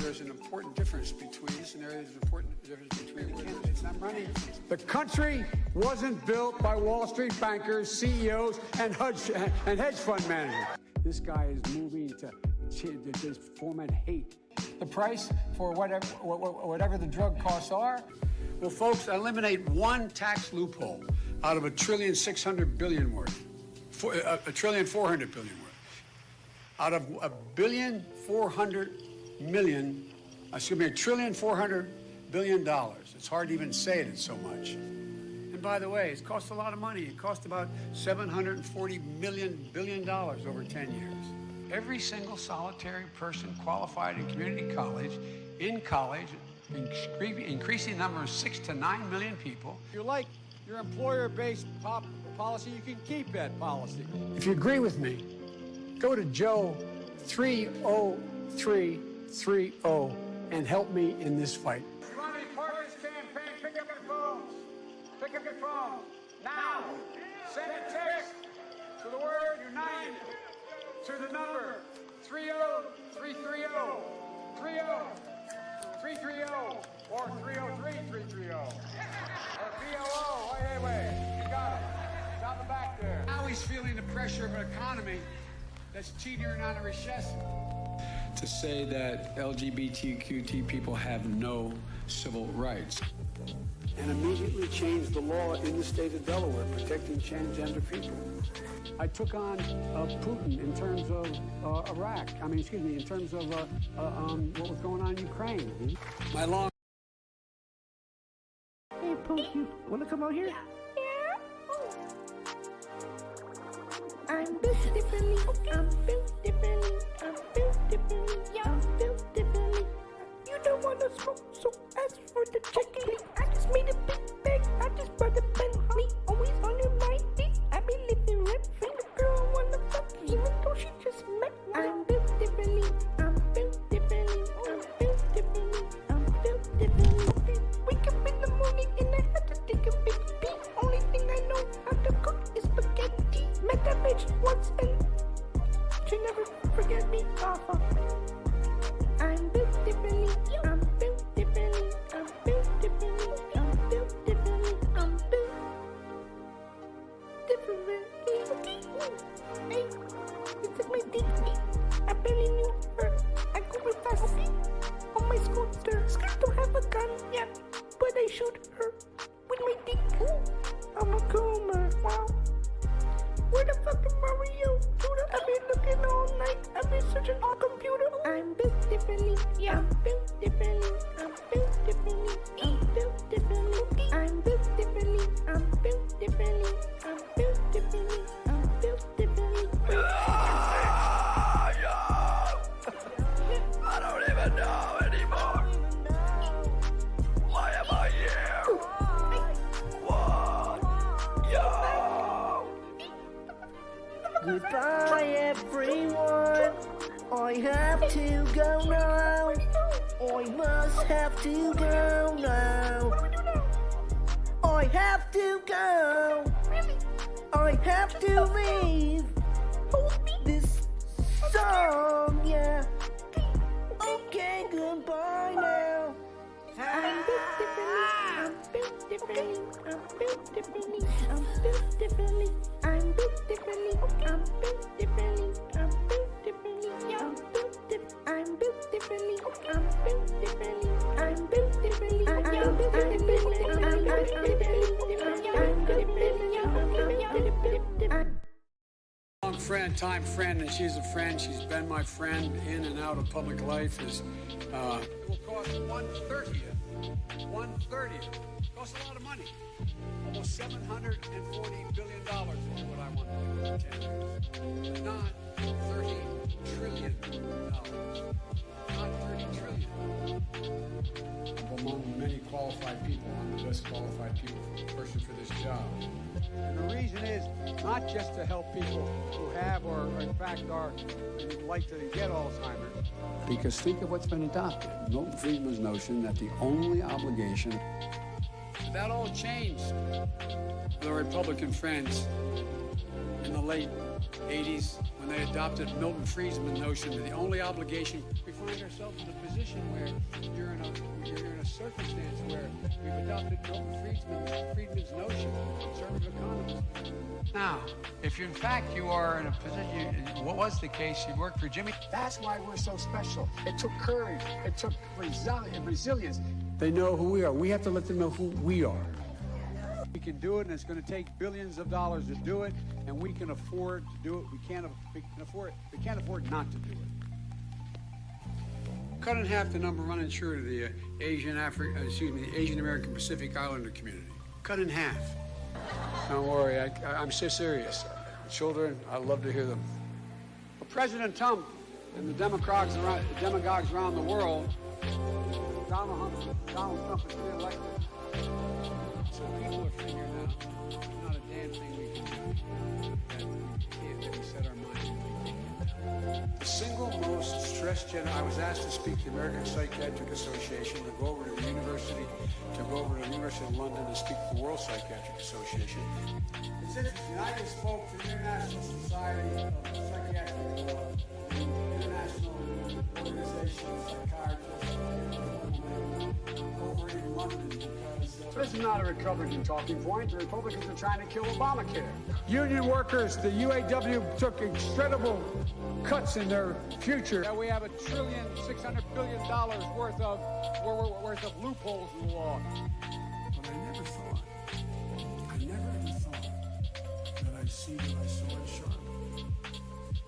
there's an important difference between this and there's an important difference between the candidates I'm running. The country wasn't built by Wall Street bankers, CEOs, and hedge fund managers. This guy is moving to just foment hate. The price for whatever the drug costs are. Well, folks, eliminate one tax loophole out of $1.6 trillion worth, $1.4 trillion worth. Out of $1.4 billion. It's hard to even say it, it's so much. And by the way, it's cost a lot of money. It cost about $740 billion over 10 years. Every single solitary person qualified in community college, increasing the number of 6 to 9 million people. If you like your employer-based policy, you can keep that policy. If you agree with me, go to Joe 30330 and help me in this fight. You want to be part of this campaign? Pick up your phones. Pick up your phone. Now. Send a text to the word United to the number 30330 or 303330 or BOO. Wait. You got it. It's on the back there. Now he's feeling the pressure of an economy that's teetering on a recession. To say that LGBTQT people have no civil rights. And immediately changed the law in the state of Delaware protecting transgender people. I took on Putin in terms of Iraq. In terms of what was going on in Ukraine. My long... Hey, Putin, wanna come out here? I'm built differently, I'm built differently, I'm built differently, I'm built differently. You don't wanna smoke, so ask for the chicken. I just made a big bag, I just brought a Bentley. Always on your mind, I be living rent free. The girl wanna fuck, even though she just met me. I'm built differently, I'm built differently, I'm built differently, I'm built differently. Wake up in the morning and I had to take a big pee. Only thing I know how to cook is spaghetti. Met that bitch once and she never forget me. I'm built differently, I'm built differently, I'm built differently, I'm built differently, I'm built differently. Hey, you took my dick. I barely knew her. I go real fast on my scooter. Scared to have a gun, yeah, but I shoot her with my dick. I'm a coomer, wow. Where the fuck is Mario? I've been looking all night. I've been searching on computer. I'm built differently. Yeah. I'm built differently. I'm built differently. I'm built differently. I'm built differently. I'm built differently. I'm built differently. I'm built differently. I don't even know anymore. Why am I here? What? Yo! Goodbye, everyone. I have to go now. I must have to go now. I have to go. I have to leave this song, yeah. Okay, goodbye now. I'm built differently. I'm built differently. I'm built differently. I'm built differently. I'm built differently. I'm built differently. I'm built differently. I'm built differently. I'm built differently. I'm built differently. I'm built differently. Long friend, time friend, and she's a friend. She's been my friend in and out of public life. It will cost 1/30. 1/30. Costs a lot of money. Almost $740 billion is what I want to do in 10 years. Not $30 trillion. Not $30 trillion. Among many qualified people, I'm the best qualified person for this job. And the reason is not just to help people who have or in fact are like to get Alzheimer's. Because think of what's been adopted. Milton Friedman's notion that the only obligation, that all changed with our Republican friends in the late 80s when they adopted Milton Friedman's notion that the only obligation, we find ourselves in a position where you're in a circumstance where we've adopted Milton Friedman's notion of conservative economy. Now, if in fact you are in a position, what was the case, you worked for Jimmy. That's why we're so special. It took courage. It took resilience. They know who we are. We have to let them know who we are. We can do it, and it's going to take billions of dollars to do it, and we can afford to do it. We can't afford not to do it. Cut in half the number of uninsured of the Asian American Pacific Islander community. Cut in half. Don't worry, I'm so serious. Children, I love to hear them. Well, President Trump and the demagogues around the world, Donald Trump is re-elected. So people are figuring out there's not a damn thing we can do that we set our mind to. The single most stressed I was asked to speak to the American Psychiatric Association, to go over to the University of London and speak to the World Psychiatric Association. It's interesting. I just spoke to the International Society of Psychiatric International Organization of Psychiatrists over in London because this is not a Republican talking point. The Republicans are trying to kill Obamacare. Union workers, the UAW took incredible cuts in their future. We have $1.6 trillion worth of loopholes in the law. But I never thought that I'd see what I saw in Charlotte.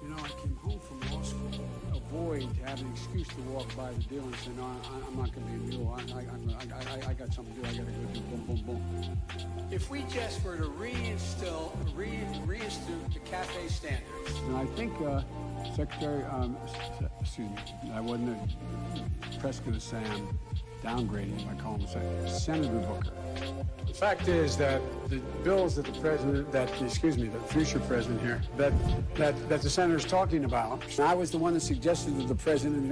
You know, I came home from law school, avoid having an excuse to walk by the deal and say, no, I'm not going to be a mule. I got something to do. I got to go do boom, boom, boom. If we just were to reinstitute the CAFE standards. And I think Secretary, excuse me, I wasn't press going to say I'm downgrading if I call him Senator Booker. The fact is that the bills that the future president here, that the senator's talking about, and I was the one that suggested to the president,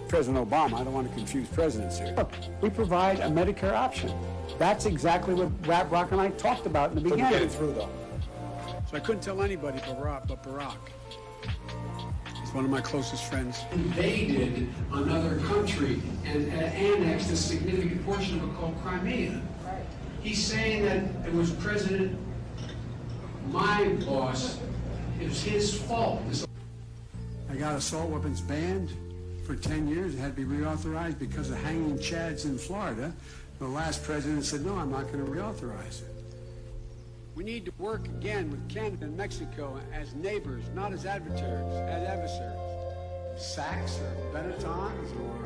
President Obama, I don't want to confuse presidents here. Look, we provide a Medicare option. That's exactly what Barack and I talked about in the beginning. Get it through, though. So I couldn't tell anybody but Barack. He's one of my closest friends. Invaded another country and annexed a significant portion of it called Crimea. He's saying that it was my boss, it was his fault. I got assault weapons banned for 10 years. It had to be reauthorized because of hanging chads in Florida. The last president said, no, I'm not going to reauthorize it. We need to work again with Canada and Mexico as neighbors, not as adversaries. Saks or Benettons or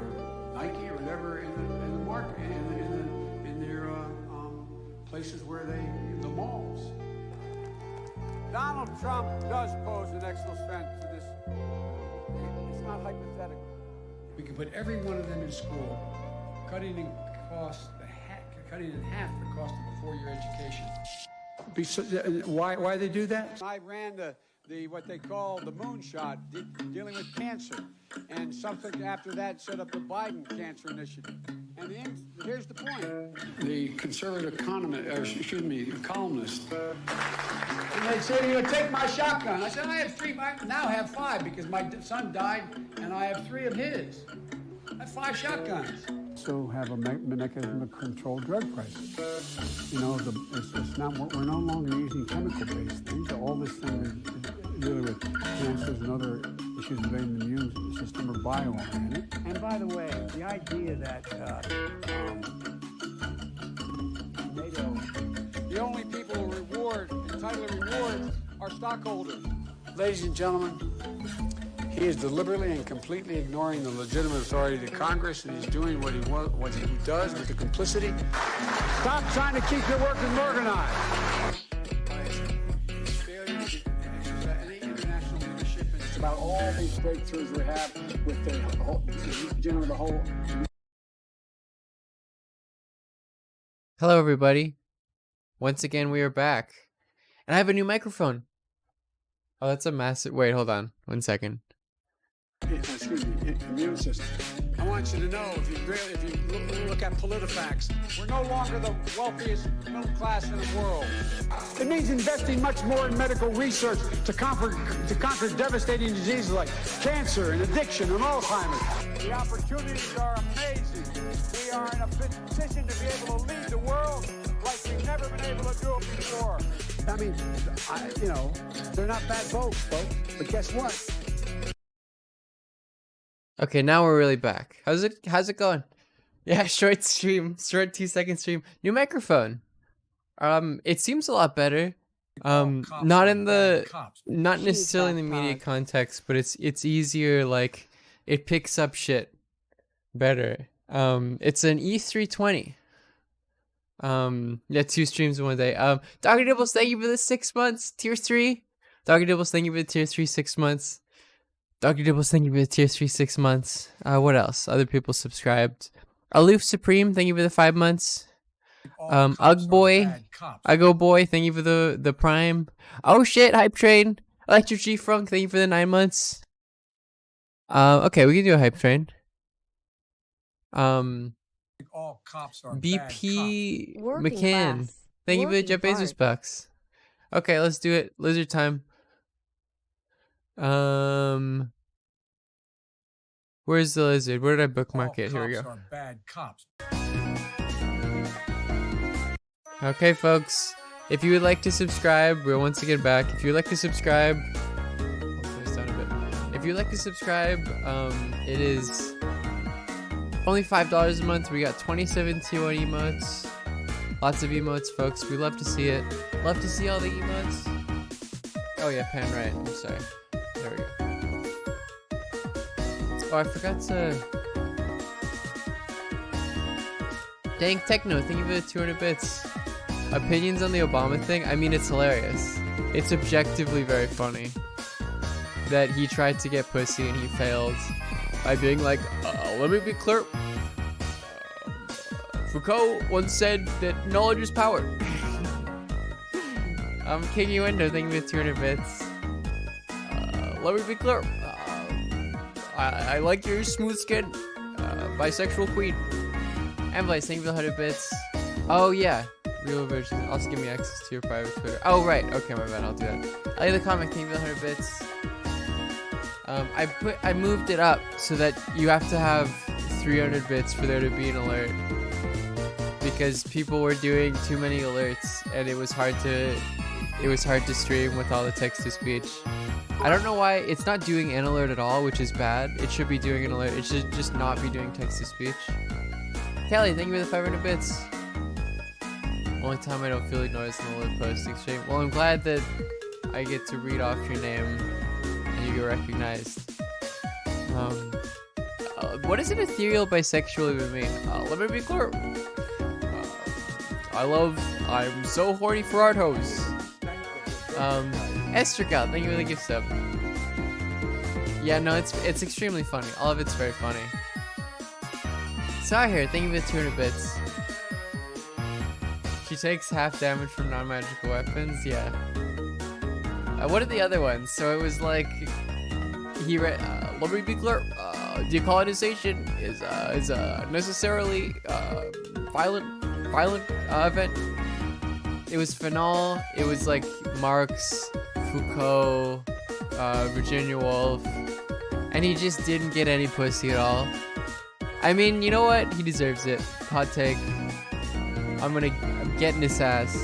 Nike or whatever in the market, in their places where the malls. Donald Trump does pose an extra threat to this. It's not hypothetical. We can put every one of them in school, cutting in half the cost of a four-year education. Why they do that? I ran the what they call the moonshot, dealing with cancer, and something after that set up the Biden Cancer Initiative. And here's the point: the conservative columnist, and they said, "You take my shotgun." I said, "I have three. I now have five because my son died, and I have three of his. I have 5 shotguns." So have a mechanism to control drug prices. You know, it's not. We're no longer using chemical-based things. All this thing is really with cancers and other issues relating to the immune system or bioorganic. And by the way, the idea that NATO, the only people who entitled to rewards are stockholders. Ladies and gentlemen, he is deliberately and completely ignoring the legitimate authority of the Congress, and he's doing what he does with the complicity. Stop trying to keep your workers organized. His failure to exercise any international leadership. It's about all these breakthroughs we have with the whole. Hello, everybody. Once again, we are back, and I have a new microphone. Oh, that's a massive. Wait, hold on, 1 second. Excuse me, immune system. I want you to know, if you look at PolitiFacts, we're no longer the wealthiest middle class in the world. It means investing much more in medical research to conquer devastating diseases like cancer and addiction and Alzheimer's. The opportunities are amazing. We are in a position to be able to lead the world like we've never been able to do it before. I mean, they're not bad votes, folks, but guess what? Okay, now we're really back. How's it going? Yeah, short 2-second stream. New microphone. It seems a lot better. Not necessarily in the media context, but it's easier, like it picks up shit better. It's an E320. Yeah, 2 streams in 1 day. Dr. Dibbles, thank you for the 6 months. Tier 3. Dr. Dibbles, thank you for the tier 3 6 months. Dr. Dibbles, thank you for the tier 3 6 months. What else? Other people subscribed. Aloof Supreme, thank you for the 5 months. Ugboy, Uggo Boy, thank you for the prime. Oh shit, Hype Train. Electric G Frunk, thank you for the 9 months. Okay, we can do a Hype Train. All cops are BP Working McCann, class. thank you for the Jeff Working Bezos hard. bucks. Okay, let's do it. Lizard time. Where's the lizard? Where did I bookmark it? Here we go. Are bad cops. Okay, folks. If you would like to subscribe, we're once again back. If you'd like to subscribe, I'll turn this down a bit. If you'd like to subscribe, it is only $5 a month. We got 27 T1 emotes. Lots of emotes, folks. We love to see it. Love to see all the emotes. Oh yeah, pan right. I'm sorry. There we go. Oh, I forgot to... Dang Techno, thank you for the 200 bits. Opinions on the Obama thing? I mean, it's hilarious. It's objectively very funny that he tried to get pussy and he failed by being like, let me be clear. Foucault once said that knowledge is power. Kingy Window, thank you for 200 bits. Let me be clear. I like your smooth skin. Bisexual queen. Amblaze, thank you for the 100 bits. Oh yeah, real version. Also give me access to your private Twitter. Oh right, okay, my bad. I'll do that. I leave the comment. Thank you for the 100 bits. I moved it up so that you have to have 300 bits for there to be an alert, because people were doing too many alerts and it was hard to stream with all the text to speech. I don't know why it's not doing an alert at all, which is bad. It should be doing an alert. It should just not be doing text to speech. Kelly, thank you for the 500 bits. Only time I don't feel ignored is in the alert posting stream. Well, I'm glad that I get to read off your name and you get recognized. What does an ethereal bisexual even mean? Let me be clear. I'm so horny for art hose. Estrical, thank you for the gift sub. Yeah, no, it's extremely funny. All of it's very funny. Saw here, thank you for the 200 bits. She takes half damage from non-magical weapons. Yeah. What are the other ones? So it was like he read. Let me be clear. Decolonization is necessarily violent event. It was Fanon. It was like Marx, Foucault, Virginia Woolf, and he just didn't get any pussy at all. I mean, you know what? He deserves it. Hot take. I'm getting his ass.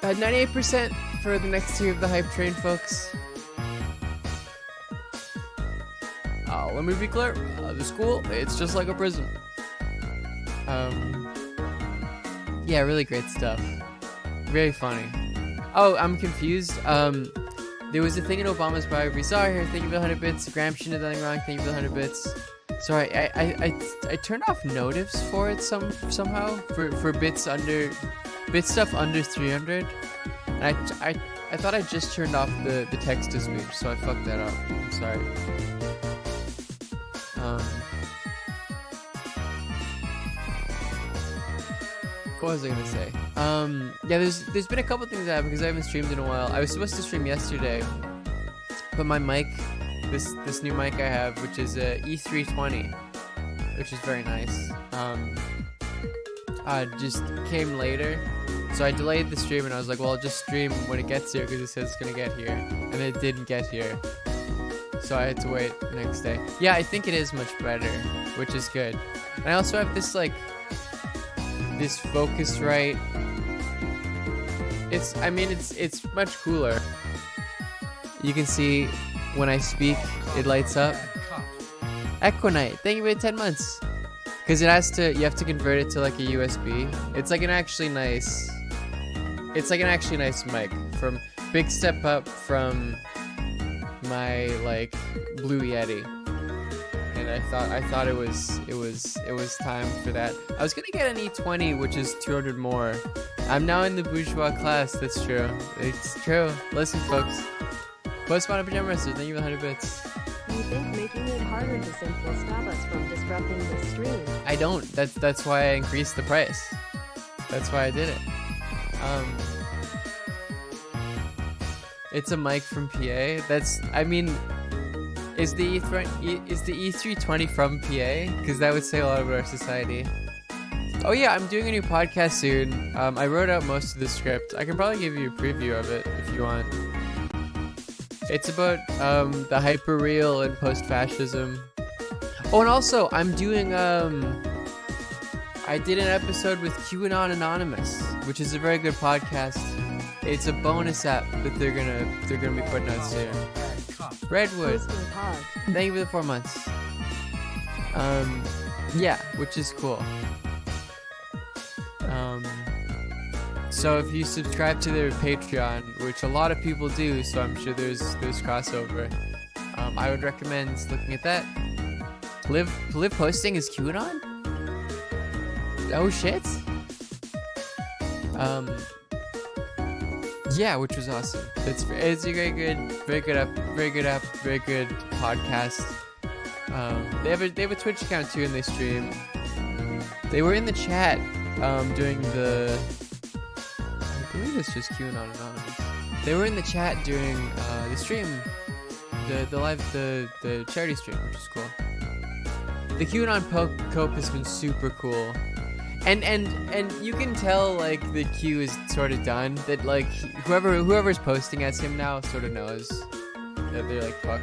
98% for the next tier of the hype train, folks. Let me be clear. The school, it's just like a prison. Yeah, really great stuff. Very funny. Oh, I'm confused. There was a thing in Obama's biography. Sorry, here. Thank you for the 100 bits. Gramsci did nothing wrong. Thank you for the 100 bits. Sorry, I turned off notifs for it somehow for bit stuff under 300. And I thought I just turned off the text to speech, so I fucked that up. I'm sorry. What was I gonna say? Yeah, there's been a couple things that happened because I haven't streamed in a while. I was supposed to stream yesterday, but my mic this new mic I have, which is a E320, which is very nice. Just came later, so I delayed the stream, and I was like, well, I'll just stream when it gets here because it says it's gonna get here, and it didn't get here, so I had to wait the next day. Yeah, I think it is much better, which is good. And I also have this like this Focusrite. It's much cooler. You can see when I speak, it lights up. Equinite, thank you for the 10 months. Because you have to convert it to like a USB. It's like an actually nice mic. From big step up from my like Blue Yeti. And I thought it was time for that. I was gonna get an E20, which is 200 more. I'm now in the bourgeois class. That's true. It's true. Listen, folks. Postmodern Pajama Wrestler, thank you for 100 bits. You think making it harder to simp will stop us from disrupting the stream? I don't. That's why I increased the price. That's why I did it. It's a mic from PA. Is the E320 from PA? Because that would say a lot about our society. Oh yeah, I'm doing a new podcast soon. I wrote out most of the script. I can probably give you a preview of it if you want. It's about the hyper-real and post-fascism. Oh, and also, I'm doing I did an episode with QAnon Anonymous, which is a very good podcast. It's a bonus app that they're gonna be putting out soon. Redwood, thank you for the 4 months. Yeah, which is cool. So if you subscribe to their Patreon, which a lot of people do, so I'm sure there's crossover, I would recommend looking at that. Liv posting is QAnon? Oh shit. Yeah, which was awesome. It's a very good app, very good podcast. They have a Twitch account too, and they stream. They were in the chat doing the. I believe it's just QAnon Anonymous. They were in the chat during the stream, the charity stream, which is cool. The QAnon cope has been super cool. And you can tell like the queue is sort of done. That like whoever's posting as him now sort of knows that they're like fuck.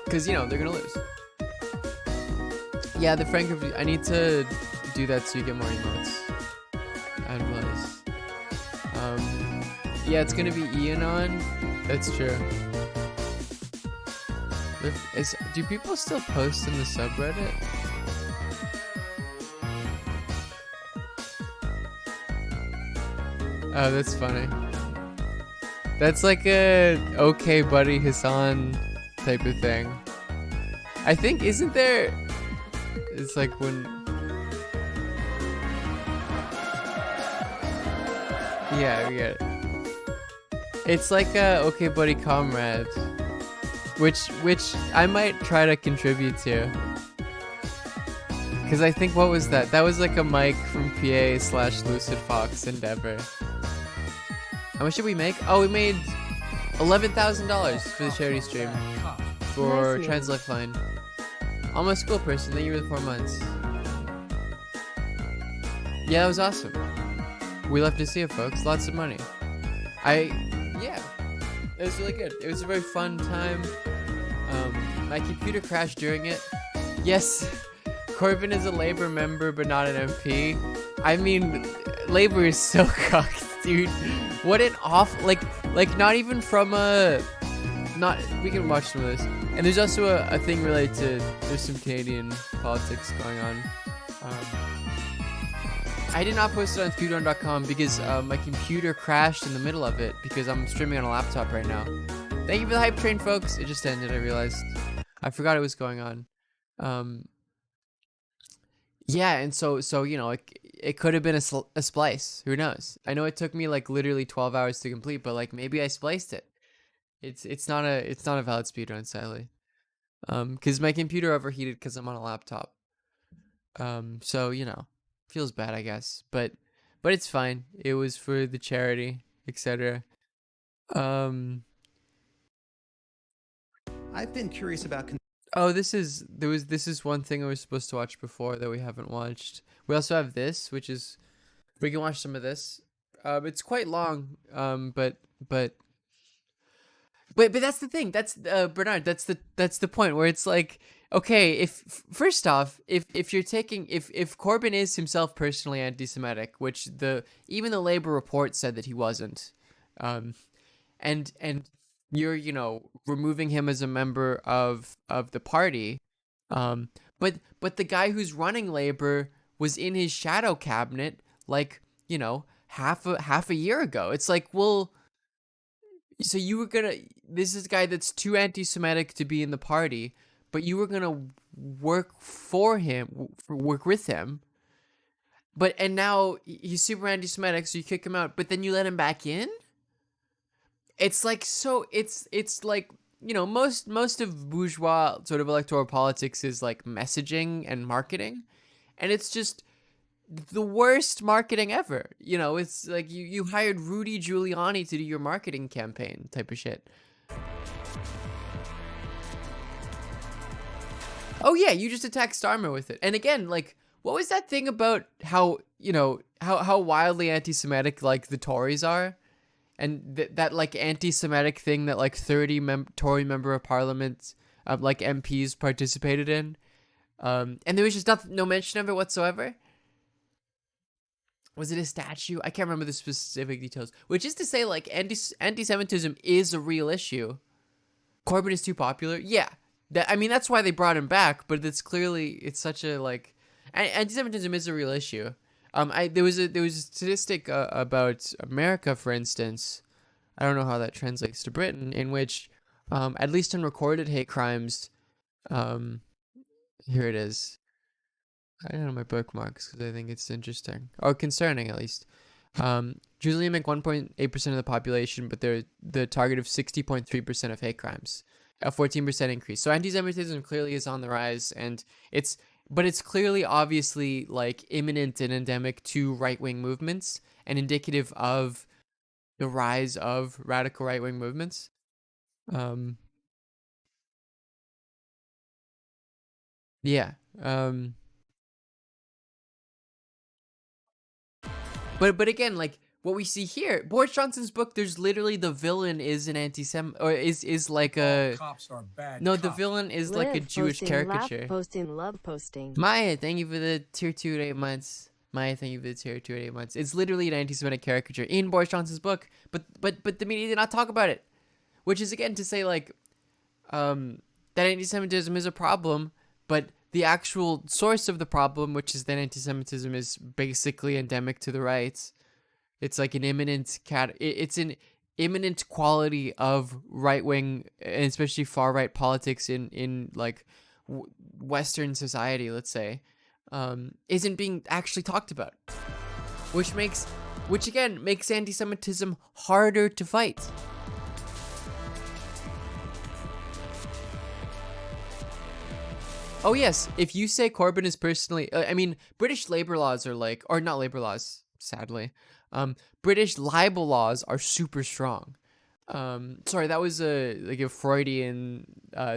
Cause you know they're gonna lose. Yeah, the Frank review. I need to do that so you get more emotes. I didn't realize. Yeah, it's gonna be Ian on. That's true. Do people still post in the subreddit? Oh, that's funny. That's like a okay buddy Hassan type of thing. I think, isn't there? It's like when. Yeah, we get it. It's like a okay buddy comrade. Which I might try to contribute to. Because I think, what was that? That was like a mic from PA/Lucid Fox Endeavor. How much did we make? Oh, we made $11,000 for the charity stream. For Trans Lifeline. Almost school person, thank you for the 4 months. Yeah, that was awesome. We love to see it, folks. Lots of money. Yeah. It was really good. It was a very fun time. My computer crashed during it. Yes, Corbyn is a Labour member, but not an MP. I mean, Labour is so cocked, dude. What an like not even from a, not, we can watch some of this. And there's also a thing related to, there's some Canadian politics going on. I did not post it on speedrun.com because my computer crashed in the middle of it because I'm streaming on a laptop right now. Thank you for the hype train, folks. It just ended, I realized. I forgot it was going on. Yeah, and so you know, it could have been a splice. Who knows? I know it took me like literally 12 hours to complete, but like maybe I spliced it. It's not a valid speedrun, sadly. Because my computer overheated because I'm on a laptop. So you know, feels bad, I guess, but it's fine. It was for the charity, etc. I've been curious about. Oh, this is one thing I was supposed to watch before that we haven't watched. We also have this, which is we can watch some of this. It's quite long. But that's the thing. That's Bernard. That's the point where it's like, okay, if first off, if you're taking if Corbyn is himself personally anti-Semitic, which even the Labour report said that he wasn't, and you're removing him as a member of the party, but the guy who's running Labour was in his shadow cabinet like half a year ago. It's like, well. So you were gonna this is a guy that's too anti-Semitic to be in the party, but you were gonna work for him, work with him. And now he's super anti-Semitic, so you kick him out, but then you let him back in. It's like it's like most of bourgeois sort of electoral politics is like messaging and marketing, and it's just the worst marketing ever. It's like you hired Rudy Giuliani to do your marketing campaign type of shit. Oh yeah, you just attacked Starmer with it. And again, like, what was that thing about how how wildly anti-Semitic like the Tories are, and that like anti-Semitic thing that like 30 Tory member of Parliament like MPs participated in, and there was just no mention of it whatsoever. Was it a statue? I can't remember the specific details. Which is to say, like, anti-Semitism is a real issue. Corbyn is too popular. Yeah, that's why they brought him back. But it's such a like, anti-Semitism is a real issue. There was a statistic about America, for instance. I don't know how that translates to Britain, in which, at least in recorded hate crimes, here it is. I don't know my bookmarks because I think it's interesting or concerning at least. Usually make 1.8% of the population, but they're the target of 60.3% of hate crimes, a 14% increase. So anti-Semitism clearly is on the rise, and it's clearly obviously like imminent and endemic to right-wing movements and indicative of the rise of radical right-wing movements. Yeah. But again, like what we see here, Boris Johnson's book, there's literally the villain is an anti-Semite, or is like a Cops are bad. no, the villain is like a Jewish caricature. Laugh posting, love posting. Maya, thank you for the tier 2 to 8 months. Maya, thank you for the tier 2 to 8 months. It's literally an anti-Semitic caricature in Boris Johnson's book, but the media did not talk about it, which is again to say like, that anti-Semitism is a problem, but the actual source of the problem, which is that anti-Semitism is basically endemic to the right. It's like an imminent it's an imminent quality of right-wing and especially far-right politics in like Western society, let's say, isn't being actually talked about, which again makes anti-Semitism harder to fight. Oh yes, if you say Corbyn is personally, British labor laws are like, or not labor laws, sadly, British libel laws are super strong. Sorry, that was a Freudian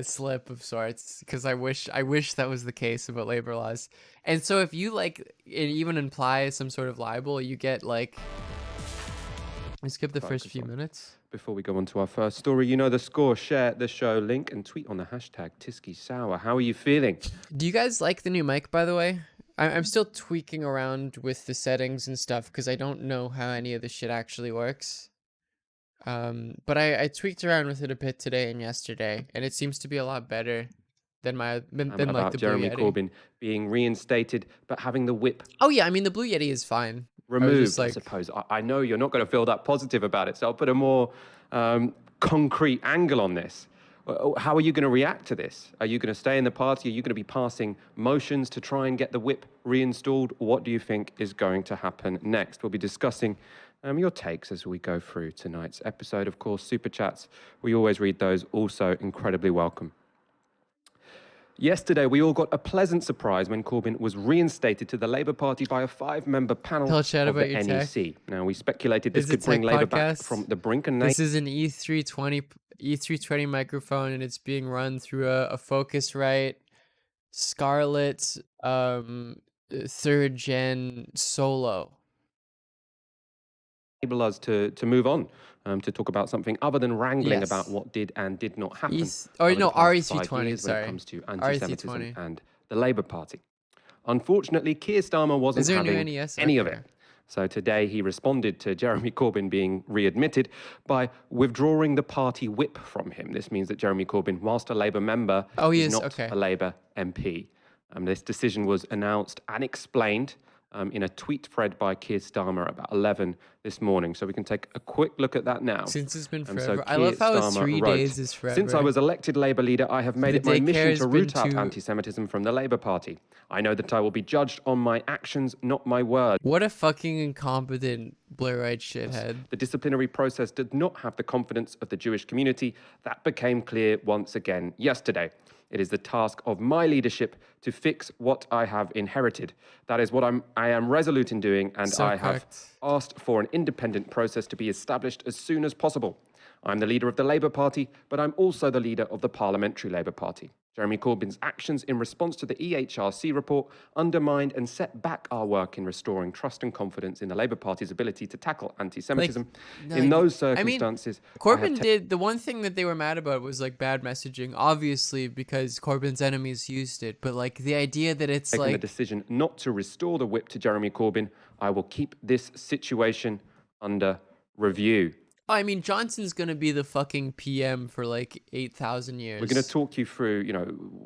slip of sorts, because I wish that was the case about labor laws. And so if you like it even imply some sort of libel, you get like, I skip the first few minutes. Before we go on to our first story, you know the score. Share the show link and tweet on the hashtag #TiskiSour. How are you feeling? Do you guys like the new mic, by the way? I'm still tweaking around with the settings and stuff because I don't know how any of this shit actually works. But I tweaked around with it a bit today and yesterday, and it seems to be a lot better than like the Jeremy Blue Yeti. Corbyn being reinstated, but having the whip Oh yeah, the Blue Yeti is fine. removed, I suppose. I know you're not going to feel that positive about it, so I'll put a more concrete angle on this. How are you going to react to this? Are you going to stay in the party? Are you going to be passing motions to try and get the whip reinstalled? What do you think is going to happen next? We'll be discussing your takes as we go through tonight's episode. Of course, super chats, we always read those, also incredibly welcome. Yesterday, we all got a pleasant surprise when Corbyn was reinstated to the Labour Party by a 5-member panel Tell Chad of about the your tech. NEC. Now, we speculated this Is it could bring tech Labour back podcast? from the brink, and This is an E320 microphone, and it's being run through a Focusrite Scarlett 3rd gen Solo. enable us to move on, to talk about something other than wrangling Yes. about what did and did not happen. Or over the no, past 5 REC20, years when sorry. it comes to anti-Semitism REC20. and the Labour Party. Unfortunately, Keir Starmer wasn't Is there a new having NES? any of Okay. it. So today he responded to Jeremy Corbyn being readmitted by withdrawing the party whip from him. This means that Jeremy Corbyn, whilst a Labour member, Oh, he is is? not Okay. a Labour MP. This decision was announced and explained in a tweet thread by Keir Starmer at about 11 this morning. So we can take a quick look at that now. Since it's been So forever. I Keir love how it's Starmer 3 wrote, days is forever. Since I was elected Labour leader, I have made The it my daycare mission has to been root out too- anti-Semitism from the Labour Party. I know that I will be judged on my actions, not my words. What a fucking incompetent Blairite shithead. The disciplinary process did not have the confidence of the Jewish community. That became clear once again yesterday. It is the task of my leadership to fix what I have inherited. That is what I am resolute in doing, and So I have correct. asked for an independent process to be established as soon as possible. I'm the leader of the Labour Party, but I'm also the leader of the Parliamentary Labour Party. Jeremy Corbyn's actions in response to the EHRC report undermined and set back our work in restoring trust and confidence in the Labour Party's ability to tackle anti-Semitism. In those circumstances, I have Corbyn did the one thing that they were mad about was like bad messaging, obviously because Corbyn's enemies used it. But like the idea that it's taken the like decision not to restore the whip to Jeremy Corbyn. I will keep this situation under review. I mean, Johnson's gonna be the fucking PM for like 8,000 years. We're going to talk you through,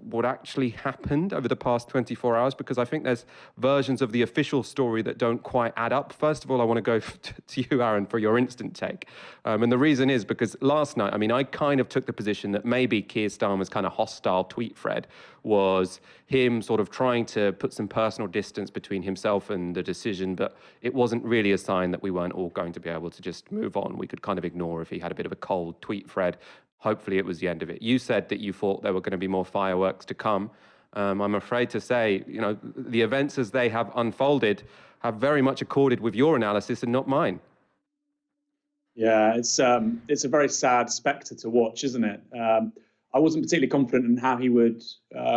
what actually happened over the past 24 hours, because I think there's versions of the official story that don't quite add up. First of all, I want to go to you, Aaron, for your instant take. And the reason is because last night, I kind of took the position that maybe Keir Starmer's kind of hostile tweet thread was him sort of trying to put some personal distance between himself and the decision, but it wasn't really a sign that we weren't all going to be able to just move on. We could kind of ignore if he had a bit of a cold tweet thread. Hopefully it was the end of it. You said that you thought there were going to be more fireworks to come. I'm afraid to say, the events as they have unfolded have very much accorded with your analysis and not mine. Yeah, it's a very sad spectre to watch, isn't it? I wasn't particularly confident in how he would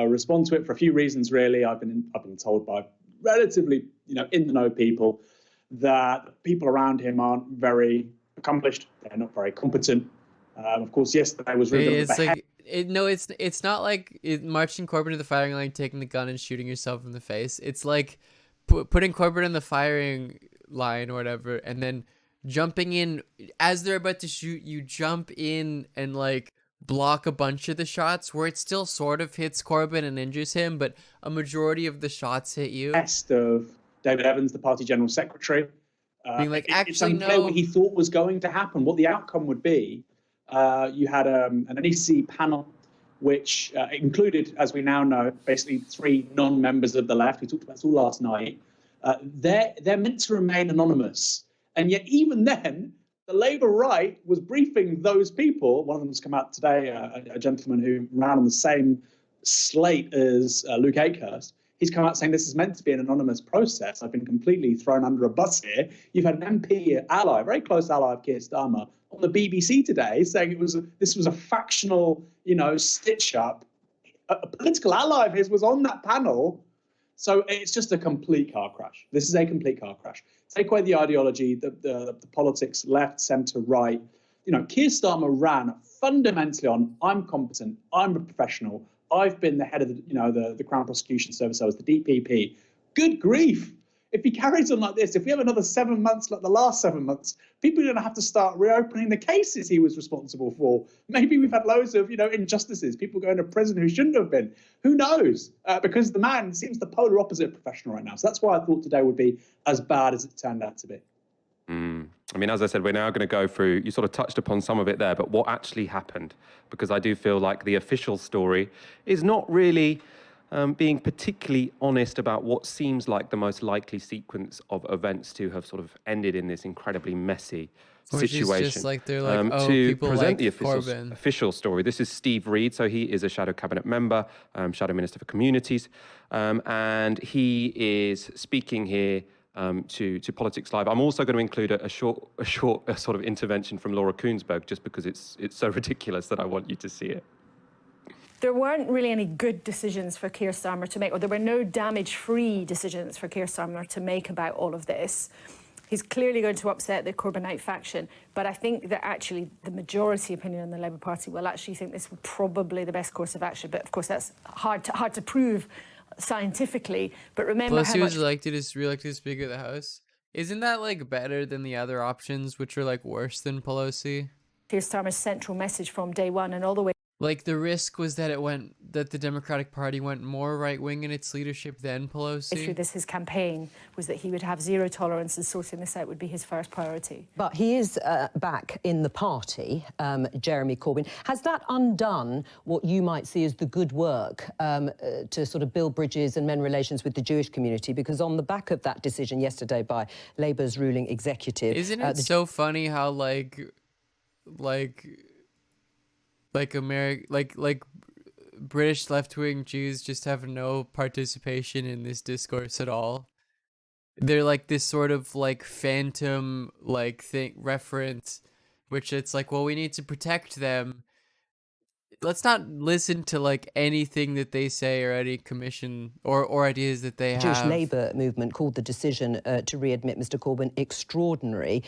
respond to it for a few reasons. Really, I've been told by relatively in the know people that people around him aren't very accomplished. They're not very competent. Of course, yesterday was really It's like it's not like marching Corbyn to the firing line, taking the gun and shooting yourself in the face. It's like putting Corbyn in the firing line or whatever, and then jumping in as they're about to shoot. You jump in and like block a bunch of the shots where it still sort of hits Corbyn and injures him, but a majority of the shots hit you. Best of David Evans, the party general secretary, being like, it's actually, unclear no. what he thought was going to happen, what the outcome would be. You had an NEC panel, which included, as we now know, basically 3 non-members of the left. We talked about this all last night. They're meant to remain anonymous. And yet even then, the Labour right was briefing those people. One of them has come out today, a gentleman who ran on the same slate as Luke Akehurst. He's come out saying this is meant to be an anonymous process. I've been completely thrown under a bus here. You've had an MP ally, very close ally of Keir Starmer, on the BBC today saying this was a factional, stitch up. A political ally of his was on that panel. So it's just a complete car crash. This is a complete car crash. Take away the ideology, the politics, left, centre, right. Keir Starmer ran fundamentally on, I'm competent, I'm a professional, I've been the head of the Crown Prosecution Service, I was the DPP. Good grief. If he carries on like this, if we have another 7 months like the last 7 months, people are going to have to start reopening the cases he was responsible for. Maybe we've had loads of, injustices, people going to prison who shouldn't have been. Who knows? Because the man seems the polar opposite of professional right now. So that's why I thought today would be as bad as it turned out to be. As I said, we're now going to go through, you sort of touched upon some of it there, but what actually happened? Because I do feel like the official story is not really being particularly honest about what seems like the most likely sequence of events to have sort of ended in this incredibly messy Which is situation. just like they're like, oh, to people present like the Corbyn. official story. This is Steve Reed, so he is a shadow cabinet member, shadow minister for communities, and he is speaking here to Politics Live. I'm also going to include a short sort of intervention from Laura Kuenssberg, just because it's so ridiculous that I want you to see it. There weren't really any good decisions for Keir Starmer to make, or there were no damage-free decisions for Keir Starmer to make about all of this. He's clearly going to upset the Corbynite faction, but I think that actually the majority opinion in the Labour Party will actually think this was probably the best course of action. But of course, that's hard to prove scientifically. But remember Plus, how he was much re-elected as Speaker of the House. Isn't that like better than the other options, which are like worse than Pelosi? Keir Starmer's central message from day one and all the way Like the risk was that that the Democratic Party went more right-wing in its leadership than Pelosi. through his campaign was that he would have zero tolerance, and sorting this out would be his first priority. But he is back in the party, Jeremy Corbyn. Has that undone what you might see as the good work to sort of build bridges and mend relations with the Jewish community? Because on the back of that decision yesterday by Labour's ruling executive... Isn't it so funny how British left-wing Jews just have no participation in this discourse at all? They're like this sort of like phantom like reference, which it's like, well, we need to protect them. Let's not listen to like anything that they say or any commission or ideas that they have. Jewish Labour movement called the decision to readmit Mr Corbyn extraordinary.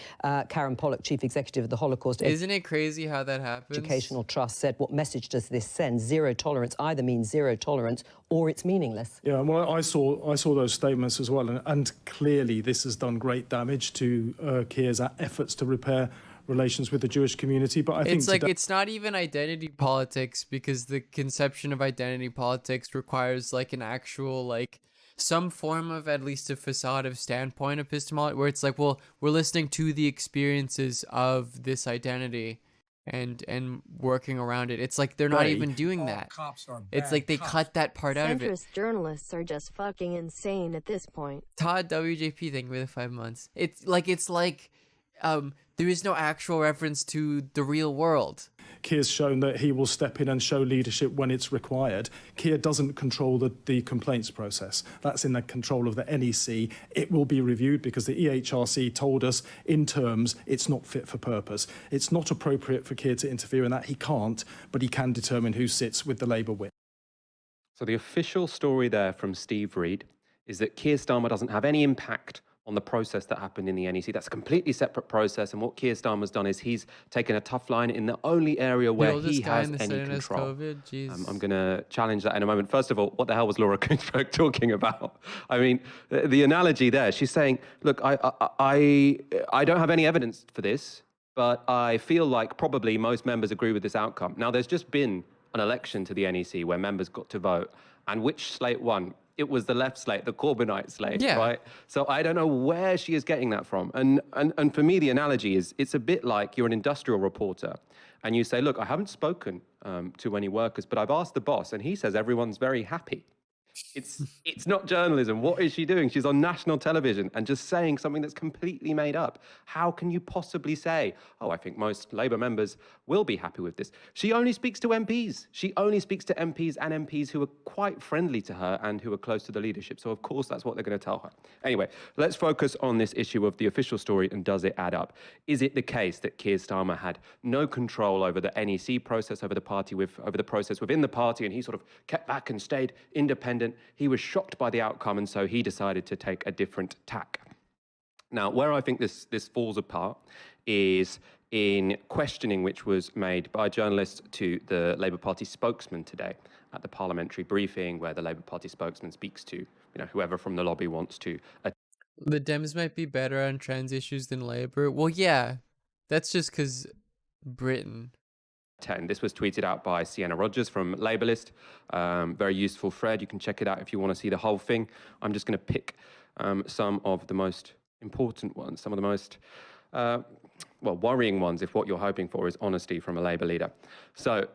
Karen Pollock, Chief Executive of the Holocaust Isn't it crazy how that happens? Educational Trust, said, what message does this send? Zero tolerance either means zero tolerance or it's meaningless. Yeah, well, I saw those statements as well, and clearly this has done great damage to Keir's efforts to repair relations with the Jewish community. But I think it's not even identity politics, because the conception of identity politics requires like an actual like some form of at least a facade of standpoint epistemology, where it's like, well, we're listening to the experiences of this identity and working around it. It's like they're not even doing that. It's like they cut that part out of it. Centrist journalists are just fucking insane at this point. Todd WJP, thank you for the 5 months. It's like there is no actual reference to the real world. Keir's shown that he will step in and show leadership when it's required. Keir doesn't control the complaints process. That's in the control of the NEC. It will be reviewed because the EHRC told us in terms it's not fit for purpose. It's not appropriate for Keir to interfere in that. He can't, but he can determine who sits with the Labour whip. So the official story there from Steve Reed is that Keir Starmer doesn't have any impact on the process that happened in the NEC. That's a completely separate process, and what Keir Starmer's done is he's taken a tough line in the only area where he has any control. I'm going to challenge that in a moment. First of all, what the hell was Laura Kuenssberg talking about? I mean, the analogy there, she's saying, look, I don't have any evidence for this, but I feel like probably most members agree with this outcome. Now, there's just been an election to the NEC where members got to vote, and which slate won? It was the left slate, the Corbynite slate, right? So I don't know where she is getting that from. And for me, the analogy is, it's a bit like you're an industrial reporter and you say, look, I haven't spoken to any workers, but I've asked the boss and he says everyone's very happy. It's not journalism. What is she doing? She's on national television and just saying something that's completely made up. How can you possibly say, oh, I think most Labour members will be happy with this? She only speaks to MPs. She only speaks to MPs and MPs who are quite friendly to her and who are close to the leadership. So, of course, that's what they're going to tell her. Anyway, let's focus on this issue of the official story and does it add up? Is it the case that Keir Starmer had no control over the NEC process, over the process within the party, and he sort of kept back and stayed independent? He was shocked by the outcome, and so he decided to take a different tack. Now, where I think this falls apart is in questioning which was made by journalists to the Labour Party spokesman today at the parliamentary briefing, where the Labour Party spokesman speaks to whoever from the lobby wants to. The Dems might be better on trans issues than Labour. Well, yeah, that's just because Britain. This was tweeted out by Sienna Rogers from Labourlist. Very useful thread. You can check it out if you want to see the whole thing. I'm just going to pick some of the most important ones, some of the most worrying ones, if what you're hoping for is honesty from a Labour leader. So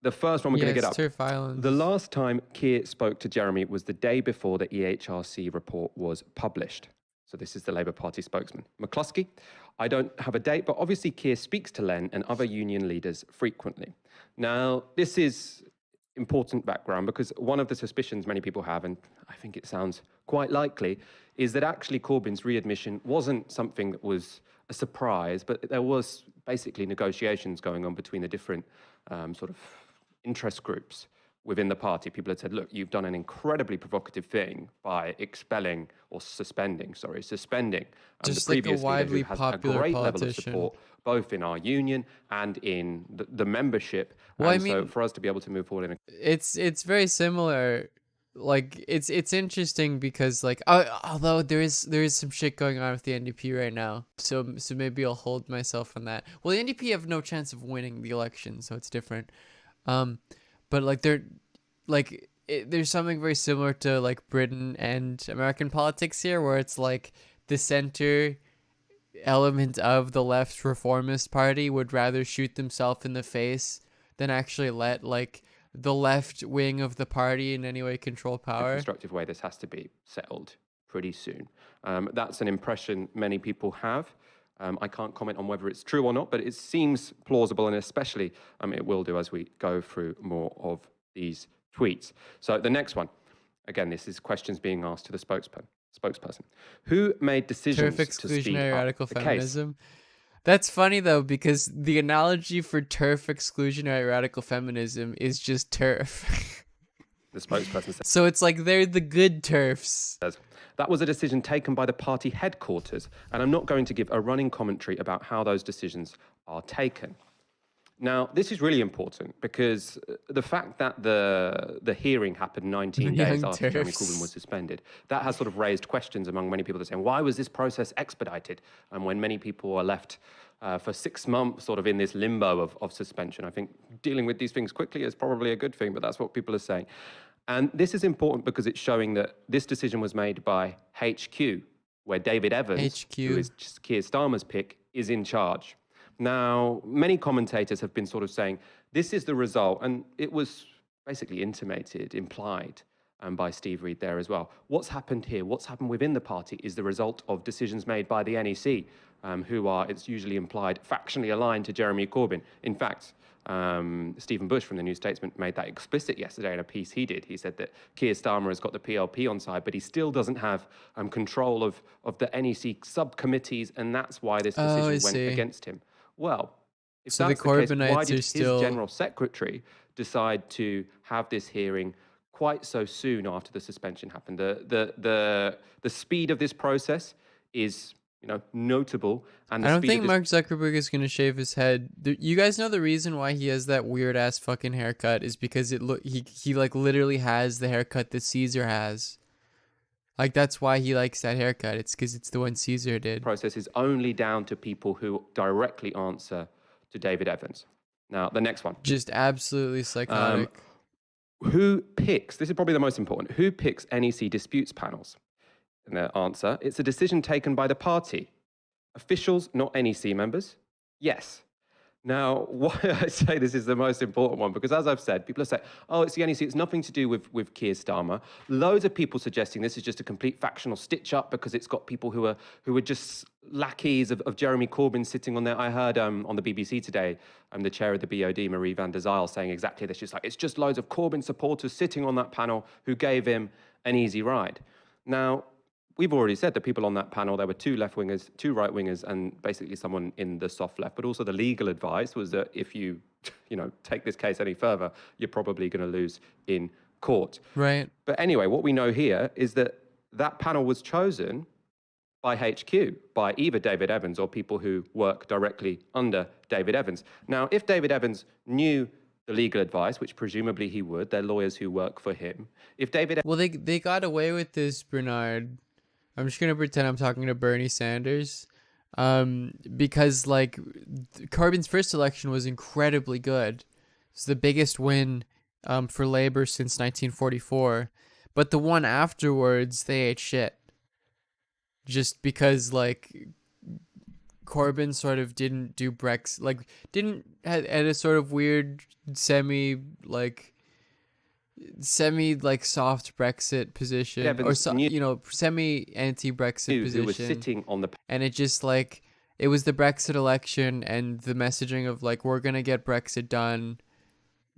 The first one we're going to get up. Turf Islands. The last time Keir spoke to Jeremy was the day before the EHRC report was published. So this is the Labour Party spokesman. McCluskey, I don't have a date, but obviously Keir speaks to Len and other union leaders frequently. Now, this is important background because one of the suspicions many people have, and I think it sounds quite likely, is that actually Corbyn's readmission wasn't something that was a surprise, but there was basically negotiations going on between the different sort of interest groups within the party. People had said, look, you've done an incredibly provocative thing by suspending the Just like a previous leader widely who has a popular great level of politician. support, both in our union and in the membership. Well, And I mean, so for us to be able to move forward in a it's very similar. Like it's interesting because like although there is some shit going on with the NDP right now, so maybe I'll hold myself on that. Well, the NDP have no chance of winning the election, so it's different. But like there's something very similar to like Britain and American politics here, where it's like the center element of the left reformist party would rather shoot themselves in the face than actually let like the left wing of the party in any way control power. constructive way. This has to be settled pretty soon. That's an impression many people have. I can't comment on whether it's true or not, but it seems plausible, and especially it will do as we go through more of these tweets. So the next one, again, this is questions being asked to the spokesperson. Who made decisions Turf to speed exclusionary up radical the case? feminism. That's funny though, because the analogy for turf exclusionary radical feminism is just turf. The spokesperson said. So it's like they're the good turfs. That was a decision taken by the party headquarters, and I'm not going to give a running commentary about how those decisions are taken. Now, this is really important because the fact that the hearing happened 19 days Young after Jeremy turfs. Corbyn was suspended, that has sort of raised questions among many people that are saying, why was this process expedited? And when many people are left for 6 months sort of in this limbo of suspension, I think dealing with these things quickly is probably a good thing, but that's what people are saying. And this is important because it's showing that this decision was made by HQ, where David Evans, who is Keir Starmer's pick, is in charge. Now, many commentators have been sort of saying this is the result, and it was basically intimated, implied by Steve Reed there as well. What's happened here, what's happened within the party is the result of decisions made by the NEC, who are, it's usually implied, factionally aligned to Jeremy Corbyn. In fact, Stephen Bush from the New Statesman made that explicit yesterday in a piece he did. He said that Keir Starmer has got the PLP on side, but he still doesn't have control of the NEC subcommittees, and that's why this decision went against him. Well, if so that's the the case, Corbynites why did are still... his general secretary decide to have this hearing quite so soon after the suspension happened? The speed of this process is, you know, notable. And I don't think Mark Zuckerberg is going to shave his head. You guys know the reason why he has that weird ass fucking haircut is because he like literally has the haircut that Caesar has. Like, that's why he likes that haircut. It's because it's the one Caesar did. Process is only down to people who directly answer to David Evans. Now, the next one. Just absolutely psychotic. Who picks, this is probably the most important, who picks NEC disputes panels? And the answer, it's a decision taken by the party. Officials, not NEC members? Yes. Now, why I say this is the most important one, because as I've said, people are saying, oh, it's the NEC, it's nothing to do with Keir Starmer. Loads of people suggesting this is just a complete factional stitch-up because it's got people who are just lackeys of Jeremy Corbyn sitting on there. I heard on the BBC today, the chair of the BOD, Marie van der Zijl, saying exactly this. She's like, it's just loads of Corbyn supporters sitting on that panel who gave him an easy ride. Now, we've already said that people on that panel, there were 2 left-wingers, 2 right-wingers, and basically someone in the soft left. But also the legal advice was that if you take this case any further, you're probably going to lose in court. Right. But anyway, what we know here is that that panel was chosen by HQ, by either David Evans or people who work directly under David Evans. Now, if David Evans knew the legal advice, which presumably he would, they're lawyers who work for him. If David... Well, they got away with this, Bernard. I'm just going to pretend I'm talking to Bernie Sanders. Because, like, Corbyn's first election was incredibly good. It's the biggest win for Labour since 1944. But the one afterwards, they ate shit. Just because, like, Corbyn sort of didn't do Brexit, like had a sort of weird semi soft Brexit position, Evans or knew semi anti-Brexit position, who was sitting on the and it just like it was the Brexit election and the messaging of like we're gonna get Brexit done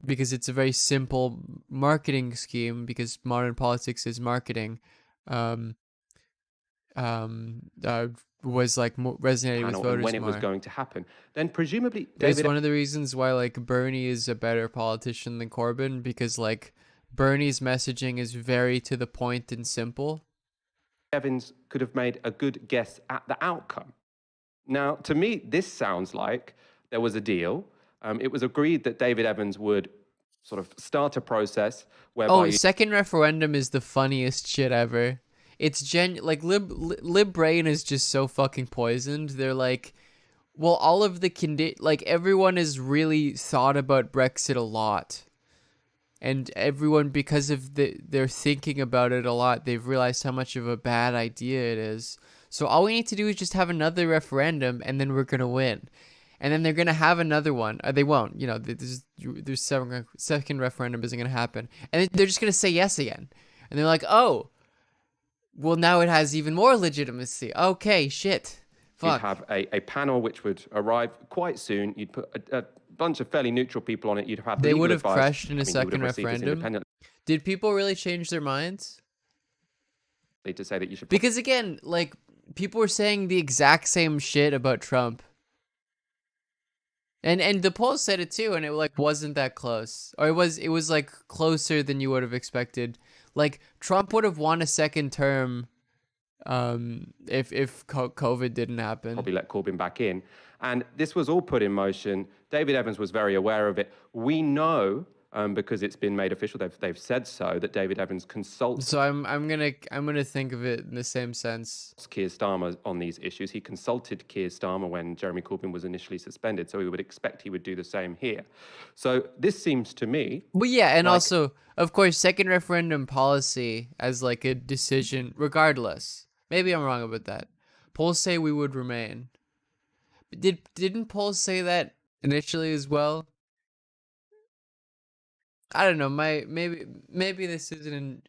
because it's a very simple marketing scheme because modern politics is marketing. Was like resonating with panel voters and when it more. was going to happen. Then presumably It's David one of the reasons why like Bernie is a better politician than Corbyn, because like Bernie's messaging is very to the point and simple. Evans could have made a good guess at the outcome. Now, to me, this sounds like there was a deal. It was agreed that David Evans would sort of start a process whereby... Second referendum is the funniest shit ever. It's like lib brain is just so fucking poisoned. They're like, well, all of the like everyone has really thought about Brexit a lot. And everyone, because of they're thinking about it a lot, they've realized how much of a bad idea it is. So all we need to do is just have another referendum, and then we're gonna win. And then they're gonna have another one. Or they won't. You know, there's second referendum isn't gonna happen, and they're just gonna say yes again. And they're like, oh, well, now it has even more legitimacy. Okay, shit, fuck. You'd have a panel which would arrive quite soon. You'd put a bunch of fairly neutral people on it. You'd have they legal would have advice. crashed in a I mean, second referendum. Did people really change their minds? To say that you should, because again, like people were saying the exact same shit about Trump, and the polls said it too, and it like wasn't that close, or it was like closer than you would have expected. Like Trump would have won a second term, if COVID didn't happen. Probably let Corbyn back in, and this was all put in motion. David Evans was very aware of it. We know. Because it's been made official, they've said so, that David Evans consults. So I'm gonna think of it in the same sense. Keir Starmer on these issues. He consulted Keir Starmer when Jeremy Corbyn was initially suspended, so we would expect he would do the same here. So this seems to me. Well, yeah, and also, of course, second referendum policy as like a decision, regardless. Maybe I'm wrong about that. Polls say we would remain. Didn't polls say that initially as well? I don't know. Maybe this isn't in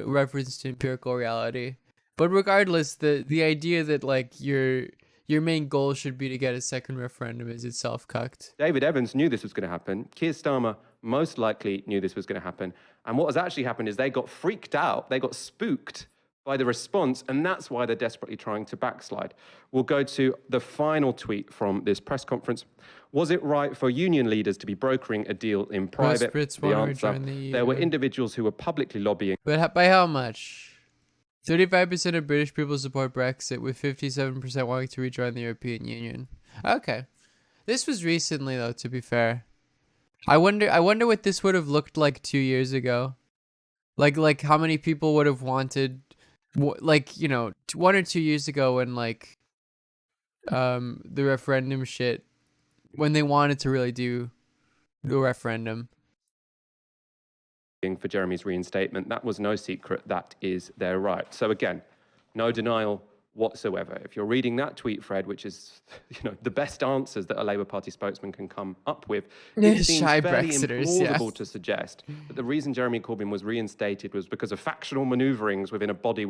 reference to empirical reality, but regardless, the idea that like your main goal should be to get a second referendum is itself cucked. David Evans knew this was going to happen. Keir Starmer most likely knew this was going to happen. And what has actually happened is they got freaked out. They got spooked by the response, and that's why they're desperately trying to backslide. We'll go to the final tweet from this press conference. Was it right for union leaders to be brokering a deal in private? The answer, there were individuals who were publicly lobbying. But by how much? 35% of British people support Brexit, with 57% wanting to rejoin the European Union. Okay. This was recently, though, to be fair. I wonder what this would have looked like 2 years ago. Like how many people would have wanted... Like, you know, 1 or 2 years ago when, like, the referendum shit, when they wanted to really do a referendum. For Jeremy's reinstatement, that was no secret. That is their right. So again, no denial whatsoever. If you're reading that tweet, Fred, which is, you know, the best answers that a Labour Party spokesman can come up with, it seems fairly implausible to suggest that the reason Jeremy Corbyn was reinstated was because of factional manoeuvrings within a body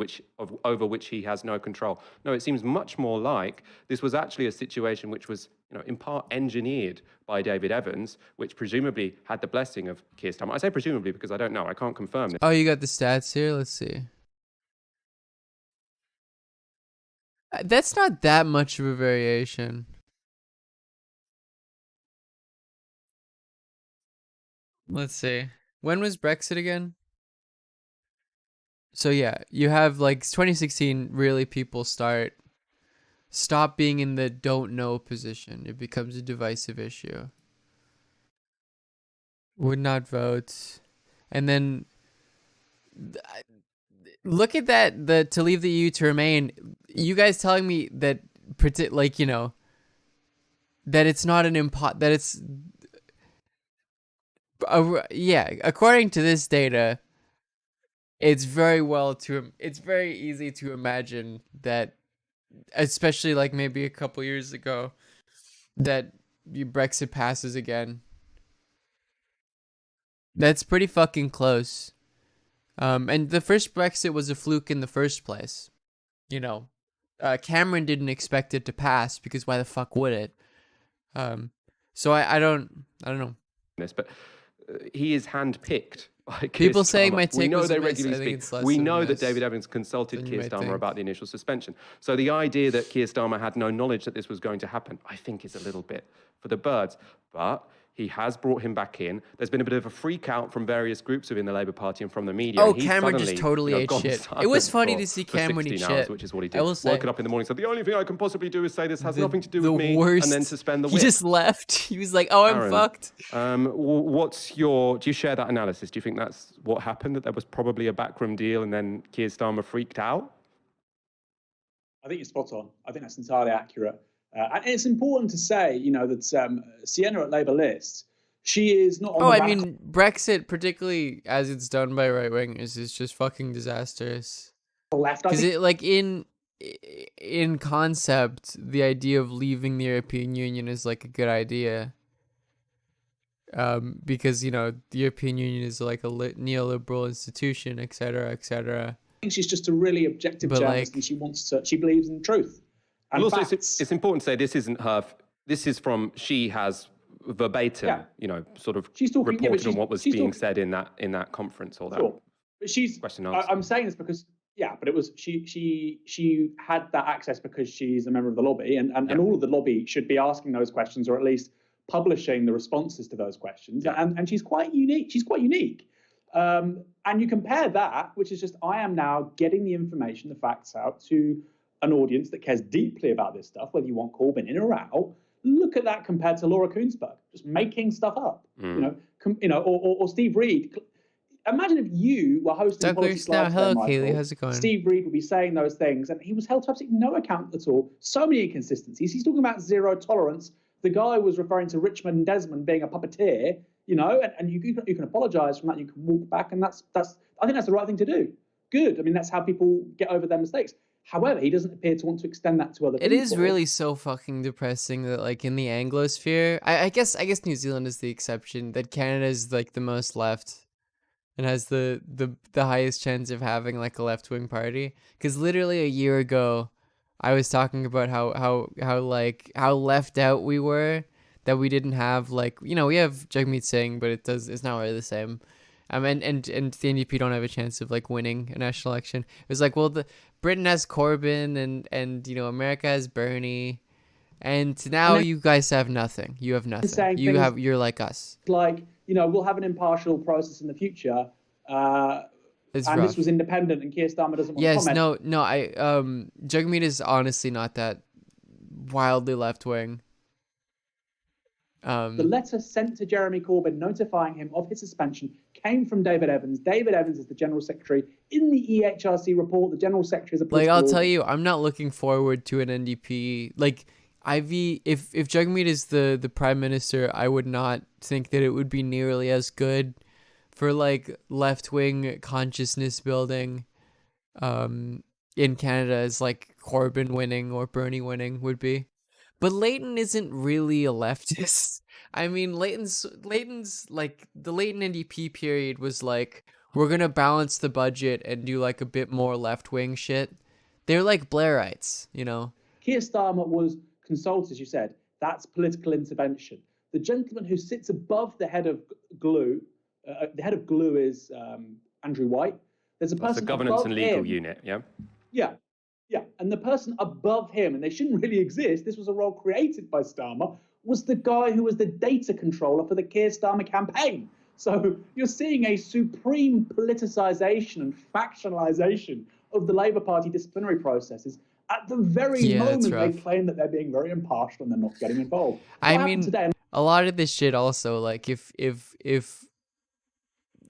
over which he has no control. No, it seems much more like this was actually a situation which was, you know, in part engineered by David Evans, which presumably had the blessing of Keir Starmer. I say presumably because I don't know. I can't confirm this. Oh, you got the stats here? Let's see. That's not that much of a variation. Let's see. When was Brexit again? So yeah, you have like 2016, really people stop being in the don't know position. It becomes a divisive issue. Would not vote. And then look at that, to leave the EU to remain. You guys telling me that, like, you know, that it's not an that it's, yeah, according to this data, it's very easy to imagine that especially like maybe a couple years ago, that Brexit passes again. That's pretty fucking close. And the first Brexit was a fluke in the first place. You know, Cameron didn't expect it to pass because why the fuck would it? So I don't know. But he is handpicked. Like People Keir saying Starmer. my take we know was they a miss. regularly I think speak. it's less We of a know that miss David Evans consulted than you Keir might Starmer think. about the initial suspension. So the idea that Keir Starmer had no knowledge that this was going to happen, I think is a little bit for the birds. But he has brought him back in. There's been a bit of a freak out from various groups within the Labour Party and from the media. Oh, and he's Cameron just suddenly, totally ate gone shit. It silent was funny for- to see for Cameron eat 16 hours, shit. which is what he I did. will say. Woken up in the morning, said, the only thing I can possibly do is say this has nothing to do the with me, worst. and then suspend the He whip. just left. He was like, "Oh, I'm Aaron, fucked." Do you share that analysis? Do you think that's what happened, that there was probably a backroom deal and then Keir Starmer freaked out? I think you're spot on. I think that's entirely accurate. And it's important to say, that Sienna at Labour List, she is not on Oh, the I radical mean, Brexit, particularly as it's done by right wingers, is just fucking disastrous. left. I Because think it, like, in concept, the idea of leaving the European Union is like a good idea. Because the European Union is like a neoliberal institution, etc., etc. she's just a really objective But, journalist, like- and she believes in truth. And Well, also, facts. it's important to say this isn't her. This is from she has verbatim, Yeah. Sort of She's talking- yeah, but reported she's- on what was she's being talking- said in that conference or that Sure. But she's. question and answer. I'm saying this because but it was she had that access because she's a member of the lobby, and all of the lobby should be asking those questions, or at least publishing the responses to those questions. Yeah. And she's quite unique. She's quite unique. And you compare that, which is just I am now getting the information, the facts out to an audience that cares deeply about this stuff, whether you want Corbyn in or out. Look at that compared to Laura Kuenssberg, just making stuff up. Or Steve Reed. Imagine if you were hosting Douglas, Policy Slides hello, today, Michael. Kaylee, how's it going? Steve Reed would be saying those things, and he was held to absolutely no account at all. So many inconsistencies. He's talking about zero tolerance. The guy was referring to Richmond and Desmond being a puppeteer, and you can apologise from that. You can walk back, and that's I think that's the right thing to do. Good. I mean, that's how people get over their mistakes. However, he doesn't appear to want to extend that to other people. It is really so fucking depressing that, like, in the Anglosphere, I guess New Zealand is the exception, that Canada is like the most left and has the highest chance of having like a left-wing party. Because literally a year ago, I was talking about how left out we were, that we didn't have we have Jagmeet Singh, but it's not really the same. And the NDP don't have a chance of like winning a national election. It was like, well, Britain has Corbyn and America has Bernie, and now you guys have nothing. You have nothing. You're like us. Like, we'll have an impartial process in the future. It's and rough. this was independent, and Keir Starmer doesn't want to comment. Jagmeet is honestly not that wildly left wing. The letter sent to Jeremy Corbyn notifying him of his suspension came from David Evans. David Evans is the General Secretary. In the EHRC report, the General Secretary is a political... I'll tell you, I'm not looking forward to an NDP. If Jagmeet is the Prime Minister, I would not think that it would be nearly as good for, left-wing consciousness building in Canada as, Corbyn winning or Bernie winning would be. But Leighton isn't really a leftist. I mean, Leighton's the Leighton NDP period was we're gonna balance the budget and do a bit more left wing shit. They're like Blairites, Keir Starmer was consulted, as you said. That's political intervention. The gentleman who sits above the head of GLUE, the head of GLUE is Andrew White. There's a person That's the governance above and legal him. unit, yeah? Yeah, and the person above him, and they shouldn't really exist, this was a role created by Starmer, was the guy who was the data controller for the Keir Starmer campaign. So you're seeing a supreme politicization and factionalization of the Labour Party disciplinary processes at the very moment they claim that they're being very impartial and they're not getting involved. I mean, a lot of this shit also, if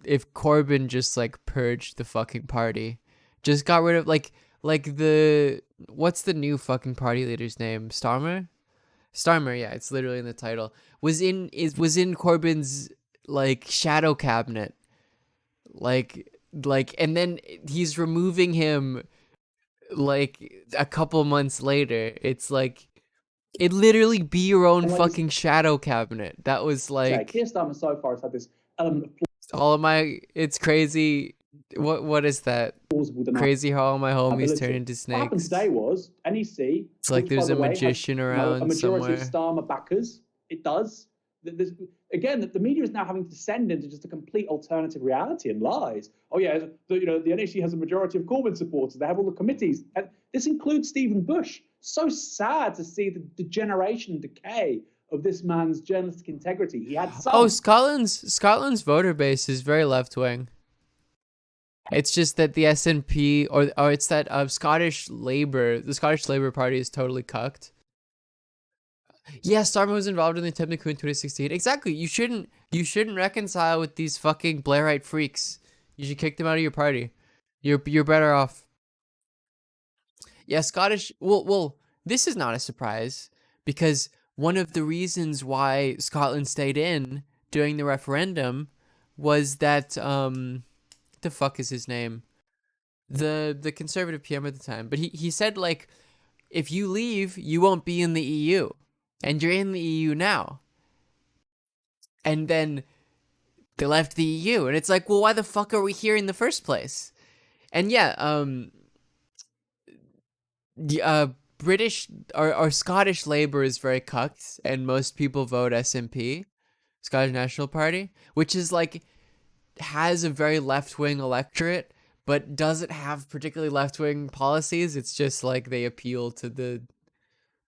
Corbyn just purged the fucking party, just got rid of what's the new fucking party leader's name? Starmer, yeah, it's literally in the title. Was in Corbyn's shadow cabinet. And then he's removing him like a couple months later, it's like it literally be your own fucking shadow cabinet. That was like Keir Starmer so far has had this element of all of my. It's crazy. What is that? plausible deniability. Crazy how all my homies turn into What happened snakes. today was NEC. It's like which, there's by the a way, magician has, around a majority somewhere. of Starmer backers. It does. Again, the media is now having to descend into just a complete alternative reality and lies. Oh yeah, the NEC has a majority of Corbyn supporters. They have all the committees, and this includes Stephen Bush. So sad to see the degeneration and decay of this man's journalistic integrity. He had some. Oh, Scotland's voter base is very left wing. It's just that the SNP or it's that Scottish Labour, the Scottish Labour Party is totally cucked. Yeah, Starmer was involved in the attempted coup in 2016. Exactly. You shouldn't reconcile with these fucking Blairite freaks. You should kick them out of your party. You're better off. Yeah, Scottish. Well, this is not a surprise because one of the reasons why Scotland stayed in during the referendum was that the fuck is his name? The Conservative PM at the time. But he said like, if you leave, you won't be in the EU. And you're in the EU now. And then they left the EU. And it's like, well, why the fuck are we here in the first place? And yeah, British or Scottish Labour is very cucked. And most people vote SNP, Scottish National Party, which is like, has a very left-wing electorate, but doesn't have particularly left-wing policies. It's just like they appeal to the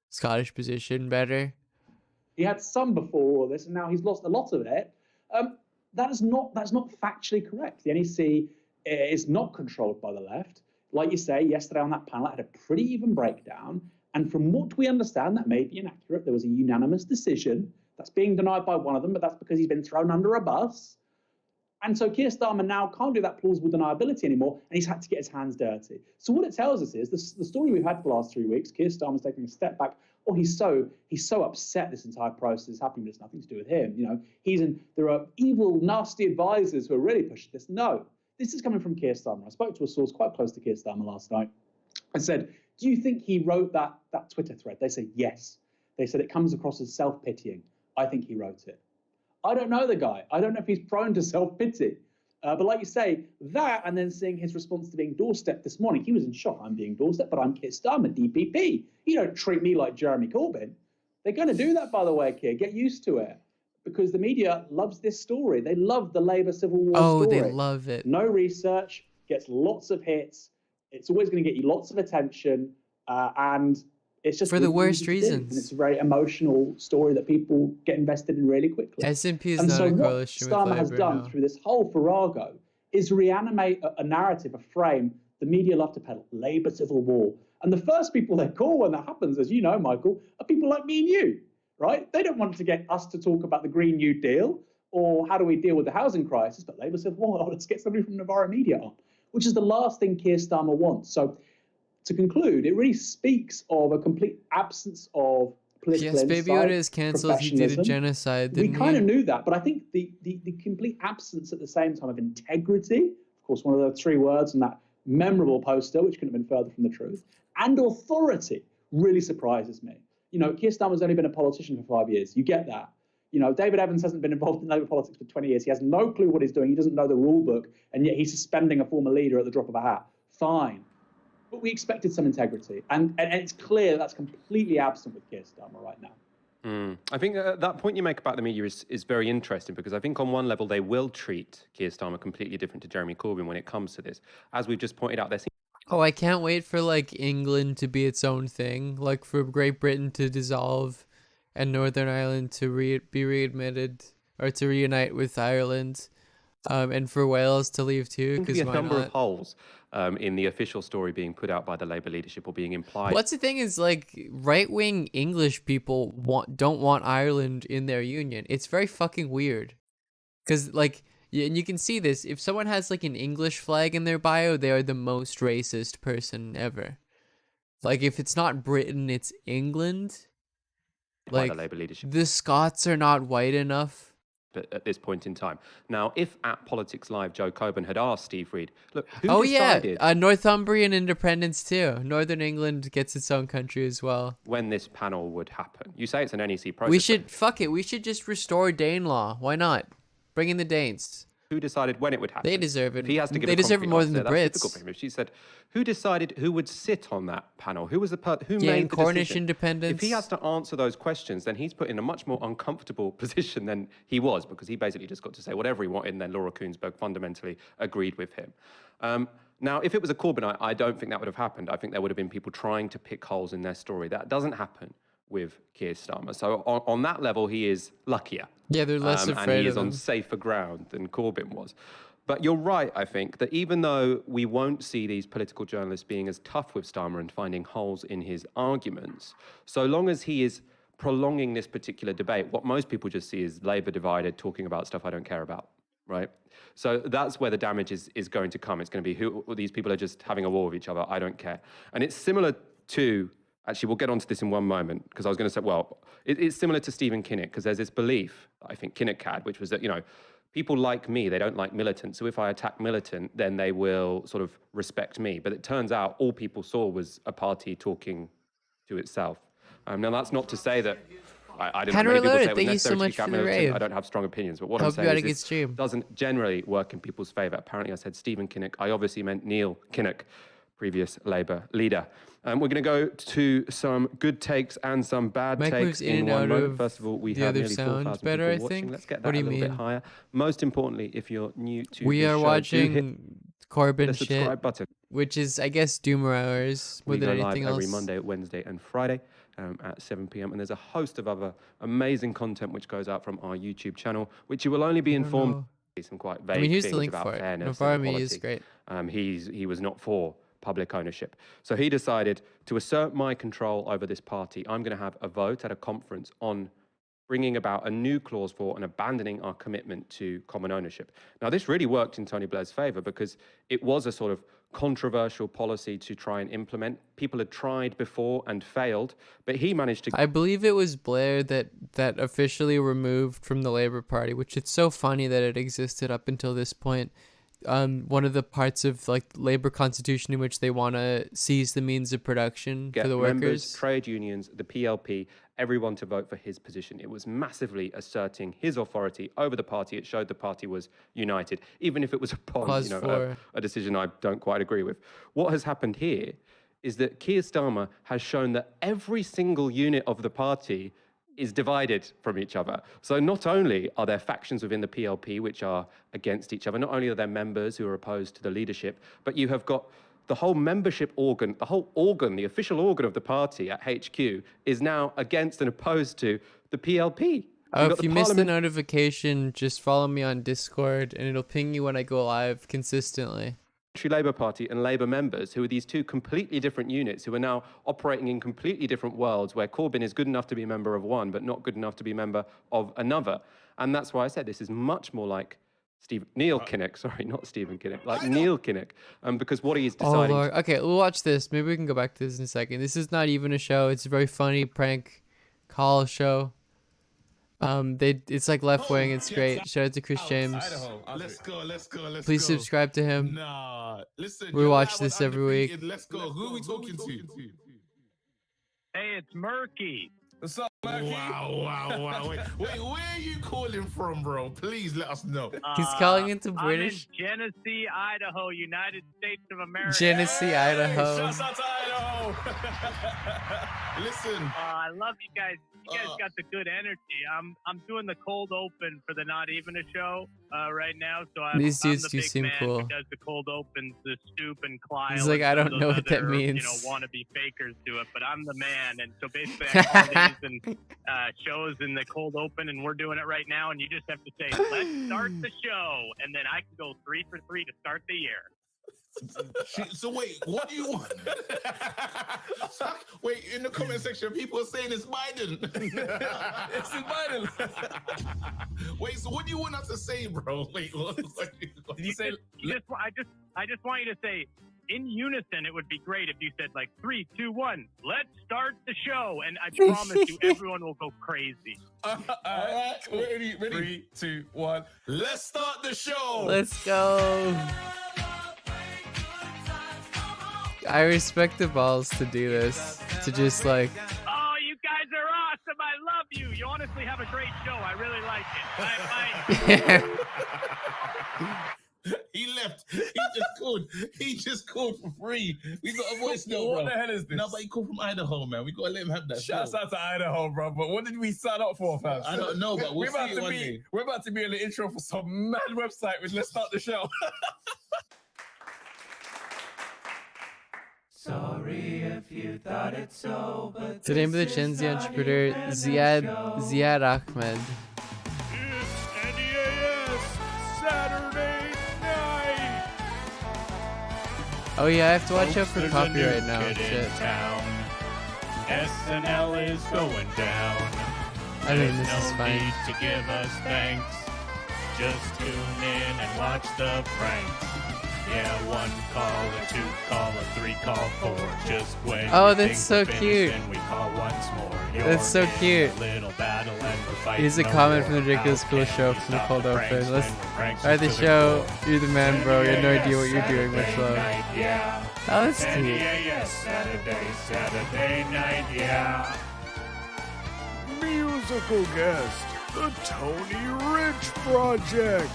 Scottish position better. He had some before all this, and now he's lost a lot of it. That's not factually correct. The NEC is not controlled by the left. Like you say, yesterday on that panel, it had a pretty even breakdown. And from what we understand, that may be inaccurate. There was a unanimous decision. That's being denied by one of them, but that's because he's been thrown under a bus. And so Keir Starmer now can't do that plausible deniability anymore, and he's had to get his hands dirty. So what it tells us is the story we've had for the last 3 weeks. Keir Starmer's taking a step back. Oh, he's so upset this entire process is happening, but it's nothing to do with him. You know, there are evil, nasty advisors who are really pushing this. No, this is coming from Keir Starmer. I spoke to a source quite close to Keir Starmer last night. I said, do you think he wrote that Twitter thread? They said yes. They said it comes across as self-pitying. I think he wrote it. I don't know the guy. I don't know if he's prone to self-pity. But like you say, that and then seeing his response to being doorstepped this morning, he was in shock. I'm being doorstepped, but I'm Keir Starmer, DPP. You don't treat me like Jeremy Corbyn. They're going to do that, by the way, Keir. Get used to it. Because the media loves this story. They love the Labour Civil War story. Oh, they love it. No research, gets lots of hits. It's always going to get you lots of attention. And it's just for the worst reasons. And it's a very emotional story that people get invested in really quickly. SNP is and not so a what coalition with Starmer Labour, has done no. through this whole farrago is reanimate a narrative, a frame the media love to peddle, Labour Civil War. And the first people they call when that happens, as you know, Michael, are people like me and you, right? They don't want to get us to talk about the Green New Deal or how do we deal with the housing crisis, but Labour Civil War, oh, let's get somebody from Novara Media on, which is the last thing Keir Starmer wants. So to conclude, it really speaks of a complete absence of political yes, insight. Baby Yoda is cancelled. He did a professionalism. genocide, We didn't kind he? of knew that, but I think the complete absence at the same time of integrity, of course, one of the three words in that memorable poster, which couldn't have been further from the truth, and authority really surprises me. You know, Keir Starmer's only been a politician for 5 years. You get that. You know, David Evans hasn't been involved in Labour politics for 20 years. He has no clue what he's doing. He doesn't know the rule book, and yet he's suspending a former leader at the drop of a hat. Fine. But we expected some integrity. And it's clear that's completely absent with Keir Starmer right now. I think that point you make about the media is very interesting because I think on one level they will treat Keir Starmer completely different to Jeremy Corbyn when it comes to this. As we've just pointed out, there seems Oh, I can't wait for like England to be its own thing, like for Great Britain to dissolve and Northern Ireland to be readmitted or to reunite with Ireland, and for Wales to leave too. to be Because a number of holes in the official story being put out by the Labour leadership or being implied. What's the thing is like right-wing English people don't want Ireland in their union. It's very fucking weird. Because like, and you can see this, if someone has like an English flag in their bio, they are the most racist person ever. Like if it's not Britain, it's England. by Like the Labour leadership. the Scots are not white enough. at this point in time. Now, if at Politics Live, Joe Coburn had asked Steve Reed, look, who Oh decided yeah, Northumbrian independence too. Northern England gets its own country as well. when this panel would happen? You say it's an NEC process. We should fuck it. We should just restore Danelaw. Why not? Bring in the Danes. Who decided when it would happen? They deserve it. If he has to give They a deserve it concrete more than answer, the that's Brits. difficult for him. If she said, who decided who would sit on that panel? Who was the who Yeah, made the Cornish decision? independence. If he has to answer those questions, then he's put in a much more uncomfortable position than he was, because he basically just got to say whatever he wanted, and then Laura Kuenssberg fundamentally agreed with him. Now, if it was a Corbynite, I don't think that would have happened. I think there would have been people trying to pick holes in their story. That doesn't happen with Keir Starmer. So on that level, he is luckier. Yeah, they're less and afraid he is of on him. safer ground than Corbyn was. But you're right, I think, that even though we won't see these political journalists being as tough with Starmer and finding holes in his arguments, so long as he is prolonging this particular debate, what most people just see is Labour divided, talking about stuff I don't care about, right? So that's where the damage is going to come. It's going to be these people are just having a war with each other, I don't care. And it's similar to, actually, we'll get onto this in one moment, because I was going to say, well, it's similar to Stephen Kinnock, because there's this belief, I think Kinnock had, which was that, you know, people like me, they don't like militants. So if I attack militant, then they will sort of respect me. But it turns out all people saw was a party talking to itself. Now, that's not to say that I don't know. Many people say it was thank you so necessary to much attack for the militant. rave. I don't have strong opinions. But what Hope I'm you saying had a is good this stream. doesn't generally work in people's favour. Apparently, I said Stephen Kinnock. I obviously meant Neil Kinnock, previous Labour leader. We're going to go to some good takes and some bad Mike takes moves in in and one out moment. of First of all, we the have other nearly sound 4,000 better, people I watching. think. Let's get What that do a you little bit mean? higher. Most importantly, if you're new to We this are show, do watching hit Corbyn the shit, subscribe button. which is, I guess, Doomer hours more We than go live anything else. every Monday, Wednesday, and Friday at 7 p.m. And there's a host of other amazing content which goes out from our YouTube channel, which you will only be informed. Some quite vague here's the things link about for it. fairness Navarre and Me equality. is great. He was not for public ownership. So he decided to assert my control over this party. I'm going to have a vote at a conference on bringing about a new clause for and abandoning our commitment to common ownership. Now, this really worked in Tony Blair's favour because it was a sort of controversial policy to try and implement. People had tried before and failed, but he managed to... I believe it was Blair that officially removed from the Labour Party, which it's so funny that it existed up until this point. One of the parts of like Labour constitution in which they want to seize the means of production for the members, workers. trade unions, the PLP, everyone to vote for his position. It was massively asserting his authority over the party. It showed the party was united, even if it was upon a decision I don't quite agree with. What has happened here is that Keir Starmer has shown that every single unit of the party is divided from each other. So not only are there factions within the PLP which are against each other, not only are there members who are opposed to the leadership, but you have got the whole membership organ, the whole organ, the official organ of the party at HQ is now against and opposed to the PLP. If you missed the notification, just follow me on Discord and it'll ping you when I go live consistently. Labour Party and Labour members, who are these two completely different units, who are now operating in completely different worlds, where Corbyn is good enough to be a member of one, but not good enough to be a member of another. And that's why I said this is much more like Neil Kinnock, sorry, not Stephen Kinnock, like Neil Kinnock, because what he is deciding... Oh, Lord. Okay, we'll watch this. Maybe we can go back to this in a second. This is not even a show. It's a very funny prank call show. It's like left wing. It's great. Shout out to Chris James. Let's go. Please subscribe to him. Nah, listen. We watch this every week. Let's go. Who are we talking to? Hey, it's Murky. What's up, Murky? Wow. Wait, where are you calling from, bro? Please let us know. He's calling into British. I'm in Genesee, Idaho, United States of America. Genesee, Idaho. Shouts out to Idaho. Listen. I love you guys. You guys got the good energy. I'm doing the cold open for the Not Even a Show right now. So These dudes I'm the do big seem man cool. who does the cold opens, the Stoop and Kyle. He's like, I don't know what that means. Wannabe fakers do it, but I'm the man. And so basically, I call these and shows in the cold open, and we're doing it right now. And you just have to say, let's start the show, and then I can go 3 for 3 to start the year. So wait, what do you want? Wait, in the comment section, people are saying it's Biden. It's Biden. Wait, so what do you want us to say, bro? Wait, what you say? I just want you to say, in unison, it would be great if you said like 3, 2, 1, let's start the show. And I promise you, everyone will go crazy. All right, ready. 3, 2, 1. Let's start the show. Let's go. I respect the balls to do this. To just like. Oh, you guys are awesome. I love you. You honestly have a great show. I really like it. He left. He just called for free. We got a voice note, bro. What the hell is this? No, but he called from Idaho, man. We got to let him have that. Shouts out to Idaho, bro. But what did we sign up for, fam? I don't know, but we're about to be. We're about to be in the intro for some mad website with Let's Start the Show. Sorry if you thought it so, but The name of the Gen Z entrepreneur, Ziad Ahmed. Saturday night. Oh yeah, I have to watch out for copyright now. Shit. SNL is going down. I mean, this is fine. Need to give us thanks. Just tune in and watch the pranks. Yeah, 1 call, a 2 call, a 3 call, 4. Just when Oh, you that's think so we're finished, cute. and we call once more. That's so You're in cute. a little battle and we're fighting Here's a no comment more. from the Ridiculous How Cool can Show we from the stop Cold the Open. pranks Let's. when we're pranksters Alright, the to show. core? You're the man, bro. You have no idea what you're Saturday doing. Much love. night, yeah. Oh, that's cute. Yes, Saturday night, yeah. Musical guest, the Tony Rich Project.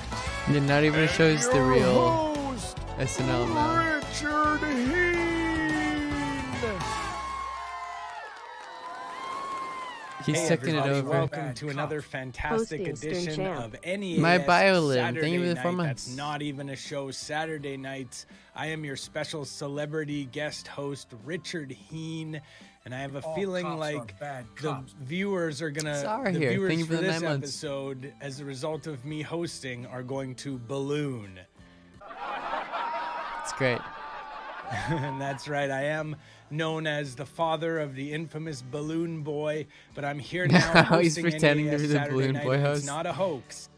Yeah, not even shows the Your real host, SNL now. Richard Heen. He's Hey taking it everybody, over. welcome to another fantastic Hosting Stern edition Champ. of NEAS My violin. Thank Saturday you for the night. 4 months. That's not even a show. Saturday nights. I am your special celebrity guest host, Richard Heen, and I have a feeling like the viewers are gonna. Sarah the here. viewers Thank you for for the this 9 months. episode, as a result of me hosting, are going to balloon. It's great. And that's right, I am known as the father of the infamous Balloon Boy, but I'm here now Now he's hosting pretending to NEAS be the Saturday Balloon night, Boy and host. It's not a hoax.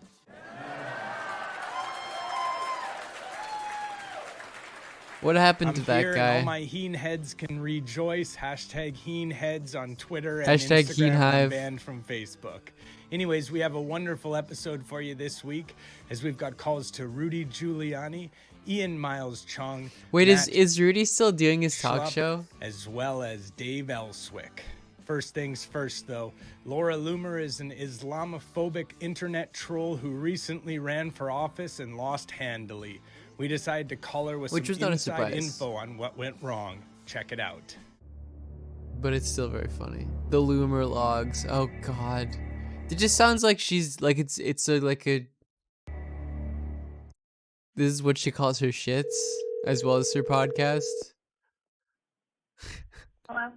What happened I'm to that here guy? And all my Heen heads can rejoice. Hashtag Heen heads on Twitter and Hashtag Instagram. Heen I'm Hive. banned from Facebook. Anyways, we have a wonderful episode for you this week, as we've got calls to Rudy Giuliani, Ian Miles Chong. Wait, Matt is Rudy still doing his talk Schlupp, show? as well as Dave Elswick. First things first, though, Laura Loomer is an Islamophobic internet troll who recently ran for office and lost handily. We decided to call her with Which was some not a inside surprise. info on what went wrong. Check it out. But it's still very funny. The Loomer logs. Oh God, it just sounds like she's like it's like a. This is what she calls her shits, as well as her podcast. Hello.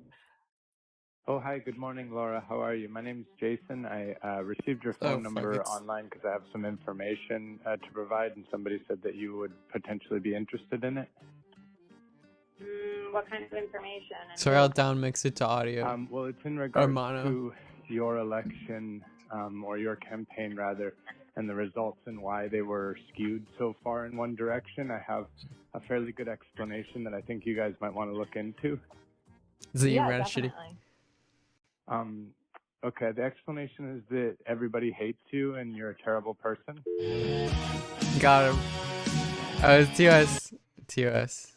Oh, hi. Good morning, Laura. How are you? My name's Jason. I received your phone number online because I have some information to provide, and somebody said that you would potentially be interested in it. What kind of information? Sorry, I'll down mix it to audio. Well, it's in regards mono. to your election, or your campaign, rather, and the results and why they were skewed so far in one direction. I have a fairly good explanation that I think you guys might want to look into. Is it you ran shitty? Okay, the explanation is that everybody hates you and you're a terrible person. Got him. Oh, it's TOS.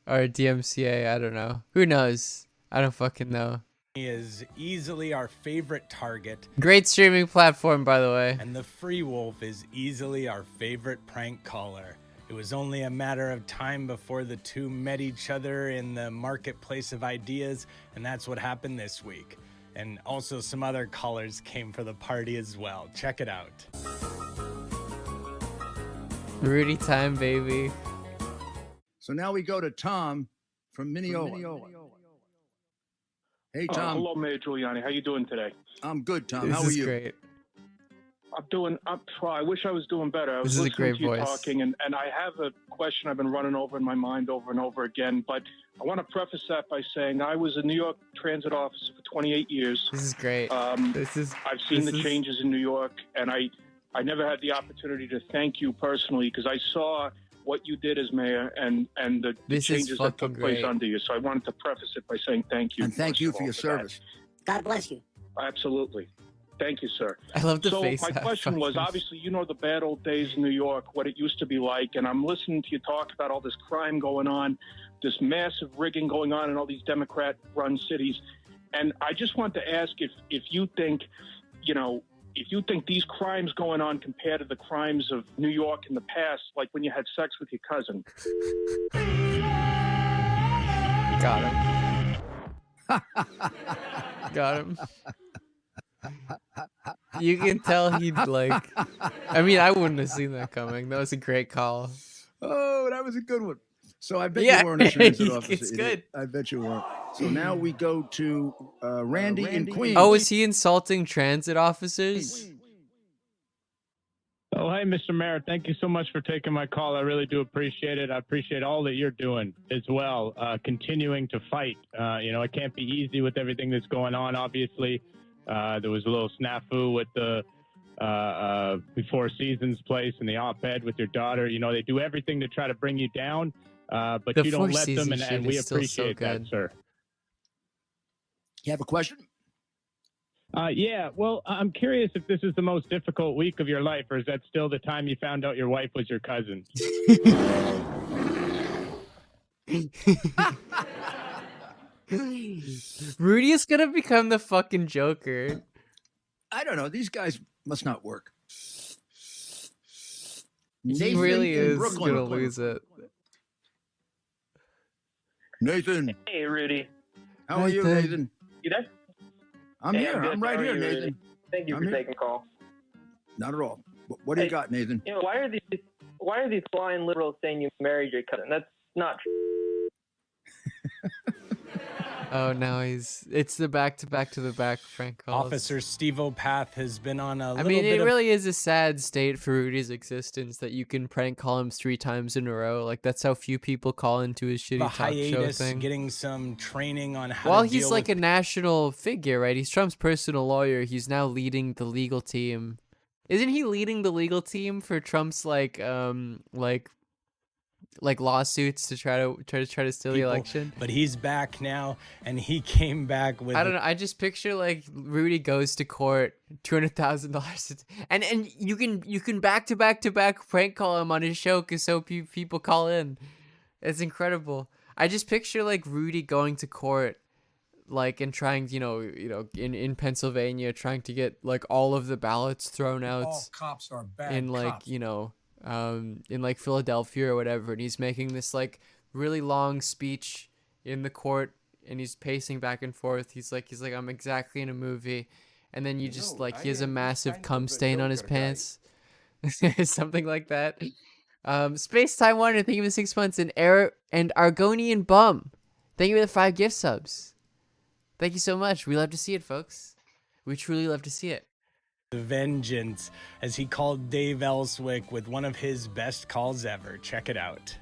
Or DMCA, I don't know. Who knows? I don't fucking know. He is easily our favorite target. Great streaming platform, by the way. And the Free Wolf is easily our favorite prank caller. It was only a matter of time before the two met each other in the marketplace of ideas, and that's what happened this week. And also some other callers came for the party as well. Check it out. Rudy time, baby. So now we go to Tom from Minneola. Hey, Tom. Hello, Mayor Giuliani. How you doing today? I'm good, Tom. This How are is you? great. I wish I was doing better. I was This is a listening great to you voice. talking, and I have a question I've been running over in my mind over and over again. But I want to preface that by saying I was a New York transit officer for 28 years. This is great. I've seen the changes in New York, and I never had the opportunity to thank you personally because I saw what you did as mayor and the This is changes that took fucking place great. under you. So I wanted to preface it by saying thank you. And thank first you of for all, your that. service. God bless you. Absolutely. Thank you, sir. I love the so face. my that question was, fucking- obviously, you know the bad old days in New York, what it used to be like, and I'm listening to you talk about all this crime going on, this massive rigging going on in all these Democrat-run cities, and I just want to ask if you think, if you think these crimes going on compared to the crimes of New York in the past, like when you had sex with your cousin. Got him. Got him. You can tell he'd like. I mean, I wouldn't have seen that coming. That was a great call. Oh, that was a good one. So I bet Yeah, you weren't a transit officer. it's good. I bet you weren't. So now we go to Randy in Queens. Oh, is he insulting transit officers? Oh, hey, Mr. Mayor. Thank you so much for taking my call. I really do appreciate it. I appreciate all that you're doing as well, continuing to fight. It can't be easy with everything that's going on, obviously. There was a little snafu with the Before Seasons place and the op-ed with your daughter. They do everything to try to bring you down, but The you don't Four let them, Seasons and shit we is still so appreciate that, good. sir. You have a question? Yeah, well, I'm curious if this is the most difficult week of your life, or is that still the time you found out your wife was your cousin? Rudy is gonna become the fucking Joker. I don't know. These guys must not work. He Nathan really in is Brooklyn. gonna lose it. Nathan, Hey, Rudy. how are you, Nathan. Nathan? You there? I'm Hey, here. good. I'm right How are here, you, Rudy? Nathan. Thank you I'm for here. taking the call. Not at all. What do you Hey, got, Nathan? why are these flying liberals saying you married your cousin? That's not true. Oh, now it's the back to the back prank calls. Officer Steve O'Path has been on a I little mean, bit it of really is a sad state for Rudy's existence that you can prank call him 3 times in a row. Like, that's how few people call into his shitty a talk show hiatus, thing. getting some training on how Well, to he's deal like with a national figure, right? He's Trump's personal lawyer. He's now leading the legal team. Isn't he leading the legal team for Trump's like lawsuits to try to steal the people, election? but he's back now, and he came back with I don't know. I just picture like Rudy goes to court, $200,000, and you can back to back prank call him on his show because so few people call in. It's incredible. I just picture like Rudy going to court, like and trying, in Pennsylvania, trying to get like all of the ballots thrown out. All cops are bad in like cops. in like Philadelphia or whatever, and he's making this like really long speech in the court, and he's pacing back and forth. He's like I'm exactly in a movie, and then he has a massive cum stain on his pants, something like that. Space Time Wonder, thank you for the 6 months, and Argonian Bum, thank you for the 5 gift subs. Thank you so much. We love to see it, folks. We truly love to see it. vengeance as he called Dave Ellswick with one of his best calls ever. Check it out.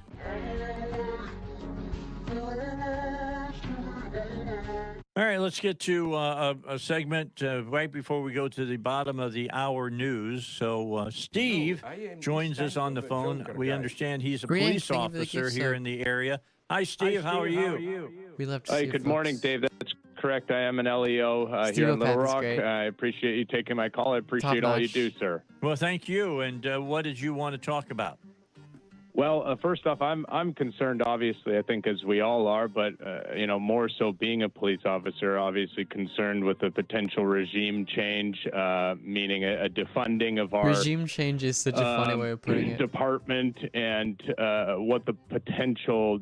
All right, let's get to a segment right before we go to the bottom of the hour news. So Steve joins us on the phone. We understand he's a police officer here in the area. Hi, Steve. How are you? We love to Hi, see good it, morning, Dave. That's correct. I am an LEO here in Little Rock. I appreciate you taking my call. I appreciate all you do, sir. Well, thank you. And what did you want to talk about? Well, first off, I'm concerned, obviously, I think as we all are, but, more so being a police officer, obviously concerned with the potential regime change, meaning a defunding of our regime change is such a funny way of putting it. Department and what the potential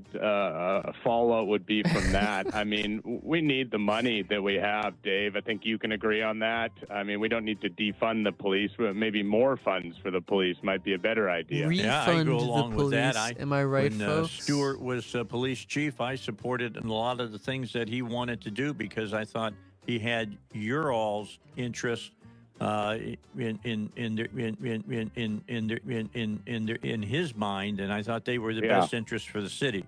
fallout would be from that. I mean, we need the money that we have, Dave. I think you can agree on that. I mean, we don't need to defund the police, but maybe more funds for the police might be a better idea. Yeah, I go along with that. Am I right, when folks? Stewart was police chief, I supported a lot of the things that he wanted to do because I thought he had your all's interest in his mind, and I thought they were the best interest for the city.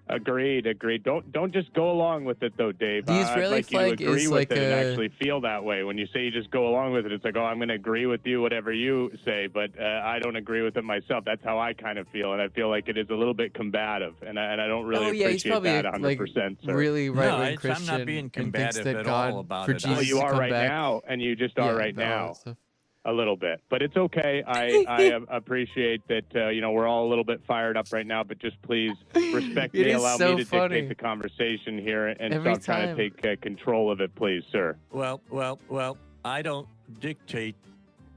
Agreed. Don't just go along with it though, Dave. The Israeli I'd like you flag to agree is with like it and a- actually feel that way. When you say you just go along with it, it's like, oh, I'm going to agree with you, whatever you say, but I don't agree with it myself. That's how I kind of feel, and I feel like it is a little bit combative, and I don't really Oh yeah, he's appreciate probably that a, 100%. Sir. really right-wing I'm Christian. not being and thinks combative that at God all about for it. Jesus Well, you to are come right back. now, and you just are right all that now. stuff. A little bit, but it's okay. I appreciate that. We're all a little bit fired up right now, but just please respect It me. is Allow so me to funny. dictate the conversation here and Every stop trying to take control of it, please, sir. Well, I don't dictate.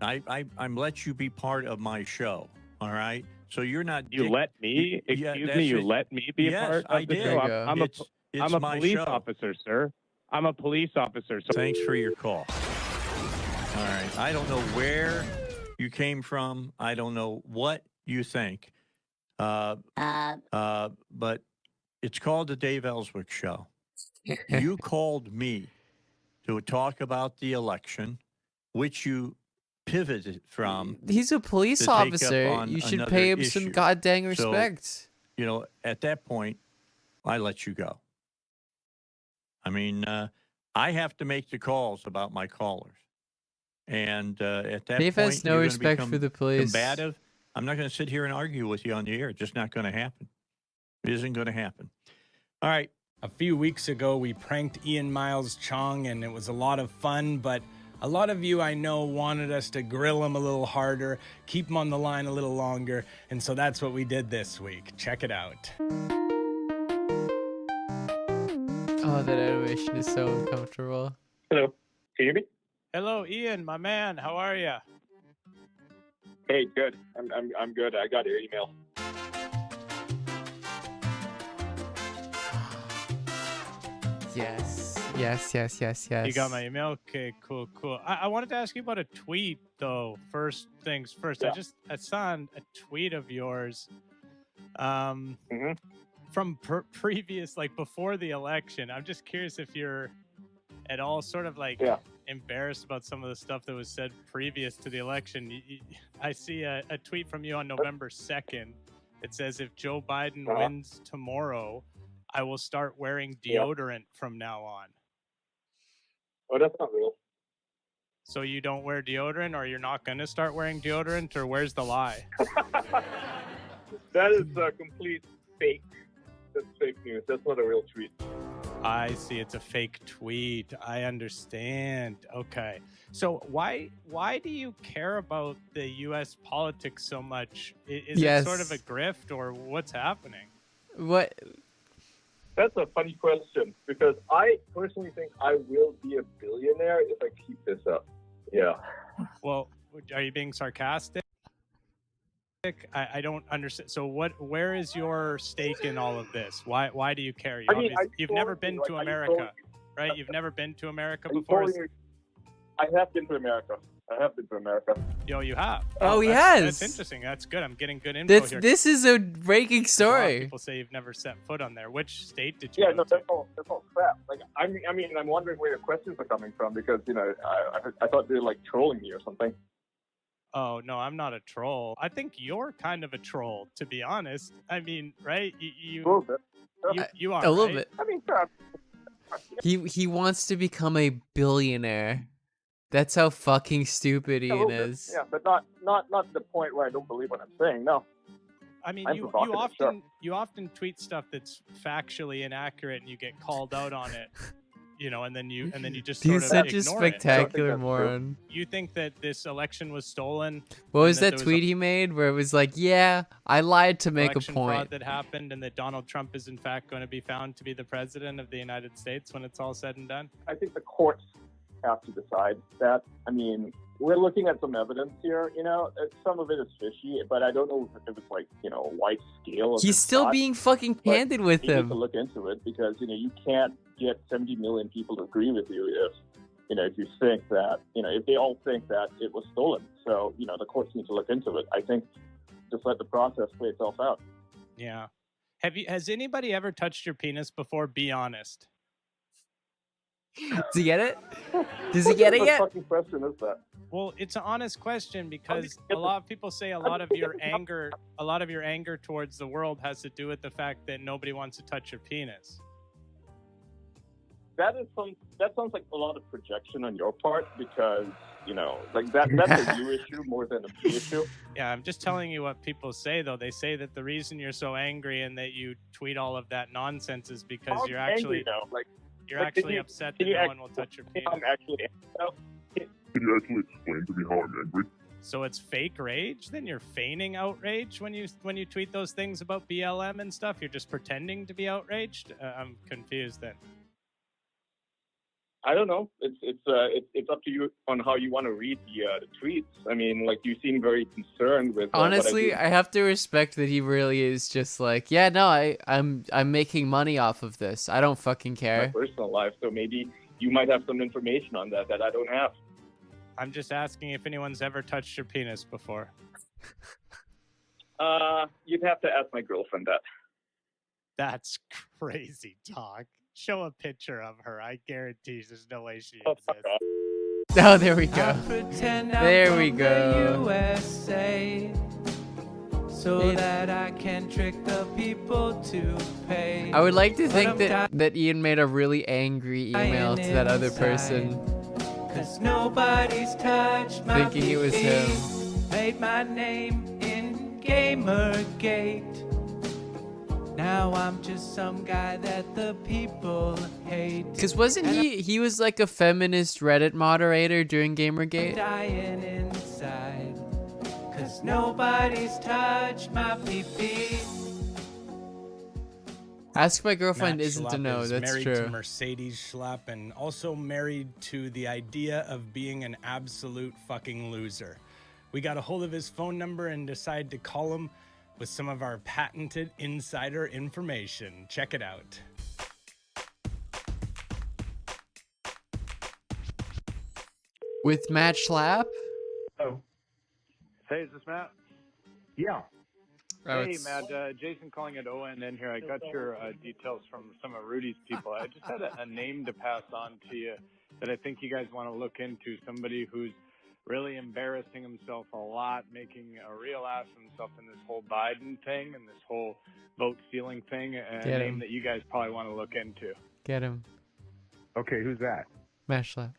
I'm let you be part of my show. All right. So you're not. You let me? Excuse me. You let me be a part of I the did. show? I'm It's a my police show. officer, sir. I'm a police officer. So Thanks for your call. All right. I don't know where you came from. I don't know what you think. But it's called the Dave Ellswick Show. You called me to talk about the election, which you pivoted from. He's a police to take up officer. on You should another pay him issue. some goddamn So, respect. at that point, I let you go. I mean, I have to make the calls about my callers. And at that Dave point, has no you're gonna respect become for the police. Combative. I'm not going to sit here and argue with you on the air. It's just not going to happen. It isn't going to happen. All right. A few weeks ago, we pranked Ian Miles Chong, and it was a lot of fun, but a lot of you I know wanted us to grill him a little harder, keep him on the line a little longer, and so that's what we did this week. Check it out. Oh, that animation is so uncomfortable. Hello. Can you hear me? Hello, Ian, my man. How are you? Hey, good. I'm good. I got your email. Yes. You got my email? Okay, cool. I wanted to ask you about a tweet, though. First things first. Yeah. I saw a tweet of yours from previous, like before the election. I'm just curious if you're at all sort of like embarrassed about some of the stuff that was said previous to the election. I see a tweet from you on November 2nd. It says, if Joe Biden wins tomorrow, I will start wearing deodorant from now on. Oh, that's not real. So you don't wear deodorant, or you're not going to start wearing deodorant, or where's the lie? That is complete fake. That's fake news. That's not a real tweet. I see. It's a fake tweet. I understand. Okay. So why do you care about the U.S. politics so much? Is it sort of a grift, or what's happening? What? That's a funny question, because I personally think I will be a billionaire if I keep this up. Yeah. Well, are you being sarcastic? I don't understand. So where is your stake in all of this? Why do you care? You've never been to America, right? You've never been to America before? I have been to America. Yo, you have? Oh, he That's has. interesting. That's good. I'm getting good info here. This is a breaking A lot of story. people say you've never set foot on there. Which state did you Yeah, go no, to? that's all crap. Like, I mean, I'm wondering where your questions are coming from, because I thought they were like trolling me or something. Oh, no, I'm not a troll. I think you're kind of a troll, to be honest. I mean, right? You A little bit. You are, A little right? bit. I mean, crap. He wants to become a billionaire. That's how fucking stupid A Ian little bit. is. Yeah, but not to the point where I don't believe what I'm saying. No. I mean, I'm you provocative, sure. often tweet stuff that's factually inaccurate, and you get called out on it. And then you just sort He's of such a ignore it. spectacular moron. You think that this election was stolen? What was and that there tweet he made where it was like, yeah, I lied to make a election fraud point. that happened, and that Donald Trump is in fact going to be found to be the president of the United States when it's all said and done? I think the courts have to decide that. I mean, we're looking at some evidence here. Some of it is fishy, but I don't know if it was like a wide scale. He's still being fucking candid with You need him. to look into it, because you can't get 70 million people to agree with you if you think that if they all think that it was stolen. So the courts need to look into it. I think just let the process play itself out. Yeah. Has anybody ever touched your penis before? Be honest. Does he get it? Does he get it What yet? fucking question is that? Well, it's an honest question because a lot of people say a lot of your anger towards the world has to do with the fact that nobody wants to touch your penis. That sounds like a lot of projection on your part because, that's a you issue more than a me issue. Yeah, I'm just telling you what people say, though. They say that the reason you're so angry and that you tweet all of that nonsense is because you're actually upset that no one will touch your penis. I'm actually Can you actually explain to me how I'm angry? So it's fake rage? Then you're feigning outrage when you tweet those things about BLM and stuff? You're just pretending to be outraged? I'm confused then. I don't know. It's up to you on how you want to read the tweets. I mean, like, you seem very concerned with. Honestly, what I have to respect that he really is just like, yeah, no, I'm making money off of this. I don't fucking care. My personal life, so maybe you might have some information on that I don't have. I'm just asking if anyone's ever touched your penis before. You'd have to ask my girlfriend that. That's crazy talk. Show a picture of her. I guarantee there's no way she exists. Oh, there we go. There we go. USA, so that I can trick the people to pay. I would like to think that Ian made a really angry email to that other person. Cause nobody's touched my thinking it was him. Made my name in Gamergate. Now I'm just some guy that the people hate. Cause wasn't he was like a feminist Reddit moderator during Gamergate? Dying inside. Cause nobody's touched my pee-pee. Ask my girlfriend Matt isn't Schlapp to know. is That's married true. to Mercedes Schlapp and also married to the idea of being an absolute fucking loser. We got a hold of his phone number and decided to call him with some of our patented insider information. Check it out. With Matt Schlapp? Oh. Hey, is this Matt? Yeah. Oh, Hey, it's- Matt. Jason calling at ONN here. I got your details from some of Rudy's people. I just had a name to pass on to you that I think you guys want to look into. Somebody who's really embarrassing himself a lot, making a real ass of himself in this whole Biden thing and this whole vote stealing thing. A Get name him. that you guys probably want to look into. Get him. Okay, who's that? Matt Schlapp.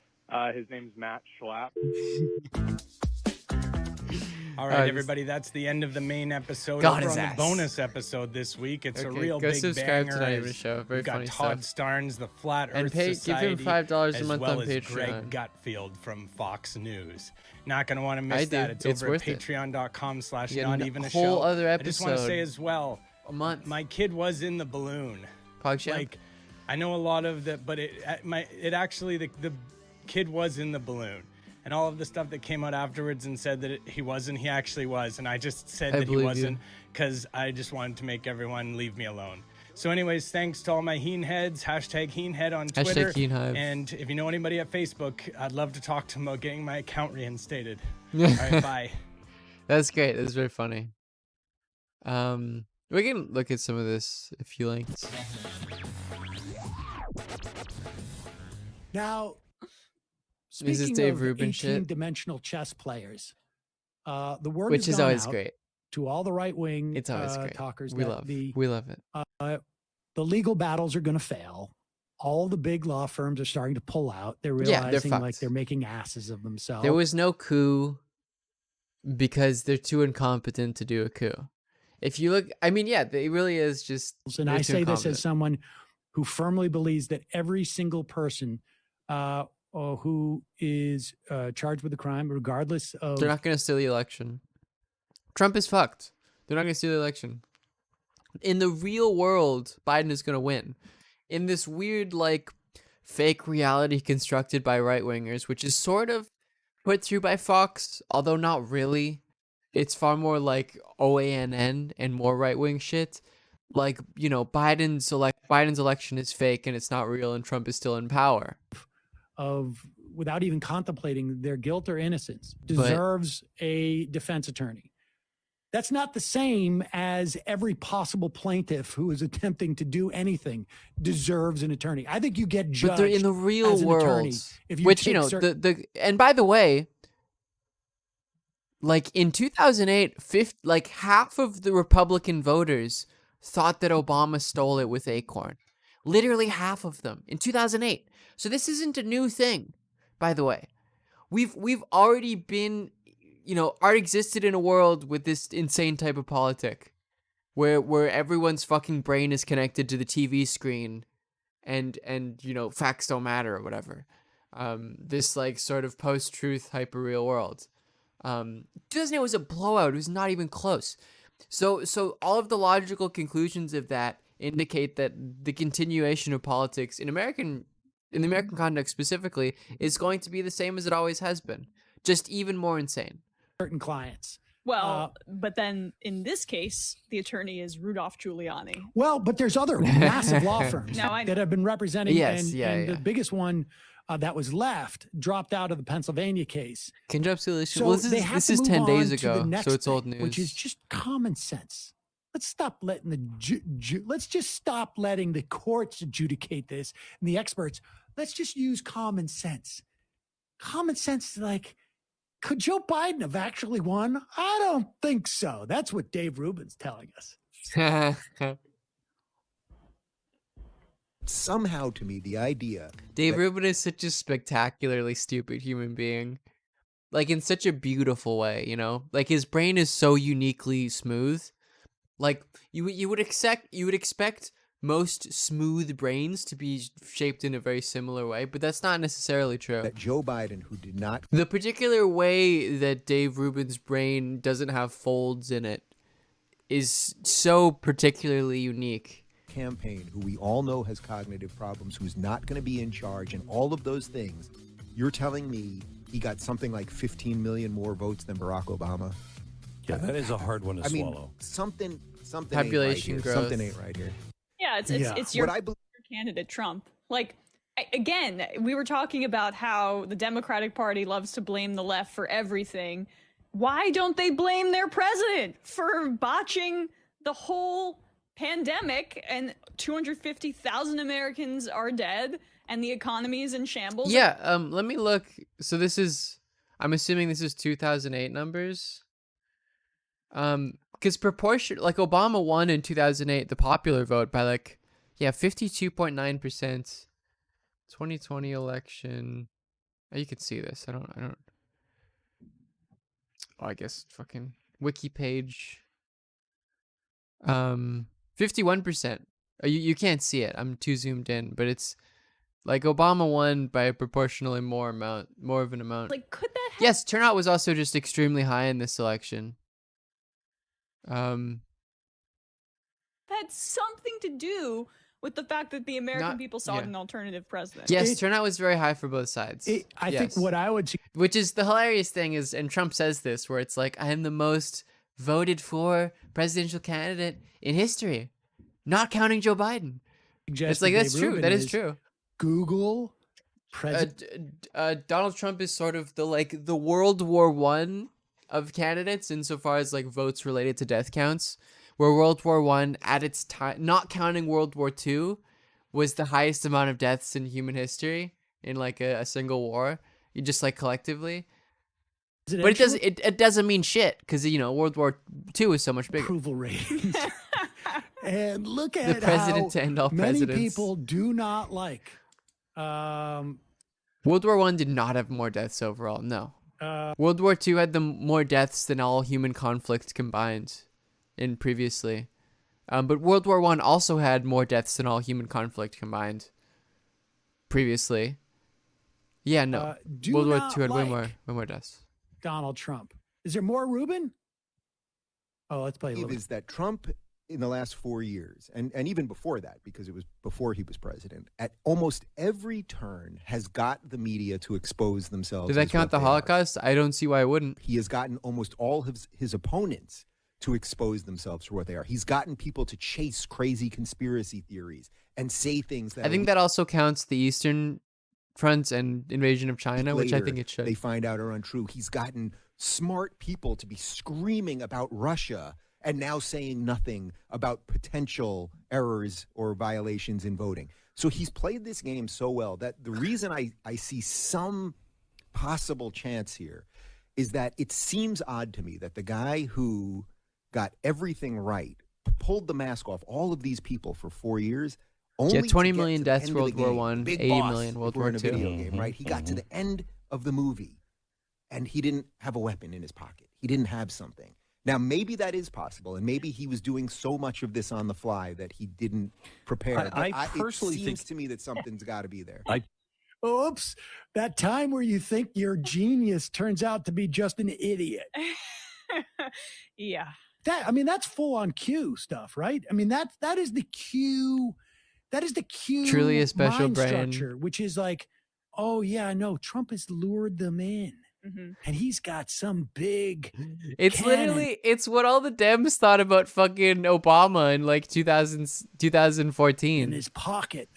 His name's Matt Schlapp. All right, everybody, that's the end of the main episode. God, Over his on ass. the bonus episode this week, it's a Okay, real go big subscribe banger. to Not Even a as Show. Very we've got funny Todd stuff. Starnes, the Flat And Earth give him Society, $5 a as month well on as Patreon. Greg Gutfield from Fox News. Not going to want to miss I do. that. It's It's over at worth it. patreon.com/not You get a even a whole show. other I just want to episode. say as well, a month. My kid was in the balloon. PogChamp? Like, I know a lot of the, but the kid was in the balloon. And all of the stuff that came out afterwards and said that he wasn't, he actually was. And I just said I that he believe you. wasn't because I just wanted to make everyone leave me alone. So anyways, thanks to all my Heen heads, hashtag Heenhead on Twitter. Hashtag Heenhive. And if you know anybody at Facebook, I'd love to talk to them about getting my account reinstated. All right, bye. That's great. That's very funny. We can look at some of this if you like. Now, This is speaking Dave of Rubin shit. 18-dimensional chess players, the word Which has is gone always out great. to all the right-wing It's always great. talkers. We that love. the We love it. the legal battles are going to fail. All the big law firms are starting to pull out. They're Yeah, they're realizing like fucked. they're making asses of themselves. There was no coup because they're too incompetent to do a coup. If you look, I mean, yeah, it really is just. And they're I too say this incompetent. as someone who firmly believes that every single person who is charged with a crime, regardless of They're not going to steal the election. Trump is fucked. They're not going to steal the election. In the real world, Biden is going to win. In this weird, like, fake reality constructed by right-wingers, which is sort of put through by Fox, although not really. It's far more like OANN and more right-wing shit. Like, you know, Biden's election is fake and it's not real and Trump is still in power. of without even contemplating their guilt or innocence deserves a defense attorney. That's not the same as every possible plaintiff who is attempting to do anything deserves an attorney. I think you get judged But they're in the real as an attorney world, if you which, you take know, certain- and by the way, Like in 2008, like half of the Republican voters thought that Obama stole it with Acorn. Literally half of them in 2008. So this isn't a new thing, by the way. We've already been, art existed in a world with this insane type of politic where everyone's fucking brain is connected to the TV screen and facts don't matter or whatever. This like sort of post-truth hyper-real world. 2008 was a blowout. It was not even close. So all of the logical conclusions of that indicate that the continuation of politics in the American context specifically is going to be the same as it always has been, just even more insane. Certain clients. Well, but then in this case, the attorney is Rudolph Giuliani. Well, but there's other massive law firms Now I know. that have been representing, Yes, and the biggest one that was left dropped out of the Pennsylvania case. Congratulations. So Well, they have this to is move 10 days on to the ago, next so it's old thing, news. which is just common sense. Let's stop letting let's just stop letting the courts adjudicate this and the experts. Let's just use common sense. Common sense, like, could Joe Biden have actually won? I don't think so. That's what Dave Rubin's telling us. Somehow, to me, the idea... Dave Rubin is such a spectacularly stupid human being. Like, in such a beautiful way, Like, his brain is so uniquely smooth. Like, you would expect most smooth brains to be shaped in a very similar way, but that's not necessarily true. That Joe Biden, who did not... The particular way that Dave Rubin's brain doesn't have folds in it is so particularly unique. Campaign, who we all know has cognitive problems, who's not going to be in charge, and all of those things, you're telling me he got something like 15 million more votes than Barack Obama? Yeah, that is a hard one to swallow. Something Population ain't right here. growth. Something ain't right here. Yeah, it's your candidate, Trump. Like, again, we were talking about how the Democratic Party loves to blame the left for everything. Why don't they blame their president for botching the whole pandemic and 250,000 Americans are dead and the economy is in shambles? Yeah, let me look. So I'm assuming this is 2008 numbers. Because like Obama won in 2008 the popular vote by 52.9%. 2020 election. Oh, you can see this. I don't. Oh, I guess fucking wiki page. 51%. You can't see it. I'm too zoomed in, but it's like Obama won by a proportionally more of an amount. Like, could that happen? Yes, turnout was also just extremely high in this election. That's something to do with the fact that the American people sought an alternative president. Yes, turnout was very high for both sides. I think what I would... Which is the hilarious thing is, and Trump says this, where it's like, I am the most voted for presidential candidate in history, not counting Joe Biden. It's like, that's true. That is true. Google Donald Trump is sort of the World War I of candidates insofar as like votes related to death counts, where World War I at its time, not counting World War II, was the highest amount of deaths in human history in like a single war. You just like collectively. But it doesn't mean shit because World War II is so much bigger. Approval ratings. And look at the president how to end all many presidents. people do not like. World War I did not have more deaths overall. No. World War II had more deaths than all human conflict combined in previously. But World War I also had more deaths than all human conflict combined previously. Yeah, no. World War II had way more deaths. Donald Trump. Is there more, Ruben? Oh, let's play a little bit. Is that Trump in the last 4 years, and even before that, because it was before he was president, at almost every turn has got the media to expose themselves. Did that count the Holocaust? I don't see why it wouldn't. He has gotten almost all his opponents to expose themselves for what they are. He's gotten people to chase crazy conspiracy theories and say things that... I think that also counts the Eastern Front and invasion of China, which I think it should. They find out are untrue. He's gotten smart people to be screaming about Russia and now saying nothing about potential errors or violations in voting. So he's played this game so well that the reason I see some possible chance here is that it seems odd to me that the guy who got everything right, pulled the mask off all of these people for 4 years, only 20 to get million to the deaths end of the World War game, One, the big 80 boss, million World if we're War in a Two. video game, right? He got to the end of the movie, and he didn't have a weapon in his pocket. He didn't have something. Now, maybe that is possible, and maybe he was doing so much of this on the fly that he didn't prepare. I personally it seems think to me that something's got to be there. Oops, that time where you think you're genius turns out to be just an idiot. Yeah. That's full on Q stuff, right? I mean, that is the Q. That is the Q. Truly a special mind brain. structure, which is like, oh yeah, no, Trump has lured them in, and he's got some big. It's cannon. literally, it's what all the Dems thought about fucking Obama in like 2014. In his pocket.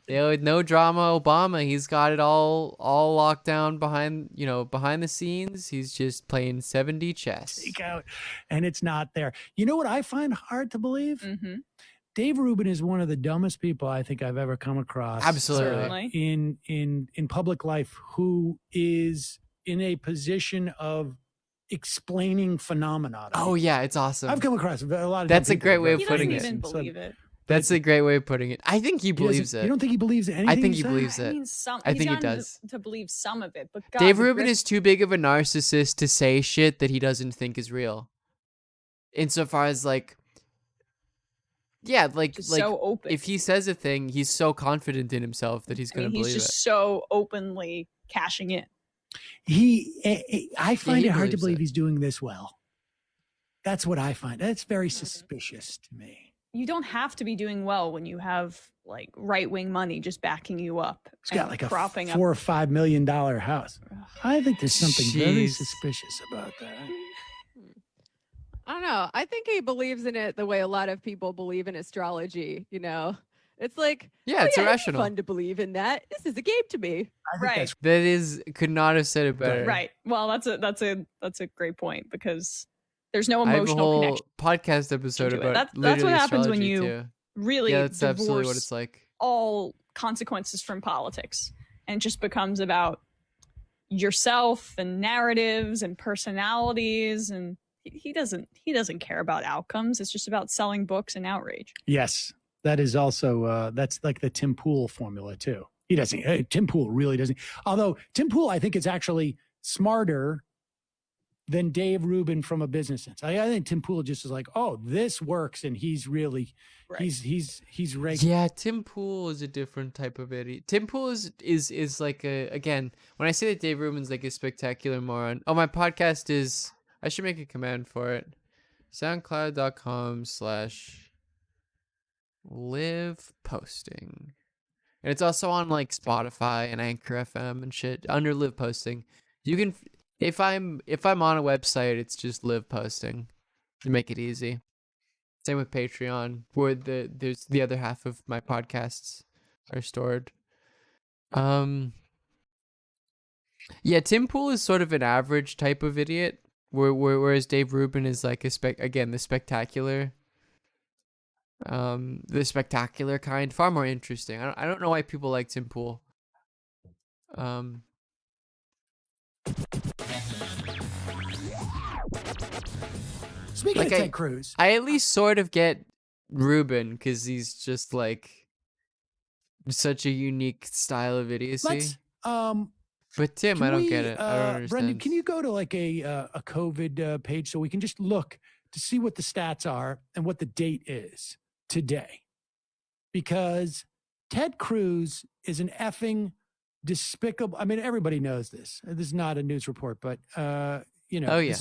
No drama, Obama. He's got it all locked down behind the scenes. He's just playing 7D chess. Take out, and it's not there. You know what I find hard to believe? Dave Rubin is one of the dumbest people I think I've ever come across. Absolutely. In public life, who is in a position of explaining phenomena. Oh yeah, it's awesome. I've come across a lot of. That's a dumb great people. way of He putting doesn't it. even believe it. That's a great way of putting it. I think he believes it. You don't think he believes anything? I think he says? believes it. I mean, some. I he's think he gotten does. to believe some of it, but God, Dave the Rubin grit- is too big of a narcissist to say shit that he doesn't think is real. Insofar as like so open. if he says a thing, he's so confident in himself that he's going to he's believe just it. so openly cashing in. I find he it hard to believes believe it. he's doing this well. That's what I find. That's very suspicious to me. You don't have to be doing well when you have like right-wing money just backing you up. He's got and like a propping $4 up. or $5 million house. I think there's something very Jeez. suspicious about that. I don't know. I think he believes in it the way a lot of people believe in astrology. It's like, Yeah, it's it'd be irrational. fun to believe in that. This is a game to me. Right. Could not have said it better. Right. Well, that's a great point because there's no I have a emotional whole connection. podcast episode to it. about That's literally what happens when astrology, you too. really Yeah, that's absolutely what divorce it's like. all consequences from politics and it just becomes about yourself and narratives and personalities, and he doesn't care about outcomes. It's just about selling books and outrage. Yes, that is also that's like the Tim Pool formula too. He doesn't. Tim Pool really doesn't. Although Tim Pool, I think, is actually smarter than Dave Rubin from a business sense. I think Tim Pool just is like, oh, this works, and he's really he's regular. Yeah, Tim Pool is a different type of idiot. Tim Pool is like again, when I say that Dave Rubin's like a spectacular moron. Oh, my podcast is. I should make a command for it. SoundCloud.com/live posting. And it's also on like Spotify and Anchor FM and shit under live posting. You can if I'm on a website, it's just live posting to make it easy. Same with Patreon, where there's the other half of my podcasts are stored. Yeah, Tim Pool is sort of an average type of idiot. Whereas Dave Rubin is like the spectacular kind, far more interesting. I don't know why people like Tim Pool. Speaking like of Ted Cruz, I at least sort of get Rubin because he's just like such a unique style of idiocy. But Tim, I don't get it. I don't understand. Brendan, can you go to like a COVID page so we can just look to see what the stats are and what the date is today? Because Ted Cruz is an effing despicable. I mean, everybody knows this. This is not a news report, but this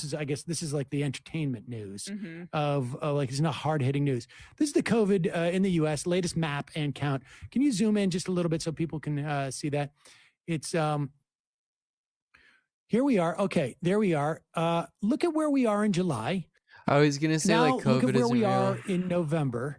is, I guess, this is like the entertainment news of like it's not hard hitting news. This is the COVID in the U.S. latest map and count. Can you zoom in just a little bit so people can see that? It's here we are. Okay, there we are. Look at where we are in July. I was gonna say now, like COVID look at where isn't we real. are in November.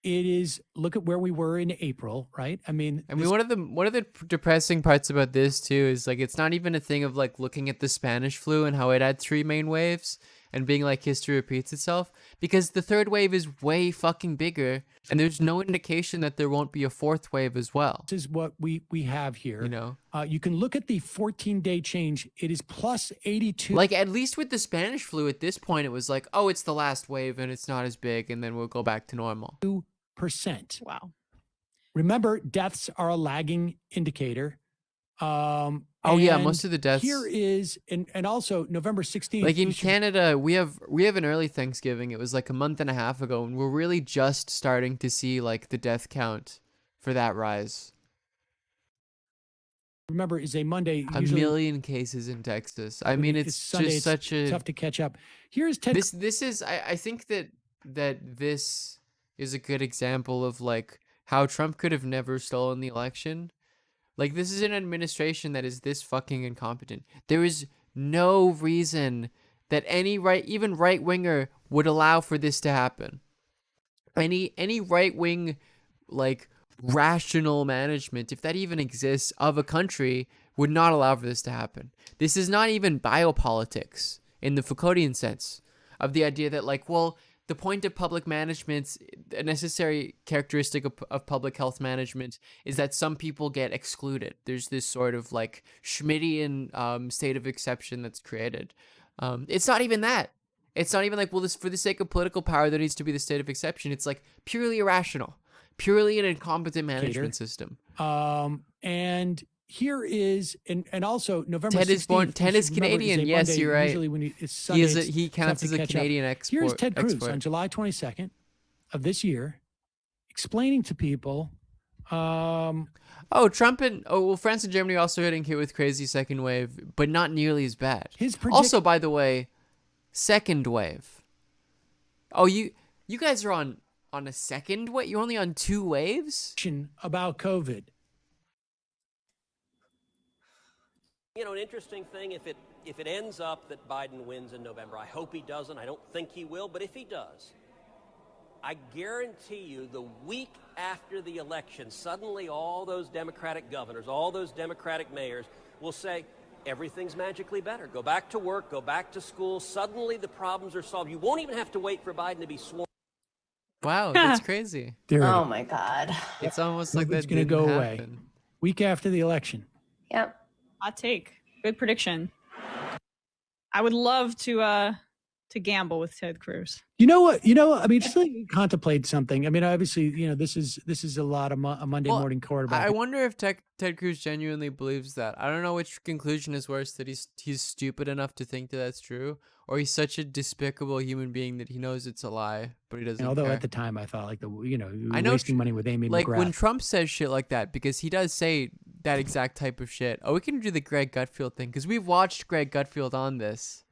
It is. Look at where we were in April, right? I mean, one of the depressing parts about this too is like it's not even a thing of like looking at the Spanish flu and how it had 3 main waves. and being like history repeats itself, because the third wave is way fucking bigger, and there's no indication that there won't be a fourth wave as well. This is what we have here. You know, you can look at the 14-day change. It is plus 82. Like, at least with the Spanish flu at this point, it was like, oh, it's the last wave and it's not as big, and then we'll go back to normal. 2%. Wow. Remember, deaths are a lagging indicator. Oh yeah, and most of the deaths. Here is, and also November 16th. Like in Canada, we have an early Thanksgiving. It was like a month and a half ago, and we're really just starting to see like the death count for that rise. Remember, is a Monday. A million cases in Texas. I mean, it's Sunday, just such a tough to catch up. Here's Ted. This is. I think that this is a good example of like how Trump could have never stolen the election. Like, this is an administration that is this fucking incompetent. There is no reason that any even right winger would allow for this to happen. Any right wing, like, rational management, if that even exists, of a country would not allow for this to happen. This is not even biopolitics in the Foucauldian sense of the idea that, like, well, the point of public management, a necessary characteristic of public health management, is that some people get excluded. There's this sort of like Schmittian state of exception that's created. It's not even that. It's not even like, well, this for the sake of political power, there needs to be the state of exception. It's like purely irrational, purely an incompetent management system. And here is, and also November 16th. Ted is born. Ted is Canadian. Yes, Monday. you're right. Usually when it's Sunday, he counts as a Canadian export. Here's Ted Cruz on July 22nd of this year, explaining to people. Trump and France and Germany are also getting hit with crazy second wave, but not nearly as bad. Also, by the way, second wave. Oh, you guys are on a second wave. You're only on 2 waves. About COVID. You know, an interesting thing, if it ends up that Biden wins in November, I hope he doesn't. I don't think he will, but if he does, I guarantee you the week after the election, suddenly all those Democratic governors, all those Democratic mayors will say, everything's magically better. Go back to work, go back to school. Suddenly the problems are solved. You won't even have to wait for Biden to be sworn. Wow, that's crazy. Oh my God. It's almost like that's going to go away. Week after the election. Yep. Hot take. Good prediction. I would love to gamble with Ted Cruz. You know what? I mean, just like contemplate something. I mean, obviously, this is a lot of a Monday morning quarterback. I wonder if Ted Cruz genuinely believes that. I don't know which conclusion is worse, that he's stupid enough to think that that's true, or he's such a despicable human being that he knows it's a lie, but he doesn't. Although care. at the time I thought like I know wasting money with Amy like McGrath. when Trump says shit like that, because he does say that exact type of shit. Oh, we can do the Greg Gutfield thing, because we've watched Greg Gutfield on this,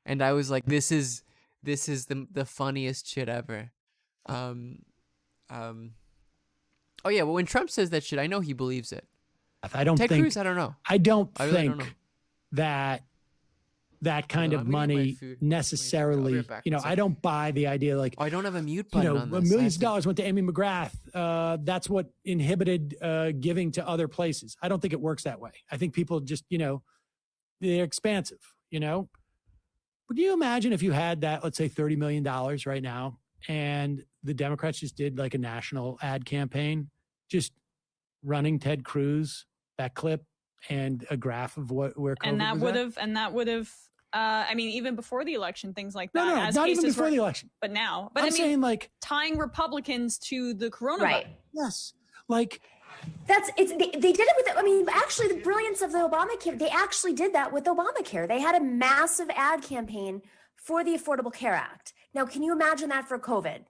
and I was like, this is the funniest shit ever. Oh yeah, well when Trump says that shit, I know he believes it. Ted Cruz, I don't know. I don't I really think don't know. that kind No, of I'm gonna eat my money food. necessarily. I'll be right back. I don't buy the idea like I don't have a mute button on this. millions of dollars went to Amy McGrath. That's what inhibited giving to other places. I don't think it works that way. I think people just they're expansive. Would you imagine if you had that, let's say $30 million right now, and the Democrats just did like a national ad campaign, just running Ted Cruz, that clip, and a graph of where COVID And that was would have I mean, even before the election, things like that. No, as not even cases before were- the election. But now, but I'm I mean, saying like tying Republicans to the coronavirus. Right. Yes. Like they did it with, I mean, actually the brilliance of the Obamacare, they actually did that with Obamacare. They had a massive ad campaign for the Affordable Care Act. Now, can you imagine that for COVID?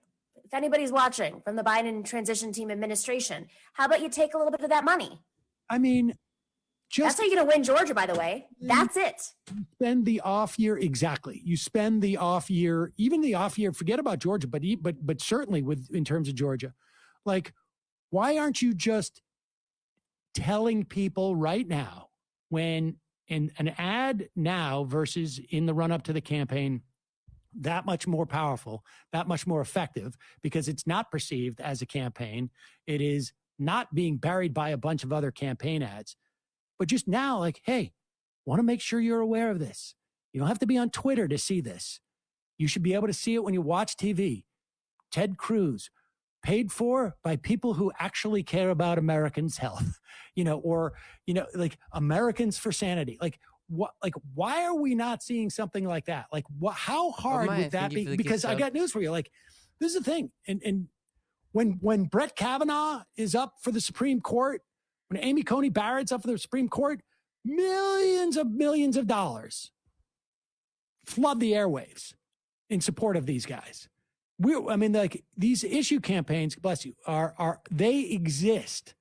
If anybody's watching from the Biden transition team administration, how about you take a little bit of that money? I mean, that's how you're going to win Georgia, by the way. That's it. Spend the off year. Exactly. You spend the off year, even the off year, forget about Georgia, but certainly in terms of Georgia, like, why aren't you just telling people right now when in an ad now versus in the run up to the campaign, that much more powerful, that much more effective, because it's not perceived as a campaign. It is not being buried by a bunch of other campaign ads, but just now, like, hey, want to make sure you're aware of this. You don't have to be on Twitter to see this. You should be able to see it when you watch TV. Ted Cruz, paid for by people who actually care about Americans' health, or like Americans for Sanity. Like what? Like why are we not seeing something like that? Like how hard would that be? Because I got news for you. Like this is the thing, and when Brett Kavanaugh is up for the Supreme Court, when Amy Coney Barrett's up for the Supreme Court, millions of dollars flood the airwaves in support of these guys. These issue campaigns, bless you, they exist,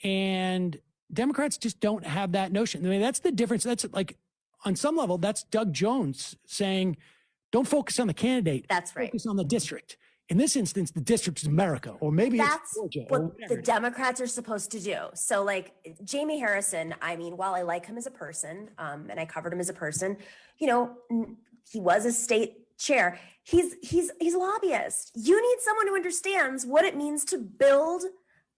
and Democrats just don't have that notion. I mean, that's the difference. That's like, on some level, that's Doug Jones saying, "Don't focus on the candidate. That's right. Focus on the district." In this instance, the district is America, or maybe that's it's Georgia, what the Democrats are supposed to do. So, like Jamie Harrison, I mean, while I like him as a person, and I covered him as a person, he was a state chair. He's a lobbyist. You need someone who understands what it means to build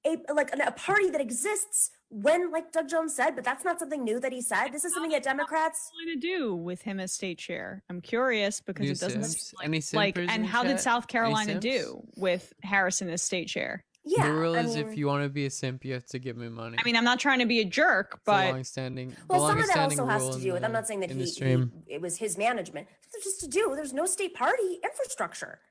a party that exists. When, like Doug Jones said, but that's not something new that he said. This is something that Democrats going to do with him as state chair. I'm curious because it doesn't seem like and how did South Carolina do with Harrison as state chair? Yeah, the rule is if you want to be a simp, you have to give me money. I mean, I'm not trying to be a jerk, but long-standing. Well, some of that also has to do with. I'm not saying that it was his management. It's just to do. There's no state party infrastructure.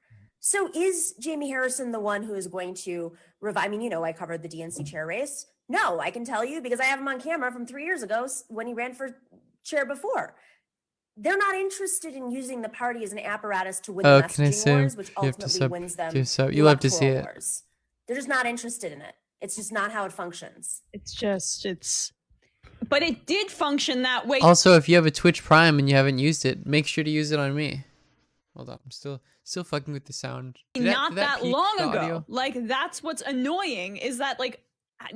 So is Jamie Harrison the one who is going to revive? I mean, I covered the DNC chair race. No, I can tell you because I have him on camera from 3 years ago when he ran for chair before. They're not interested in using the party as an apparatus to win the messaging wars, which ultimately wins them. You'll have to see it. Wars. They're just not interested in it. It's just not how it functions. But it did function that way. Also, if you have a Twitch Prime and you haven't used it, make sure to use it on me. Hold on, I'm still fucking with the sound. Not that long ago. Like, that's what's annoying is that, like,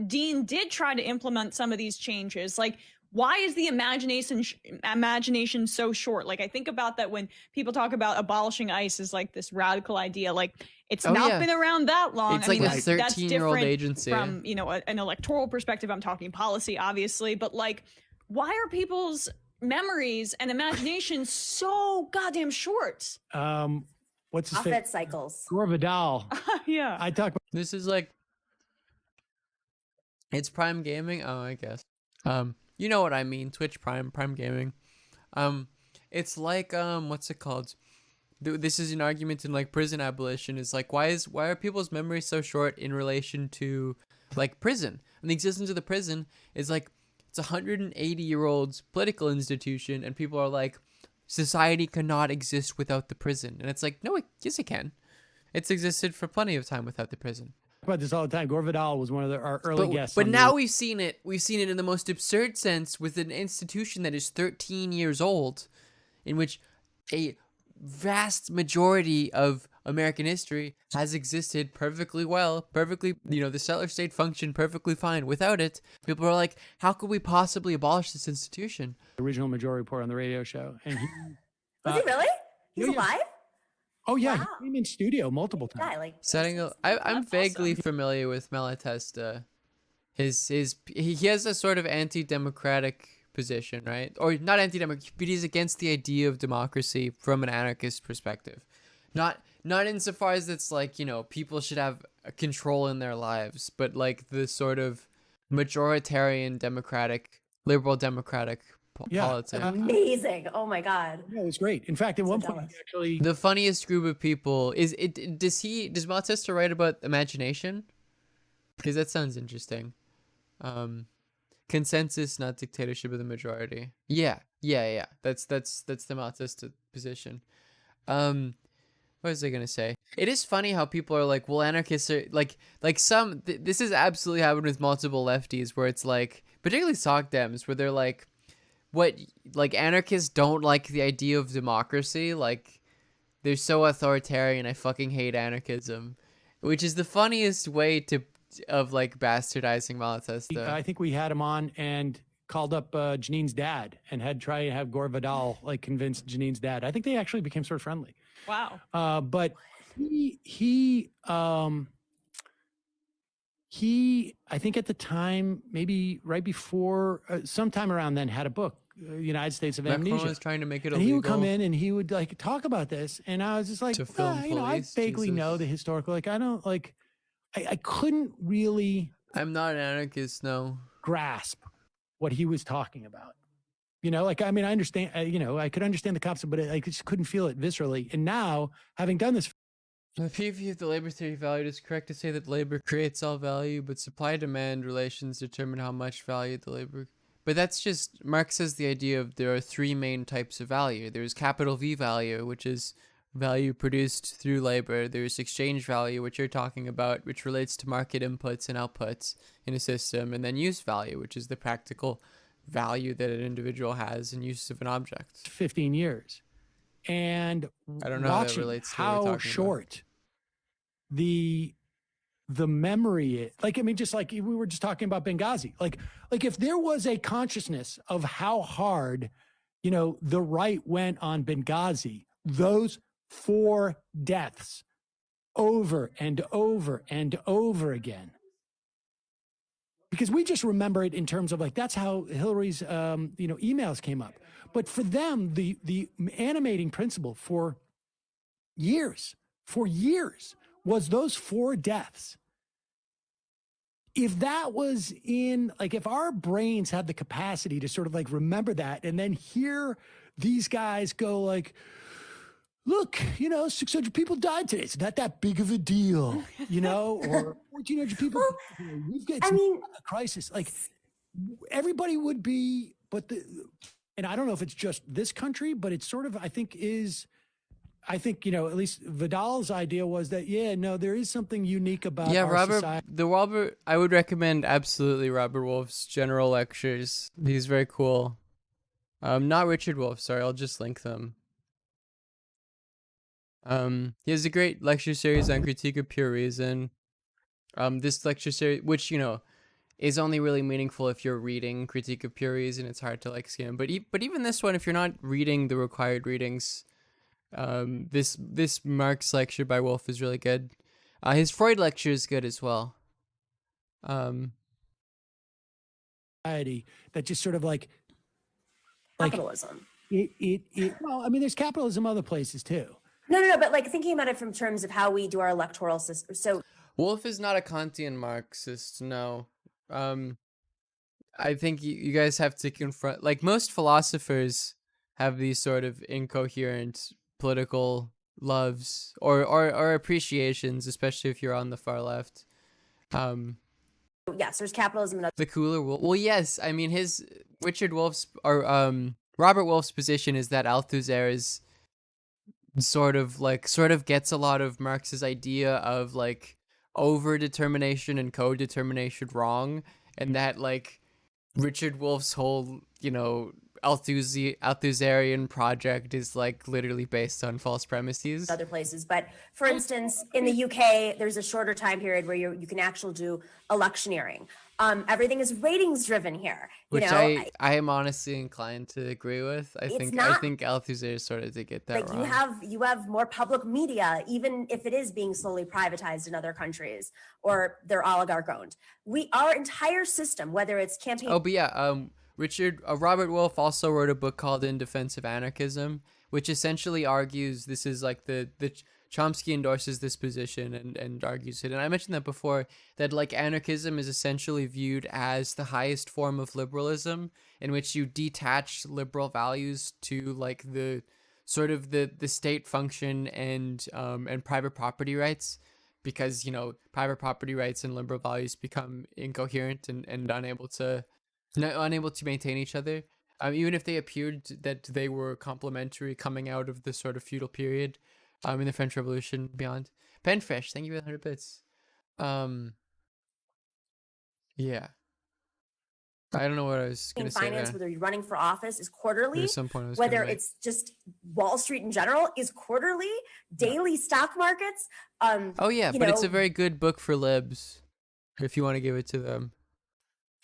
Dean did try to implement some of these changes. Like, why is the imagination so short? Like, I think about that when people talk about abolishing ICE as like this radical idea. Like, it's not been around that long. It's like a 13-year-old agency. From, an electoral perspective, I'm talking policy, obviously. But, like, why are people's memories and imagination so goddamn short? What's his Off-ed cycles. Gore Vidal. Yeah. I talk about this is like, it's Prime Gaming. Oh, I guess. You know what I mean? Twitch Prime Gaming. It's like what's it called? This is an argument in like prison abolition. Is like why are people's memories so short in relation to like prison? And the existence of the prison is like it's a 180-year-old political institution, and people are like, society cannot exist without the prison, and it's like, no, yes, it can. It's existed for plenty of time without the prison. About this all the time. Gore Vidal was one of our early guests. But now we've seen it. We've seen it in the most absurd sense with an institution that is 13 years old, in which a vast majority of American history has existed perfectly well, the settler state functioned perfectly fine. Without it, people are like, how could we possibly abolish this institution? The Regional Majority Report on the radio show. And was he really? He's alive? Oh yeah, he came in studio multiple times. Yeah, I'm vaguely familiar with Malatesta. He has a sort of anti-democratic position, right? Or not anti-democratic, but he's against the idea of democracy from an anarchist perspective. Not insofar as it's like, people should have control in their lives, but like the sort of majoritarian democratic, liberal democratic politics. Amazing. Oh my God. Yeah, it was great. In fact, at one point, actually, the funniest group of people does Malatesta write about imagination? Because that sounds interesting. Consensus, not dictatorship of the majority. Yeah. That's the Malatesta position. What was I gonna say? It is funny how people are like, well, anarchists are like this has absolutely happened with multiple lefties where it's like, particularly Soc Dems, where they're like, what, like anarchists don't like the idea of democracy, like they're so authoritarian, I fucking hate anarchism, which is the funniest way of like bastardizing Malatesta. I think we had him on and called up Janine's dad and had tried to have Gore Vidal like convince Janine's dad. I think they actually became sort of friendly. Wow. But he I think at the time, maybe right before, sometime around then, had a book United States of Macron amnesia. was trying to make it and illegal. he would come in and he would like talk about this, and I was just like, To film you know, I police, vaguely Jesus. know the historical. Like, I don't like, I couldn't really. I'm not an anarchist, no. Grasp what he was talking about. You know, like, I mean, I understand. You know, I could understand the concept, but I just couldn't feel it viscerally. And now, having done this. The PV of the labor theory value, it is correct to say that labor creates all value, but supply-demand relations determine how much value the labor... But that's just... Marx has the idea of there are three main types of value. There's capital V value, which is value produced through labor. There's exchange value, which you're talking about, which relates to market inputs and outputs in a system. And then use value, which is the practical value that an individual has in use of an object. 15 years. And I don't know how that watching relates to what we're how talking short the memory is. Like, I mean, just like we were just talking about Benghazi. Like if there was a consciousness of how hard, you know, the right went on Benghazi, those 4 deaths over and over and over again. Because we just remember it in terms of like, that's how Hillary's, you know, emails came up. But for them, the animating principle for years was those 4 deaths. If that was in, like, if our brains had the capacity to sort of like remember that and then hear these guys go like, look, you know, 600 people died today. It's not that big of a deal, you know, or 1,400 people. You know, we've got a crisis. Like, everybody would be, and I don't know if it's just this country, but it's sort of, I think, you know, at least Vidal's idea was that, there is something unique about our society. I would recommend absolutely Robert Wolf's general lectures. He's very cool. Not Richard Wolf, sorry, I'll just link them. He has a great lecture series on critique of pure reason. This lecture series, which, you know, is only really meaningful if you're reading Critique of Pure Reason. It's hard to like skim, but even this one, if you're not reading the required readings, this Marx lecture by Wolf is really good. His Freud lecture is good as well. That just sort of like capitalism. Well, I mean, there's capitalism other places too. No, but like thinking about it from terms of how we do our electoral system. So Wolf is not a Kantian Marxist, no. I think you guys have to confront, like, most philosophers have these sort of incoherent political loves or appreciations, especially if you're on the far left. Yes, there's capitalism and the cooler Wolf. Well, yes, I mean Richard Wolf's or Robert Wolf's position is that Althusser is sort of gets a lot of Marx's idea of like over-determination and co-determination wrong, and that like Richard Wolf's whole, you know, Althusserian project is like literally based on false premises. Other places, but for instance, in the UK, there's a shorter time period where you can actually do electioneering. Everything is ratings driven here. Which you know, I am honestly inclined to agree with. I think Althusser sort of did get that like wrong. You have more public media, even if it is being slowly privatized in other countries or they're oligarch owned. Our entire system, whether it's campaign. Oh, but yeah, Robert Wolf also wrote a book called In Defense of Anarchism, which essentially argues this is like the Chomsky endorses this position and argues it. And I mentioned that before, that like anarchism is essentially viewed as the highest form of liberalism, in which you detach liberal values to like the sort of the state function and private property rights, because, you know, private property rights and liberal values become incoherent and unable to maintain each other. Even if they appeared that they were complementary coming out of the sort of feudal period. In the French Revolution beyond. Penfresh, thank you for the 100 bits. Yeah. I don't know what I was going to say. Finance, whether you're running for office, is quarterly. There's some point I was whether gonna make. it's just Wall Street in general is quarterly. Daily stock markets. Oh yeah, but it's a very good book for libs, if you want to give it to them.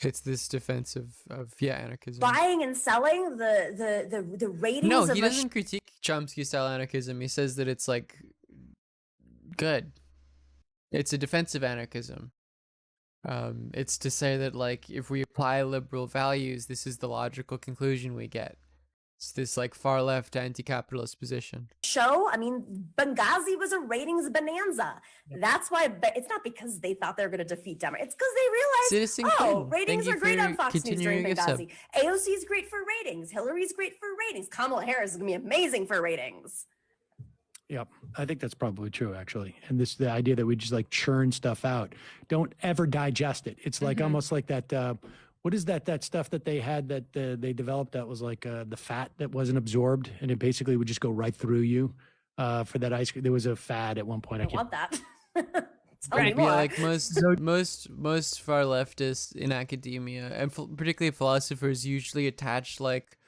It's this defense of anarchism. Buying and selling the ratings. No, he doesn't critique Chomsky style anarchism. He says that it's like good. It's a defense of anarchism. It's to say that like if we apply liberal values, this is the logical conclusion we get. It's this like far left anti-capitalist position. Show, I mean, Benghazi was a ratings bonanza. That's why, but it's not because they thought they were going to defeat Democrats. It's because they realized, Citizen oh, Quinn, ratings thank are you great for on Fox News during continuing your sub. Benghazi. AOC is great for ratings. Hillary's great for ratings. Kamala Harris is going to be amazing for ratings. Yep, I think that's probably true, actually. And the idea that we just like churn stuff out, don't ever digest it. It's like almost like that. What is that stuff that they had that they developed that was like the fat that wasn't absorbed, and it basically would just go right through you for that ice cream. There was a fad at one point. I want that. Tell Right. me more. Yeah, like most far leftists in academia and particularly philosophers usually attach like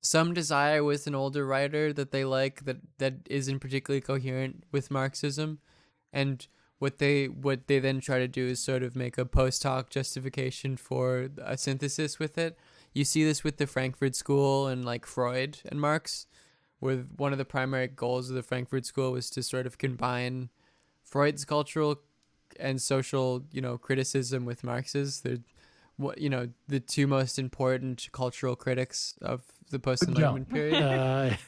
some desire with an older writer that they like that isn't particularly coherent with Marxism, and what they then try to do is sort of make a post hoc justification for a synthesis with it. You see this with the Frankfurt School and like Freud and Marx, where one of the primary goals of the Frankfurt School was to sort of combine Freud's cultural and social, criticism with Marx's. They're the two most important cultural critics of the post-Enlightenment period.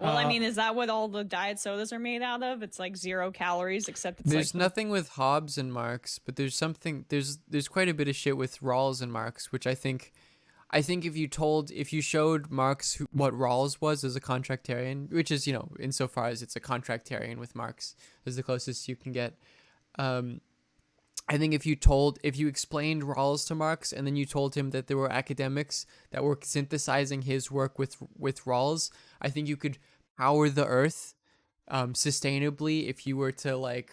Well, I mean, is that what all the diet sodas are made out of? It's like 0 calories, except it's there's like nothing with Hobbes and Marx, but there's quite a bit of shit with Rawls and Marx, which I think if you showed Marx what Rawls was as a contractarian, which is, insofar as it's a contractarian with Marx, is the closest you can get. I think if you explained Rawls to Marx and then you told him that there were academics that were synthesizing his work with Rawls, I think you could power the earth sustainably if you were to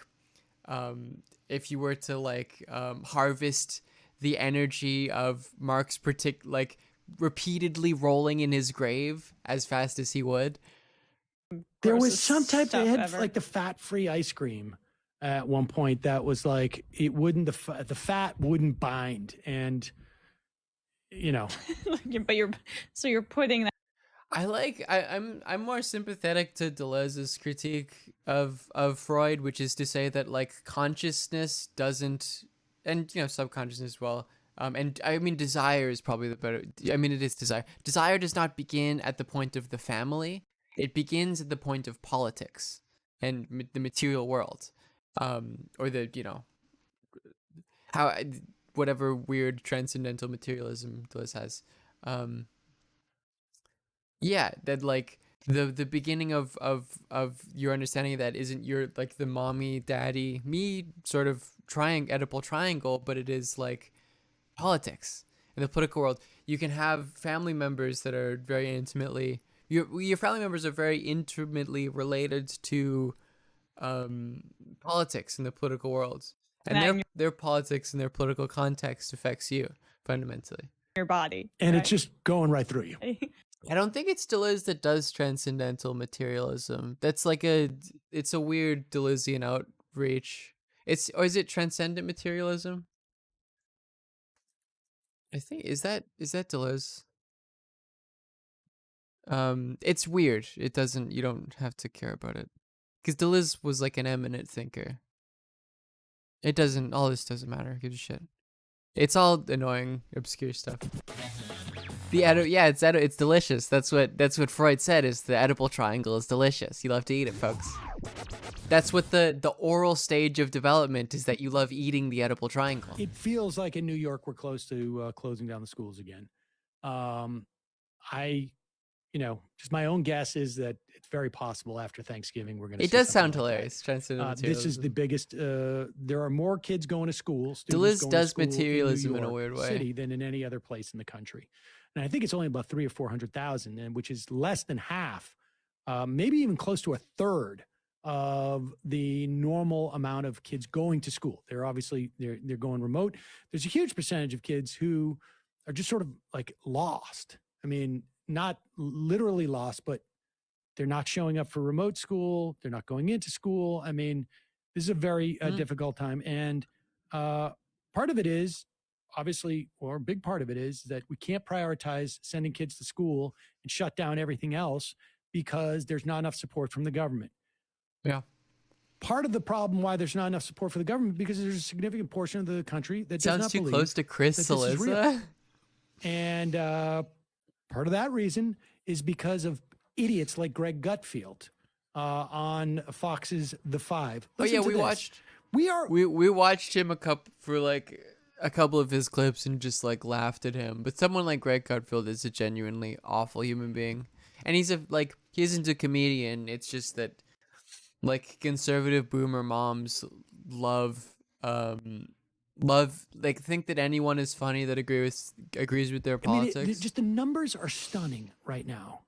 harvest the energy of Marx repeatedly rolling in his grave as fast as he would. There was some type, they had like the fat-free ice cream at one point that was like, it wouldn't, the fat wouldn't bind. And, but you're putting that. I'm more sympathetic to Deleuze's critique of Freud, which is to say that like consciousness doesn't, and subconsciousness as well. And I mean, desire is probably the better. I mean, it is desire. Desire does not begin at the point of the family. It begins at the point of politics and the material world, or the how whatever weird transcendental materialism Deleuze has. Yeah, that like the beginning of your understanding of that isn't your like the mommy daddy me sort of Oedipal triangle, but it is like politics in the political world. You can have family members that are very intimately your family members are very intimately related to politics in the political world, and their politics and their political context affects you fundamentally. Your body, and it's just going right through you. I don't think it's Deleuze that does transcendental materialism. That's like it's a weird Deleuzean outreach. Or is it transcendent materialism? I think is that Deleuze. It's weird. You don't have to care about it. Because Deleuze was like an eminent thinker. All this doesn't matter. Give a shit. It's all annoying, obscure stuff. It's delicious. That's what Freud said. Is the Oedipal triangle is delicious. You love to eat it, folks. That's what the oral stage of development is. That you love eating the Oedipal triangle. It feels like in New York we're close to closing down the schools again. Just my own guess is that it's very possible after Thanksgiving we're going to. It does sound hilarious. Transcendental this is the biggest. There are more kids going to school. Deleuze does materialism in a weird way city than in any other place in the country, and I think it's only about 300,000 or 400,000, and which is less than half, maybe even close to a third of the normal amount of kids going to school. They're obviously they're going remote. There's a huge percentage of kids who are just sort of like lost. I mean, not literally lost, but they're not showing up for remote school. They're not going into school. I mean, this is a very difficult time. And part of it is obviously, or a big part of it is that we can't prioritize sending kids to school and shut down everything else because there's not enough support from the government. Yeah. part of the problem why there's not enough support for the government because there's a significant portion of the country that does Sounds not too believe close to Chris that this is real. Cillizza. And part of that reason is because of idiots like Greg Gutfeld on Fox's The Five. Listen to this. We watched him for like a couple of his clips and just like laughed at him. But someone like Greg Gutfeld is a genuinely awful human being, and he isn't a comedian. It's just that like conservative boomer moms love like think that anyone is funny that agrees with their politics. I mean, just the numbers are stunning right now.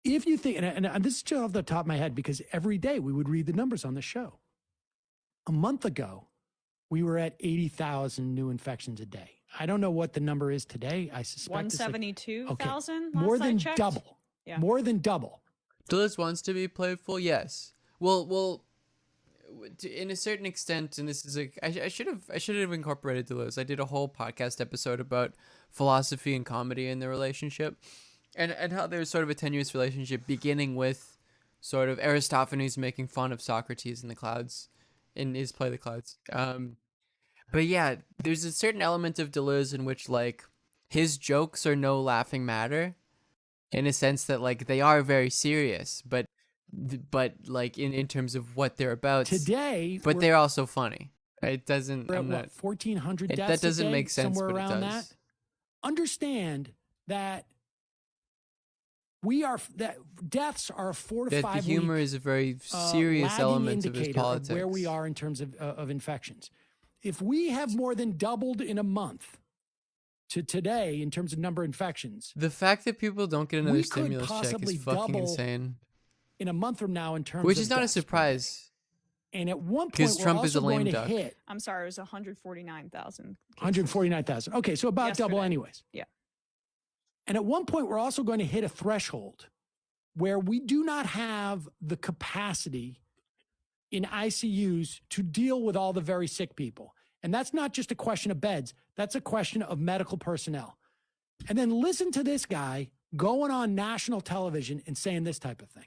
If you think, and this is just off the top of my head because every day we would read the numbers on the show. A month ago, we were at 80,000 new infections a day. I don't know what the number is today. I suspect 172,000. More than checked. double. Yeah. More than double. Duluth wants to be playful, yes. Well, in a certain extent, and this is I should have incorporated Duluth. I did a whole podcast episode about philosophy and comedy and their relationship, and how there's sort of a tenuous relationship, beginning with sort of Aristophanes making fun of Socrates in the clouds, in his play The Clouds. But yeah, there's a certain element of Deleuze in which like his jokes are no laughing matter, in a sense that like they are very serious, but like in terms of what they're about today, but they're also funny. It doesn't. We're at what, 1,400 deaths that doesn't a day, make sense, somewhere but around it does. that. Understand that deaths are a 4 to That 5 the humor week, is a very serious lagging element of his indicator politics. where we are in terms of infections. If we have more than doubled in a month to today in terms of number of infections, The fact that people don't get another we could stimulus check possibly is fucking double insane. in a month from now in terms Which of is not a deaths. surprise. And at one point, Because we're Trump is also a lame going to duck. hit I'm sorry, it was 149,000. 149,000. Okay, so about double Yesterday. anyways. Yeah. And at one point, we're also going to hit a threshold where we do not have the capacity in ICUs to deal with all the very sick people. And that's not just a question of beds. That's a question of medical personnel. And then listen to this guy going on national television and saying this type of thing.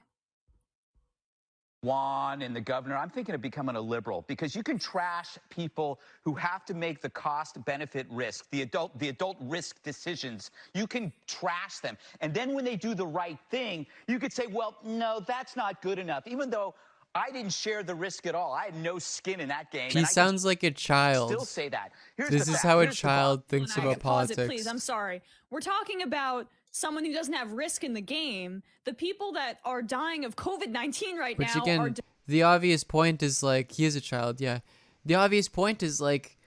Juan and the governor, I'm thinking of becoming a liberal because you can trash people who have to make the cost benefit risk, the adult risk decisions. You can trash them. And then when they do the right thing, you could say, well, no, that's not good enough. Even though I didn't share the risk at all. I had no skin in that game. He and I sounds like a child. still say that. Here's This the is fact. how a Here's the child thinks about Pause politics. it, please. I'm sorry. We're talking about someone who doesn't have risk in the game. The people that are dying of COVID-19 right Which now again, are the obvious point is like he is a child. Yeah, the obvious point is like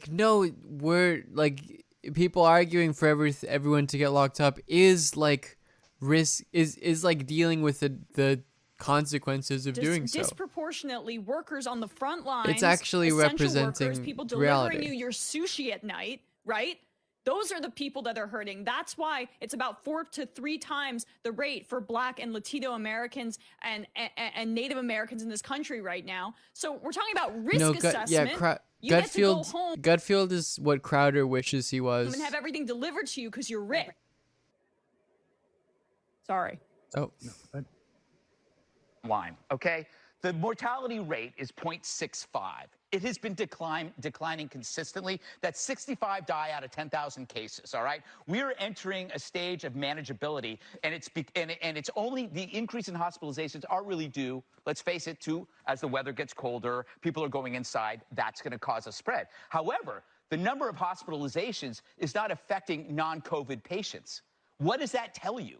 no, we're like people arguing for everyone to get locked up is like risk is like dealing with the consequences of doing so. disproportionately workers on the front lines. It's actually essential representing workers, people delivering reality. you your sushi at night, right? Those are the people that are hurting. That's why it's about 4 to 3 times the rate for Black and Latino Americans and Native Americans in this country right now. So we're talking about risk assessment. You get to go home Gutfeld is what Crowder wishes he was. and have everything delivered to you because you're rich. Sorry. Oh. line, okay? The mortality rate is 0.65. It has been declining consistently. That's 65 die out of 10,000 cases, all right? We're entering a stage of manageability, and it's only the increase in hospitalizations are really due, let's face it, to as the weather gets colder, people are going inside, that's going to cause a spread. However, the number of hospitalizations is not affecting non-COVID patients. What does that tell you?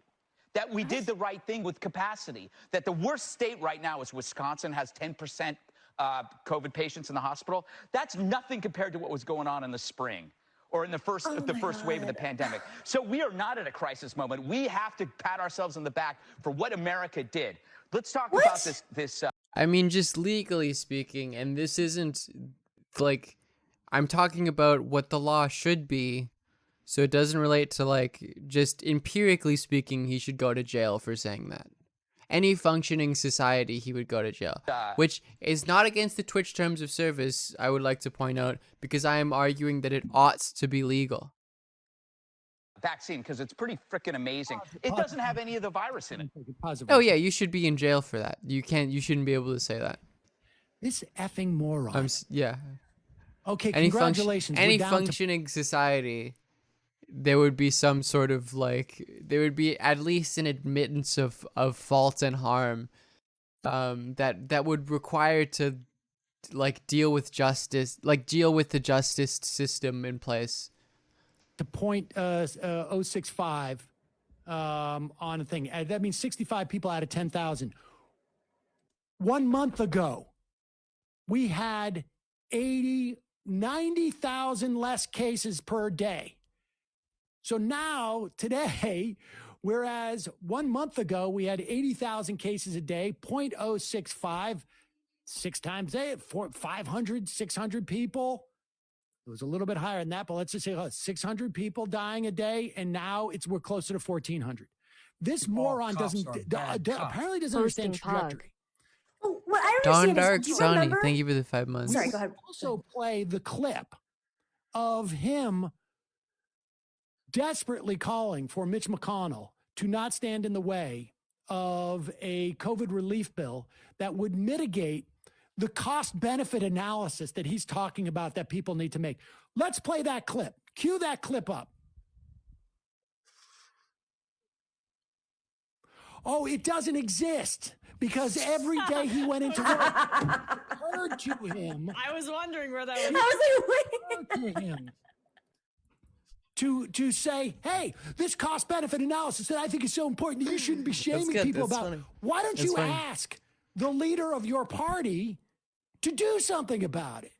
That we did the right thing with capacity, that the worst state right now is Wisconsin, has 10% COVID patients in the hospital. That's nothing compared to what was going on in the spring or in the first wave of the pandemic. So we are not at a crisis moment. We have to pat ourselves on the back for what America did. Let's talk about this. I mean, just legally speaking, and this isn't like I'm talking about what the law should be. So it doesn't relate to, like, just empirically speaking, he should go to jail for saying that. Any functioning society, he would go to jail. Which is not against the Twitch terms of service, I would like to point out, because I am arguing that it ought to be legal. vaccine because it's pretty freaking amazing. It doesn't have any of the virus in it. Oh yeah, you should be in jail for that. You shouldn't be able to say that. This effing moron. Yeah. Okay, Any congratulations. Any We're down to functioning society, there would be some sort of there would be at least an admittance of fault and harm, that would require to deal with the justice system in place. to point 065 on a thing. That means 65 people out of 10,000. 1 month ago, we had 90,000 less cases per day. So now, today, whereas 1 month ago, we had 80,000 cases a day, 0.065, 6 times 8, 500, 600 people. It was a little bit higher than that, but let's just say 600 people dying a day, and now we're closer to 1,400. This moron apparently doesn't understand trajectory. Well, what I Don understand Dark is, do you Sonny, remember? thank you for the 5 months. Sorry, go ahead. Also play the clip of him desperately calling for Mitch McConnell to not stand in the way of a COVID relief bill that would mitigate the cost-benefit analysis that he's talking about that people need to make. Let's play that clip. Cue that clip up. Oh, it doesn't exist because every day he went into work, heard to him. I was wondering where that was. To him to say, hey, this cost-benefit analysis that I think is so important that you shouldn't be shaming people about. Funny. Why don't you funny. ask the leader of your party to do something about it?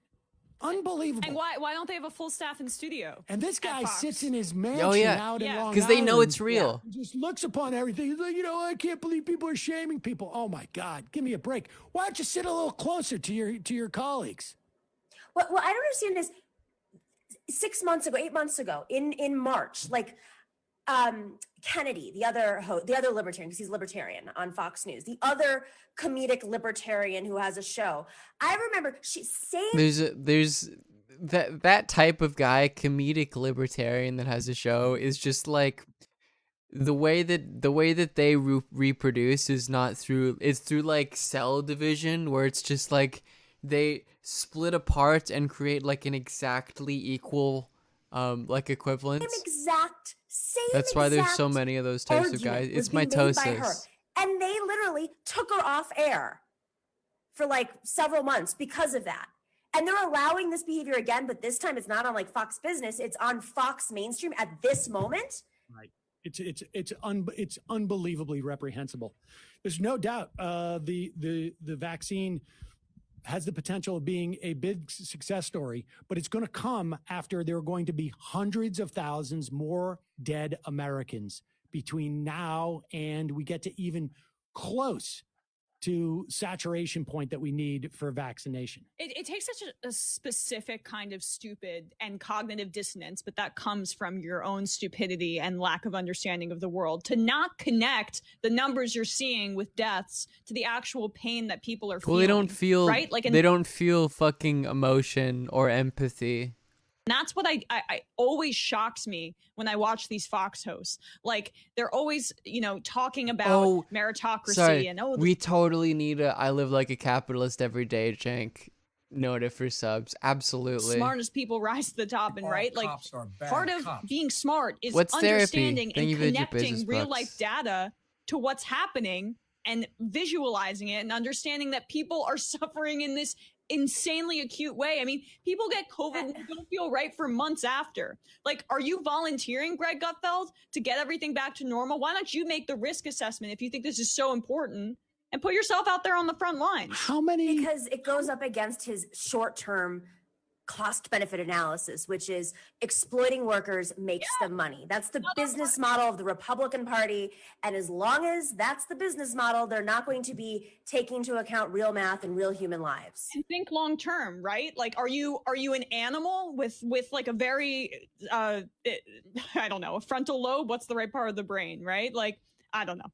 Unbelievable. And why don't they have a full staff in studio? And this guy Fox? sits in his mansion out in Long Island. Because they know it's real. He just looks upon everything. He's like, I can't believe people are shaming people. Oh my God, give me a break. Why don't you sit a little closer to your colleagues? What I don't understand is 6 months ago, 8 months ago, in March, Kennedy, the other libertarian, because he's libertarian on Fox News, the other comedic libertarian who has a show. I remember she saying There's that type of guy, comedic libertarian that has a show, is just like the way that they reproduce is not through, it's through like cell division, where it's just like they split apart and create like an exactly equal equivalence. That's why there's so many of those types of guys. It's mitosis. And they literally took her off air for several months because of that. And they're allowing this behavior again, but this time it's not on Fox Business, it's on Fox Mainstream at this moment. Right. It's unbelievably reprehensible. There's no doubt the vaccine has the potential of being a big success story, but it's going to come after there are going to be hundreds of thousands more dead Americans between now and we get to even close to saturation point that we need for vaccination. It takes such a specific kind of stupid and cognitive dissonance, but that comes from your own stupidity and lack of understanding of the world, to not connect the numbers you're seeing with deaths to the actual pain that people are feeling. Well, they don't feel, right? They don't feel fucking emotion or empathy. That's what I always shocks me when I watch these Fox hosts. They're always, talking about meritocracy we totally need I live like a capitalist every day, Jank. Noted for subs. Absolutely. Smartest people rise to the top, and part of being smart is What's understanding therapy? and connecting real life data to what's happening and visualizing it and understanding that people are suffering in this insanely acute way. I mean, people get COVID and don't feel right for months after. Are you volunteering, Greg Gutfeld, to get everything back to normal? Why don't you make the risk assessment if you think this is so important and put yourself out there on the front lines? How many? Because it goes up against his short-term cost-benefit analysis, which is exploiting workers makes them money. That's the business model of the Republican Party. And as long as that's the business model, they're not going to be taking into account real math and real human lives. And think long-term, right? Are you an animal with a very, I don't know, a frontal lobe? What's the right part of the brain, right? I don't know.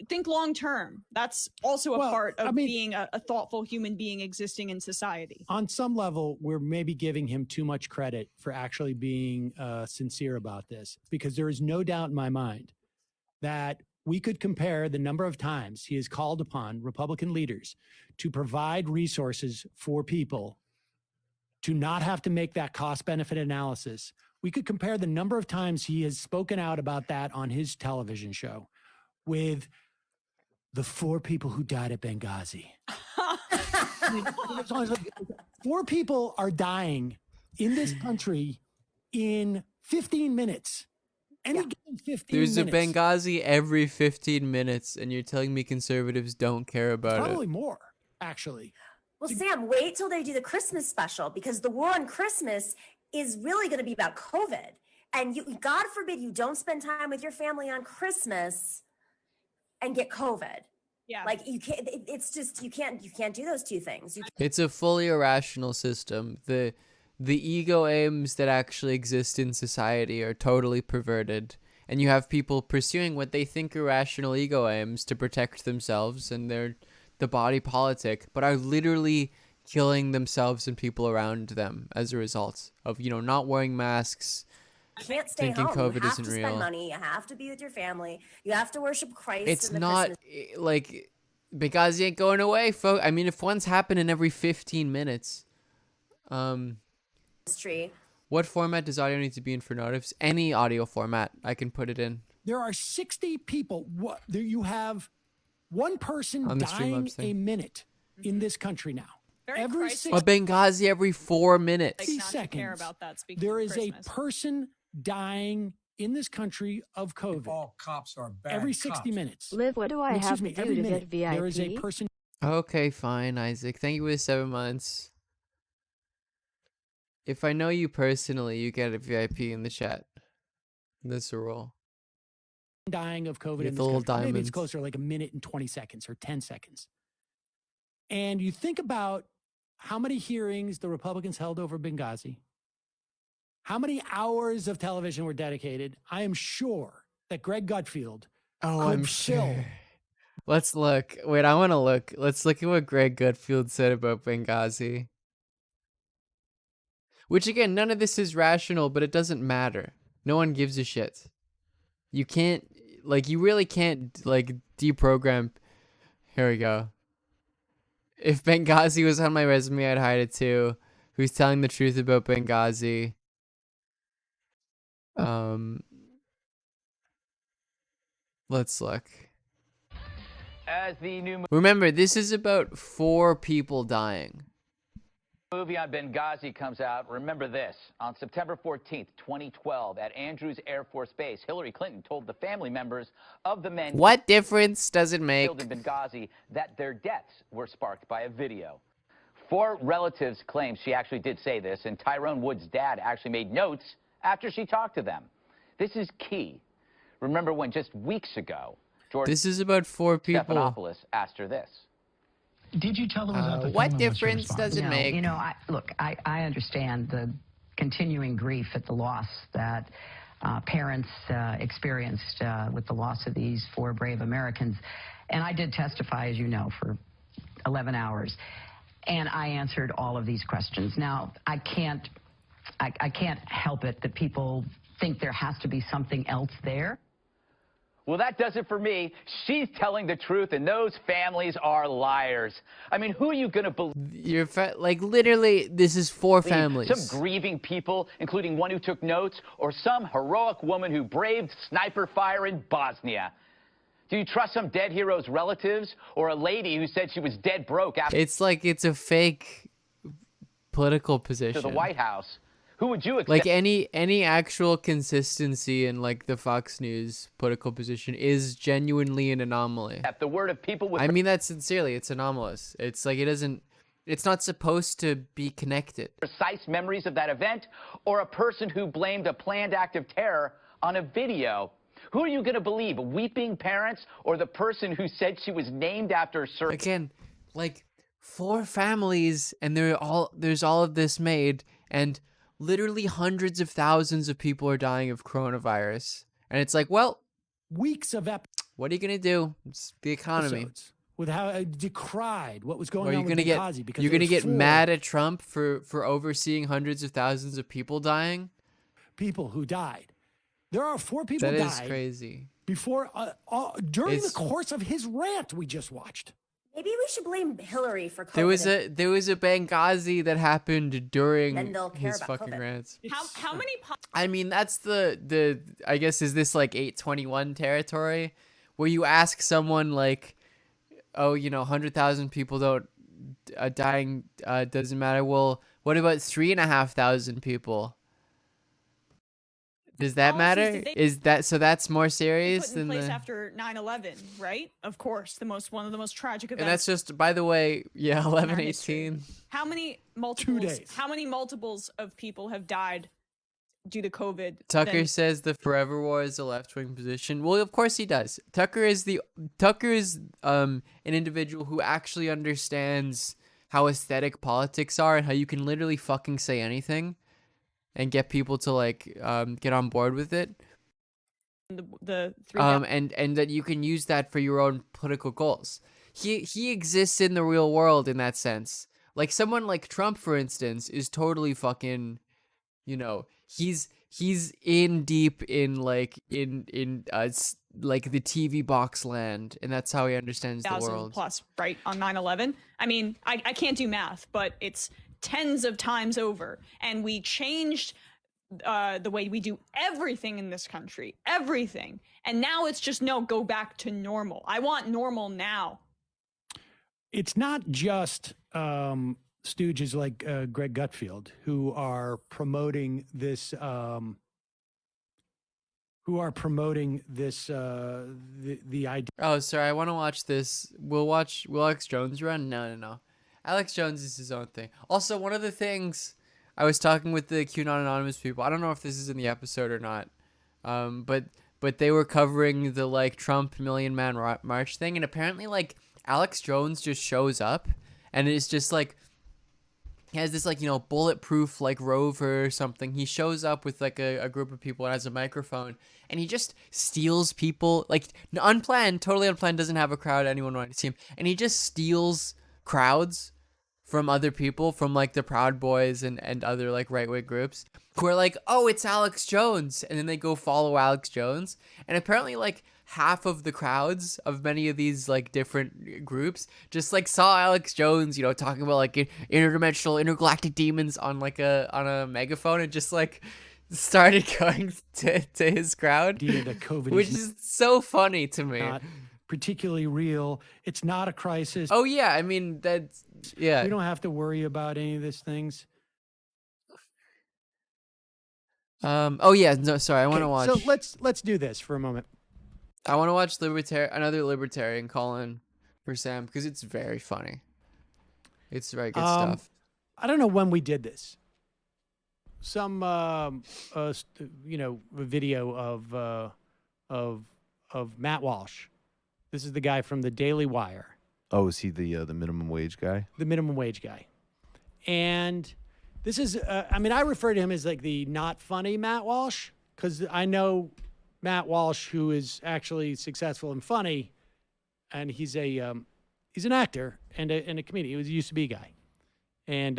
Think long term. That's also a part of being a thoughtful human being existing in society. On some level, we're maybe giving him too much credit for actually being sincere about this, because there is no doubt in my mind that we could compare the number of times he has called upon Republican leaders to provide resources for people to not have to make that cost-benefit analysis. We could compare the number of times he has spoken out about that on his television show with the 4 people who died at Benghazi. 4 people are dying in this country in 15 minutes. Given 15 There's minutes. a Benghazi every 15 minutes, and you're telling me conservatives don't care about Probably it. more, actually. Well, Sam, wait till they do the Christmas special, because the war on Christmas is really going to be about COVID. And God forbid you don't spend time with your family on Christmas and get COVID. Yeah. Like you can't, it's just, you can't do those two things. It's a fully irrational system. The ego aims that actually exist in society are totally perverted. And you have people pursuing what they think are rational ego aims to protect themselves and the body politic, but are literally killing themselves and people around them as a result of, not wearing masks. You can't stay thinking home. COVID You have isn't to real. spend money. You have to be with your family. You have to worship Christ. It's in the not Christmas like Benghazi ain't going away, folks. I mean, if one's happening every 15 minutes, tree. what format does audio need to be in for notice? Any audio format, I can put it in. There are 60 people. There you have one person On the dying Streamlabs thing. a minute in this country now. Every A Benghazi every 4 minutes. 60 not to seconds. care about that, speaking There of is Christmas. a person dying in this country of COVID. All cops are bad Every 60 cops. minutes. Liv, what do I Excuse have me, to every do to minute, get VIP? there is a person. Okay, fine, Isaac. Thank you for the 7 months. If I know you personally, you get a VIP in the chat. That's a rule. Dying of COVID With in the this little country. Maybe it's diamonds. closer, like a minute and 20 seconds or 10 seconds. And you think about how many hearings the Republicans held over Benghazi, how many hours of television were dedicated. I am sure that Greg Gutfield Oh, could I'm fill sure. Let's look. Wait, I want to look. Let's look at what Greg Gutfield said about Benghazi. Which, again, none of this is rational, but it doesn't matter. No one gives a shit. You can't, you really can't, deprogram. Here we go. If Benghazi was on my resume, I'd hide it too. Who's telling the truth about Benghazi? Let's look. As the new Remember, this is about 4 people dying. movie on Benghazi comes out, remember this. On September 14th, 2012, at Andrews Air Force Base, Hillary Clinton told the family members of the men What difference does it make? killed in Benghazi that their deaths were sparked by a video. 4 relatives claim she actually did say this, and Tyrone Wood's dad actually made notes after she talked to them. This is key. Remember when just weeks ago, George This is about 4 people. Stephanopoulos asked her this. Did you tell them about the What film and what's your difference response? does it make? You know, I understand the continuing grief at the loss that parents experienced with the loss of these 4 brave Americans. And I did testify, as you know, for 11 hours. And I answered all of these questions. Now, I can't help it that people think there has to be something else there. Well, that does it for me. She's telling the truth, and those families are liars. I mean, who are you going to believe? You're literally, this is 4 families. Some grieving people, including one who took notes, or some heroic woman who braved sniper fire in Bosnia? Do you trust some dead hero's relatives, or a lady who said she was dead broke after It's like it's a fake political position. the White House? Who would you accept? Like any actual consistency in the Fox News political position is genuinely an anomaly. The word of people with I mean that sincerely. It's anomalous. It's like it's not supposed to be connected. precise memories of that event, or a person who blamed a planned act of terror on a video? Who are you going to believe, weeping parents or the person who said she was named after a certain... Again, 4 families, and there's all of this made, and literally hundreds of thousands of people are dying of coronavirus. And it's like, well, weeks of What are you gonna do? It's the economy. With how I decried what was going Or on with Benghazi because you're gonna get 4 mad at Trump for overseeing hundreds of thousands of people dying. people who died. There are 4 people That died is crazy. before during the course of his rant we just watched. Maybe we should blame Hillary for COVID. There was a Benghazi that happened during Then they'll care his about fucking COVID. rants. How many? I mean, that's the I guess, is this like 821 territory where you ask someone like, oh, 100,000 people don't dying doesn't matter. Well, what about 3,500 people? Does that matter? So that's more serious Put in than place the... after 9/11, right? Of course, one of the most tragic events. And that's just, by the way, 11/18. How many multiples? How many multiples of people have died due to COVID? Tucker says the forever war is a left-wing position. Well, of course he does. Tucker is an individual who actually understands how aesthetic politics are and how you can literally fucking say anything and get people to get on board with it. The three and that you can use that for your own political goals. He exists in the real world in that sense. Like someone like Trump, for instance, is totally fucking, he's in deep in the TV box land, and that's how he understands the world. Plus, right, on 9/11. I mean, I can't do math, but it's tens of times over, and we changed the way we do everything in this country, everything, and now it's just go back to normal. I want normal now. It's not just stooges like Greg Gutfeld who are promoting this. The idea. Oh, sorry. I want to watch this. Will Alex Jones run? No. Alex Jones is his own thing. Also, one of the things I was talking with the QAnon Anonymous people. I don't know if this is in the episode or not. But they were covering the Trump Million Man March thing, and apparently Alex Jones just shows up, and it's just he has this bulletproof rover or something. He shows up with a group of people and has a microphone, and he just steals people unplanned, totally unplanned. Doesn't have a crowd, anyone wanting to see him, and he just steals crowds from other people, from the Proud Boys and other right-wing groups who are oh, it's Alex Jones, and then they go follow Alex Jones, and apparently half of the crowds of many of these different groups just saw Alex Jones, talking about interdimensional, intergalactic demons on a megaphone, and just started going to his crowd, which is so funny to me. Not particularly real. It's not a crisis. Oh yeah, I mean that's yeah. We don't have to worry about any of these things. Oh yeah, no, sorry. I want to watch. So let's do this for a moment. I want to watch another libertarian call in for Sam because it's very funny. It's very good stuff. I don't know when we did this. Some video of Matt Walsh. This is the guy from the Daily Wire. Oh, is he the minimum wage guy? The minimum wage guy. And this is, I refer to him as the not funny Matt Walsh, because I know Matt Walsh, who is actually successful and funny, and he's an actor and a comedian. He used to be a guy. And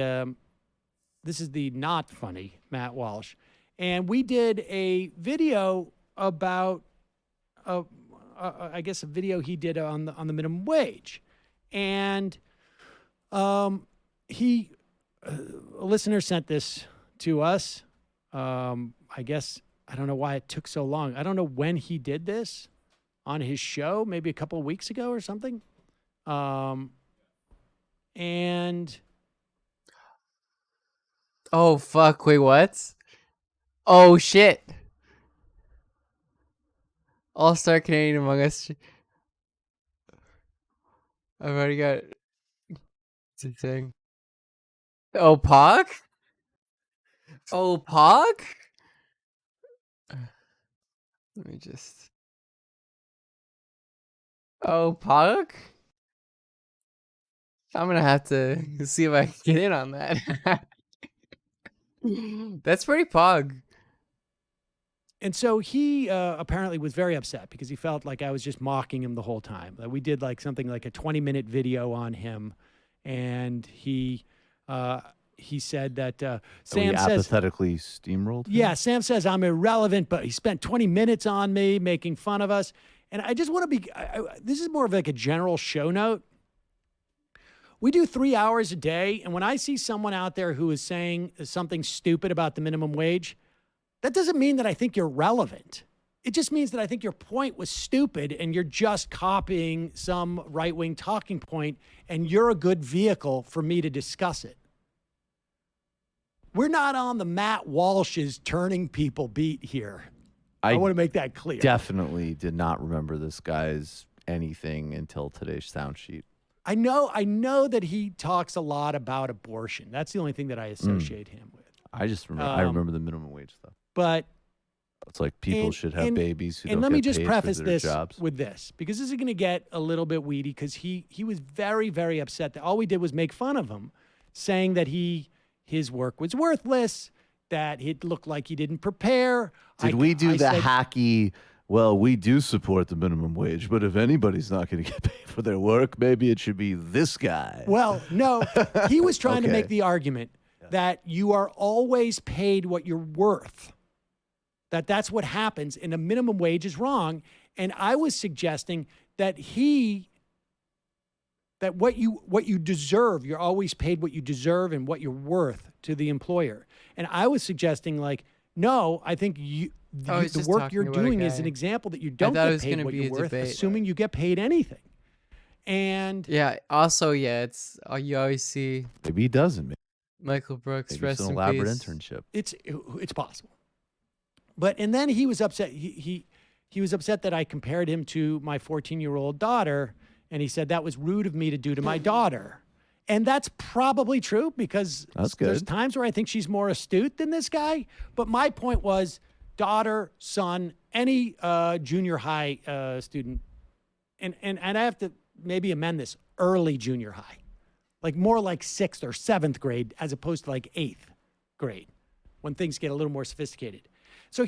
this is the not funny Matt Walsh. And we did a video about I guess a video he did on the minimum wage, and a listener sent this to us. I guess I don't know why it took so long. I don't know when he did this on his show, maybe a couple of weeks ago or something. And oh fuck! Wait, what? Oh shit! All-Star Canadian Among Us. I've already got it's a thing. Oh, Pog? Oh, Pog? Let me just... Oh, Pog? I'm gonna have to see if I can get in on that. That's pretty Pog. And so he apparently was very upset because he felt like I was just mocking him the whole time. We did like something like a 20-minute video on him, and he said that Sam says apathetically steamrolled him? Yeah, Sam says I'm irrelevant, but he spent 20 minutes on me making fun of us. And I just want to be, this is more of like a general show note. We do 3 hours a day, and when I see someone out there who is saying something stupid about the minimum wage, that doesn't mean that I think you're relevant. It just means that I think your point was stupid and you're just copying some right-wing talking point, and you're a good vehicle for me to discuss it. We're not on the Matt Walsh's turning people beat here. I want to make that clear. Definitely did not remember this guy's anything until today's sound sheet. I know that he talks a lot about abortion. That's the only thing that I associate him with. I just remember. I remember the minimum wage stuff. But it's like people should have babies who don't let get me just paid preface for their this jobs. with this, because this is going to get a little bit weedy, because he was very, very upset that all we did was make fun of him, saying that his work was worthless, that it looked like he didn't prepare. Did we do the hacky, well, we do support the minimum wage, but if anybody's not going to get paid for their work, maybe it should be this guy. Well, no, he was trying to Okay. make the argument that you are always paid what you're worth, that's what happens, and the minimum wage is wrong. And I was suggesting that what you deserve, you're always paid what you deserve and what you're worth to the employer. And I was suggesting, like, no, I think the work you're doing is an example that you don't get paid what you're worth, assuming you get paid anything. And yeah, also, it's you always see. Maybe he doesn't. Maybe. Michael Brooks, Maybe rest it's an in elaborate peace. internship. It's possible. And then he was upset. He was upset that I compared him to my 14-year-old daughter, and he said that was rude of me to do to my daughter. And that's probably true, because there's times where I think she's more astute than this guy. But my point was, daughter, son, any junior high student, and I have to maybe amend this, early junior high, like more like 6th or 7th grade as opposed to like 8th grade, when things get a little more sophisticated. So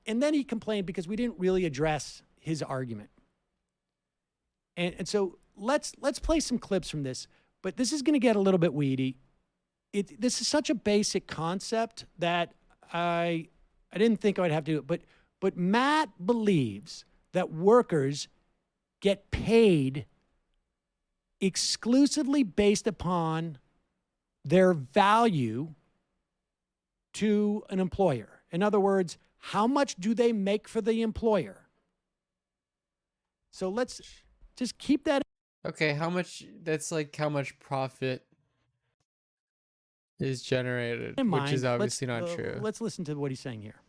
and then he complained because we didn't really address his argument. And so let's play some clips from this, but this is going to get a little bit weedy. This is such a basic concept that I didn't think I would have to do it, but Matt believes that workers get paid exclusively based upon their value to an employer. In other words, how much do they make for the employer? So let's just keep that. Okay, that's like how much profit is generated, in mind. which is obviously not true. Let's listen to what he's saying here.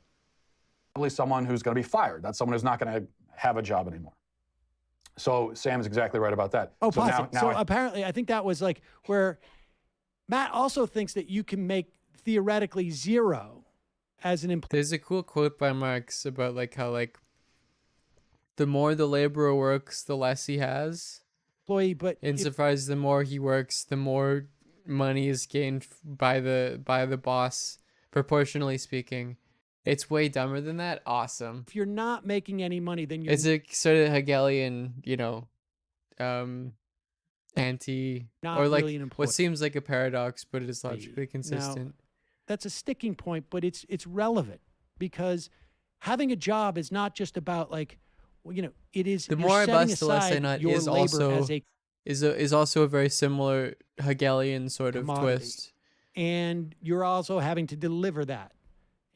Probably someone who's going to be fired. That's someone who's not going to have a job anymore. So Sam is exactly right about that. Oh, so positive. now So apparently, I think that was like where Matt also thinks that you can make theoretically zero as an employee. There's a cool quote by Marx about like how like the more the laborer works, the less he has. But insofar as the more he works, the more money is gained by the boss, proportionally speaking. It's way dumber than that. Awesome. If you're not making any money, then you're. It's a sort of Hegelian, anti, Not or like really an employee. what seems like a paradox, but it is logically consistent. Now, that's a sticking point, but it's relevant, because having a job is not just about like, it is. The you're more I setting bust, the less I aside nut your is labor also as a is also a very similar Hegelian sort of commodity. twist. And you're also having to deliver that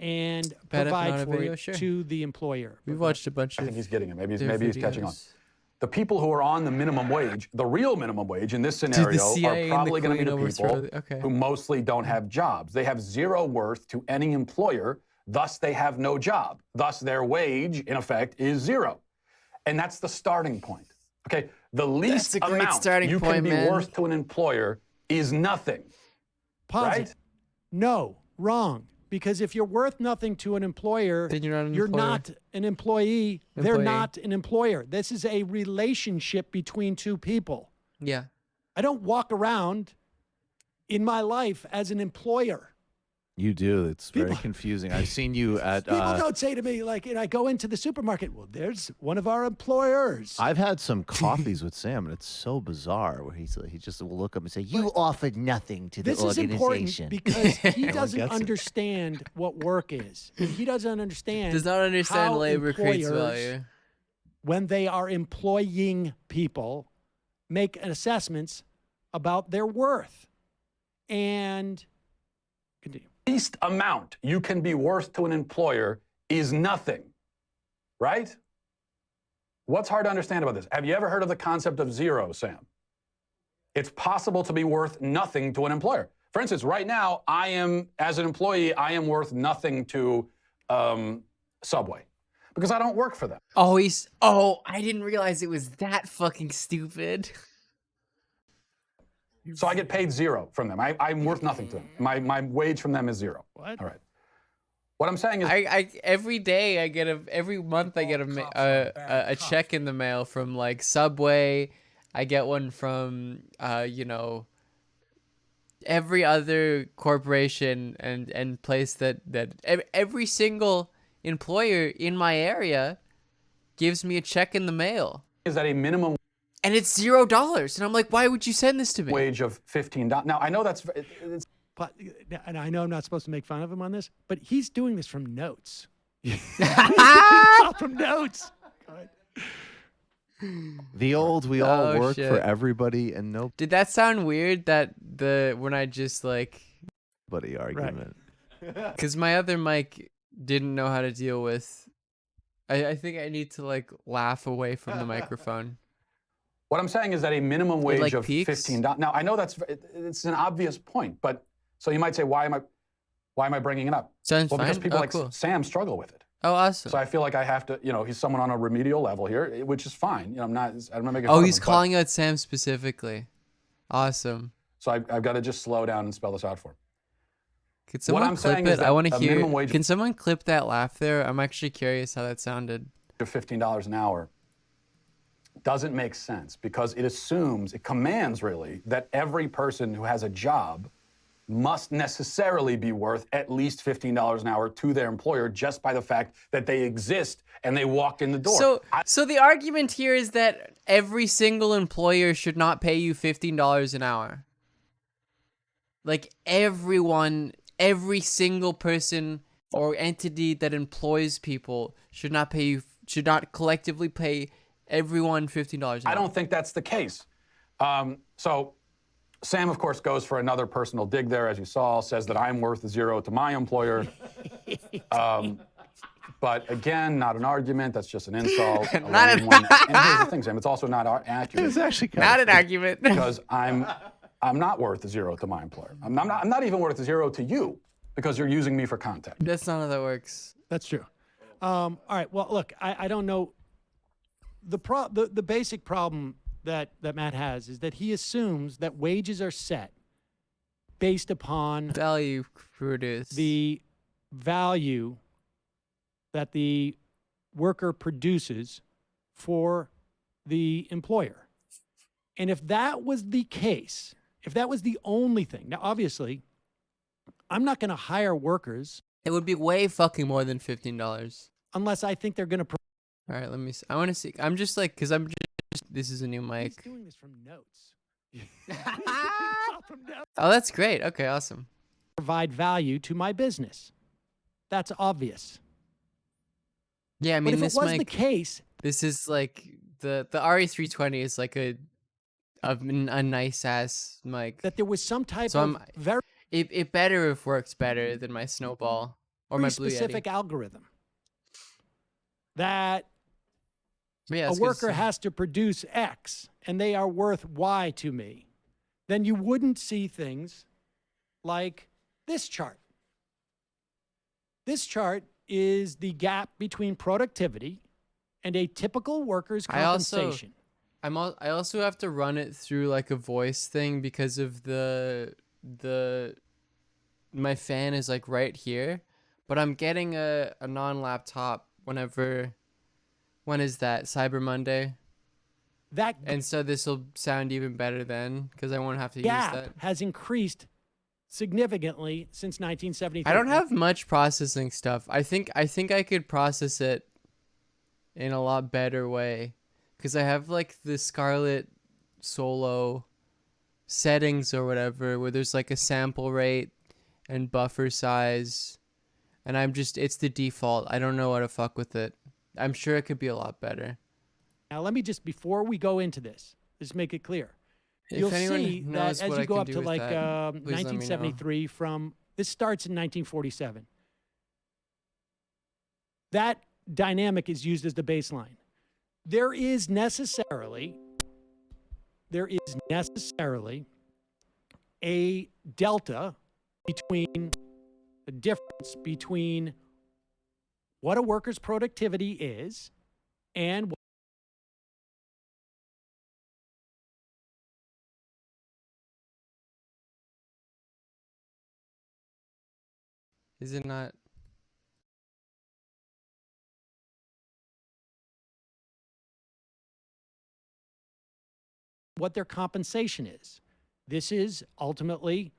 and Bad provide economic for video, it sure. to the employer. We've watched a bunch of. I think he's getting it. Maybe their he's catching on. videos. The people who are on the minimum wage, the real minimum wage in this scenario, CIA are and the probably going to be Queen the people overthrow okay. who mostly don't have jobs. They have zero worth to any employer, thus they have no job. Thus their wage, in effect, is zero. And that's the starting point. Okay, the least That's a great amount starting you point, can be man. worth to an employer is nothing. Positive. Right? No, wrong. Because if you're worth nothing to an employer, then you're not an you're employer. not an employee. They're Employee. not an employer. This is a relationship between two people. Yeah. I don't walk around in my life as an employer. You do. It's very confusing. I've seen you at. People don't say to me, like, and I go into the supermarket, well, there's one of our employers. I've had some coffees with Sam, and it's so bizarre where he just will look up and say, "You offered nothing to the This is organization." important because he No one doesn't gets it. understand what work is. And he doesn't understand. Does not understand how labor creates employers, value. when they are employing people, make assessments about their worth. And continue. Least amount you can be worth to an employer is nothing, right? What's hard to understand about this? Have you ever heard of the concept of zero, Sam? It's possible to be worth nothing to an employer. For instance, right now, as an employee, I am worth nothing to Subway because I don't work for them. Oh, I didn't realize it was that fucking stupid. So I get paid zero from them. I'm worth nothing to them. My wage from them is zero. What? All right. What I'm saying is, every month I get a check in the mail from like Subway. I get one from every other corporation and place that every single employer in my area gives me a check in the mail. Is that a minimum? And it's $0, and I'm like, why would you send this to me? Wage of $15. Now I know it's. But, and I know I'm not supposed to make fun of him on this, but he's doing this from notes. From notes. The old we all work for everybody and no. Did that sound weird? When I just like buddy argument. Because my other mic didn't know how to deal with. I think I need to like laugh away from the microphone. What I'm saying is that a minimum wage like of $15. Now I know it's an obvious point, but so you might say, why am I bringing it up? Sounds because fine. people like Cool. Sam struggle with it. Oh, awesome. So I feel like I have to, he's someone on a remedial level here, which is fine. I'm not making fun of him. Oh, he's calling out Sam specifically. Awesome. So I've got to just slow down and spell this out for him. Could someone What I'm clip saying it? is that I want to a hear. minimum wage Can someone clip that laugh there? I'm actually curious how that sounded. $15 an hour doesn't make sense because it commands really that every person who has a job must necessarily be worth at least $15 an hour to their employer just by the fact that they exist and they walk in the door. So the argument here is that every single employer should not pay you $15 an hour. Like every single person or entity that employs people should not collectively pay everyone $15 an hour. I don't think that's the case. So Sam, of course, goes for another personal dig there, as you saw, says that I'm worth zero to my employer. But again, not an argument. That's just an insult. And here's the thing, Sam. It's also not accurate. It's actually not an argument because I'm not worth zero to my employer. I'm not even worth zero to you because you're using me for content. That's not how that works. That's true. All right. Well, look, I don't know. The basic problem that Matt has is that he assumes that wages are set based upon value produced, the value that the worker produces for the employer. And if that was the case, if that was the only thing, now obviously, I'm not going to hire workers. It would be way fucking more than $15 unless I think they're going to. All right, let me see. I want to see. I'm just like, because this is a new mic. He's doing this from notes. Oh, that's great. Okay, awesome. Provide value to my business. That's obvious. Yeah, I mean, but if this it was mic, the case, this is like the RE320 is like a nice ass mic. That there was some type of very it better if works better than my Snowball or my Blue specific Yeti. algorithm that yeah, a worker has to produce X and they are worth Y to me, then you wouldn't see things like this chart. This chart is the gap between productivity and a typical worker's compensation. I also have to run it through like a voice thing because of my fan is like right here, but I'm getting a non-laptop when is that? Cyber Monday? And so this will sound even better then because I won't have to use gap that. has increased significantly since 1973. I don't have much processing stuff. I think I could process it in a lot better way because I have like the Scarlett Solo settings or whatever where there's like a sample rate and buffer size, and it's the default. I don't know how to fuck with it. I'm sure it could be a lot better. Now let me just, before we go into this, just make it clear. You'll see that as you go up to like 1973 this starts in 1947. That dynamic is used as the baseline. There is necessarily a delta difference between what a worker's productivity is and Is it not? what their compensation is. This is ultimately,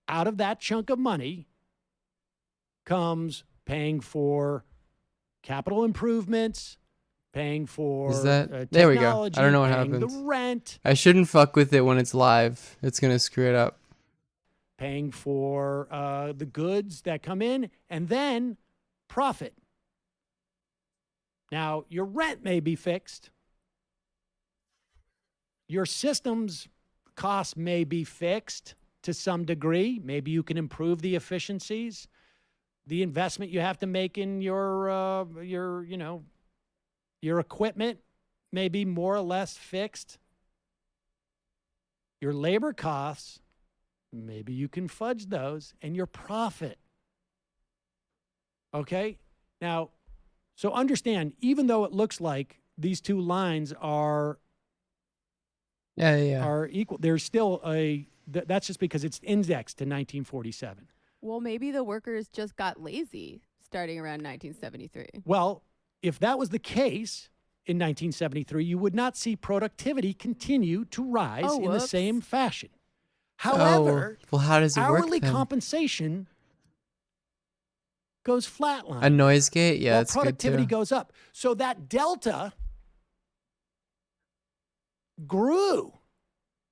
out of that chunk of money comes paying for capital improvements, paying for Is that there we go. I don't know what paying happens. the rent, I shouldn't fuck with it when it's live. It's gonna screw it up. paying for the goods that come in, and then profit. Now, your rent may be fixed. Your systems costs may be fixed to some degree. Maybe you can improve the efficiencies. The investment you have to make in your equipment may be more or less fixed. Your labor costs, maybe you can fudge those, and your profit. Okay? Now, so understand, even though it looks like these two lines are equal, there's still that's just because it's indexed to 1947. Well, maybe the workers just got lazy starting around 1973. Well, if that was the case in 1973, you would not see productivity continue to rise in the same fashion. However, well, how does it work hourly then? compensation goes flatline. A noise gate? Yeah, while it's productivity good too. goes up. So that delta grew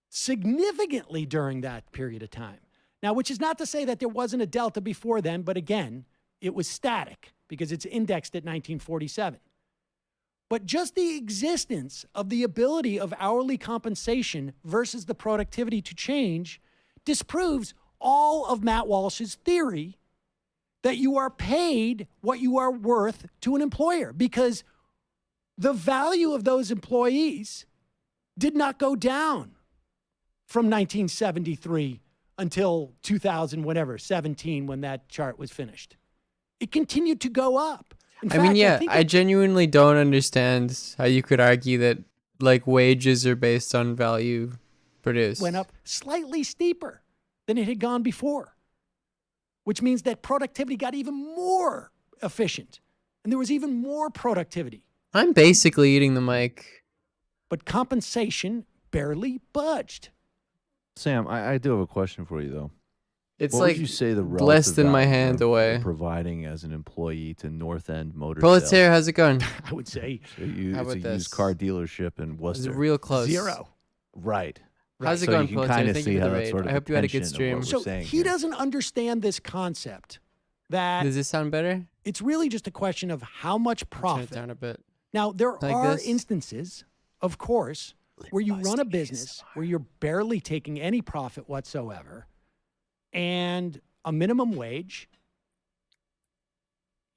significantly during that period of time. Now, which is not to say that there wasn't a delta before then, but again, it was static because it's indexed at 1947. But just the existence of the ability of hourly compensation versus the productivity to change disproves all of Matt Walsh's theory that you are paid what you are worth to an employer, because the value of those employees did not go down from 1973 until 17, when that chart was finished. It continued to go up. In fact, I genuinely don't understand how you could argue that like wages are based on value produced. Went up slightly steeper than it had gone before, which means that productivity got even more efficient and there was even more productivity. I'm basically eating the mic. But compensation barely budged. Sam, I do have a question for you, though. It's what like would you say the less relative than my value hand you're away. providing as an employee to North End Motor Proletariat, Sales? how's it going? I would say How about it's a this? used car dealership in It's Worcester. real close. 0. Right. How's it So going, you can Proletariat? kind of Thank see you for how the that's raid. sort of I hope you had a good tension of stream. what So we're saying he here. doesn't understand this concept that Does this sound better? it's really just a question of how much Turn it profit. down a bit. Now, there Like are this? instances, of course, where you run a business where you're barely taking any profit whatsoever, and a minimum wage,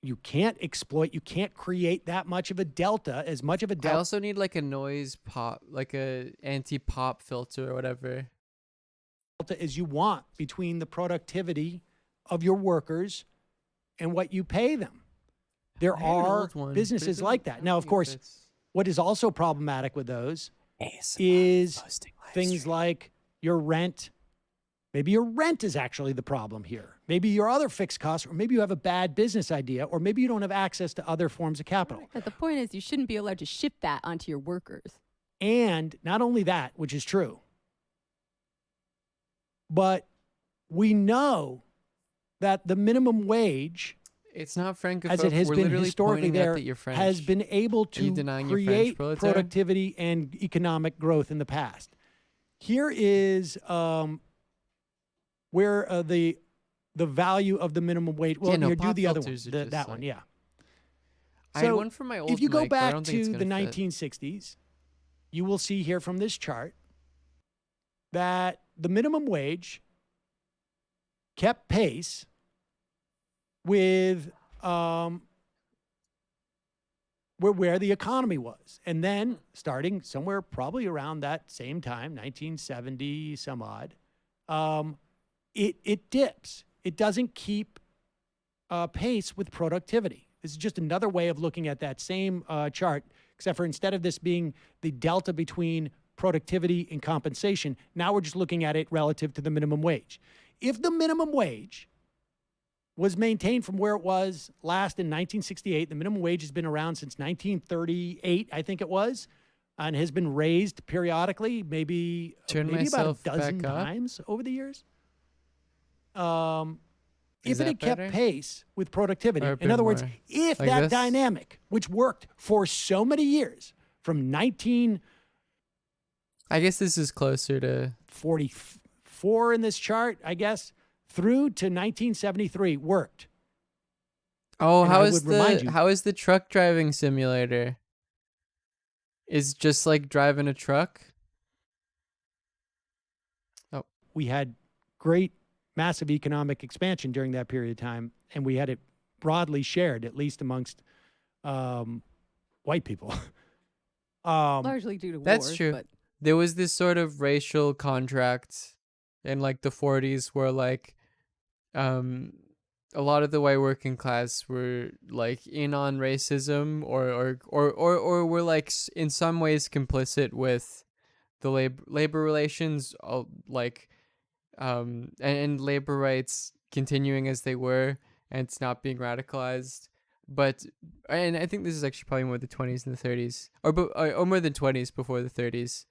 you can't exploit, you can't create that much of a delta, as much of a I delta also need like a noise pop, like a anti-pop filter or whatever. as you want between the productivity of your workers and what you pay them. There I had an are old one, but it businesses doesn't like that. Now, of tell me if course, it's- what is also problematic with those is things like your rent. Maybe your rent is actually the problem here. Maybe your other fixed costs, or maybe you have a bad business idea, or maybe you don't have access to other forms of capital. But the point is, you shouldn't be allowed to shift that onto your workers. And not only that, which is true, but we know that the minimum wage, it's not Francophobe. as it has We're been literally historically pointing out there, that you're French. has been able Are you to denying you're French, create proletariat? productivity and economic growth in the past. Here is where the value of the minimum wage. Well, Yeah, no, here, do pop the other one, filters are that just one, like- yeah. I had So one for my old if you go mic, but I back don't think it's to the gonna fit. 1960s, you will see here from this chart that the minimum wage kept pace with where the economy was. And then starting somewhere probably around that same time, 1970 some odd, it dips. It doesn't keep pace with productivity. This is just another way of looking at that same chart, except for instead of this being the delta between productivity and compensation, now we're just looking at it relative to the minimum wage. If the minimum wage was maintained from where it was last in 1968, the minimum wage has been around since 1938, I think it was, and has been raised periodically, maybe about a dozen times over the years. If it had kept pace with productivity, in other words, if like that this? dynamic, which worked for so many years, from 1944 I guess this is closer to in this chart, I guess, through to 1973 worked. Oh, And how I is would remind you- how is the truck driving simulator? Is just like driving a truck? Oh, we had great, massive economic expansion during that period of time, and we had it broadly shared, at least amongst white people. Largely due to that's wars, true. but There was this sort of racial contract in like the 40s where like a lot of the white working class were like in on racism or were like in some ways complicit with the labor relations, like and labor rights continuing as they were, and it's not being radicalized. But and I think this is actually probably more the 20s and the 30s, or more than 20s before the 30s.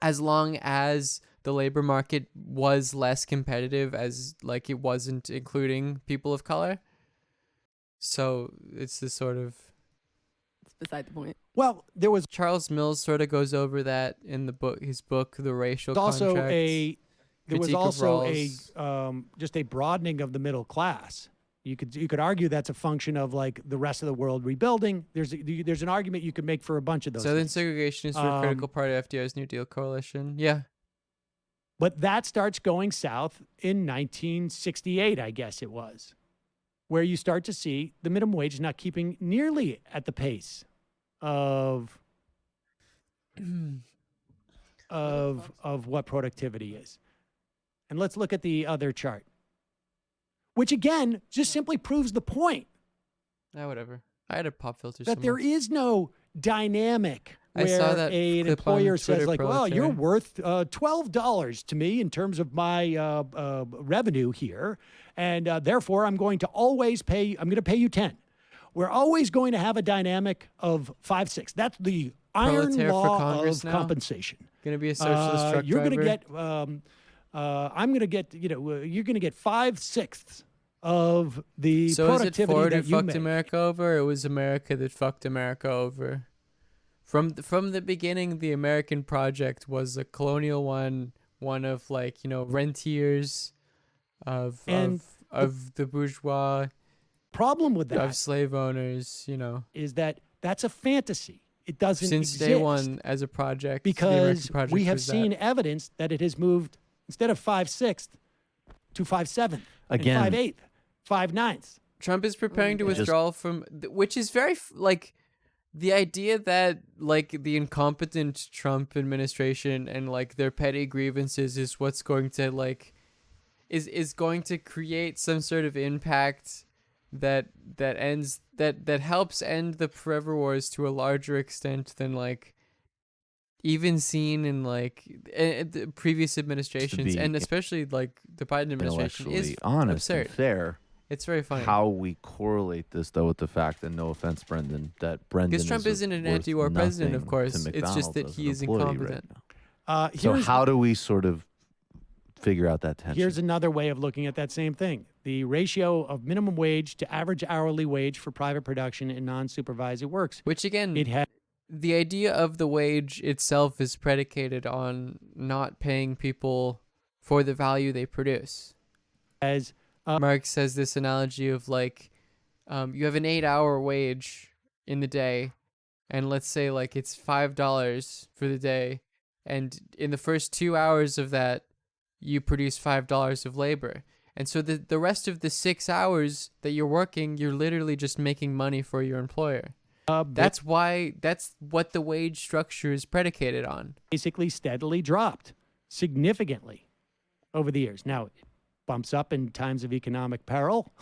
As long as the labor market was less competitive, as like it wasn't including people of color. So it's this sort of, it's beside the point. Well, there was Charles Mills sort of goes over that in the book, his book, The Racial also Contract. there was Critique of also Rawls. just a broadening of the middle class. You could argue that's a function of like the rest of the world rebuilding. There's an argument you could make for a bunch of those. Southern things. segregationists were a critical part of FDR's New Deal coalition. Yeah. But that starts going south in 1968, I guess it was, where you start to see the minimum wage is not keeping nearly at the pace of what productivity is. And let's look at the other chart, which again just simply proves the point Whatever. I had a pop filter that there is no dynamic I where saw that an clip on employer says Twitter, like, well, you're proletariat. worth $12 to me in terms of my revenue here, and therefore I'm going to pay you 10. We're always going to have a dynamic of 5-6. That's the iron Proletariat for law Congress of now? compensation. Gonna be a socialist truck You're driver? going to get, I'm going to get, you're going to get 5/6 of the So is it productivity Ford who that you fucked make. America over, or it was America that fucked America over? From the beginning, the American project was a colonial one of like, rentiers of the bourgeois. Problem with that of slave owners, is that that's a fantasy. It doesn't since exist day one as a project. the because American project we have was that. seen evidence that it has moved instead of 5/6 to 5/7, Again. and 5/8, 5/9. Trump is preparing to Just- withdraw from, which is very like the idea that like the incompetent Trump administration and like their petty grievances is what's going to like is going to create some sort of impact that helps end the forever wars to a larger extent than like even seen in like the previous administrations, be and especially like the Biden administration is intellectually honest absurd. and fair. It's very funny. How we correlate this, though, with the fact that, no offense, Brendan, that Brendan Because Trump is isn't an worth anti-war president, of nothing course. to It's just McDonald's that as he an is employee incompetent. Right now. So Here's- how do we sort of figure out that tension. Here's another way of looking at that same thing. The ratio of minimum wage to average hourly wage for private production and non-supervised works. Which again, it had the idea of the wage itself is predicated on not paying people for the value they produce. As Marx has this analogy of like, you have an 8-hour wage in the day, and let's say like it's $5 for the day, and in the first 2 hours of that, you produce $5 of labor. And so the rest of the 6 hours that you're working, you're literally just making money for your employer. That's what the wage structure is predicated on. Basically steadily dropped significantly over the years. Now, it bumps up in times of economic peril.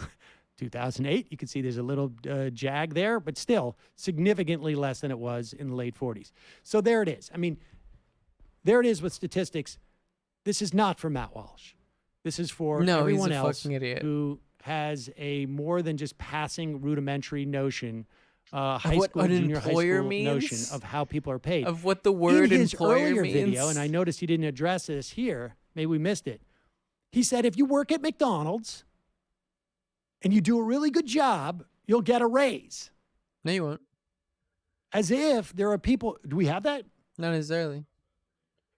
2008, you can see there's a little jag there, but still significantly less than it was in the late 40s. So there it is. I mean, there it is with statistics. This is not for Matt Walsh. This is for everyone else who has a more than just passing rudimentary notion, high school, junior high school notion of how people are paid. Of what the word in his employer earlier means. video, and I noticed he didn't address this here. Maybe we missed it. He said if you work at McDonald's and you do a really good job, you'll get a raise. No, you won't. As if there are people. Do we have that? Not necessarily.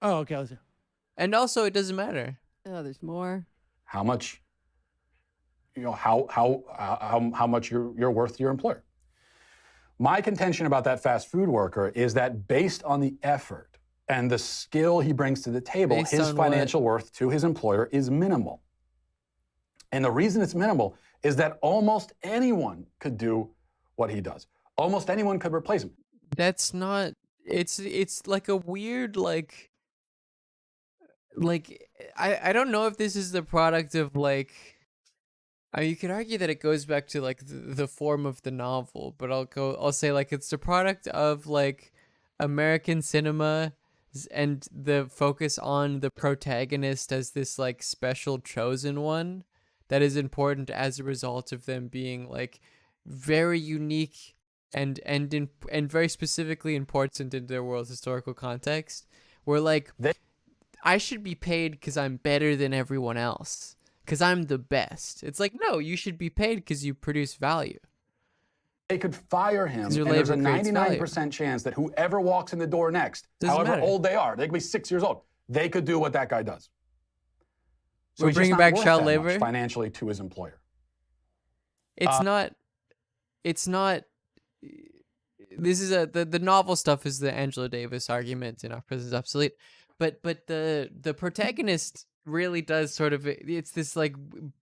Oh, okay. Let's see. And also, it doesn't matter. Oh, there's more. How much, how much you're worth to your employer. My contention about that fast food worker is that based on the effort and the skill he brings to the table, his financial worth to his employer is minimal. And the reason it's minimal is that almost anyone could do what he does. Almost anyone could replace him. That's not. It's like a weird I don't know if this is the product of like. I mean, you could argue that it goes back to like the form of the novel, but I'll say like it's the product of like American cinema and the focus on the protagonist as this like special chosen one that is important as a result of them being like very unique and very specifically important in their world's historical context. Where like I should be paid because I'm better than everyone else. Because I'm the best. It's like, no, you should be paid because you produce value. They could fire him, and there's a 99% chance that whoever walks in the door next, however old they are, they could be 6 years old, they could do what that guy does. So we're bringing back child labor labor financially to his employer. It's not. This is the novel stuff is the Angela Davis argument in Our Prison's Obsolete, but the protagonist really does sort of, it's this like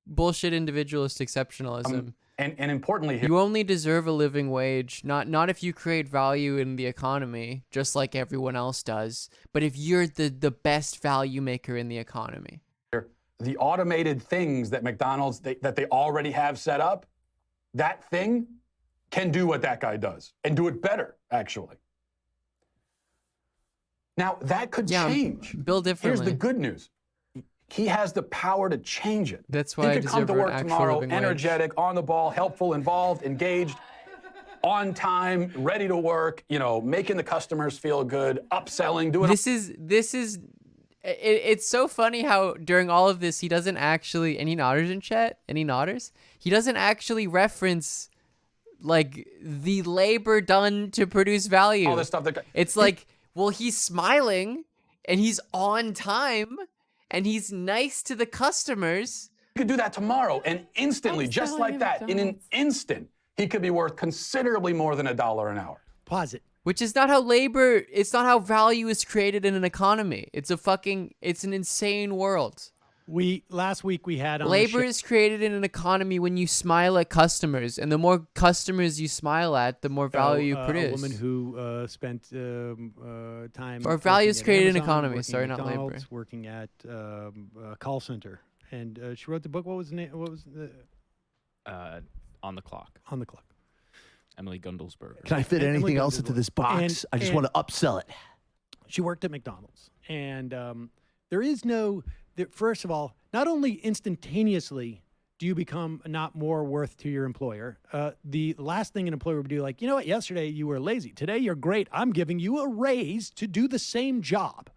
bullshit individualist exceptionalism. And importantly, you only deserve a living wage, not if you create value in the economy, just like everyone else does, but if you're the best value maker in the economy. The automated things that McDonald's, that they already have set up, that thing can do what that guy does and do it better, actually. Now, that could change. Build differently. Here's the good news. He has the power to change it. That's why he could come to work tomorrow, energetic, on the ball, helpful, involved, engaged, on time, ready to work, making the customers feel good, upselling, doing. This is. It's so funny how during all of this he doesn't actually, and he nodders in chat, he doesn't actually reference like the labor done to produce value. All this stuff it's like, well, he's smiling and he's on time and he's nice to the customers. He could do that tomorrow and instantly, just like that, in an instant, he could be worth considerably more than $1 an hour. Pause it. Which is not how it's not how value is created in an economy. It's an insane world. Last week we had on labor is created in an economy when you smile at customers, and the more customers you smile at, the more value you produce. A woman who spent time. Or value is created in an economy. Working sorry, at not labor. Working at a call center, and she wrote the book. What was the name? What was the? On the Clock. On the Clock. Emily Gundelsberger. Can I fit anything else into this box? I just want to upsell it. She worked at McDonald's, and there is no. First of all, not only instantaneously do you become not more worth to your employer, the last thing an employer would do, like, you know what, yesterday you were lazy. Today you're great. I'm giving you a raise to do the same job.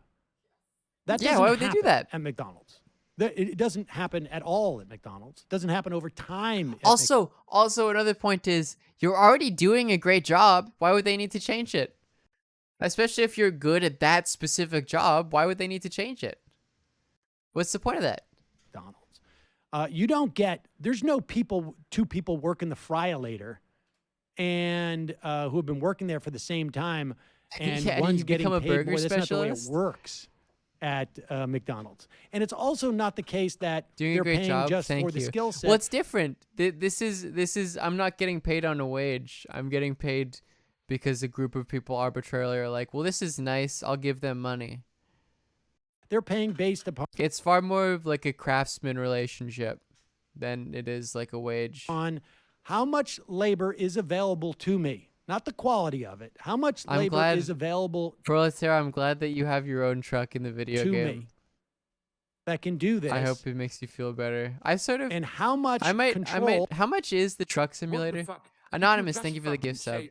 That why would they do that at McDonald's? It doesn't happen at all at McDonald's. It doesn't happen over time. Also, another point is you're already doing a great job. Why would they need to change it? Especially if you're good at that specific job, why would they need to change it? What's the point of that? McDonald's. You don't get, there's no two people working the fryolator and who have been working there for the same time, and Yeah, one's you getting become a paid burger more. That's not the way it specialist? works at McDonald's. And it's also not the case that Doing they're a great paying job. just Thank for the you. skill set. Well, it's different. This is. I'm not getting paid on a wage. I'm getting paid because a group of people arbitrarily are like, well, this is nice. I'll give them money. They're paying based upon It's far more of like a craftsman relationship than it is like a wage. on how much labor is available to me, not the quality of it. How much I'm labor glad, is available Proletariat, I'm glad that you have your own truck in the video to game. me that can do this. I hope it makes you feel better. I sort of. And how much control? How much is the truck simulator? Anonymous, thank you for the gift sub.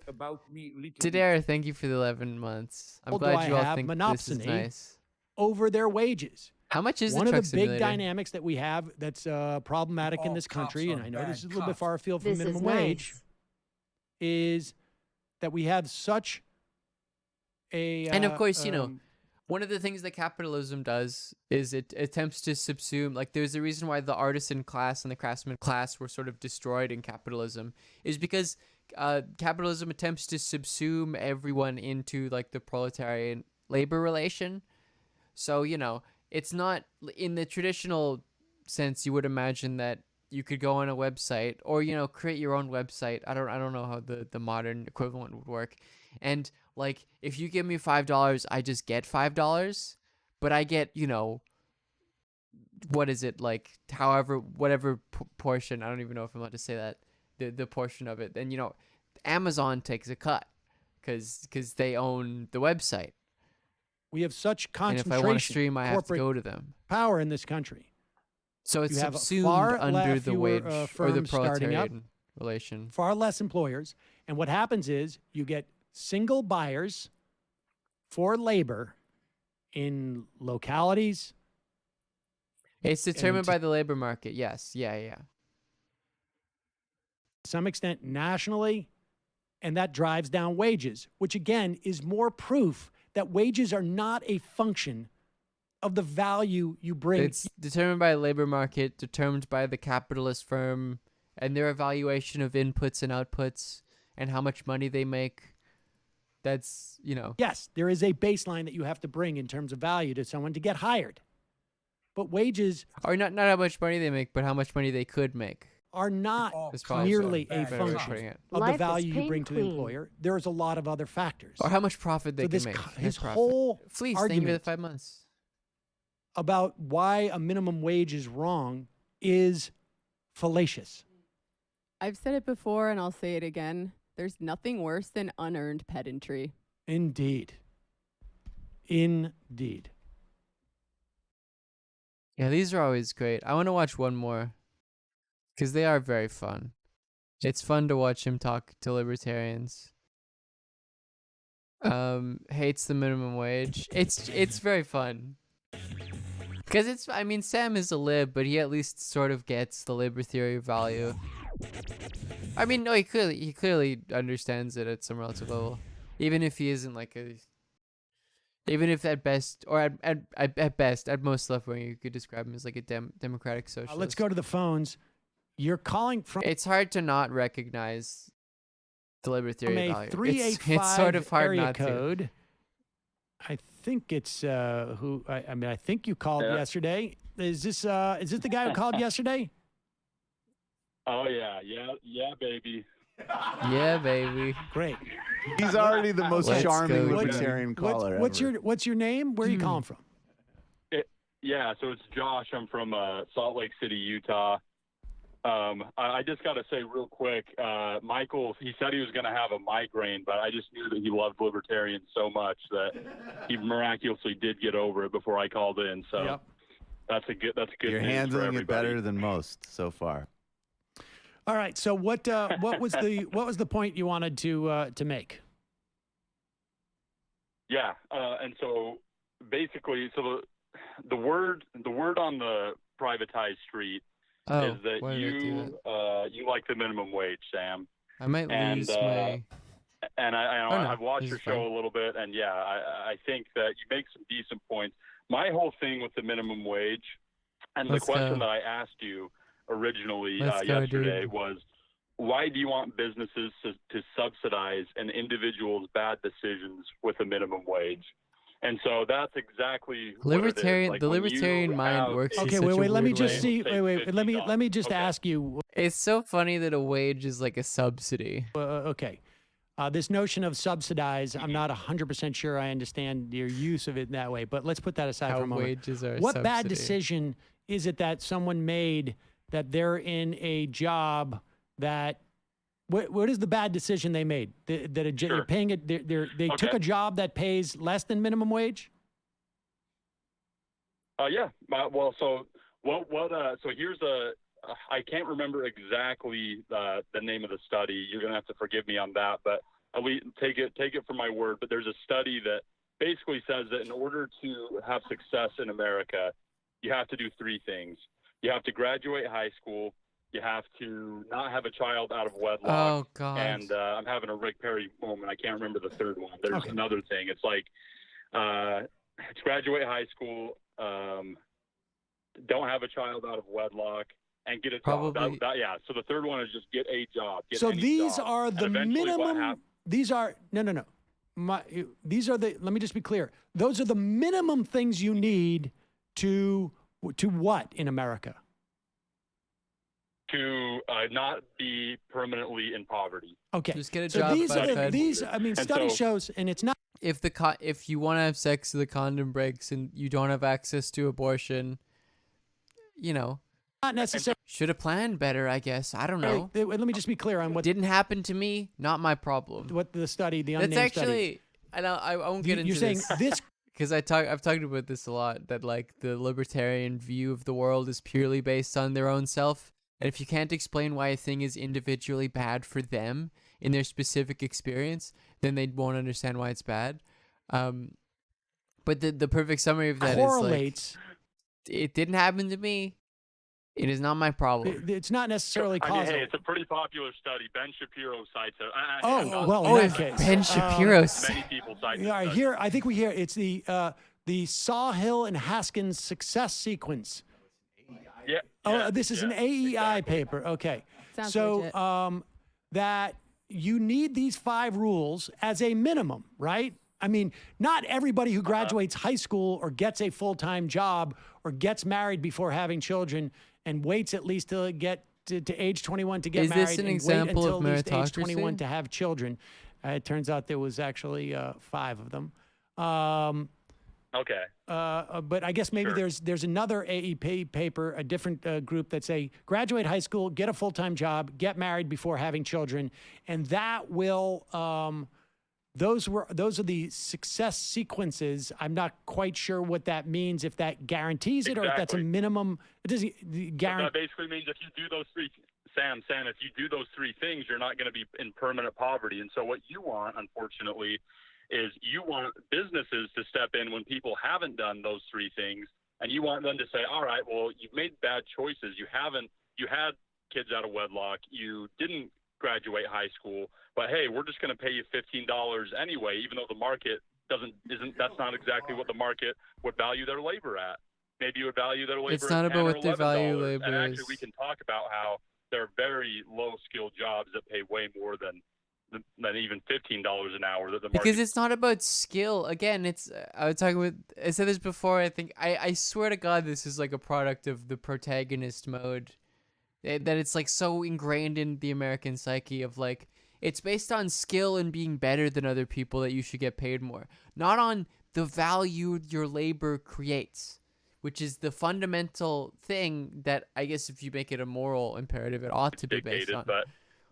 Tadera, thank you for the 11 months. I'm glad you all think this is nice. Over their wages. How much is one the truck of the big simulator? dynamics that we have that's problematic in this country, and I know this is a little bit far afield from minimum wage, is that we have such a And of course, you know, one of the things that capitalism does is it attempts to subsume, like there's a reason why the artisan class and the craftsman class were sort of destroyed in capitalism, is because capitalism attempts to subsume everyone into like the proletarian labor relation. So, you know, it's not in the traditional sense you would imagine that you could go on a website or, you know, create your own website. I don't know how the modern equivalent would work. And like, if you give me $5, I just get $5, but I get, you know, what is it, like, whatever portion, I don't even know if I'm allowed to say that, the portion of it. And, you know, Amazon takes a cut because they own the website. We have such concentration. And if I want to stream, I have to go to them. Power in this country. So it's you have subsumed far under the wage or the firms starting up, proletarian relation. Far less employers. And what happens is you get single buyers for labor in localities. It's determined by the labor market. Yes. Yeah. To some extent nationally, and that drives down wages, which again is more proof that wages are not a function of the value you bring. It's determined by the labor market, determined by the capitalist firm and their evaluation of inputs and outputs and how much money they make. That's, you know. Yes, there is a baseline that you have to bring in terms of value to someone to get hired. But wages are not how much money they make, but how much money they could make. Are not merely a function of the value you bring to the employer. There is a lot of other factors. Or how much profit they can make. His whole Fleece, argument thank you for the 5 months. About why a minimum wage is wrong is fallacious. I've said it before and I'll say it again. There's nothing worse than unearned pedantry. Indeed. Yeah, these are always great. I want to watch one more because they are very fun. It's fun to watch him talk to libertarians. Hates the minimum wage. It's very fun. Because I mean, Sam is a lib, but he at least sort of gets the labor theory value. I mean, no, he clearly understands it at some relative level, even if he isn't like even if at best, or at best, at most left wing, you could describe him as like a democratic socialist. Let's go to the phones. You're calling from. It's hard to not recognize the labor theory value. 385 it's sort of hard area not code. to. I think it's who. I mean, I think you called yesterday. Is this the guy who called yesterday? Oh yeah, baby. Yeah, baby. Great. He's already the most charming libertarian caller ever. What's your name? Where are you calling from? Yeah, so it's Josh. I'm from Salt Lake City, Utah. I just got to say real quick, Michael, he said he was going to have a migraine, but I just knew that he loved libertarians so much that he miraculously did get over it before I called in. So that's a good You're news handling for it everybody. better than most so far. All right. So what was the point you wanted to make? Yeah, and so basically, so the word on the privatized street Oh, is that why did I do you like the minimum wage, Sam. I might lose my. And Oh, no, I've watched this your is show fine. a little bit, and yeah, I think that you make some decent points. My whole thing with the minimum wage, and Let's the question go. that I asked you originally Let's go, yesterday dude. was, why do you want businesses to subsidize an individual's bad decisions with a minimum wage? And so that's exactly Libertarian, what it is. Like the when you libertarian mind have works. a- in Okay, such wait, a wait. Let me weird just way. see. Wait. Let me just ask you. It's so funny that a wage is like a subsidy. Okay. This notion of subsidize, I'm not 100% sure I understand your use of it that way, but let's put that aside How for a moment. wages are a What bad subsidy. decision is it that someone made that they're in a job that, what is the bad decision they made? You're paying it, they took a job that pays less than minimum wage? Yeah. Well, so so here's I can't remember exactly the name of the study. You're gonna have to forgive me on that, but at least take it for my word. But there's a study that basically says that in order to have success in America, you have to do three things. You have to graduate high school. You have to not have a child out of wedlock. Oh, God. And I'm having a Rick Perry moment. I can't remember the third one. There's another thing. It's like it's graduate high school. Don't have a child out of wedlock. And get a job. Probably- Yeah. So the third one is just get a job. Get So any these job. are And the eventually what minimum, these are, no. These are the, let me just be clear. Those are the minimum things you need to what in America? To not be permanently in poverty. Okay. Just get a So job. these by are, Fed. these, I mean, And study so- shows, and it's not. If you want to have sex, the condom breaks, and you don't have access to abortion, you know, Not necessarily. should have planned better. I guess I don't know. Let me just be clear on what Didn't happen to me. Not my problem. what the study, the unnamed That's study. actually. I won't get into You're saying this. this. Because I've talked about this a lot, that like the libertarian view of the world is purely based on their own self. And if you can't explain why a thing is individually bad for them in their specific experience, then they won't understand why it's bad. But the perfect summary of that correlates. is like, it didn't happen to me. It is not my problem. It's not necessarily I mean, causal. hey, it's a pretty popular study. Ben Shapiro cites it. In that case, Ben Shapiro Many people cite this All right, study. here I think we hear it's the Sawhill and Haskins success sequence. Yeah. This is an AEI paper. Okay. Sounds so legit. that you need these 5 rules as a minimum, right? I mean, not everybody who graduates high school or gets a full-time job or gets married before having children and waits at least to get to age 21 to get Is married this an and example wait until of at least age 21 meritocracy? to have children. It turns out there was actually 5 of them. Okay. But I guess maybe there's another AEP paper, a different group that say graduate high school, get a full-time job, get married before having children, and that will. Those are the success sequences. I'm not quite sure what that means. If that guarantees it, or if that's a Exactly. minimum. It doesn't That guarantee. basically means if you do those three, Sam, if you do those 3 things, you're not going to be in permanent poverty. And so what you want, unfortunately, is you want businesses to step in when people haven't done those 3 things, and you want them to say, all right, well, you've made bad choices. You had kids out of wedlock. You didn't graduate high school, but hey, we're just going to pay you $15 anyway, even though the market that's not exactly what the market would value their labor at. Maybe you would value their labor It's at not $10 about or what they value $11. labor And actually, is. we can talk about how there are very low-skilled jobs that pay way more than even $15 an hour that the market. Because it's not about skill. Again, it's I said this before. I think I swear to God, this is like a product of the protagonist mode. That it's like so ingrained in the American psyche of like, it's based on skill and being better than other people that you should get paid more, not on the value your labor creates, which is the fundamental thing that I guess if you make it a moral imperative, it ought to be based dictated, on.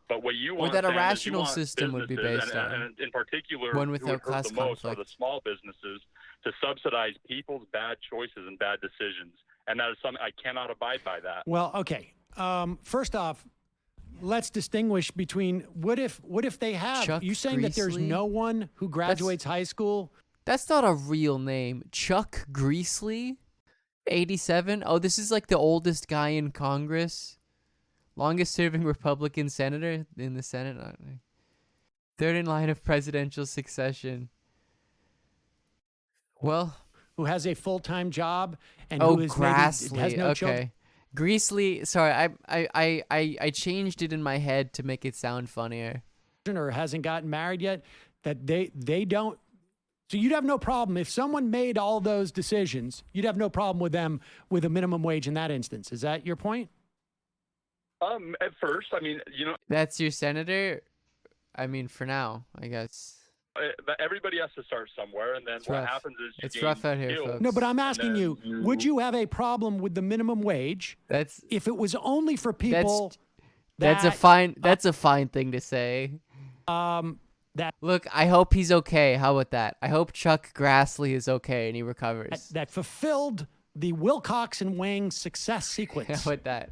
But what you Or want, that a Sam, is you rational want system would be businesses, based and, on. and in particular, One who without would hurt class the most are the conflict. small businesses, to subsidize people's bad choices and bad decisions, and that is something I cannot abide by. That. Well, okay. First off, let's distinguish between what if they have. Chuck You saying that there's Griesley? no one who graduates high school? That's not a real name. Chuck Griesley? 87? Oh, this is like the oldest guy in Congress. Longest serving Republican senator in the Senate. Third in line of presidential succession. Well, who has a full-time job and oh, who is Grassley. maybe has no okay. children. Greasley. Sorry, I changed it in my head to make it sound funnier. Or hasn't gotten married yet, that they don't. So you'd have no problem if someone made all those decisions. You'd have no problem with them with a minimum wage in that instance. Is that your point? At first, I mean, That's your senator? I mean, for now, I guess. everybody has to start somewhere, and then It's what rough. happens is you It's gain rough out here, skills, folks. No, but I'm and asking then you, would you have a problem with the minimum wage if it was only for people That's a fine thing to say. Look, I hope he's okay. How about that? I hope Chuck Grassley is okay and he recovers. that fulfilled the Wilcox and Wang success sequence? How about that?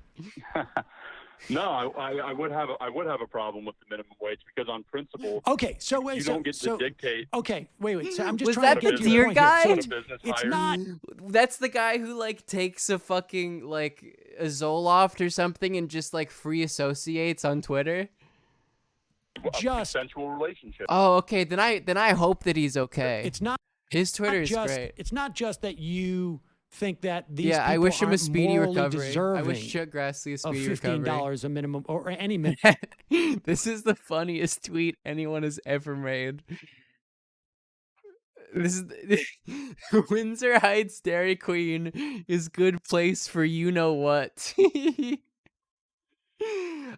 No, I would have a problem with the minimum wage because on principle, Okay, so wait, you so, don't get so to dictate. okay, wait. So I'm just Was trying that to the get to your deer point here. guy? So it's not. That's the guy who like takes a fucking like a Zoloft or something and just like free associates on Twitter. Just consensual relationship. Oh, okay. Then I hope that he's okay. It's not. His Twitter is just, great. It's not just that you think that these Yeah, people I wish him a aren't speedy morally recovery. I deserving wish Chuck Grassley a of speedy recovery. $15 a minimum or any minimum. This is the funniest tweet anyone has ever made. This is Windsor Heights Dairy Queen is good place for you know what.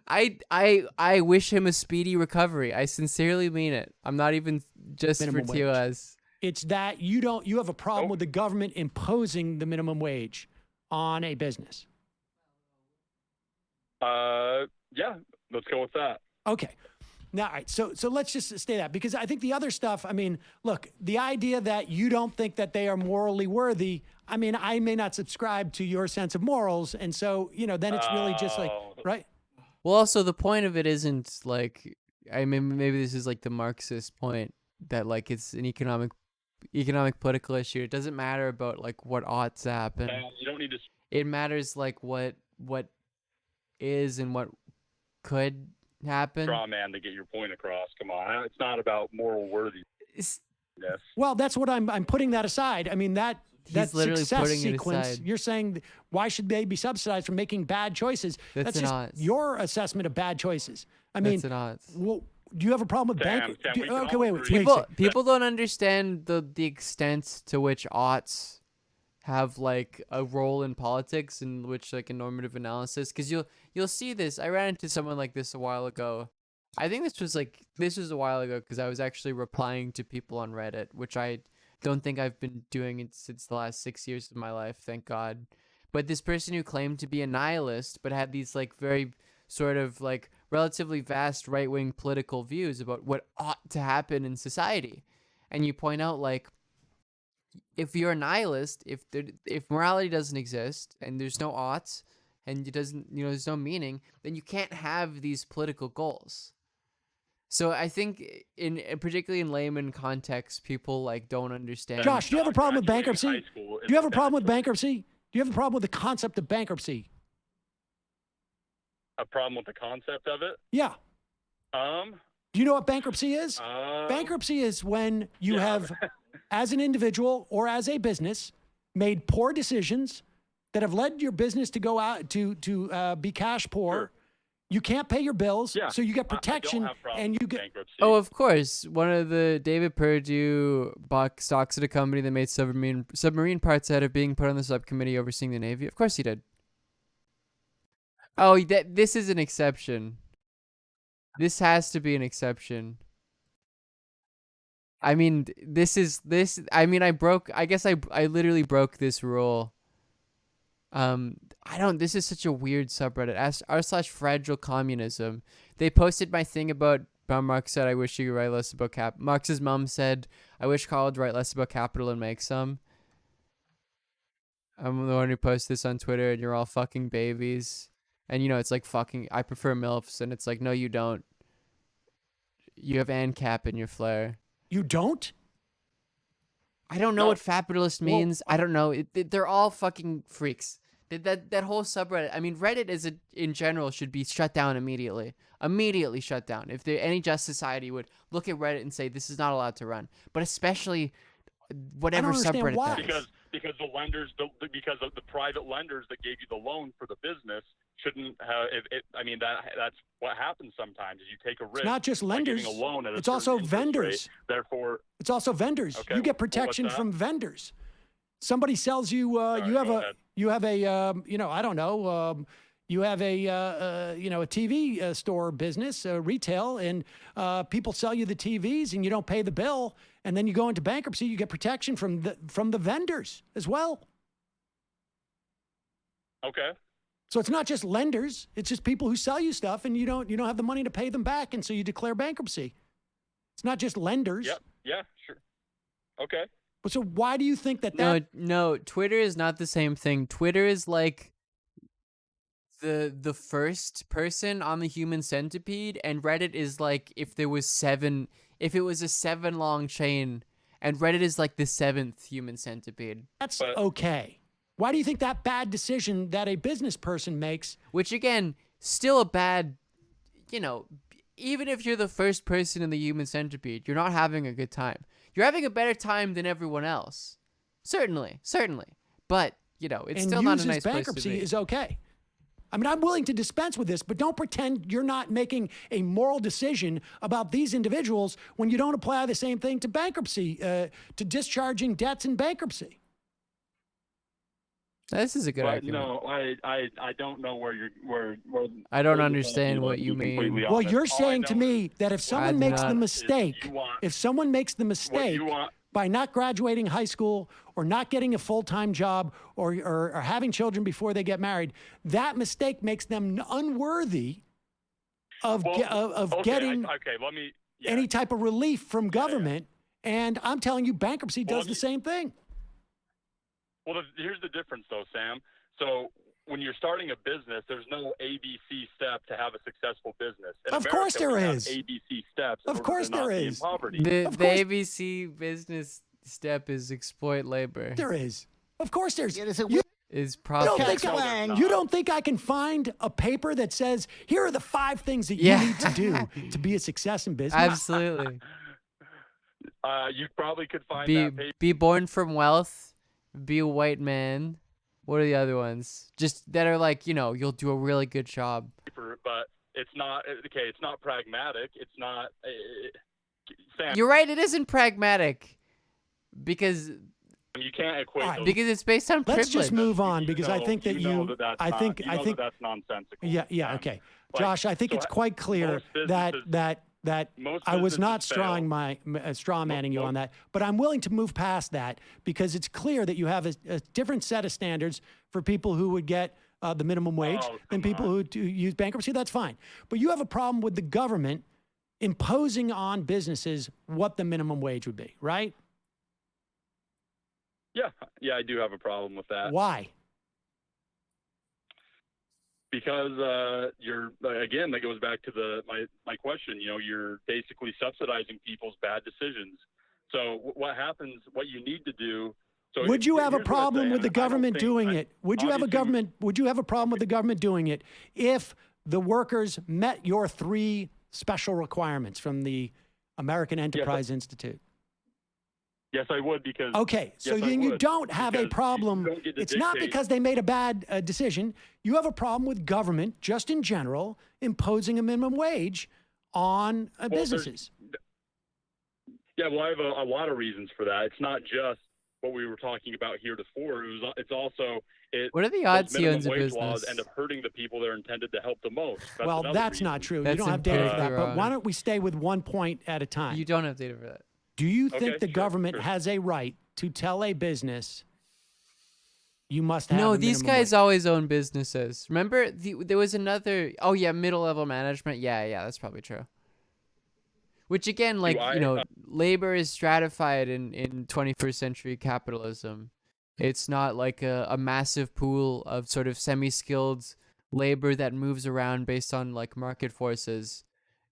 I wish him a speedy recovery. I sincerely mean it. I'm not even just Minimum for wage. TOS. It's that you have a problem with the government imposing the minimum wage on a business. Yeah, let's go with that. Okay. Now, all right, so let's just stay that, because I think the other stuff, I mean, look, the idea that you don't think that they are morally worthy, I mean, I may not subscribe to your sense of morals, and so, then it's really just like, right? Well, also the point of it isn't like, I mean, maybe this is like the Marxist point that like it's an economic political issue. It doesn't matter about like what ought to happen. You don't need to. It matters like what is and what could happen. Straw man to get your point across. Come on, it's not about moral worthiness. Yes. Well, that's what I'm putting that aside. I mean, that literally success putting it sequence, aside. you're saying, why should they be subsidized for making bad choices? That's just not. your assessment of bad choices. I mean, That's not. well, do you have a problem with Sam, bank? we can Okay, all wait. agree. People don't understand the extent to which oughts have like a role in politics, in which like a normative analysis, because you'll see this. I ran into someone like this a while ago. I think this was a while ago because I was actually replying to people on Reddit, which I don't think I've been doing it since the last 6 years of my life, thank God. But this person who claimed to be a nihilist but had these like very sort of like relatively vast right-wing political views about what ought to happen in society. And you point out like, if you're a nihilist, if morality doesn't exist and there's no oughts and it doesn't, there's no meaning, then you can't have these political goals. So I think particularly in layman context, people like don't understand. Josh, do you have a problem with bankruptcy? Do you have a problem with bankruptcy? Do you have a problem with the concept of bankruptcy? A problem with the concept of it? Yeah. Do you know what bankruptcy is? Bankruptcy is when you have, as an individual or as a business, made poor decisions that have led your business to go out to be cash poor. Sure. You can't pay your bills, so you get protection, and you get. Oh, of course. One of the David Perdue bought stocks at a company that made submarine parts out of being put on the subcommittee overseeing the Navy. Of course he did. Oh, this is an exception. This has to be an exception. I mean, I mean, I guess I literally broke this rule. This is such a weird subreddit. r/fragile communism. They posted my thing about Marx said, I wish you could write less about Marx's mom said, I wish Carl would write less about capital and make some. I'm the one who posted this on Twitter, and you're all fucking babies. And it's like fucking, I prefer MILFs, and it's like, no, you don't. You have ANCAP in your flair. You don't? I don't know No. what fapidalist means. I don't know. They're all fucking freaks. That whole subreddit. I mean, Reddit in general should be shut down immediately. Immediately shut down. If any just society would look at Reddit and say this is not allowed to run, but especially whatever subreddit why. that is. Because the lenders, because of the private lenders that gave you the loan for the business shouldn't have. I mean, that's what happens sometimes. Is you take a risk. It's not just lenders. By giving a loan at a it's also certain interest vendors. rate. Therefore, it's also vendors. Okay, you get what's protection that? from vendors. Somebody sells you. You have a. You have a. I don't know. You have a a TV store business, retail, and people sell you the TVs, and you don't pay the bill, and then you go into bankruptcy. You get protection from the vendors as well. Okay. So it's not just lenders; it's just people who sell you stuff, and you don't have the money to pay them back, and so you declare bankruptcy. It's not just lenders. Yep. Yeah. Sure. Okay. But so why do you think that? No, Twitter is not the same thing. Twitter is like the first person on the human centipede, and Reddit is like if it was a 7 long chain, and Reddit is like the 7th human centipede. That's okay. Why do you think that bad decision that a business person makes? Which again, still a bad, even if you're the first person in the human centipede, you're not having a good time. You're having a better time than everyone else. Certainly. But, it's still not a nice place to be. Bankruptcy is okay. I mean, I'm willing to dispense with this, but don't pretend you're not making a moral decision about these individuals when you don't apply the same thing to bankruptcy, to discharging debts in bankruptcy. This is a good argument. No, I don't know where I don't understand what you mean. Well, you're saying to me that if someone makes the mistake, by not graduating high school or not getting a full-time job or having children before they get married, that mistake makes them unworthy of getting any type of relief from government. And I'm telling you, bankruptcy does the same thing. Well, here's the difference, though, Sam. So when you're starting a business, there's no ABC step to have a successful business. Of course there is. ABC steps. Of course there is. The ABC business step is exploit labor. There is. Of course there's. Is probably. You don't think I can find a paper that says, here are the 5 things that you need to do to be a success in business? Absolutely. You probably could find that paper. Be born from wealth. Be a white man. What are the other ones? Just that are like, you'll do a really good job. But it's not okay. It's not pragmatic. It's not. Sam, you're right. It isn't pragmatic because you can't equate. Because it's based on privilege. Let's just move on because I think that I think that's nonsensical. Yeah. Okay, Josh. I think it's quite clear that I was not straw manning you on that, but I'm willing to move past that because it's clear that you have a different set of standards for people who would get the minimum wage than people who use bankruptcy. That's fine. But you have a problem with the government imposing on businesses what the minimum wage would be, right? Yeah, I do have a problem with that. Why? Because you're again, that goes back to my question. You're basically subsidizing people's bad decisions. So what happens? What you need to do. So would you have a problem with the government doing it? Would you have a problem with the government doing it if the workers met your 3 special requirements from the American Enterprise Institute? Yes, I would because. Okay, so then you don't have a problem. It's not because they made a bad decision. You have a problem with government, just in general, imposing a minimum wage on businesses. Yeah, well, I have a lot of reasons for that. It's not just what we were talking about heretofore. It's also. What are the odds he owns a business? Laws end up hurting the people that are intended to help the most. That's not true. You don't have data for that. But why don't we stay with one point at a time? You don't have data for that. Do you think the government has a right to tell a business you must have No, a these minimum guys wage? always own businesses. Remember, there was another... Oh, yeah, middle-level management. Yeah, that's probably true. Which, again, labor is stratified in 21st century capitalism. It's not like a massive pool of sort of semi-skilled labor that moves around based on, market forces.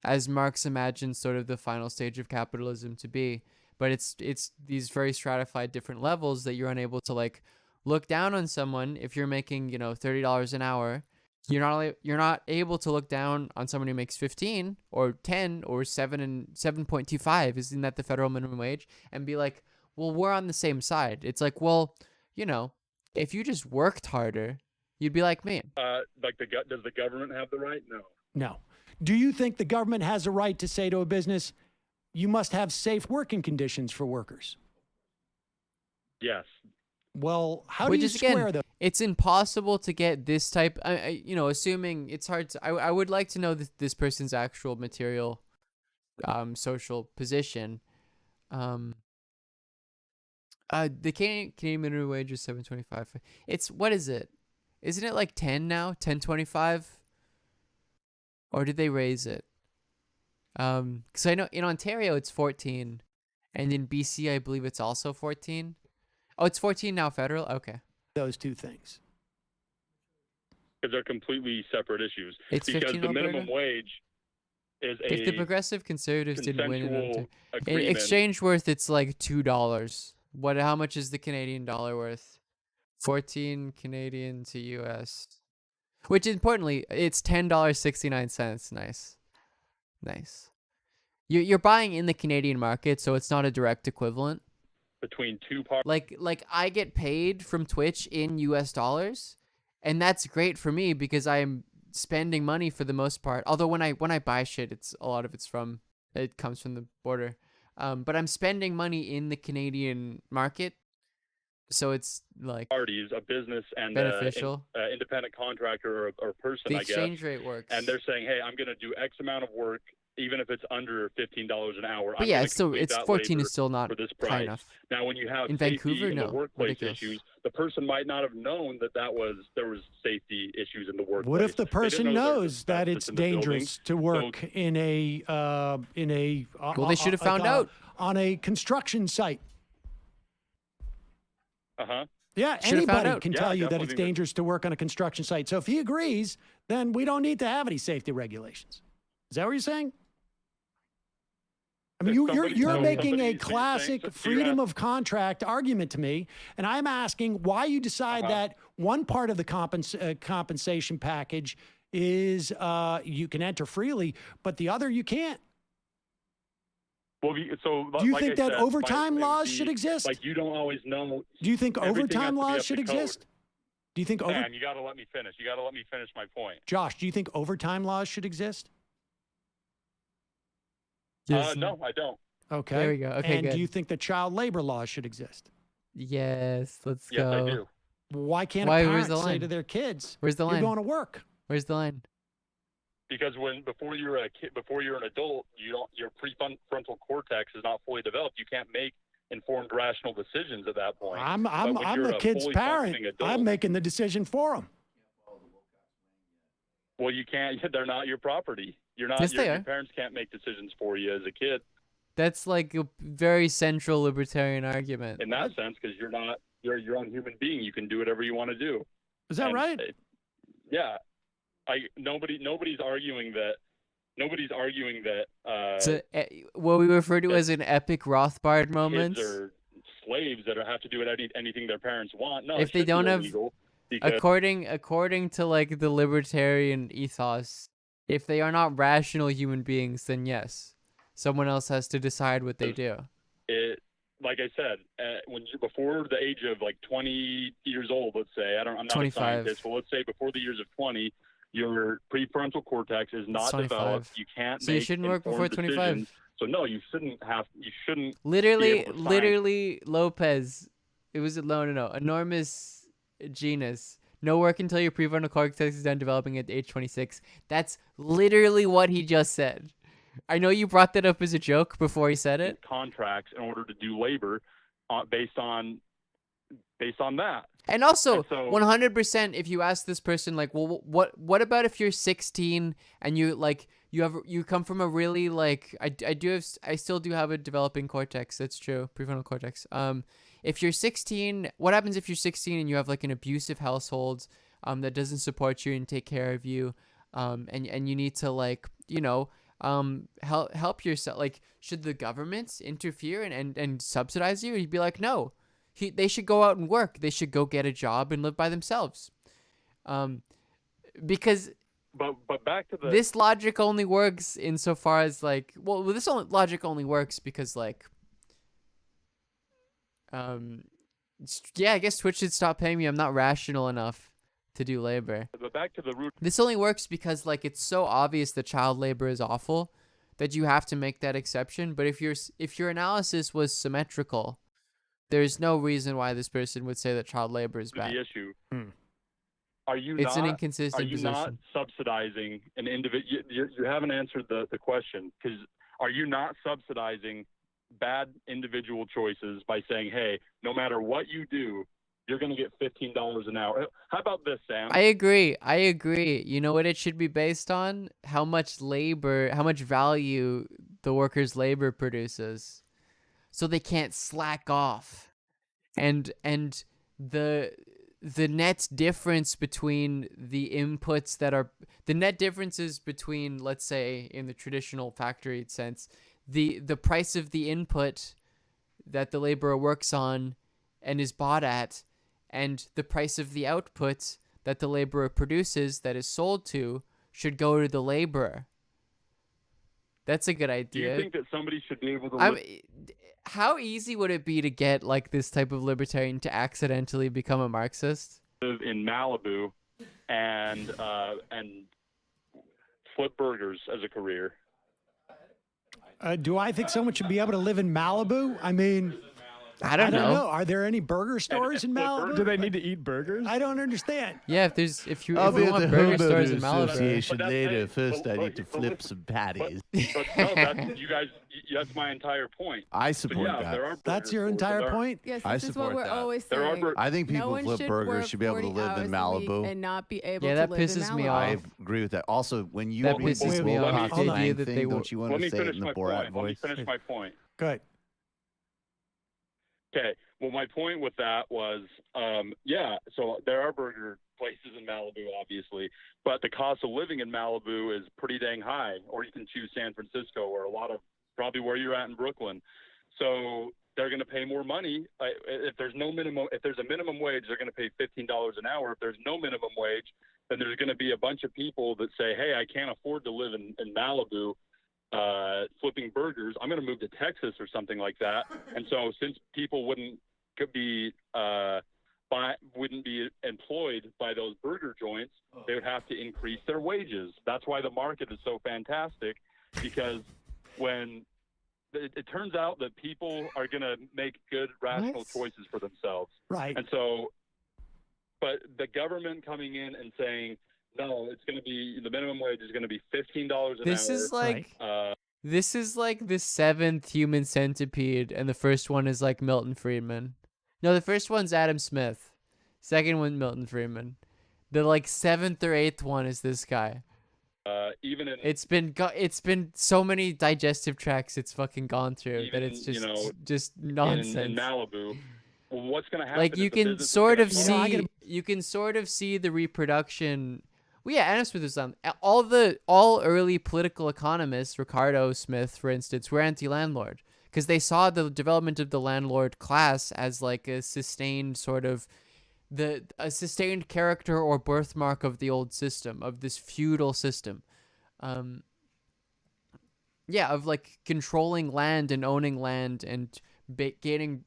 as Marx imagined sort of the final stage of capitalism to be. But it's these very stratified different levels that you're unable to like look down on someone if you're making, you know, $30 an hour. You're not able to look down on someone who makes 15 or 10 or 7.25, isn't that the federal minimum wage, and be like, well, we're on the same side. It's like, well, you know, if you just worked harder, you'd be like me. Does the government have the right? No. No. Do you think the government has a right to say to a business, you must have safe working conditions for workers? Yes. Well, how do you square those? It's impossible to get this type, you know, assuming it's hard to, I would like to know this person's actual material social position. The Canadian minimum wage is $7.25. It's, what is it? Isn't it like 10 now? 10.25? Or did they raise it? Because I know in Ontario it's 14, and in BC I believe it's also 14. Oh, it's 14 now federal? Okay. Those two things. Because they're completely separate issues. It's because 15 the Alberta? minimum wage is If the Progressive Conservatives didn't win in agreement. exchange worth, it's like $2. How much is the Canadian dollar worth? 14 Canadian to US. Which importantly, it's $10.69. Nice. You're buying in the Canadian market, so it's not a direct equivalent. Between two parts. Like I get paid from Twitch in US dollars, and that's great for me because I'm spending money for the most part. Although when I buy shit, it comes from the border. But I'm spending money in the Canadian market, so it's like parties, a business and beneficial. Independent contractor or person, The I guess. exchange rate works. And they're saying, hey, I'm going to do X amount of work, even if it's under $15 an hour. But yeah, it's 14 is still not for this high price. enough. Now, when you have In safety Vancouver, in no, the workplace ridiculous. issues, the person might not have known that there was safety issues in the workplace. What if the They didn't person know there was knows that it's asbestos in the building. dangerous to work in a Well, they should have found out on a construction site? Uh-huh. Yeah, Should have found anybody out. can Yeah, tell you that definitely. it's dangerous to work on a construction site. So if he agrees, then we don't need to have any safety regulations. Is that what you're saying? I mean, you're making a classic freedom of contract argument to me, and I'm asking why you decide that one part of the compensation package is you can enter freely, but the other you can't. Well, so Do you like think I that said, overtime laws should exist? Like, you don't always know. Do you think Everything overtime has to be laws up should to code. exist? Do you think Man, you got to let me finish. You got to let me finish my point. Josh, do you think overtime laws should exist? No, I don't. Okay. There we go. Okay, and good. do you think that child labor laws should exist? Yes, let's Yes, go. I do. Why can't Why? a Where's parent the say line? to their kids, Where's the line? you're going to work? Where's the line? Because before you're a kid, before you're an adult, your prefrontal cortex is not fully developed. You can't make informed, rational decisions at that point. I'm But when you're the a kid's fully parent. functioning adult- I'm making the decision for them. Well, you can't. They're not your property. You're not. Yes, they your are. parents can't make decisions for you as a kid. That's like a very central libertarian argument. In that sense, because you're not. You're your own human being. You can do whatever you want to do. Is that And right? Yeah. Nobody's arguing that. Nobody's arguing that. So, what we refer to as an epic Rothbard moment. Kids are slaves that have to do anything their parents want. No, If it they should be don't have, illegal because according to like the libertarian ethos, if they are not rational human beings, then yes, someone else has to decide what they do. it, like I said, when you're before the age of like 20 years old, let's say, I'm not 25. a scientist, but let's say before the years of 20, your prefrontal cortex is not 25. developed. You can't So you make shouldn't work before informed 25. decisions. So no, you shouldn't be Literally, able to sign. literally, Lopez. It was no, enormous genus. No work until your prefrontal cortex is done developing at age 26. That's literally what he just said. I know you brought that up as a joke before he said it. Contracts in order to do labor based on that. And also, And so- 100%, if you ask this person, like, well, what about if you're 16 and you come from a really like I still do have a developing cortex. That's true, prefrontal cortex. If you're 16, what happens if you're 16 and you have like an abusive household, that doesn't support you and take care of you, and you need to like help yourself. Like, should the government interfere and subsidize you? He'd be like, no. They should go out and work. They should go get a job and live by themselves. Because but back to the this logic only works insofar as like, well, logic only works because like, yeah, I guess Twitch should stop paying me. I'm not rational enough to do labor. But back to the root. This only works because like it's so obvious that child labor is awful that you have to make that exception. But if your analysis was symmetrical, there's no reason why this person would say that child labor is bad. The issue. Are you It's not, an inconsistent Are you position. not subsidizing an individual? You haven't answered the question, because are you not subsidizing bad individual choices by saying, hey, no matter what you do, you're going to get $15 an hour? How about this, Sam? I agree. You know what it should be based on? How much value the worker's labor produces. So they can't slack off. And the net difference between the inputs the net differences between, let's say, in the traditional factory sense, the price of the input that the laborer works on and is bought at, and the price of the output that the laborer produces that is sold to should go to the laborer. That's a good idea. Do you think that somebody should be able to... How easy would it be to get like this type of libertarian to accidentally become a Marxist? Live in Malibu and flip burgers as a career? Do I think someone should be able to live in Malibu? I mean, I don't know. Are there any burger stores in Malibu? Do they need to eat burgers? I don't understand. Yeah, if you I'll be at want the burger Homeowners stores in Malibu. Association later. First, I need to flip some patties. But no, that's my entire point. I support yeah, that. there are That's your entire point? Yes, I this is what support we're that. always There are saying. I think No people one who flip should burgers work should be able to 40 live in hours a week Malibu. and not be able Yeah, to that live in pisses me Malibu. I off. agree with that. Also, when you That read pisses the me whole off. Hot The idea Slang that thing, they don't you want Let to me say it finish in the my Borat point. Let me voice? finish my point. Good. Okay. Well, my point with that was, so there are burger places in Malibu, obviously, but the cost of living in Malibu is pretty dang high. Or you can choose San Francisco, or probably where you're at in Brooklyn. So they're going to pay more money. If there's a minimum wage, they're going to pay $15 an hour. If there's no minimum wage, then there's going to be a bunch of people that say, hey, I can't afford to live in Malibu flipping burgers. I'm going to move to Texas or something like that. And so since people wouldn't be employed by those burger joints, they would have to increase their wages. That's why the market is so fantastic, because when it turns out that people are going to make good, rational choices for themselves. Right. And so, but the government coming in and saying, no, it's going to be, the minimum wage is going to be $15 an hour. This is like the 7th Human Centipede, and the first one is like Milton Friedman. No, the first one's Adam Smith. Second one, Milton Friedman. The like 7th or 8th one is this guy. It's been so many digestive tracts it's fucking gone through that it's just nonsense. In Malibu, well, what's going to happen? Like you can sort of see the reproduction. Well, yeah, Adam Smith was on all early political economists, Ricardo Smith, for instance, were anti-landlord because they saw the development of the landlord class as like a sustained sort of a sustained character or birthmark of the old system, of this feudal system. Of like controlling land and owning land and gaining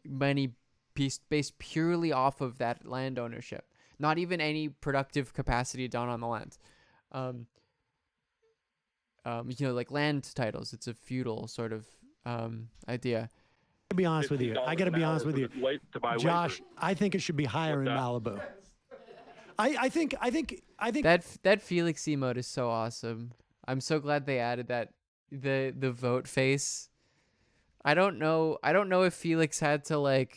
money based purely off of that land ownership. Not even any productive capacity done on the land. Like land titles. It's a feudal sort of idea. To be honest with you, I got to be honest with you, Josh. I think it should be higher in Malibu. I think that Felix emote is so awesome. I'm so glad they added that the vote face. I don't know if Felix had to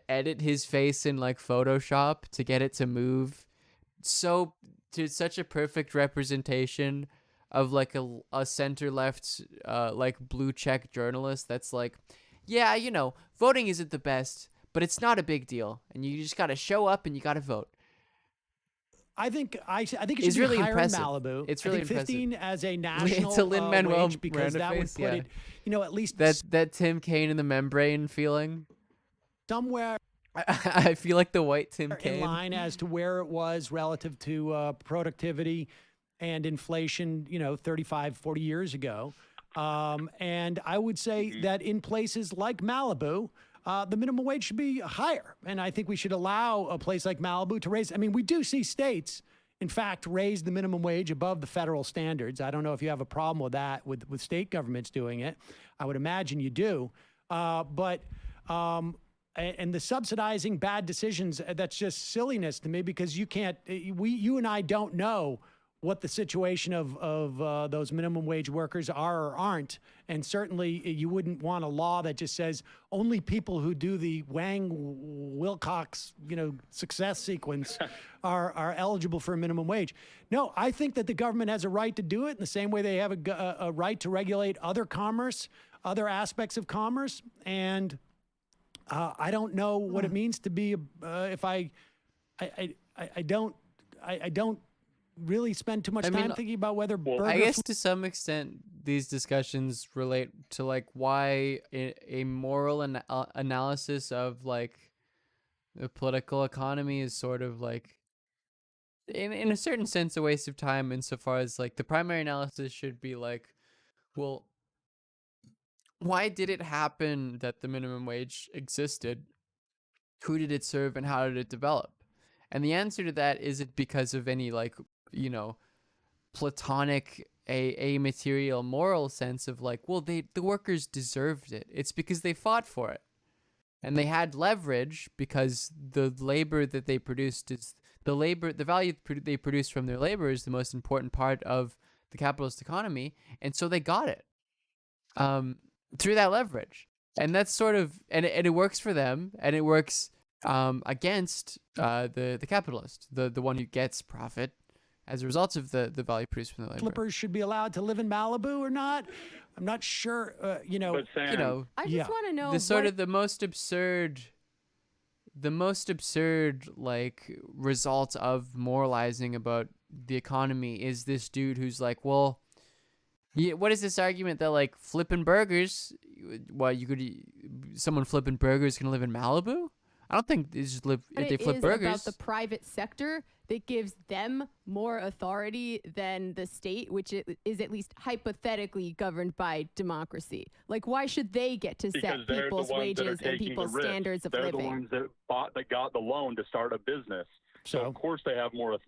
edit his face in like Photoshop to get it to move to such a perfect representation of like a center left like blue check journalist that's like, yeah, voting isn't the best, but it's not a big deal, and you just got to show up and you got to vote. I think it should It's be really higher impressive. in Malibu. It's I really think 15 impressive. as a national It's a Lin-Manuel wage because Miranda that would face, put yeah. it, at least that Tim Kaine in the membrane feeling. somewhere I feel like the white Tim in Kaine. line as to where it was relative to productivity and inflation, 35, 40 years ago. And I would say that in places like Malibu, the minimum wage should be higher. And I think we should allow a place like Malibu to raise. I mean, we do see states, in fact, raise the minimum wage above the federal standards. I don't know if you have a problem with that, with state governments doing it. I would imagine you do. And the subsidizing bad decisions, that's just silliness to me because you can't, you and I don't know what the situation of those minimum wage workers are or aren't. And certainly you wouldn't want a law that just says only people who do the Wang-Wilcox, success sequence are eligible for a minimum wage. No, I think that the government has a right to do it in the same way they have a right to regulate other commerce, other aspects of commerce. And I don't know what it means to be, I don't really spend too much time thinking about whether I guess to some extent these discussions relate to like why a moral analysis of like the political economy is sort of like in a certain sense a waste of time insofar as like the primary analysis should be like, well, why did it happen that the minimum wage existed? Who did it serve and how did it develop? And the answer to that isn't because of any like, platonic a material moral sense of like, well, the workers deserved it. It's because they fought for it. And they had leverage because the labor that they produced is the value they produce from their labor is the most important part of the capitalist economy. And so they got it. Through that leverage. And that's sort of, and it works for them, and it works against the capitalist, the one who gets profit as a result of the value produced from the labor. Flippers should be allowed to live in Malibu or not? I'm not sure, I just want to know the sort of the most absurd like result of moralizing about the economy is this dude who's like, well, yeah, what is this argument that like flipping burgers? Someone flipping burgers can live in Malibu? I don't think they just live if they flip burgers. About the private sector that gives them more authority than the state, which is at least hypothetically governed by democracy. Like, why should they get to set people's wages and people's standards of living? They're the ones that got the loan to start a business. So of course they have more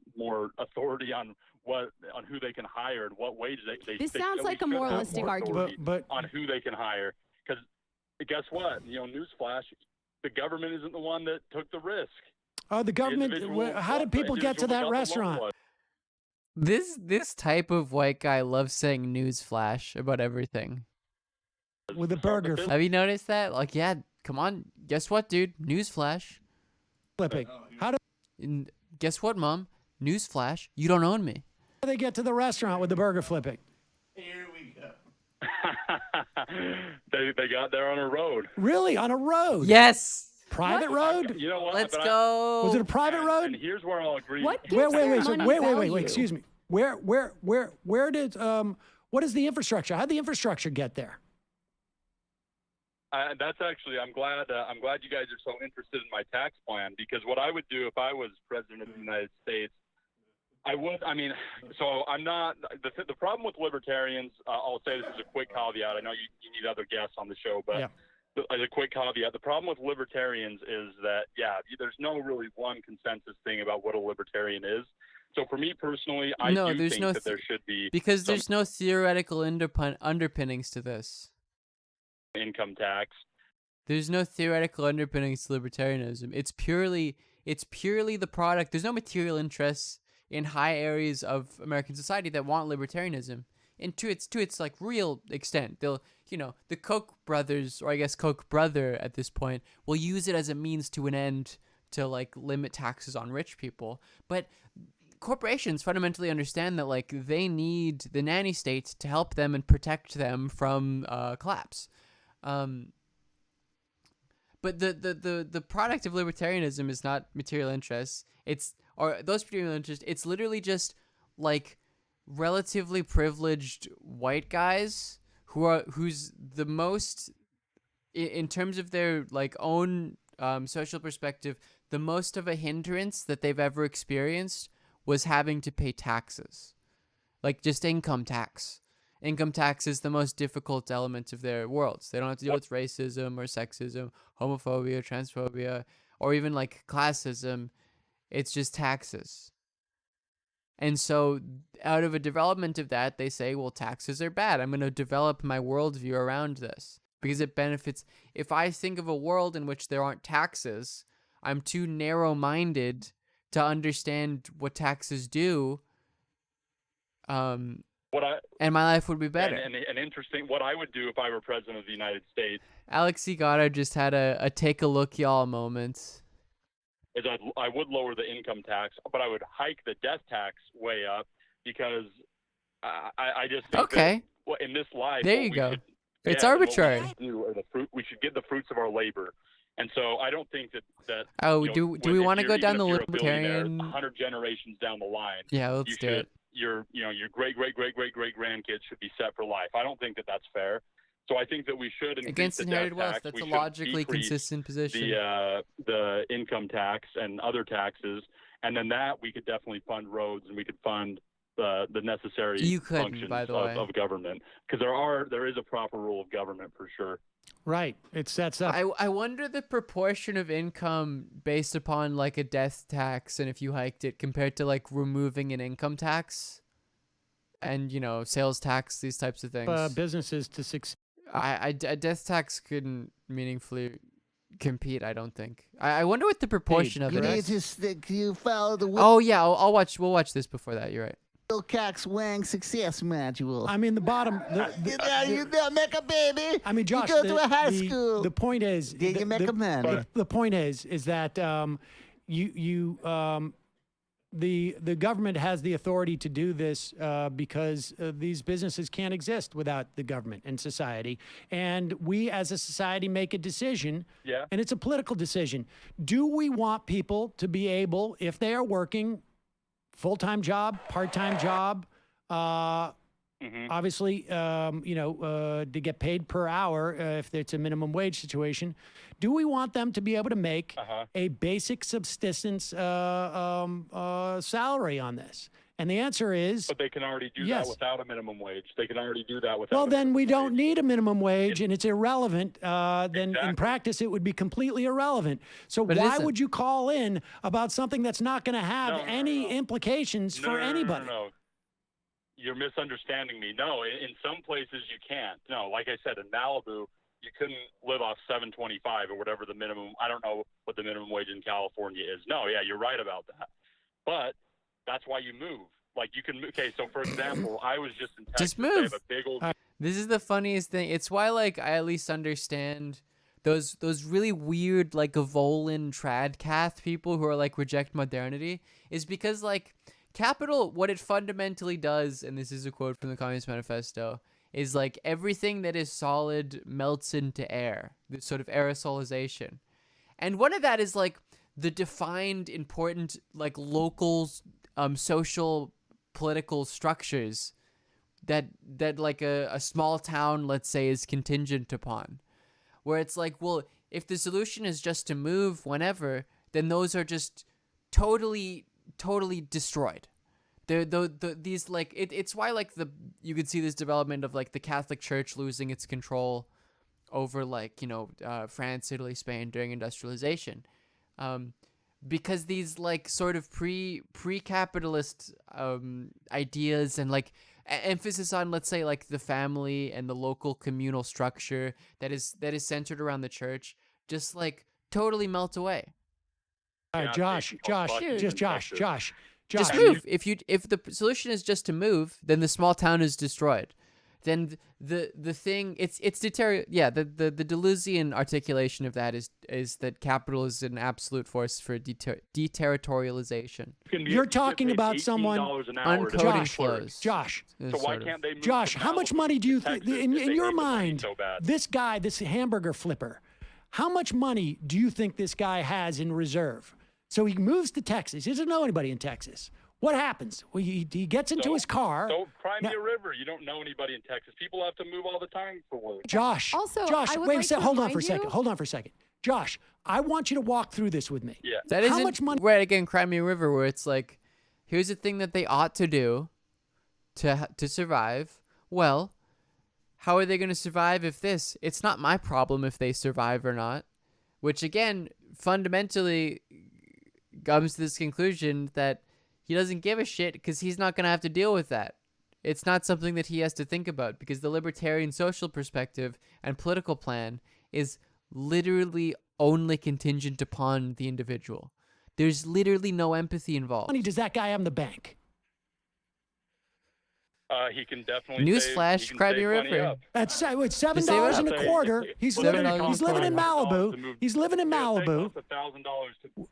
authority on who they can hire and what wage they. This sounds like a moralistic argument, but on who they can hire. Because guess what? Newsflash, the government isn't the one that took the risk. Oh, the government. How did people get to that restaurant? This type of white guy loves saying newsflash about everything. With a burger. Have you noticed that? Like, yeah, come on. Guess what, dude? Newsflash. Flipping. Guess what, Mom? Newsflash. You don't own me. How do they get to the restaurant with the burger flipping? Here we go. they got there on a road. Really? On a road? Yes. Private road? You know what? Let's go. Was it a private road? And here's where I'll agree. What gives wait. Excuse me. Where did what is the infrastructure? How'd the infrastructure get there? That's actually, I'm glad you guys are so interested in my tax plan, because what I would do if I was president of the United States, so I'm not, the problem with libertarians, I'll say this as a quick caveat. I know you need other guests on the show, but as a quick caveat, the problem with libertarians is that, there's no really one consensus thing about what a libertarian is. So for me personally, I do think that there should be. Because there's no theoretical underpinnings to this. Income tax. There's no theoretical underpinnings to libertarianism. It's purely the product. There's no material interests in high areas of American society that want libertarianism. And to its like real extent, they'll, the Koch brothers, or I guess Koch brother at this point, will use it as a means to an end to like limit taxes on rich people. But corporations fundamentally understand that like they need the nanny state to help them and protect them from collapse. But the product of libertarianism is not material interests. It's or those particular interests, it's literally just like relatively privileged white guys who's the most, in terms of their like own social perspective, the most of a hindrance that they've ever experienced was having to pay taxes, like just income tax. Income tax is the most difficult element of their worlds. They don't have to deal with racism or sexism, homophobia, transphobia, or even like classism. It's just taxes. And so out of a development of that, they say, well, taxes are bad. I'm going to develop my worldview around this because it benefits. If I think of a world in which there aren't taxes, I'm too narrow-minded to understand what taxes do. And my life would be better. And interesting, what I would do if I were president of the United States. Alex C. Goddard just had a take a look, y'all moment. Is I would lower the income tax, but I would hike the death tax way up because I just think that in this life, there you go. It's arbitrary. We should get the fruits of our labor, and so I don't think that. Oh, do we want to go down the libertarian? 100 generations down the line. Yeah, let's do it. Your great grandkids should be set for life. I don't think that that's fair. So I think that we should increase against the inherited death wealth. tax. That's We a should logically decrease consistent position. The income tax and other taxes, and then that we could definitely fund roads and we could fund the necessary functions of government, because there is a proper rule of government for sure. Right. It sets up. I wonder the proportion of income based upon like a death tax, and if you hiked it compared to like removing an income tax and, you know, sales tax, these types of things. Businesses to succeed. A death tax couldn't meaningfully compete, I don't think. I wonder what the proportion of it is. You follow the Oh yeah, we'll watch this before that. You're right. Wilcox Wang Success Module. I mean, the bottom. You make a baby. I mean, Josh, you go to a high school. The point is, you make a man. The point is that the government has the authority to do this because these businesses can't exist without the government and society. And we as a society make a decision, and it's a political decision. Do we want people to be able, if they are working full-time job, part-time job, obviously, to get paid per hour if it's a minimum wage situation, do we want them to be able to make a basic subsistence salary on this? And the answer is... But they can already do that without a minimum wage. They can already do that without... Well, then we don't need a minimum wage, and it's irrelevant. Then in practice, it would be completely irrelevant. So why would you call in about something that's not going to have any implications for anybody? No. You're misunderstanding me. No, in some places you can't. No, like I said, in Malibu, you couldn't live off $7.25 or whatever the minimum. I don't know what the minimum wage in California is. No, yeah, you're right about that. But that's why you move. Like you can. Okay, so for example, I was just in Texas. Just move. They have a big old. This is the funniest thing. It's why, like, I at least understand those really weird, like, Evolin tradcath people who are like reject modernity, is because like capital, what it fundamentally does, and this is a quote from the Communist Manifesto, is like everything that is solid melts into air. This sort of aerosolization, and one of that is like the defined important like local social political structures that like a small town, let's say, is contingent upon, where it's like, well, if the solution is just to move whenever, then those are just totally destroyed. These like it's why like you could see this development of like the Catholic Church losing its control over like, you know, France, Italy, Spain during industrialization, because these like sort of pre-capitalist ideas and like emphasis on, let's say, like the family and the local communal structure that is centered around the church just like totally melt away. All right, Josh. Just move. If the solution is just to move, then the small town is destroyed. Then the thing it's the Deleuzian articulation of that is that capital is an absolute force for deterritorialization. You're talking about someone uncoding flows. Josh. So why can't they move? Josh, how much money do you think in your mind? So bad? This guy, this hamburger flipper, how much money do you think this guy has in reserve? So he moves to Texas. He doesn't know anybody in Texas. What happens? Well, he gets into his car. Don't cry me a river. You don't know anybody in Texas. People have to move all the time for work. Josh, Also, Josh, I would wait like a second. to Hold on for a remind second. you- Hold on for a second. Josh, I want you to walk through this with me. Yeah. That How isn't much money? right again, Crimea River, where it's like, here's the thing that they ought to do to survive. Well, how are they going to survive if this? It's not my problem if they survive or not. Which again, fundamentally, comes to this conclusion that he doesn't give a shit because he's not going to have to deal with that. It's not something that he has to think about because the libertarian social perspective and political plan is literally only contingent upon the individual. There's literally no empathy involved. How much money does that guy have in the bank? He can definitely Newsflash, Crimea River. That's it's $7 They save and a quarter. He's living in Malibu. He's living in Malibu. $1,000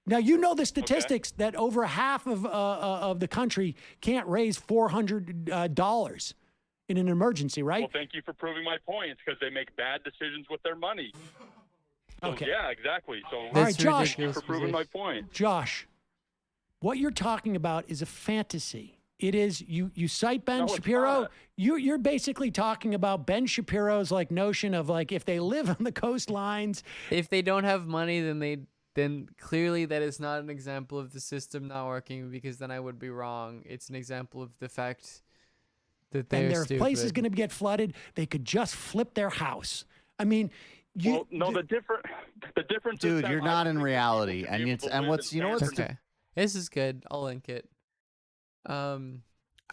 Now you know the statistics that over half of the country can't raise $400 in an emergency, right? Well, thank you for proving my points because they make bad decisions with their money. So, Okay. Yeah, exactly. So All right, Josh. thank you for proving my point. Josh, what you're talking about is a fantasy. It is you cite Ben No, it's Shapiro. not. You're basically talking about Ben Shapiro's like notion of like if they live on the coastlines. If they don't have money, then clearly that is not an example of the system not working because then I would be wrong. It's an example of the fact that they're And their stupid. place is going to get flooded. They could just flip their house. I mean, Well, no, the difference. Dude, is that you're not in reality, and it's and what's you know what's Okay, this is good. I'll link it. I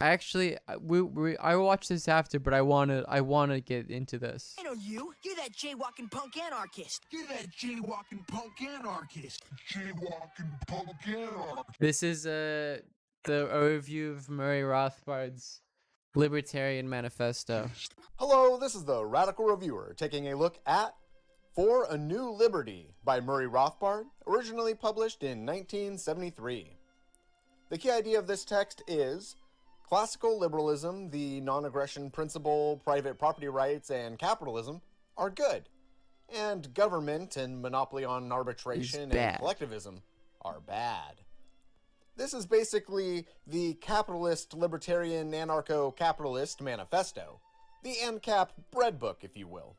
actually I watched this after, but I wanna get into this. I know you. You're that jaywalking punk anarchist. You're that jaywalking punk anarchist. Jaywalking punk anarchist. This is a review of Murray Rothbard's Libertarian Manifesto. Hello, this is the Radical Reviewer taking a look at For a New Liberty by Murray Rothbard, originally published in 1973. The key idea of this text is classical liberalism, the non-aggression principle, private property rights, and capitalism are good, and government and monopoly on arbitration and collectivism are bad. This is basically the capitalist, libertarian, anarcho-capitalist manifesto, the ANCAP bread book, if you will.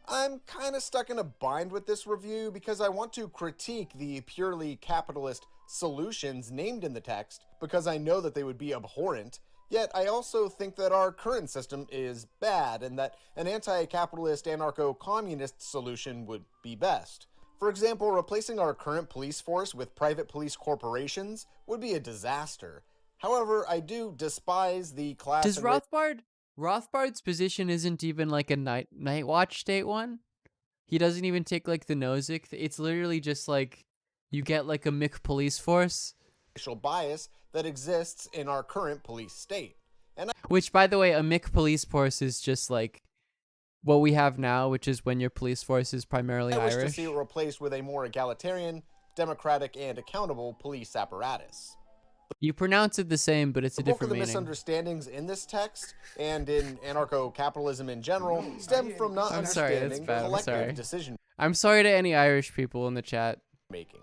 I'm kind of stuck in a bind with this review because I want to critique the purely capitalist solutions named in the text because I know that they would be abhorrent, yet I also think that our current system is bad and that an anti-capitalist anarcho-communist solution would be best. For example, replacing our current police force with private police corporations would be a disaster. However, I do despise the class... Does Rothbard's position isn't even like a night watch state one? He doesn't even take like the Nozick. It's literally just like you get like a Mick police force. Racial bias that exists in our current police state. Which, by the way, a Mick police force is just like what we have now, which is when your police force is primarily I wish Irish. to see it replaced with a more egalitarian, democratic, and accountable police apparatus. You pronounce it the same, but it's a The bulk of different the meaning. misunderstandings in this text and in anarcho-capitalism in general stem from not I'm sorry, that's understanding bad. I'm collective sorry. decision I'm sorry to any Irish people in the chat. making.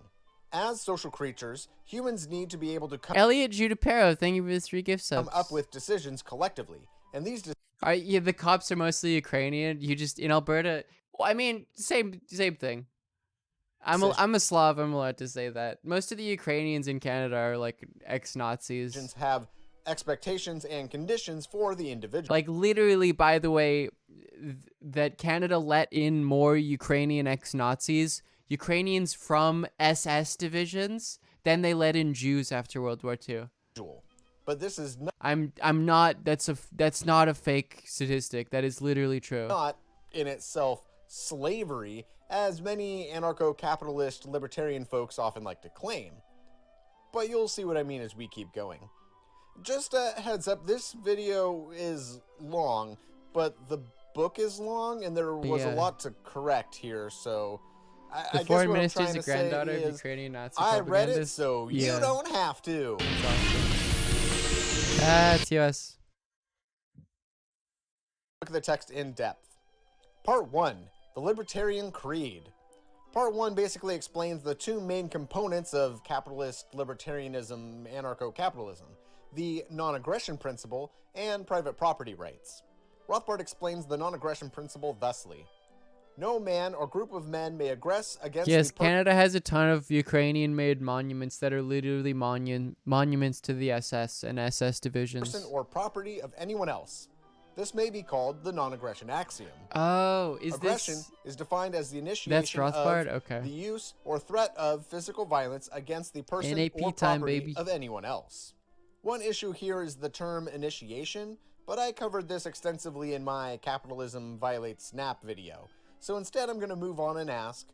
As social creatures, humans need to be able to come Elliot Judapero, thank you for the 3 gift subs. up with decisions collectively, and these Yeah, the cops are mostly Ukrainian. You just in Alberta. Well, I mean, same thing. I'm a Slav. I'm allowed to say that. Most of the Ukrainians in Canada are like ex-Nazis. have expectations and conditions for the individual. Like literally, by the way, that Canada let in more Ukrainian ex-Nazis, Ukrainians from SS divisions, than they let in Jews after World War II. But this is not I'm not. That's not a fake statistic. That is literally true. not in itself slavery, as many anarcho-capitalist libertarian folks often like to claim. But you'll see what I mean as we keep going. Just a heads up, this video is long, but the book is long, and there was a Yeah. lot to correct here, so I The guess foreign what I'm minister is trying the to say granddaughter of is, Ukrainian Nazi I read it, propagandist. so Yeah. you don't have to. That's US. Look at the text in depth. Part 1, The Libertarian Creed. Part 1 basically explains the two main components of capitalist libertarianism, anarcho-capitalism, the non-aggression principle and private property rights. Rothbard explains the non-aggression principle thusly. No man or group of men may aggress against Yes, Canada has a ton of Ukrainian-made monuments that are literally monuments to the SS and SS divisions. person or property of anyone else. This may be called the non-aggression axiom. Oh, Aggression is defined as the initiation That's Rothbard? of Okay. the use or threat of physical violence against the person NAP or time, property baby. of anyone else. One issue here is the term initiation, but I covered this extensively in my Capitalism Violates Snap video. So instead I'm going to move on and ask,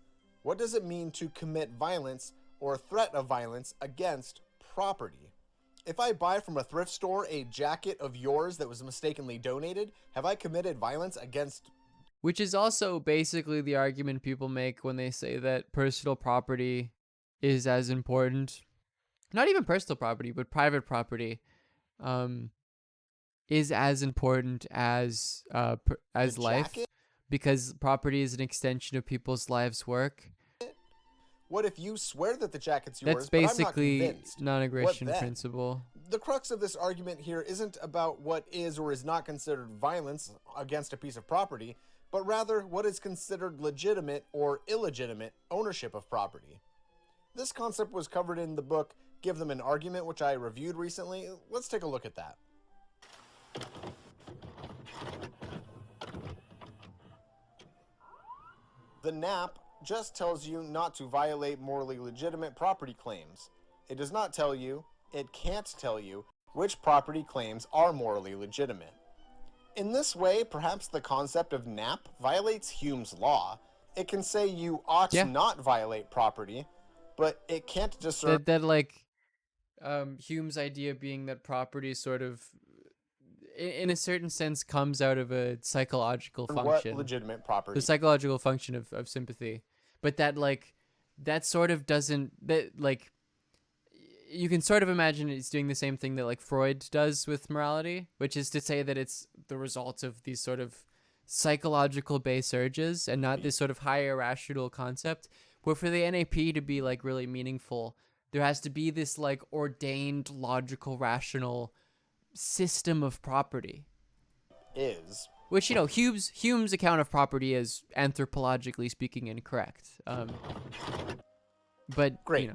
what does it mean to commit violence or threat of violence against property? If I buy from a thrift store a jacket of yours that was mistakenly donated, have I committed violence against... Which is also basically the argument people make when they say that personal property is as important. Not even personal property, but private property is as important as life. jacket? Because property is an extension of people's lives' work. What if you swear that the jacket's yours, That's but I'm not basically convinced? non-aggression What then? principle. The crux of this argument here isn't about what is or is not considered violence against a piece of property, but rather what is considered legitimate or illegitimate ownership of property. This concept was covered in the book Give Them an Argument, which I reviewed recently. Let's take a look at that. The NAP just tells you not to violate morally legitimate property claims. It does not tell you, it can't tell you, which property claims are morally legitimate. In this way, perhaps the concept of NAP violates Hume's law. It can say you ought not violate property, but it can't discern... Hume's idea being that property sort of, in a certain sense, comes out of a psychological function. What legitimate property? The psychological function of sympathy. But that sort of doesn't, you can sort of imagine it's doing the same thing that Freud does with morality, which is to say that it's the result of these sort of psychological base urges and not this sort of higher rational concept. But for the NAP to be really meaningful, there has to be this ordained logical rational system of property. Which, Hume's account of property is anthropologically speaking incorrect. But Great.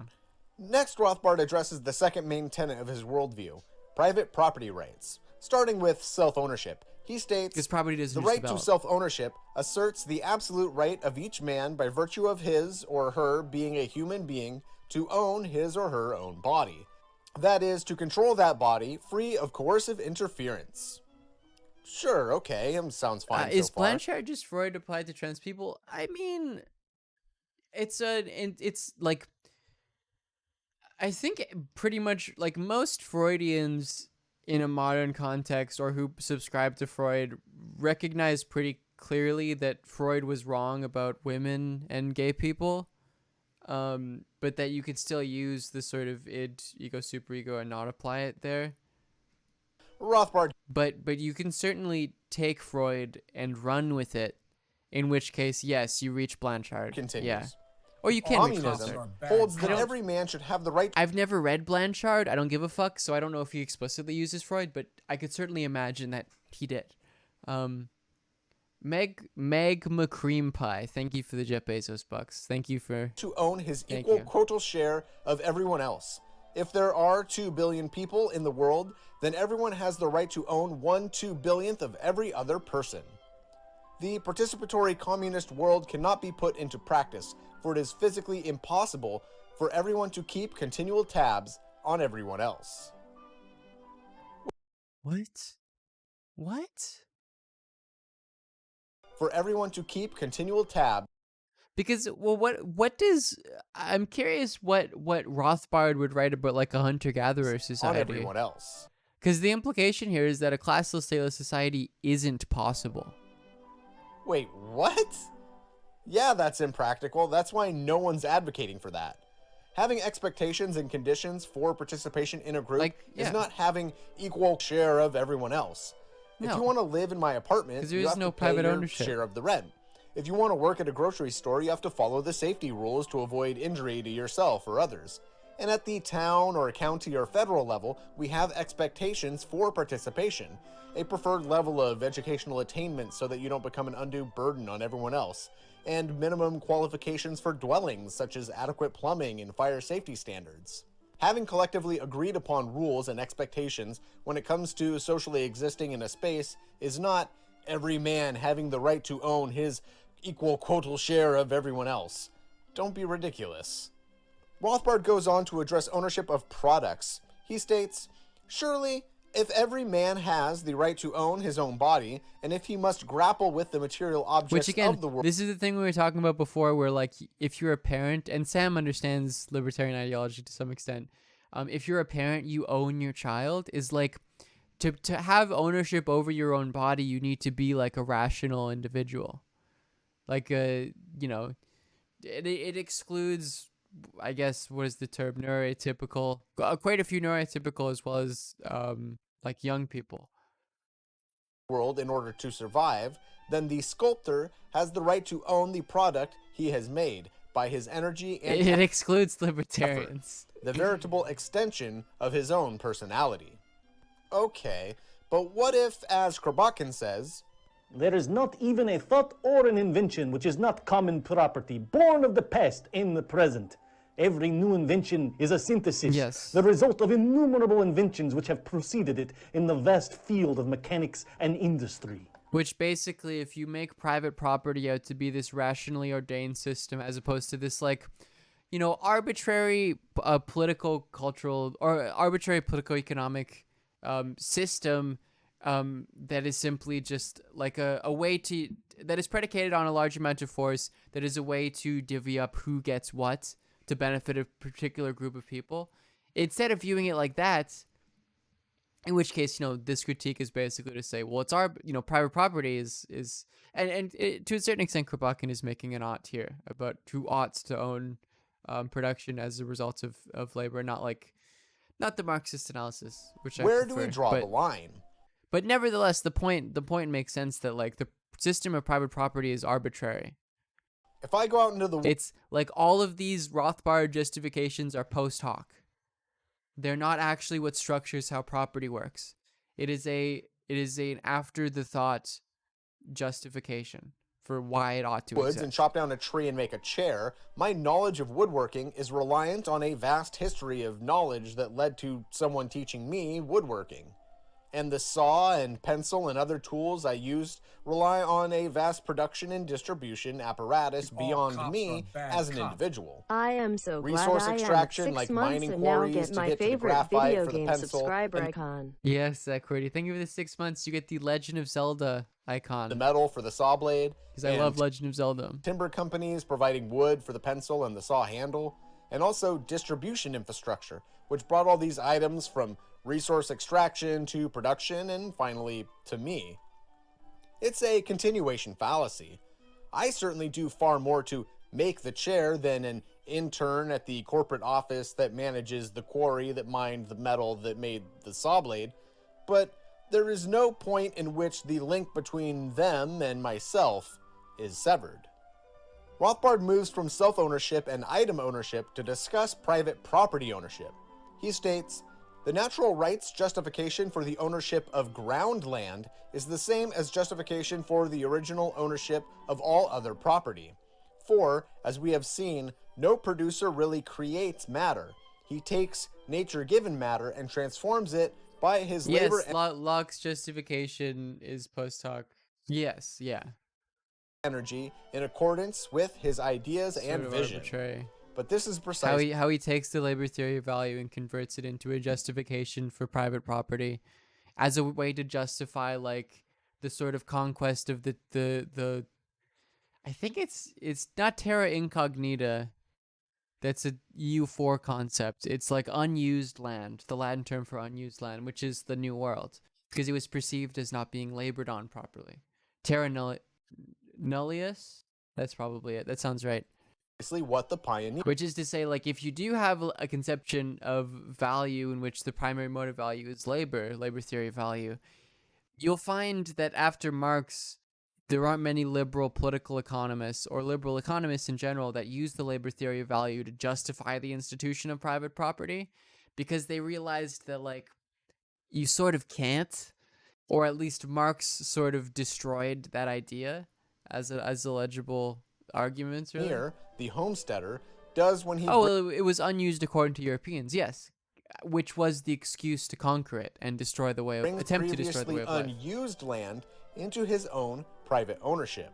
Next, Rothbard addresses the second main tenet of his worldview, private property rights. Starting with self-ownership, he states, the right to self-ownership asserts the absolute right of each man by virtue of his or her being a human being to own his or her own body. That is, to control that body free of coercive interference. Sure, okay, sounds fine so Is far. Blanchard just Freud applied to trans people? I mean, I think pretty much most Freudians in a modern context or who subscribe to Freud recognize pretty clearly that Freud was wrong about women and gay people, but that you could still use the sort of id, ego, superego and not apply it there. Rothbard. But you can certainly take Freud and run with it, in which case, yes, you reach Blanchard. Continues. Yeah. Or you can reach Communism Blanchard. holds that every man should have the right... I've never read Blanchard. I don't give a fuck, so I don't know if he explicitly uses Freud, but I could certainly imagine that he did. Meg McCream Pie, thank you for the Jeff Bezos bucks. Thank you for... to own his equal quotal share of everyone else. If there are 2 billion people in the world, then everyone has the right to own 1/2 of every other person. The participatory communist world cannot be put into practice, for it is physically impossible for everyone to keep continual tabs on everyone else. What? What? For everyone to keep continual tabs. Because, well, what does... I'm curious what Rothbard would write about a hunter-gatherer society. On everyone else. Because the implication here is that a classless, stateless society isn't possible. Wait, what? Yeah, that's impractical. That's why no one's advocating for that. Having expectations and conditions for participation in a group is not having equal share of everyone else. No. If you want to live in my apartment, there you is have no to pay private your ownership. share of the rent. If you want to work at a grocery store, you have to follow the safety rules to avoid injury to yourself or others. And at the town or county or federal level, we have expectations for participation, a preferred level of educational attainment so that you don't become an undue burden on everyone else, and minimum qualifications for dwellings such as adequate plumbing and fire safety standards. Having collectively agreed upon rules and expectations when it comes to socially existing in a space is not every man having the right to own his equal quotal share of everyone else. Don't be ridiculous. Rothbard goes on to address ownership of products. He states, surely, if every man has the right to own his own body, and if he must grapple with the material objects Which again, of the world... this is the thing we were talking about before, where like if you're a parent, and Sam understands libertarian ideology to some extent, if you're a parent, you own your child, is like, to have ownership over your own body, you need to be like a rational individual. Like, you know, it excludes, I guess, what is the term, neurotypical, quite a few neurotypical as well as like young people. World in order to survive, then the sculptor has the right to own the product he has made by his energy and it excludes libertarians. Effort, the veritable extension of his own personality. Okay, but what if, as Kropotkin says, there is not even a thought or an invention which is not common property, born of the past in the present. Every new invention is a synthesis, the result of innumerable inventions which have preceded it in the vast field of mechanics and industry. Which basically, if you make private property out to be this rationally ordained system as opposed to this, like, you know, arbitrary political, cultural, or arbitrary political economic system that is simply just like a way to, that is predicated on a large amount of force, that is a way to divvy up who gets what to benefit a particular group of people. Instead of viewing it like that, in which case, you know, this critique is basically to say, well, it's our, you know, private property is and it, to a certain extent, Kropotkin is making an ought here about who oughts to own production as a result of labor, not the Marxist analysis, which I where prefer, do we draw the line? But nevertheless, the point makes sense that like the system of private property is arbitrary. If I go out into the... It's like all of these Rothbard justifications are post hoc. They're not actually what structures how property works. It is an after the thought justification for why it ought to woods exist. And chop down a tree and make a chair, my knowledge of woodworking is reliant on a vast history of knowledge that led to someone teaching me woodworking. And the saw and pencil and other tools I used rely on a vast production and distribution apparatus beyond me as an individual. I am so Resource glad extraction I am at 6 like months mining and now quarries get to my get to the favorite graphite video for the game pencil. subscriber icon. Yes, Cordy. Thank you for the 6 months. You get the Legend of Zelda icon. The metal for the saw blade. Because I love Legend of Zelda. Timber companies providing wood for the pencil and the saw handle. And also distribution infrastructure, which brought all these items from resource extraction to production and finally to me. It's a continuation fallacy. I certainly do far more to make the chair than an intern at the corporate office that manages the quarry that mined the metal that made the saw blade, but there is no point in which the link between them and myself is severed. Rothbard moves from self-ownership and item ownership to discuss private property ownership. He states, the natural rights justification for the ownership of ground land is the same as justification for the original ownership of all other property. For, as we have seen, no producer really creates matter. He takes nature-given matter and transforms it by his labor. Yes, Locke's justification is post hoc. Yes, yeah. Energy in accordance with his ideas and vision. Arbitrary. But this is precisely how he takes the labor theory of value and converts it into a justification for private property as a way to justify like the sort of conquest of the I think it's not terra incognita. That's a EU4 concept. It's like unused land, the Latin term for unused land, which is the New World, because it was perceived as not being labored on properly. Terra nullius? That's probably it. That sounds right. What the pioneer, which is to say, like, if you do have a conception of value in which the primary mode of value is labor theory of value, you'll find that after Marx, there aren't many liberal political economists or liberal economists in general that use the labor theory of value to justify the institution of private property, because they realized that, like, you sort of can't, or at least Marx sort of destroyed that idea as a legible argument. Really. Here, the homesteader does when he... Oh, well, it was unused according to Europeans, yes, which was the excuse to conquer it and destroy the way of... attempt to destroy the way of life. unused land into his own private ownership.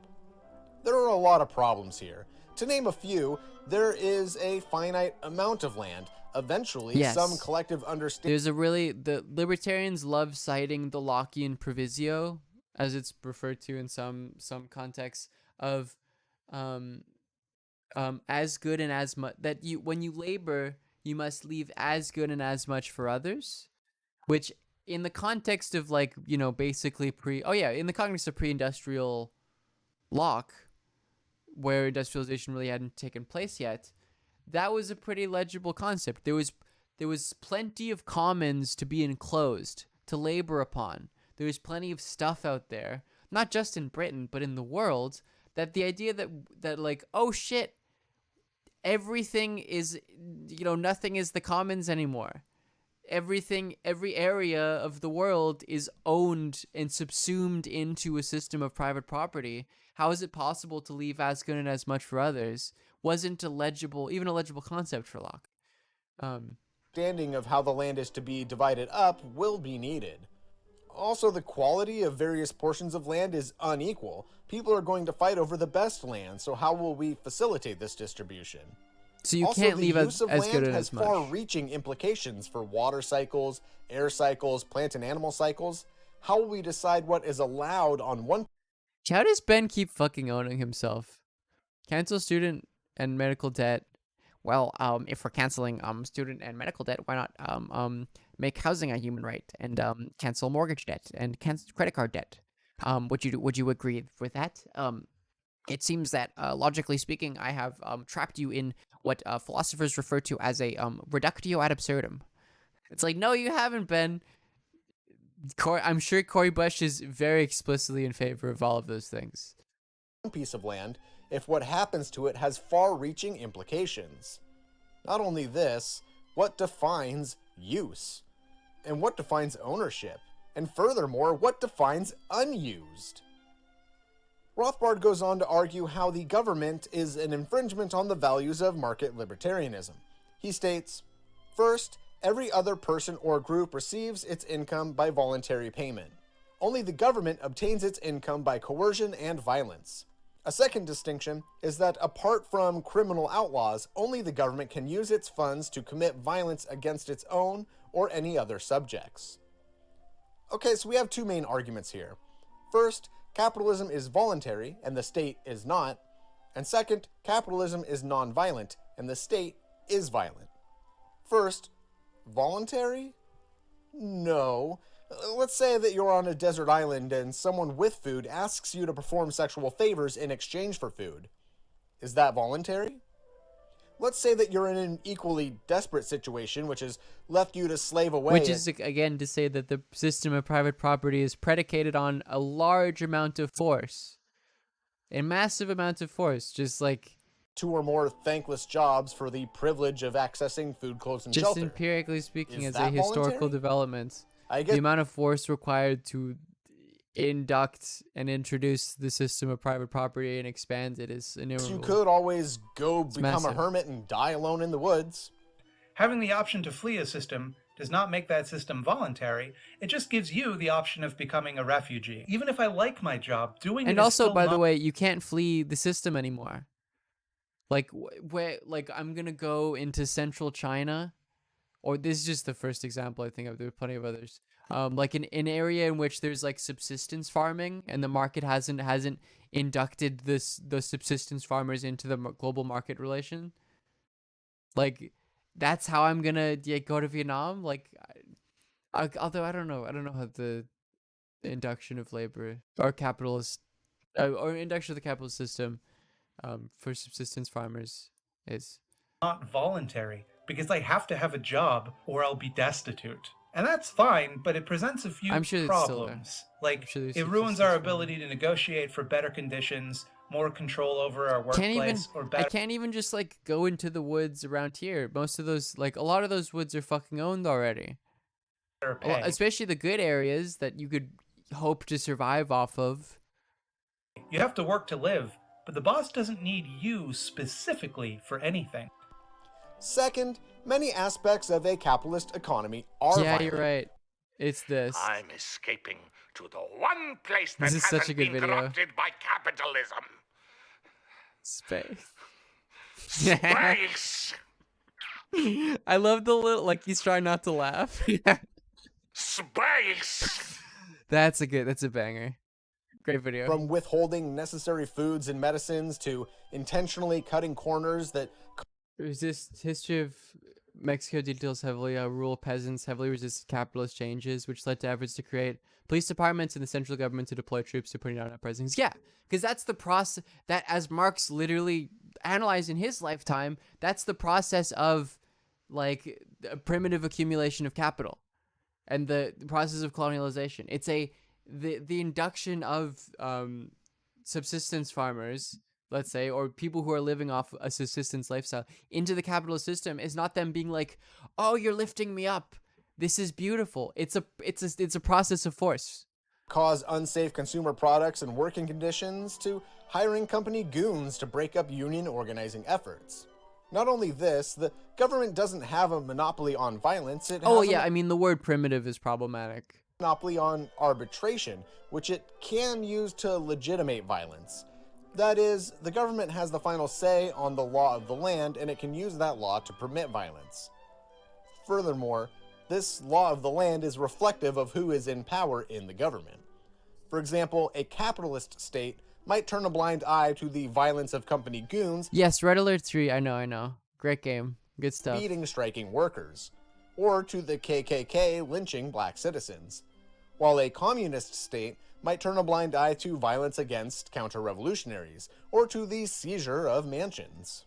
There are a lot of problems here. To name a few, there is a finite amount of land. Eventually, some collective understanding... There's a really... The libertarians love citing the Lockean provisio, as it's referred to in some contexts, of as good and as much... That you, when you labor, you must leave as good and as much for others, which... in the context of, like, you know, basically in the context of pre-industrial Locke, where industrialization really hadn't taken place yet, that was a pretty legible concept. There was plenty of commons to be enclosed, to labor upon. There was plenty of stuff out there, not just in Britain, but in the world, that the idea that like, oh shit, everything is, you know, nothing is the commons anymore. Every area of the world is owned and subsumed into a system of private property. How is it possible to leave as good and as much for others? Wasn't even a legible concept for Locke. Understanding of how the land is to be divided up will be needed. Also, the quality of various portions of land is unequal. People are going to fight over the best land, so how will we facilitate this distribution? So you can't leave as good and as much. Has far-reaching implications for water cycles, air cycles, plant and animal cycles. How will we decide what is allowed on one... How does Ben keep fucking owning himself? Cancel student and medical debt. Well, if we're canceling student and medical debt, why not make housing a human right and cancel mortgage debt and cancel credit card debt? Would you agree with that? It seems that, logically speaking, I have trapped you in what philosophers refer to as a reductio ad absurdum. It's like, no, you haven't, Ben. I'm sure Cory Bush is very explicitly in favor of all of those things. One piece of land, if what happens to it has far-reaching implications. Not only this, what defines use? And what defines ownership? And furthermore, what defines unused? Rothbard goes on to argue how the government is an infringement on the values of market libertarianism. He states, first, every other person or group receives its income by voluntary payment. Only the government obtains its income by coercion and violence. A second distinction is that apart from criminal outlaws, only the government can use its funds to commit violence against its own or any other subjects. Okay, so we have two main arguments here. First, capitalism is voluntary and the state is not. And second, capitalism is non-violent and the state is violent. First, voluntary? No. Let's say that you're on a desert island and someone with food asks you to perform sexual favors in exchange for food. Is that voluntary? Let's say that you're in an equally desperate situation, which has left you to slave away. Which is, again, to say that the system of private property is predicated on a large amount of force. A massive amount of force, just like... 2 or more thankless jobs for the privilege of accessing food, clothes, and shelter. Just empirically speaking, as a historical development, the amount of force required to induct and introduce the system of private property and expand it is innumerable. You could always go become a hermit and die alone in the woods. Having the option to flee a system does not make that system voluntary. It just gives you the option of becoming a refugee. Even if I like my job, doing it and is also, still by not... the way, you can't flee the system anymore. Like, like I'm gonna go into central China, or this is just the first example I think of. There are plenty of others. Like an area in which there's like subsistence farming, and the market hasn't inducted the subsistence farmers into the global market relation. Like, that's how I'm gonna go to Vietnam. Like, although I don't know how the induction of labor or capitalist or induction of the capitalist system for subsistence farmers is not voluntary, because I have to have a job or I'll be destitute. And that's fine, but it presents a few I'm sure it's still there. problems. Like, sure there's it ruins our ability to negotiate for better conditions, more control over our workplace, or I better can't even just like go into the woods around here. Most of those, like a lot of those woods are fucking owned already. pay. Especially the good areas that you could hope to survive off of. You have to work to live, but the boss doesn't need you specifically for anything. Second, many aspects of a capitalist economy are Yeah, violent. you're right. It's this. I'm escaping to the one place that This is such a hasn't good been video. corrupted by capitalism. Space. Space. I love the little, like he's trying not to laugh. Space. That's a banger. Great video. From withholding necessary foods and medicines to intentionally cutting corners that Resist history of Mexico details heavily rural peasants heavily resisted capitalist changes, which led to efforts to create police departments and the central government to deploy troops to putting down uprisings. Yeah, because that's the process that, as Marx literally analyzed in his lifetime, that's the process of like a primitive accumulation of capital and the process of colonialization. It's the induction of subsistence farmers, let's say, or people who are living off a subsistence lifestyle into the capitalist system is not them being like, oh, you're lifting me up. This is beautiful. It's a process of force. cause unsafe consumer products and working conditions to hiring company goons to break up union organizing efforts. Not only this, the government doesn't have a monopoly on violence. It has I mean, the word primitive is problematic. Monopoly on arbitration, which it can use to legitimate violence. That is, the government has the final say on the law of the land, and it can use that law to permit violence. Furthermore, this law of the land is reflective of who is in power in the government. For example, a capitalist state might turn a blind eye to the violence of company goons. Yes, Red Alert 3, I know. Great game. Good stuff. Beating striking workers, or to the KKK lynching black citizens. While a communist state might turn a blind eye to violence against counter-revolutionaries, or to the seizure of mansions.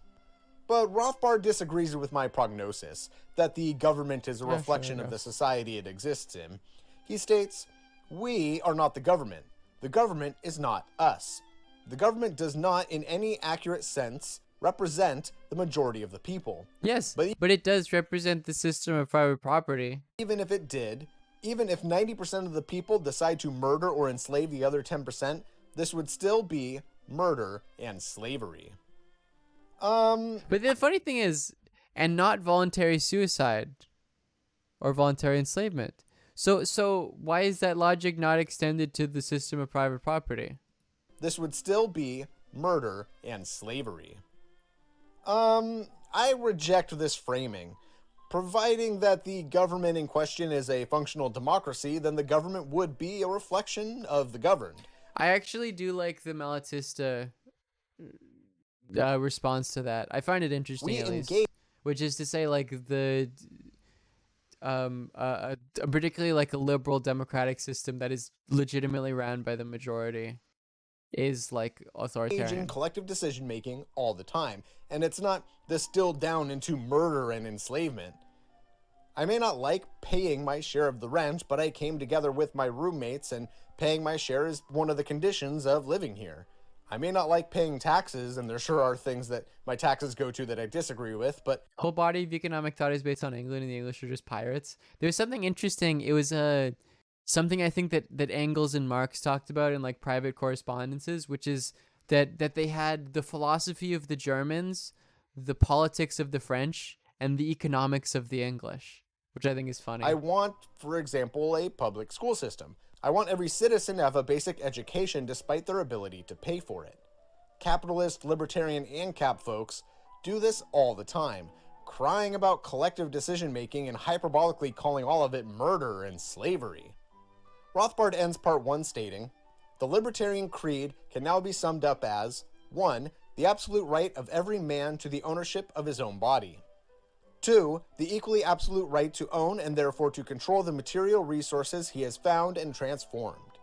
But Rothbard disagrees with my prognosis that the government is a reflection of the society it exists in. He states, "We are not the government. The government is not us. The government does not, in any accurate sense, represent the majority of the people." Yes, but it does represent the system of private property. Even if it did, even if 90% of the people decide to murder or enslave the other 10%, this would still be murder and slavery. But the funny thing is, and not voluntary suicide or voluntary enslavement. So why is that logic not extended to the system of private property? This would still be murder and slavery. I reject this framing. Providing that the government in question is a functional democracy, then the government would be a reflection of the governed. I actually do like the Malatesta response to that. I find it interesting, at least, which is to say, like, the particularly like a liberal democratic system that is legitimately ran by the majority is like authoritarian. Engaging collective decision making all the time, and it's not distilled down into murder and enslavement. I may not like paying my share of the rent, but I came together with my roommates, and paying my share is one of the conditions of living here. I may not like paying taxes, and there sure are things that my taxes go to that I disagree with, but whole body of economic thought is based on England, and the English are just pirates. There's something interesting. It was something I think that Engels and Marx talked about in like private correspondences, which is that they had the philosophy of the Germans, the politics of the French, and the economics of the English, which I think is funny. I want, for example, a public school system. I want every citizen to have a basic education despite their ability to pay for it. Capitalist, libertarian, and cap folks do this all the time, crying about collective decision-making and hyperbolically calling all of it murder and slavery. Rothbard ends part 1 stating, "The libertarian creed can now be summed up as 1. The absolute right of every man to the ownership of his own body. 2. The equally absolute right to own and therefore to control the material resources he has found and transformed.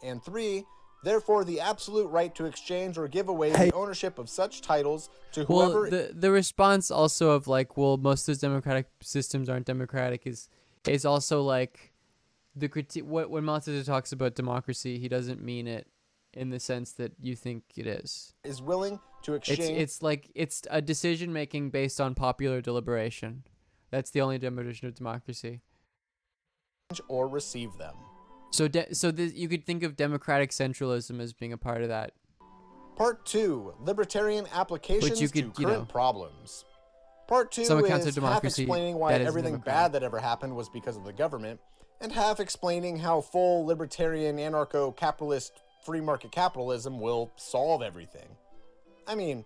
And 3. Therefore, the absolute right to exchange or give away the ownership of such titles to whoever..." Well, the response also of like, well, most of those democratic systems aren't democratic is is also like the critique. When Mao Zedong talks about democracy, he doesn't mean it in the sense that you think it is. Is willing to exchange. It's like it's a decision making based on popular deliberation. That's the only definition of democracy. Or receive them. So you could think of democratic centralism as being a part of that. Part 2, libertarian applications to current problems. Part 2 some accounts is of half democracy explaining why everything bad that ever happened was because of the government, and half explaining how full libertarian anarcho-capitalist free market capitalism will solve everything. I mean,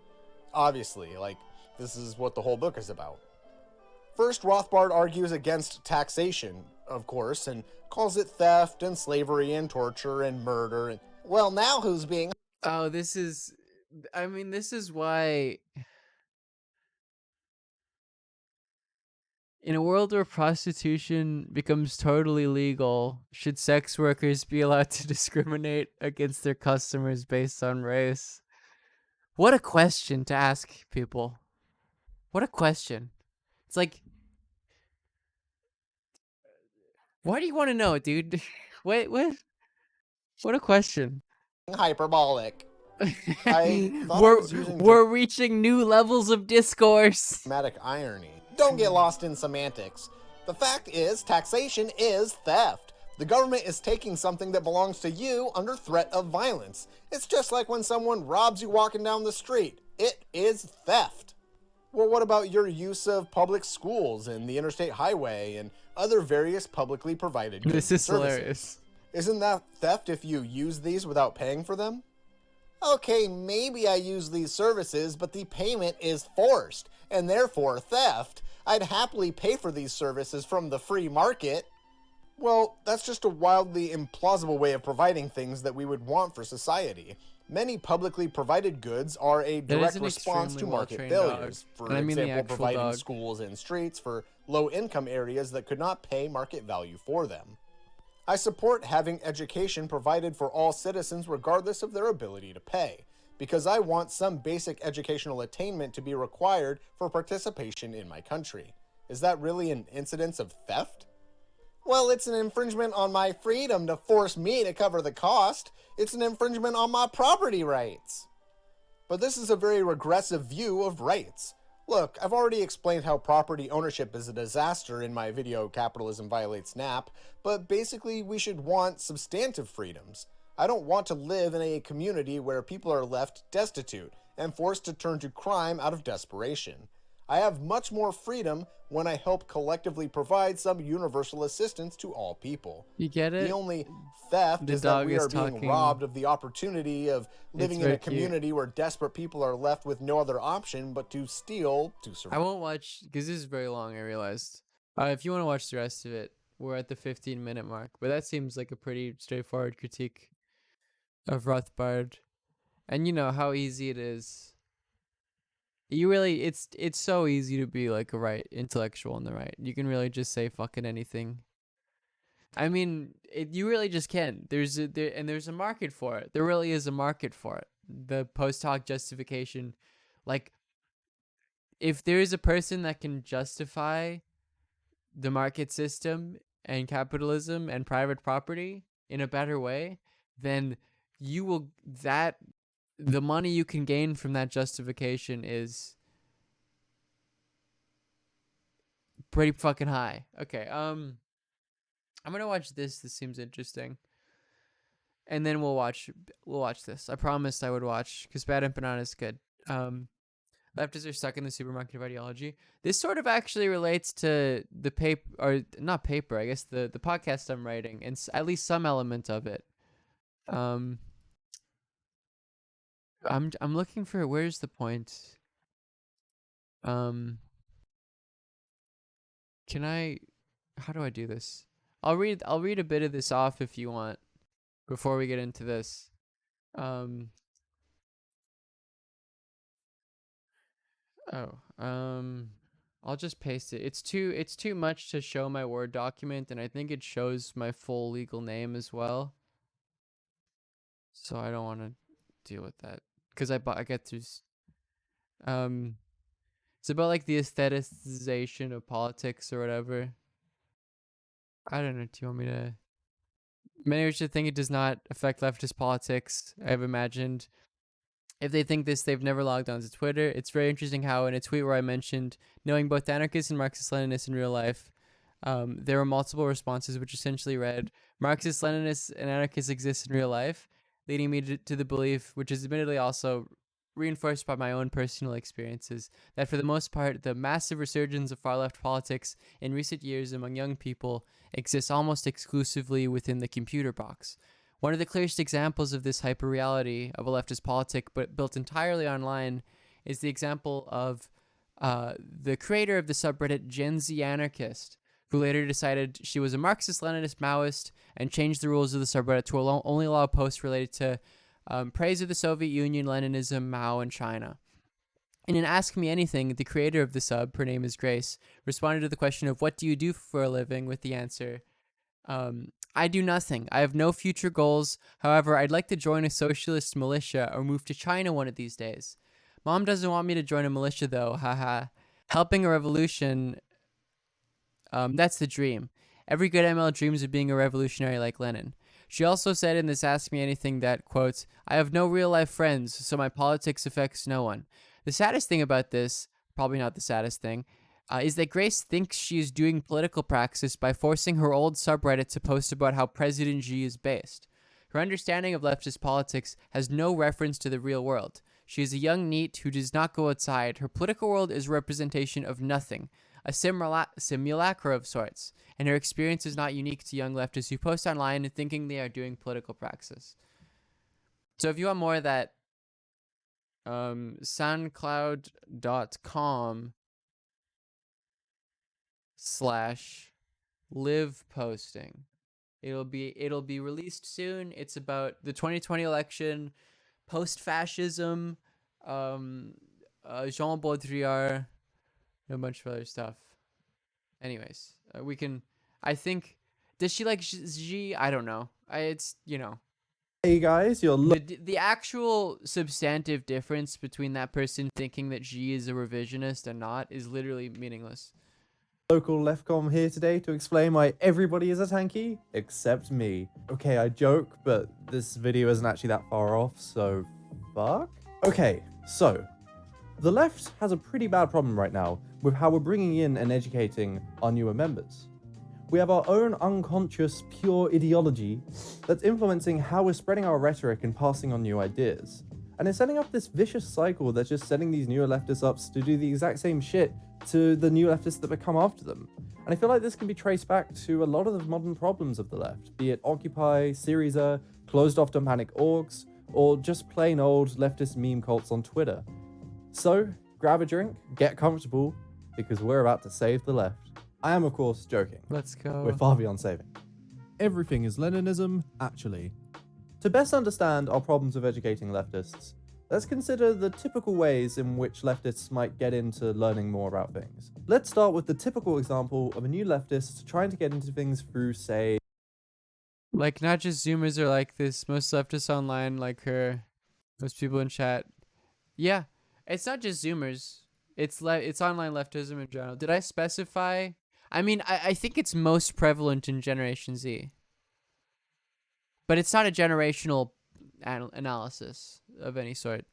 obviously, like, this is what the whole book is about. First, Rothbard argues against taxation, of course, and calls it theft and slavery and torture and murder. And well, now who's being... Oh, this is why in a world where prostitution becomes totally legal, should sex workers be allowed to discriminate against their customers based on race? What a question to ask people. What a question. It's like, why do you want to know, dude? What a question. Hyperbolic. We're reaching new levels of discourse. Dramatic irony. Don't get lost in semantics. The fact is, taxation is theft. The government is taking something that belongs to you under threat of violence. It's just like when someone robs you walking down the street. It is theft. Well, what about your use of public schools and the interstate highway and other various publicly provided goods This is and services? hilarious. Isn't that theft if you use these without paying for them? Okay, maybe I use these services, but the payment is forced, and therefore theft. I'd happily pay for these services from the free market. Well, that's just a wildly implausible way of providing things that we would want for society. Many publicly provided goods are a direct response to market failures. For example, providing schools and streets for low-income areas that could not pay market value for them. I support having education provided for all citizens regardless of their ability to pay, because I want some basic educational attainment to be required for participation in my country. Is that really an incidence of theft? Well, it's an infringement on my freedom to force me to cover the cost. It's an infringement on my property rights. But this is a very regressive view of rights. Look, I've already explained how property ownership is a disaster in my video Capitalism Violates NAP, but basically we should want substantive freedoms. I don't want to live in a community where people are left destitute and forced to turn to crime out of desperation. I have much more freedom when I help collectively provide some universal assistance to all people. You get it? The only theft is that we are being robbed of the opportunity of living in a community where desperate people are left with no other option but to steal to survive. I won't watch, because this is very long, I realized. If you want to watch the rest of it, we're at the 15-minute mark. But that seems like a pretty straightforward critique of Rothbard. And you know how easy it is. You really, it's so easy to be like a right intellectual on the right. You can really just say fucking anything. I mean, you really just can. There's a market for it. There really is a market for it. The post hoc justification, like, if there is a person that can justify the market system and capitalism and private property in a better way, then you will the money you can gain from that justification is pretty fucking high. Okay, I'm gonna watch this. This seems interesting. And then we'll watch this. I promised I would watch, because Bad and Banana is good. Leftists are stuck in the supermarket of ideology. This sort of actually relates to the paper, or not paper, I guess the podcast I'm writing, and at least some element of it. I'm looking for, where's the point? Can I, how do I do this? I'll read a bit of this off if you want before we get into this. I'll just paste it. It's too much to show my Word document, and I think it shows my full legal name as well. So I don't want to deal with that, because I get through. It's about like the aestheticization of politics or whatever. I don't know. Do you want me to? Many should think it does not affect leftist politics. I've imagined. If they think this, they've never logged on to Twitter. It's very interesting how in a tweet where I mentioned knowing both anarchists and Marxist-Leninists in real life, there were multiple responses which essentially read, Marxist-Leninists and anarchists exist in real life, leading me to the belief, which is admittedly also reinforced by my own personal experiences, that for the most part, the massive resurgence of far-left politics in recent years among young people exists almost exclusively within the computer box. One of the clearest examples of this hyper-reality of a leftist politic, but built entirely online, is the example of the creator of the subreddit Gen Z Anarchist, who later decided she was a Marxist-Leninist Maoist and changed the rules of the subreddit to only allow posts related to praise of the Soviet Union, Leninism, Mao, and China. In an Ask Me Anything, the creator of the sub, her name is Grace, responded to the question of what do you do for a living with the answer, I do nothing. I have no future goals. However, I'd like to join a socialist militia or move to China one of these days. Mom doesn't want me to join a militia though, haha. Helping a revolution, that's the dream. Every good ML dreams of being a revolutionary like Lenin. She also said in this Ask Me Anything that, quote, I have no real life friends, so my politics affects no one. The saddest thing about this, probably not the saddest thing, is that Grace thinks she is doing political praxis by forcing her old subreddit to post about how President Xi is based. Her understanding of leftist politics has no reference to the real world. She is a young NEET who does not go outside. Her political world is a representation of nothing, a simulacra of sorts, and her experience is not unique to young leftists who post online thinking they are doing political praxis. So if you want more of that, soundcloud.com/live posting. It'll be released soon. It's about the 2020 election, post-fascism, Jean Baudrillard, and a bunch of other stuff. Anyways, we can. I think. Does she like Xi? I don't know. It's Hey guys, the actual substantive difference between that person thinking that Xi is a revisionist and not is literally meaningless. Local leftcom here today to explain why everybody is a tanky except me. Okay, I joke, but this video isn't actually that far off, so fuck. Okay, so the left has a pretty bad problem right now with how we're bringing in and educating our newer members. We have our own unconscious, pure ideology that's influencing how we're spreading our rhetoric and passing on new ideas. And it's setting up this vicious cycle that's just setting these newer leftists up to do the exact same shit to the new leftists that come after them. And I feel like this can be traced back to a lot of the modern problems of the left, be it Occupy, Syriza, closed off dogmatic orgs, or just plain old leftist meme cults on Twitter. So, grab a drink, get comfortable, because we're about to save the left. I am, of course, joking. Let's go. We're far beyond saving. Everything is Leninism, actually. To best understand our problems with educating leftists, let's consider the typical ways in which leftists might get into learning more about things. Let's start with the typical example of a new leftist trying to get into things through, say... Like, not just Zoomers are like this. Most leftists online like her. Most people in chat. Yeah, it's not just Zoomers. It's online leftism in general. Did I specify... I mean, I think it's most prevalent in Generation Z. But it's not a generational analysis of any sort.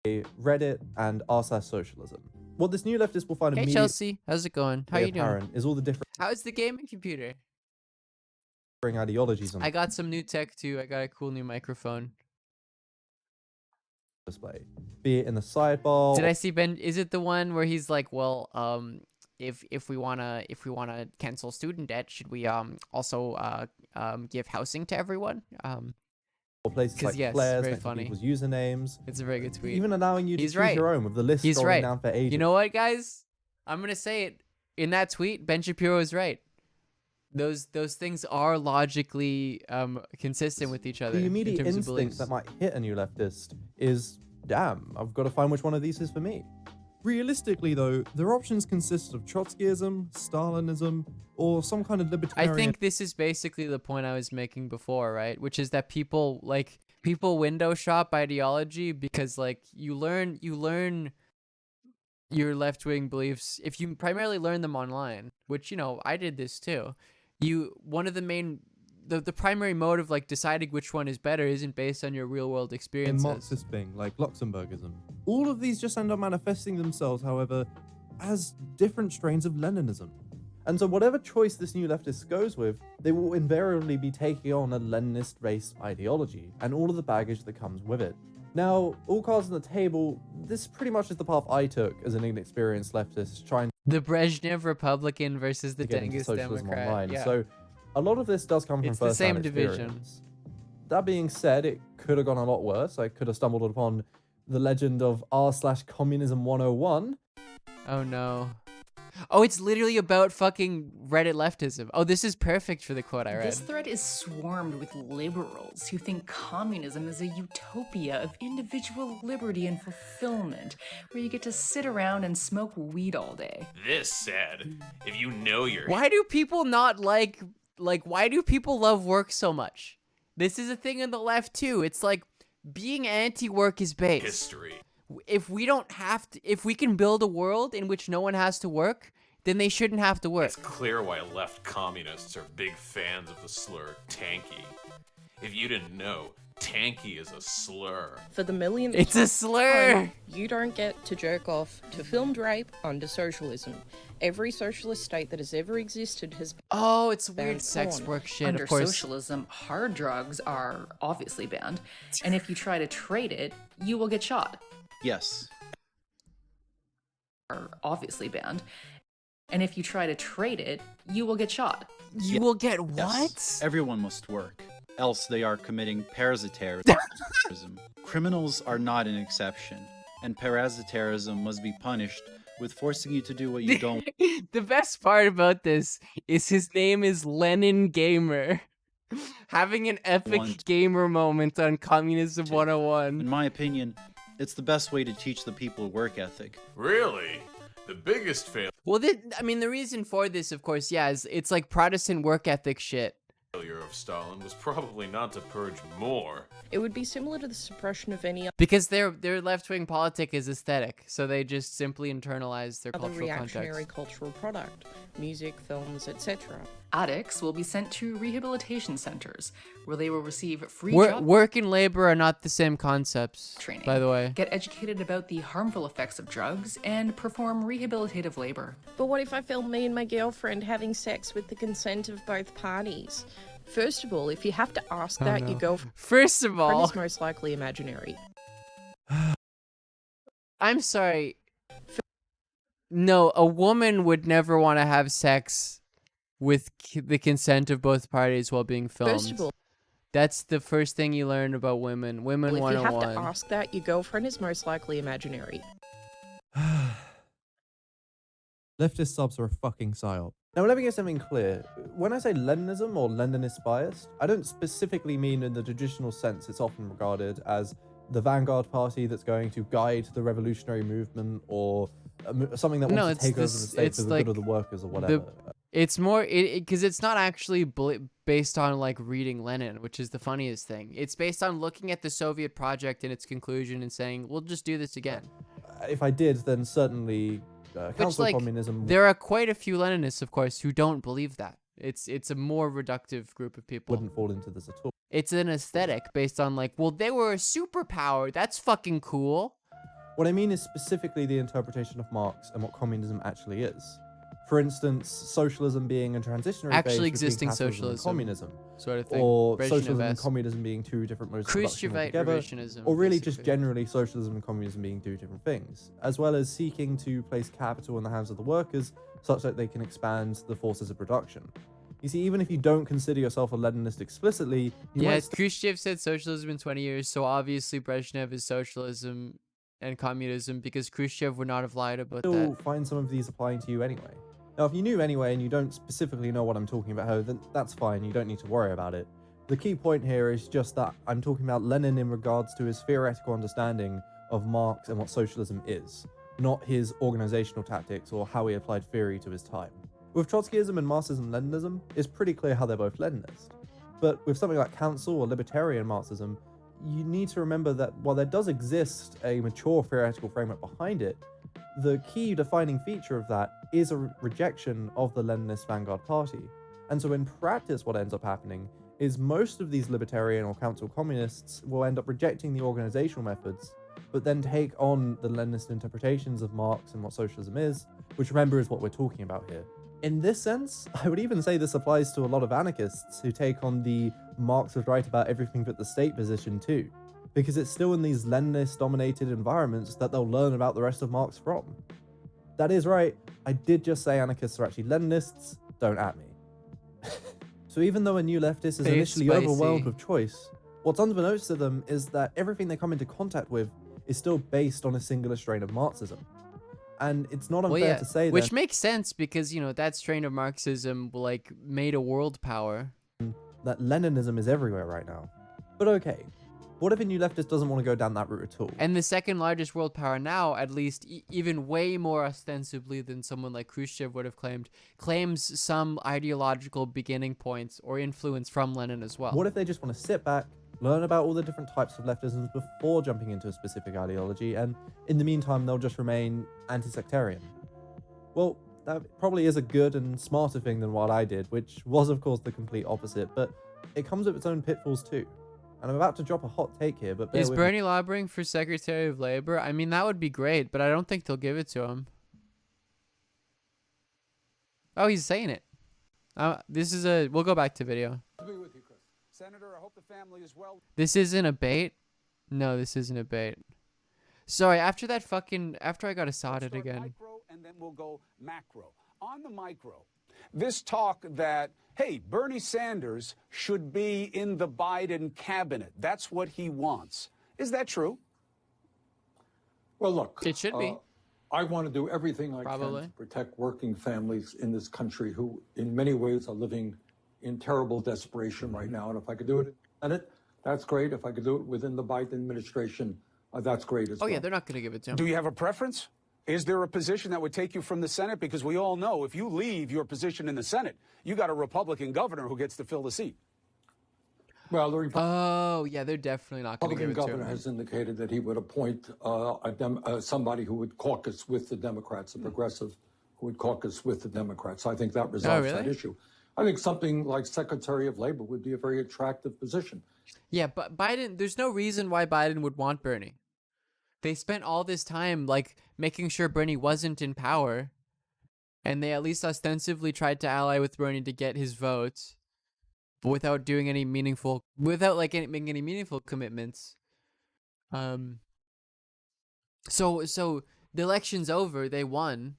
Reddit and r/socialism. What this new leftist will find Hey Chelsea, how's it going? How you doing? Is all the different... How's the gaming computer? ...ideologies on I got some new tech too. I got a cool new microphone. Display. Be it in the sidebar... Did I see Ben? Is it the one where he's like, well, if we wanna cancel student debt, should we also give housing to everyone? Or places like flares, very funny. People's usernames. It's a very good tweet. Even allowing you to choose your own with the list scrolling down for ages. You know what, guys? I'm gonna say it. In that tweet, Ben Shapiro is right. Those things are logically consistent with each other. The immediate in terms of instinct that might hit a new leftist is, damn, I've got to find which one of these is for me. Realistically, though, their options consist of Trotskyism, Stalinism, or some kind of libertarian... I think this is basically the point I was making before, right? Which is that people window shop ideology because, like, you learn your left-wing beliefs if you primarily learn them online, which, I did this too. one of the main, the primary mode of like deciding which one is better isn't based on your real world In experiences. Marxist thing, like Luxemburgism. All of these just end up manifesting themselves, however, as different strains of Leninism. And so whatever choice this new leftist goes with, they will invariably be taking on a Leninist-based ideology and all of the baggage that comes with it. Now, all cards on the table, this pretty much is the path I took as an inexperienced leftist trying The Brezhnev Republican versus the to get into Dengist socialism Democrat. online. Yeah. So a lot of this does come from It's the first-hand same division. experience. That being said, it could have gone a lot worse. I could have stumbled upon the legend of r/communism 101. Oh no. Oh, it's literally about fucking Reddit leftism. Oh, this is perfect for the quote I read. This thread is swarmed with liberals who think communism is a utopia of individual liberty and fulfillment, where you get to sit around and smoke weed all day. This said, if you know your Why do people not like why do people love work so much? This is a thing on the left too. It's like being anti-work is base. history, If we don't have to, if we can build a world in which no one has to work, then they shouldn't have to work. it's clear why left communists are big fans of the slur tanky. If you didn't know, tanky is a slur. For the millionth It's a slur. time, you don't get to jerk off to filmed rape under socialism. Every socialist state that has ever existed has Oh, it's weird banned sex porn. work shit, Under of course. socialism, hard drugs are obviously banned, and if you try to trade it, you will get shot. Yes. Are obviously banned, and if you try to trade it, you will get shot. You will get Yes. Everyone must work, else they are committing parasitarism. Criminals are not an exception, and parasitarism must be punished with forcing you to do what you don't. The best part about this is his name is Lenin Gamer. Having an epic Want. gamer moment on Communism 101. In my opinion, it's the best way to teach the people work ethic. Really? The biggest failure Well, I mean, the reason for this, of course, yeah, is it's like Protestant work ethic shit. of Stalin was probably not to purge more. It would be similar to the suppression of any Because their left-wing politic is aesthetic, so they just simply internalize their other cultural reactionary context. cultural product, music, films, etc. Addicts will be sent to rehabilitation centers, where they will receive free Work and labor are not the same concepts, training, by the way. get educated about the harmful effects of drugs, and perform rehabilitative labor. But what if I filmed me and my girlfriend having sex with the consent of both parties? First of all, if you have to ask Oh, that, no. your First of all, is most likely imaginary. I'm sorry. No, a woman would never want to have sex with the consent of both parties while being filmed. First of all, That's the first thing you learn about women. Women if you have 101. to ask that, your girlfriend is most likely imaginary. Leftist subs are a fucking psyop. Now, let me get something clear. When I say Leninism or Leninist biased, I don't specifically mean in the traditional sense it's often regarded as the vanguard party that's going to guide the revolutionary movement or something that wants to take over the state for the good of the workers or whatever. It's more because it's not actually based on like reading Lenin, which is the funniest thing. It's based on looking at the Soviet project and its conclusion and saying, "We'll just do this again." If I did, then certainly Which, council like, communism. there are quite a few Leninists, of course, who don't believe that. It's a more reductive group of people. Wouldn't fall into this at all. It's an aesthetic based on like, well, they were a superpower. That's fucking cool. What I mean is specifically the interpretation of Marx and what communism actually is. For instance, socialism being a transitionary phase Actually between existing capitalism and socialism, communism, sort of thing. or socialism and Brezhnev-esque. communism being two different modes of production Khrushchevite altogether, revisionism, or really just basically. generally socialism and communism being two different things, as well as seeking to place capital in the hands of the workers such that they can expand the forces of production. You see, even if you don't consider yourself a Leninist explicitly, you Yeah, might Khrushchev said socialism in 20 years, so obviously Brezhnev is socialism and communism because Khrushchev would not have lied about still that. find some of these applying to you anyway. Now, if you knew anyway and you don't specifically know what I'm talking about, then that's fine. You don't need to worry about it. The key point here is just that I'm talking about Lenin in regards to his theoretical understanding of Marx and what socialism is, not his organizational tactics or how he applied theory to his time. With Trotskyism and Marxism-Leninism, it's pretty clear how they're both Leninist. But with something like council or libertarian Marxism, you need to remember that while there does exist a mature theoretical framework behind it, the key defining feature of that is a rejection of the Leninist vanguard party. And so in practice, what ends up happening is most of these libertarian or council communists will end up rejecting the organizational methods, but then take on the Leninist interpretations of Marx and what socialism is, which remember is what we're talking about here. In this sense, I would even say this applies to a lot of anarchists who take on the Marx was right about everything but the state position too, because it's still in these Leninist-dominated environments that they'll learn about the rest of Marx from. That is right, I did just say anarchists are actually Leninists, don't at me. So even though a new leftist is initially overwhelmed with choice, what's unbeknownst to them is that everything they come into contact with is still based on a singular strain of Marxism. And it's not unfair to say that. Which makes sense because, you know, that strain of Marxism, like, made a world power. That Leninism is everywhere right now. But okay, what if a new leftist doesn't want to go down that route at all? And the second largest world power now, at least even way more ostensibly than someone like Khrushchev would have claimed, claims some ideological beginning points or influence from Lenin as well. What if they just want to sit back, learn about all the different types of leftisms before jumping into a specific ideology, and in the meantime they'll just remain anti-sectarian? Well, that probably is a good and smarter thing than what I did, which was of course the complete opposite, but it comes with its own pitfalls too. And I'm about to drop a hot take here, but is Bernie lobbying for Secretary of Labor? I mean, that would be great, but I don't think they'll give it to him. Oh, he's saying it. We'll go back to video. Senator, I hope the family is well. This isn't a bait? No, this isn't a bait. Sorry, after I got Assaded again. Micro, and then we'll go macro. On the micro, this talk that, hey, Bernie Sanders should be in the Biden cabinet. That's what he wants. Is that true? Well, look. It should be. I want to do everything I can to protect working families in this country who, in many ways, are living in terrible desperation right now. And if I could do it in the Senate, that's great. If I could do it within the Biden administration, that's great as well. Oh, yeah, they're not going to give it to him. Do you have a preference? Is there a position that would take you from the Senate? Because we all know if you leave your position in the Senate, you got a Republican governor who gets to fill the seat. Well, the yeah, they're definitely not going to give it to him. Republican governor has indicated that he would appoint somebody who would caucus with the Democrats, a progressive who would caucus with the Democrats. I think that resolves that issue. I think something like Secretary of Labor would be a very attractive position. Yeah, but Biden, there's no reason why Biden would want Bernie. They spent all this time, like, making sure Bernie wasn't in power, and they at least ostensibly tried to ally with Bernie to get his votes, but without doing any meaningful, making any meaningful commitments. So the election's over, they won.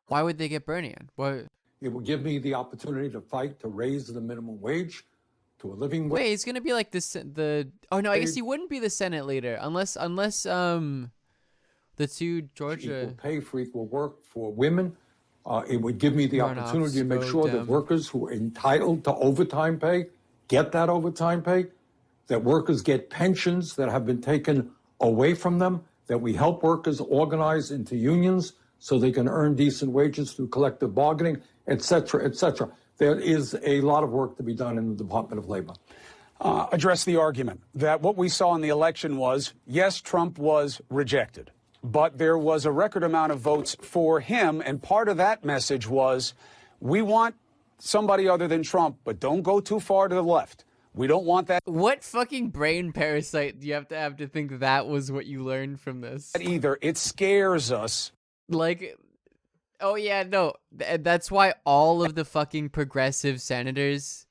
Why would they get Bernie in? Why? It would give me the opportunity to fight to raise the minimum wage to a living wage. Wait, he's gonna be like oh no, I guess he wouldn't be the Senate leader unless the two Georgia equal pay for equal work for women. It would give me the opportunity to make sure that workers who are entitled to overtime pay get that overtime pay, that workers get pensions that have been taken away from them, that we help workers organize into unions so they can earn decent wages through collective bargaining, et cetera, et cetera. There is a lot of work to be done in the Department of Labor. Address the argument that what we saw in the election was, yes, Trump was rejected, but there was a record amount of votes for him, and part of that message was, we want somebody other than Trump, but don't go too far to the left. We don't want that. What fucking brain parasite do you have to think that was what you learned from this? Either it scares us. Like, oh yeah, no, that's why all of the fucking progressive senators,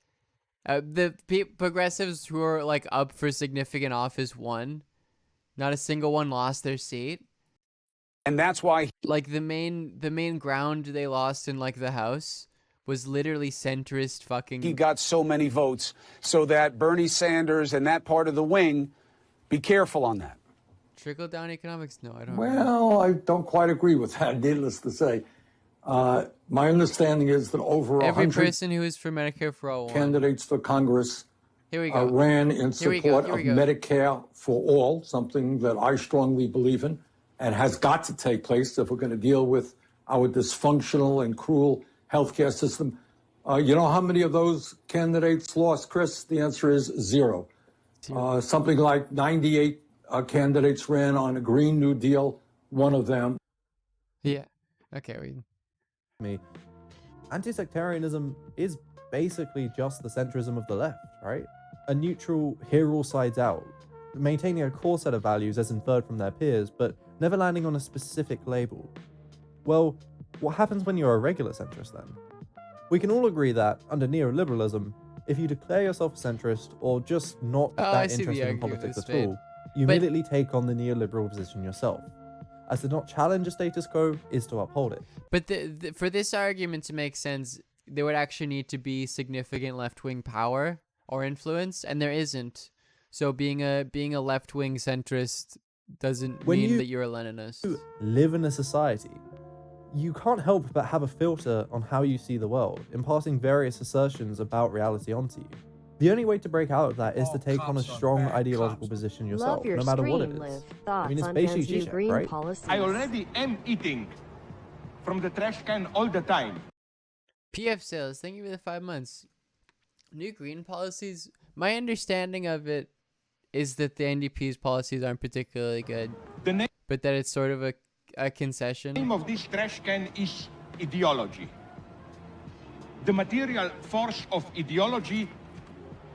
the progressives who are like up for significant office won. Not a single one lost their seat. And that's why, like, the main ground they lost in, like, the House was literally centrist fucking. He got so many votes so that Bernie Sanders and that part of the wing, be careful on that. Trickle down economics? No, I don't. Well, I don't quite agree with that, needless to say. My understanding is that over every person who is for Medicare for all candidates for Congress Here we go. Ran in support of Medicare for all, something that I strongly believe in and has got to take place if we're going to deal with our dysfunctional and cruel healthcare system. You know how many of those candidates lost, Chris? The answer is zero. Something like 98 candidates ran on a Green New Deal, one of them. Yeah. Okay. Me. Anti-sectarianism is basically just the centrism of the left, right? A neutral, hear all sides out, maintaining a core set of values as inferred from their peers, but never landing on a specific label. Well, what happens when you're a regular centrist then? We can all agree that, under neoliberalism, if you declare yourself a centrist or just not that interested in politics at all, you immediately take on the neoliberal position yourself, as to not challenge a status quo is to uphold it. But for this argument to make sense, there would actually need to be significant left-wing power or influence, and there isn't. So being a left-wing centrist doesn't mean that you're a Leninist. When you live in a society, you can't help but have a filter on how you see the world, imparting various assertions about reality onto you. The only way to break out of that is to take on a strong ideological position yourself, no matter what it is. I mean, it's basically Zizek, right? I already am eating from the trash can all the time. PF Sales, thank you for the 5 months. New green policies, my understanding of it is that the NDP's policies aren't particularly good, but that it's sort of a concession. The name of this trash can is ideology. The material force of ideology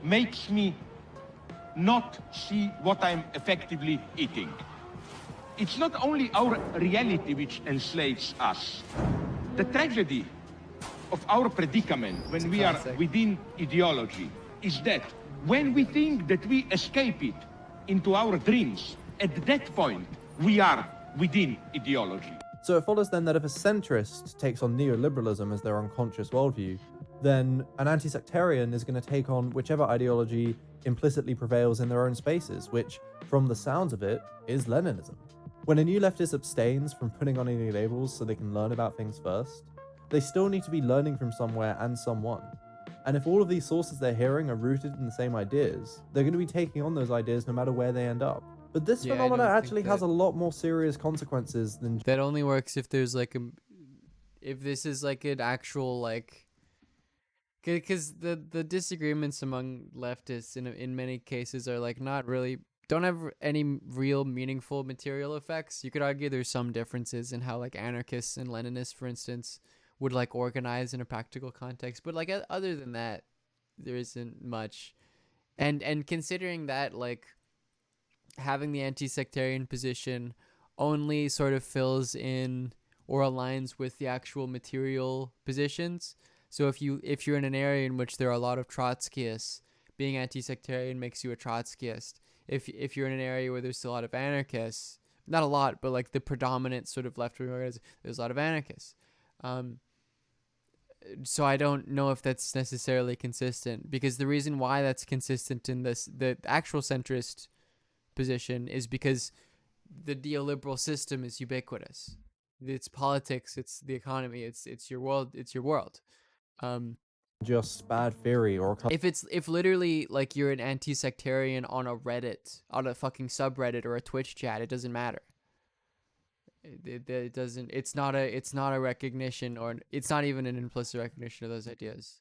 makes me not see what I'm effectively eating. It's not only our reality which enslaves us. The tragedy of our predicament when we are within ideology is that when we think that we escape it into our dreams, at that point we are within ideology. So it follows then that if a centrist takes on neoliberalism as their unconscious worldview, then an anti-sectarian is going to take on whichever ideology implicitly prevails in their own spaces, which, from the sounds of it, is Leninism. When a new leftist abstains from putting on any labels so they can learn about things first, they still need to be learning from somewhere and someone. And if all of these sources they're hearing are rooted in the same ideas, they're going to be taking on those ideas no matter where they end up. But this phenomenon actually has a lot more serious consequences than... That only works if there's like if this is like an actual like... Because the disagreements among leftists in many cases are like not really... don't have any real meaningful material effects. You could argue there's some differences in how like anarchists and Leninists, for instance, would like organize in a practical context, but like other than that, there isn't much. And considering that like having the anti-sectarian position only sort of fills in or aligns with the actual material positions. So if you're in an area in which there are a lot of Trotskyists, being anti-sectarian makes you a Trotskyist. If you're in an area where there's a lot of anarchists, not a lot, but like the predominant sort of left-wing organization, there's a lot of anarchists. So I don't know if that's necessarily consistent, because the reason why that's consistent in the actual centrist position is because the neoliberal system is ubiquitous. It's politics, it's the economy, it's your world, just bad theory or... If literally like you're an anti-sectarian on a Reddit, on a fucking subreddit or a Twitch chat, it doesn't matter. It doesn't. It's not a recognition, or it's not even an implicit recognition of those ideas.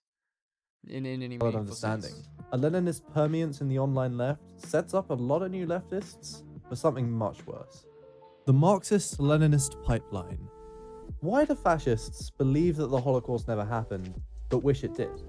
In any meaningful understanding. sense. A Leninist permeance in the online left sets up a lot of new leftists for something much worse. The Marxist-Leninist pipeline. Why do fascists believe that the Holocaust never happened, but wish it did?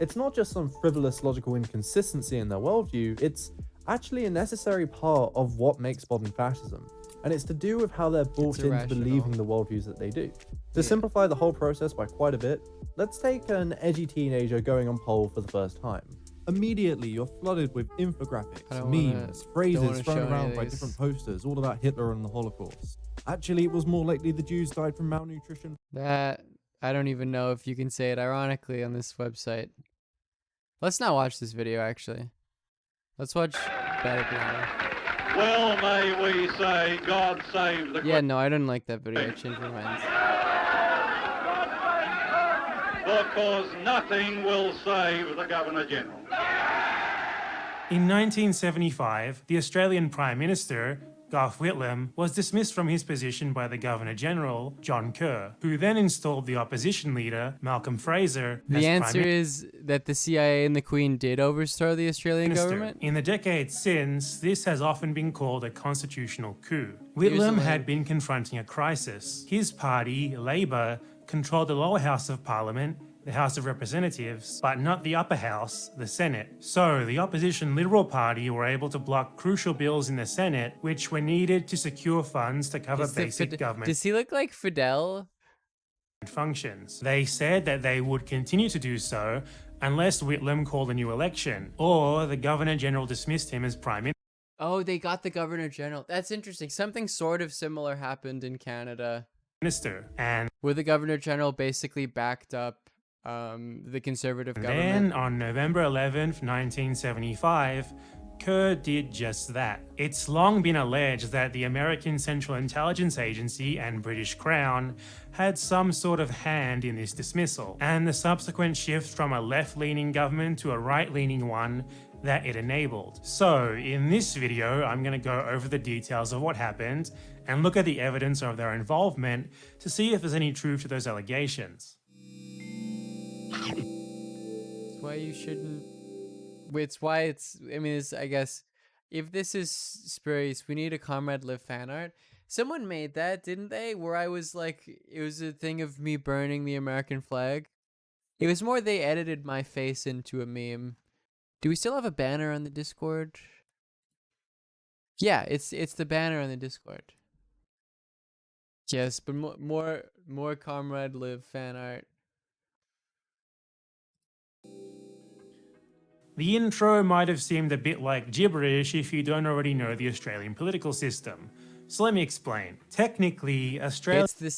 It's not just some frivolous logical inconsistency in their worldview, it's actually a necessary part of what makes modern fascism. And it's to do with how they're bought into believing the worldviews that they do. To simplify the whole process by quite a bit, let's take an edgy teenager going on poll for the first time. Immediately, you're flooded with infographics, memes, phrases thrown around by different posters, all about Hitler and the Holocaust. Actually, it was more likely the Jews died from malnutrition. That, I don't even know if you can say it ironically on this website. Let's not watch this video, actually. Let's watch Bad Piano. Well, may we say, God save the... Yeah, no, I didn't like that video. I changed my mind. Because nothing will save the Governor-General. In 1975, the Australian Prime Minister, Gough Whitlam, was dismissed from his position by the Governor-General, John Kerr, who then installed the opposition leader, Malcolm Fraser, as The answer is that the CIA and the Queen did overthrow the Australian government? In the decades since, this has often been called a constitutional coup. Whitlam had been confronting a crisis. His party, Labor, controlled the lower house of parliament, the House of Representatives, but not the upper house, the Senate. So the opposition Liberal Party were able to block crucial bills in the Senate, which were needed to secure funds to cover basic government. Does he look like Fidel? Functions. They said that they would continue to do so unless Whitlam called a new election, or the Governor General dismissed him as Prime Minister. Oh, they got the Governor General. That's interesting. Something sort of similar happened in Canada. And where the Governor General basically backed up the Conservative government. Then on November 11th, 1975, Kerr did just that. It's long been alleged that the American Central Intelligence Agency and British Crown had some sort of hand in this dismissal, and the subsequent shift from a left-leaning government to a right-leaning one that it enabled. So in this video, I'm going to go over the details of what happened and look at the evidence of their involvement to see if there's any truth to those allegations. It's why you shouldn't. It's why it's. I mean, it's, I guess, if this is spurious, we need a Comrade Liv fan art. Someone made that, didn't they? Where I was like, it was a thing of me burning the American flag. It was more they edited my face into a meme. Do we still have a banner on the Discord? Yeah, it's the banner on the Discord. Yes, but more Comrade Liv fan art. The intro might have seemed a bit like gibberish if you don't already know the Australian political system. So let me explain. Technically, Australia It's the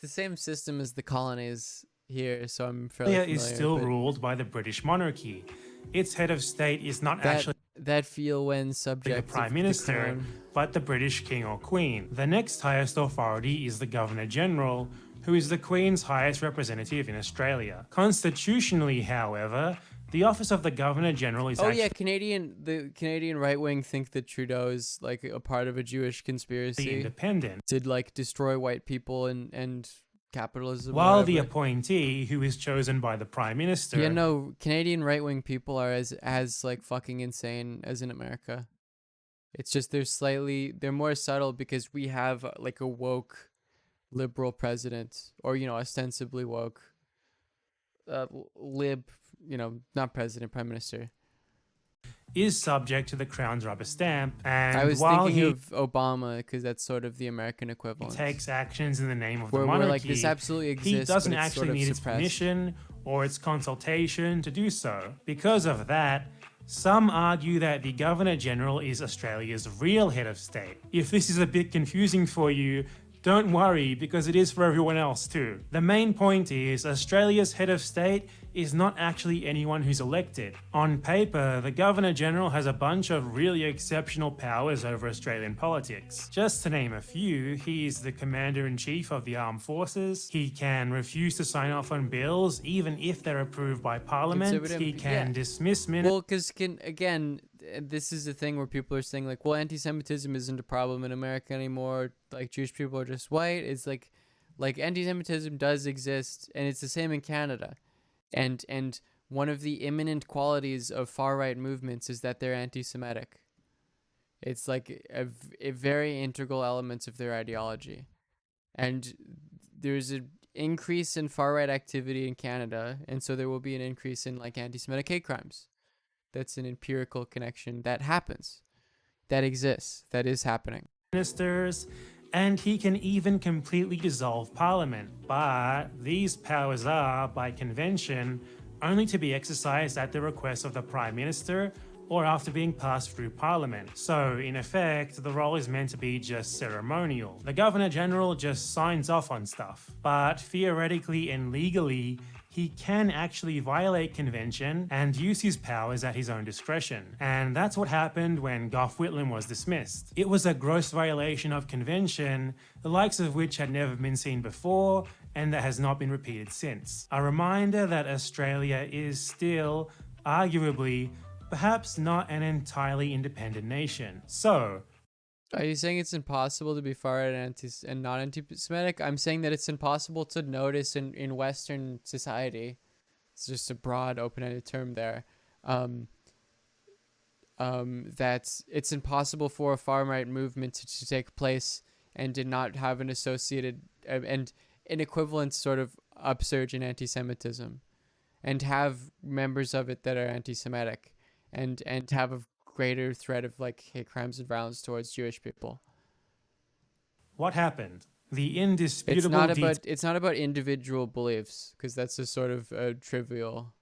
same system as the colonies here, so I'm fairly familiar, is still but ruled by the British monarchy. Its head of state is not actually that feel when subject the Prime Minister, but the British King or Queen. The next highest authority is the Governor General, who is the Queen's highest representative in Australia. Constitutionally, however, the office of the Governor General is the Canadian right wing think that Trudeau is like a part of a Jewish conspiracy. Independent. Did like destroy white people and capitalism. While the appointee, who is chosen by the Prime Minister. Yeah, no, Canadian right wing people are as like fucking insane as in America. It's just they're more subtle because we have like a woke liberal president, or ostensibly woke lib, not president, prime minister, is subject to the Crown's rubber stamp. And I was while thinking of Obama because that's sort of the American equivalent. He takes actions in the name of the where monarchy. Like, this absolutely exists, he doesn't but it's actually sort of need its suppressed. permission or its consultation to do so. Because of that, some argue that the Governor General is Australia's real head of state. If this is a bit confusing for you, don't worry, because it is for everyone else too. The main point is Australia's head of state is not actually anyone who's elected. On paper, the Governor General has a bunch of really exceptional powers over Australian politics. Just to name a few, he is the Commander-in-Chief of the Armed Forces. He can refuse to sign off on bills even if they're approved by Parliament. He can dismiss ministers. Well, because again, this is the thing where people are saying like, well, anti-Semitism isn't a problem in America anymore. Like Jewish people are just white. It's like anti-Semitism does exist, and it's the same in Canada. And one of the imminent qualities of far-right movements is that they're anti-Semitic. It's like a very integral elements of their ideology. And there's an increase in far-right activity in Canada, and so there will be an increase in like anti-Semitic hate crimes. That's an empirical connection that happens, that exists, that is happening. Ministers, and he can even completely dissolve Parliament. But these powers are, by convention, only to be exercised at the request of the Prime Minister or after being passed through Parliament. So, in effect, the role is meant to be just ceremonial. The Governor General just signs off on stuff. But theoretically and legally, he can actually violate convention and use his powers at his own discretion. And that's what happened when Gough Whitlam was dismissed. It was a gross violation of convention, the likes of which had never been seen before, and that has not been repeated since. A reminder that Australia is still, arguably, perhaps not an entirely independent nation. So, are you saying it's impossible to be far-right and not anti-Semitic? I'm saying that it's impossible to notice in Western society. It's just a broad, open-ended term there. That it's impossible for a far-right movement to take place and to not have an associated and an equivalent sort of upsurge in anti-Semitism, and have members of it that are anti-Semitic, and have a greater threat of like hate crimes and violence towards Jewish people. What happened? The indisputable It's not about individual beliefs, because that's a sort of a trivial,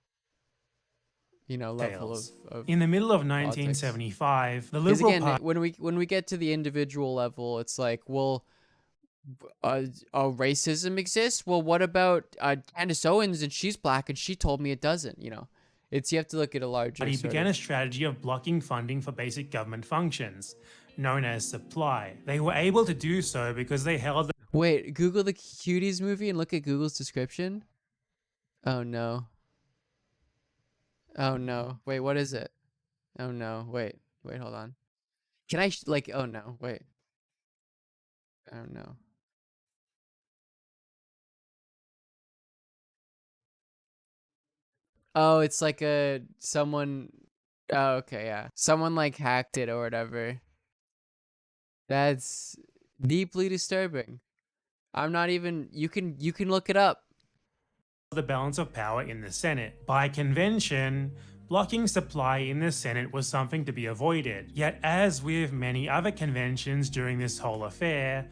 level of in the middle of politics. 1975, the Liberal again, Party. when we get to the individual level, it's like, well, racism exists. Well, what about Candace Owens, and she's black, and she told me it doesn't. You have to look at a larger. He began a strategy of blocking funding for basic government functions, known as supply. They were able to do so because they held. Wait, Google the Cuties movie and look at Google's description. Oh no. Oh no. Wait, what is it? Oh no. Wait, hold on. Can I oh no, wait. Oh no. Oh, it's like someone. Oh, okay, yeah. Someone like hacked it or whatever. That's deeply disturbing. I'm not even. You can look it up. The balance of power in the Senate. By convention, blocking supply in the Senate was something to be avoided. Yet, as with many other conventions during this whole affair,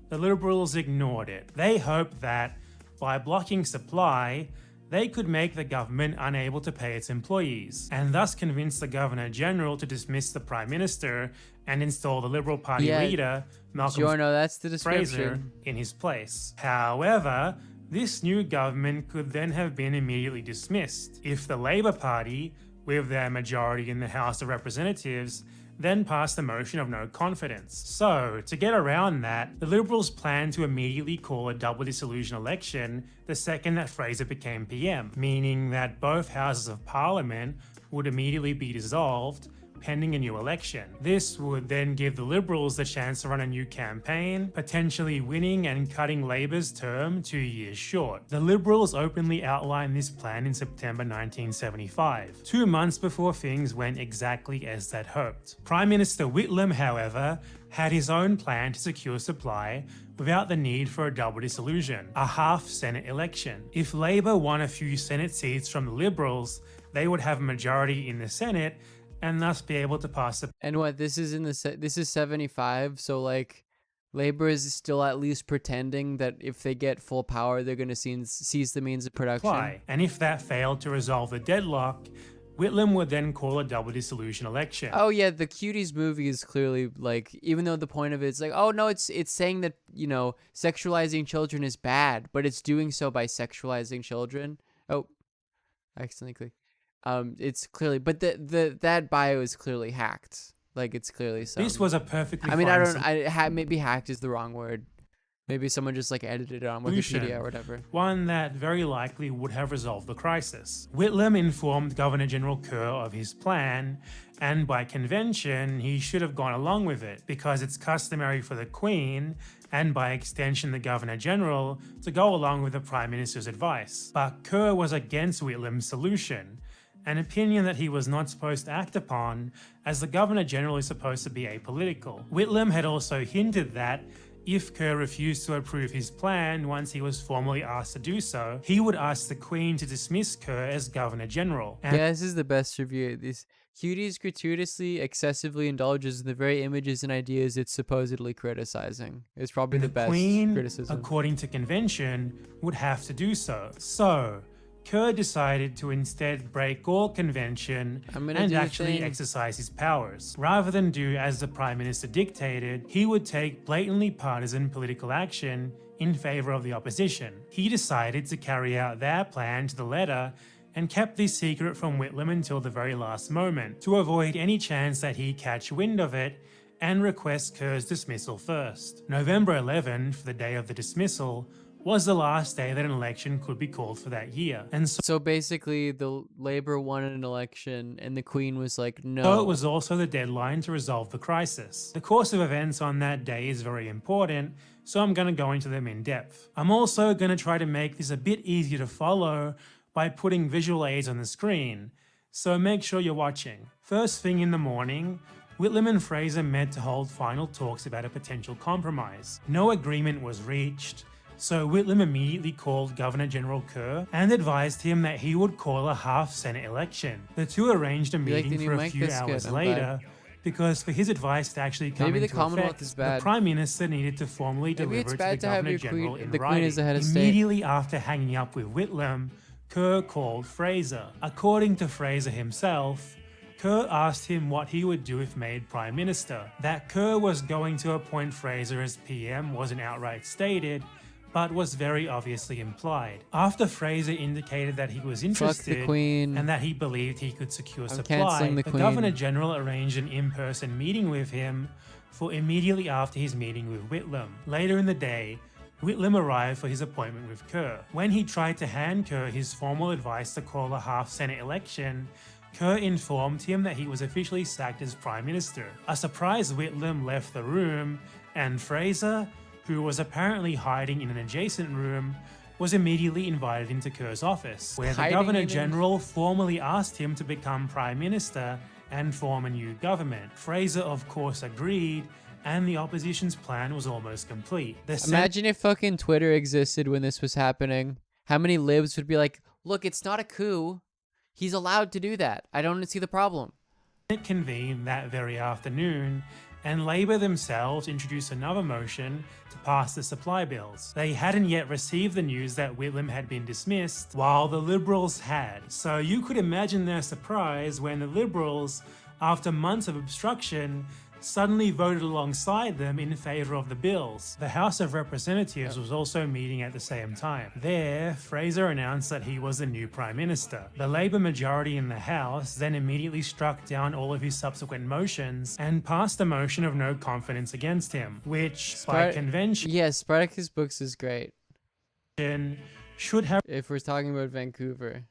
the Liberals ignored it. They hoped that, by blocking supply, they could make the government unable to pay its employees, and thus convince the Governor-General to dismiss the Prime Minister and install the Liberal Party leader, Malcolm that's the Fraser, in his place. However, this new government could then have been immediately dismissed if the Labour Party, with their majority in the House of Representatives, then passed the motion of no confidence. So, to get around that, the Liberals planned to immediately call a double dissolution election the second that Fraser became PM, meaning that both houses of Parliament would immediately be dissolved, pending a new election. This would then give the Liberals the chance to run a new campaign, potentially winning and cutting Labour's term 2 years short. The Liberals openly outlined this plan in September 1975, 2 months before things went exactly as they'd hoped. Prime Minister Whitlam, however, had his own plan to secure supply without the need for a double dissolution, a half Senate election. If Labour won a few Senate seats from the Liberals, they would have a majority in the Senate and thus be able to pass the. And what, this is this is 75, so like Labor is still at least pretending that if they get full power, they're going to seize the means of production. And if that failed to resolve the deadlock, Whitlam would then call a double dissolution election. Oh yeah, the Cuties movie is clearly like, even though the point of it's like, oh no, it's saying that, sexualizing children is bad, but it's doing so by sexualizing children. Oh, I accidentally clicked. It's clearly, but that bio is clearly hacked. Like, it's clearly some. This was a perfectly. Maybe hacked is the wrong word. Maybe someone just like edited it on Wikipedia or whatever. One that very likely would have resolved the crisis. Whitlam informed Governor-General Kerr of his plan, and by convention, he should have gone along with it, because it's customary for the Queen, and by extension the Governor-General, to go along with the Prime Minister's advice. But Kerr was against Whitlam's solution, an opinion that he was not supposed to act upon, as the Governor-General is supposed to be apolitical. Whitlam had also hinted that if Kerr refused to approve his plan once he was formally asked to do so, he would ask the Queen to dismiss Kerr as Governor-General. Yeah, this is the best review. These Cuties gratuitously, excessively indulges in the very images and ideas it's supposedly criticizing. It's probably the best Queen, criticism. According to convention, would have to do so. So, Kerr decided to instead break all convention and actually exercise his powers. Rather than do as the Prime Minister dictated, he would take blatantly partisan political action in favour of the opposition. He decided to carry out their plan to the letter and kept this secret from Whitlam until the very last moment, to avoid any chance that he'd catch wind of it and request Kerr's dismissal first. November 11th, the day of the dismissal, was the last day that an election could be called for that year. And so basically the Labour won an election and the Queen was like, no. So it was also the deadline to resolve the crisis. The course of events on that day is very important, so I'm going to go into them in depth. I'm also going to try to make this a bit easier to follow by putting visual aids on the screen, so make sure you're watching. First thing in the morning, Whitlam and Fraser met to hold final talks about a potential compromise. No agreement was reached, So Whitlam immediately called Governor General Kerr and advised him that he would call a half-Senate election. The two arranged a You like the meeting new for a mic? few That's good. hours I'm later, glad. because for his advice to actually come Maybe the into Commonwealth effect, is the bad. Prime Minister needed to formally Maybe deliver it's it to the bad to have Governor your General queen, in the writing. Queen as the head of state. Immediately after hanging up with Whitlam, Kerr called Fraser. According to Fraser himself, Kerr asked him what he would do if made Prime Minister. That Kerr was going to appoint Fraser as PM wasn't outright stated, but was very obviously implied. After Fraser indicated that he was interested Queen. and that he believed he could secure I'm supply, canceling the Queen. Governor General arranged an in-person meeting with him for immediately after his meeting with Whitlam. Later in the day, Whitlam arrived for his appointment with Kerr. When he tried to hand Kerr his formal advice to call a half-Senate election, Kerr informed him that he was officially sacked as Prime Minister. A surprised Whitlam left the room, and Fraser, who was apparently hiding in an adjacent room, was immediately invited into Kerr's office, where the Governor General formally asked him to become Prime Minister and form a new government. Fraser, of course, agreed, and the opposition's plan was almost complete. Imagine if fucking Twitter existed when this was happening. How many libs would be like, look, it's not a coup. He's allowed to do that. I don't see the problem. It convened that very afternoon, and Labour themselves introduced another motion to pass the supply bills. They hadn't yet received the news that Whitlam had been dismissed, while the Liberals had. So you could imagine their surprise when the Liberals, after months of obstruction, suddenly voted alongside them in favour of the bills. The House of Representatives was also meeting at the same time. There, Fraser announced that he was the new Prime Minister. The Labour majority in the House then immediately struck down all of his subsequent motions and passed a motion of no confidence against him, which, by convention... Yes, Spartacus Books is great. ...should have... If we're talking about Vancouver.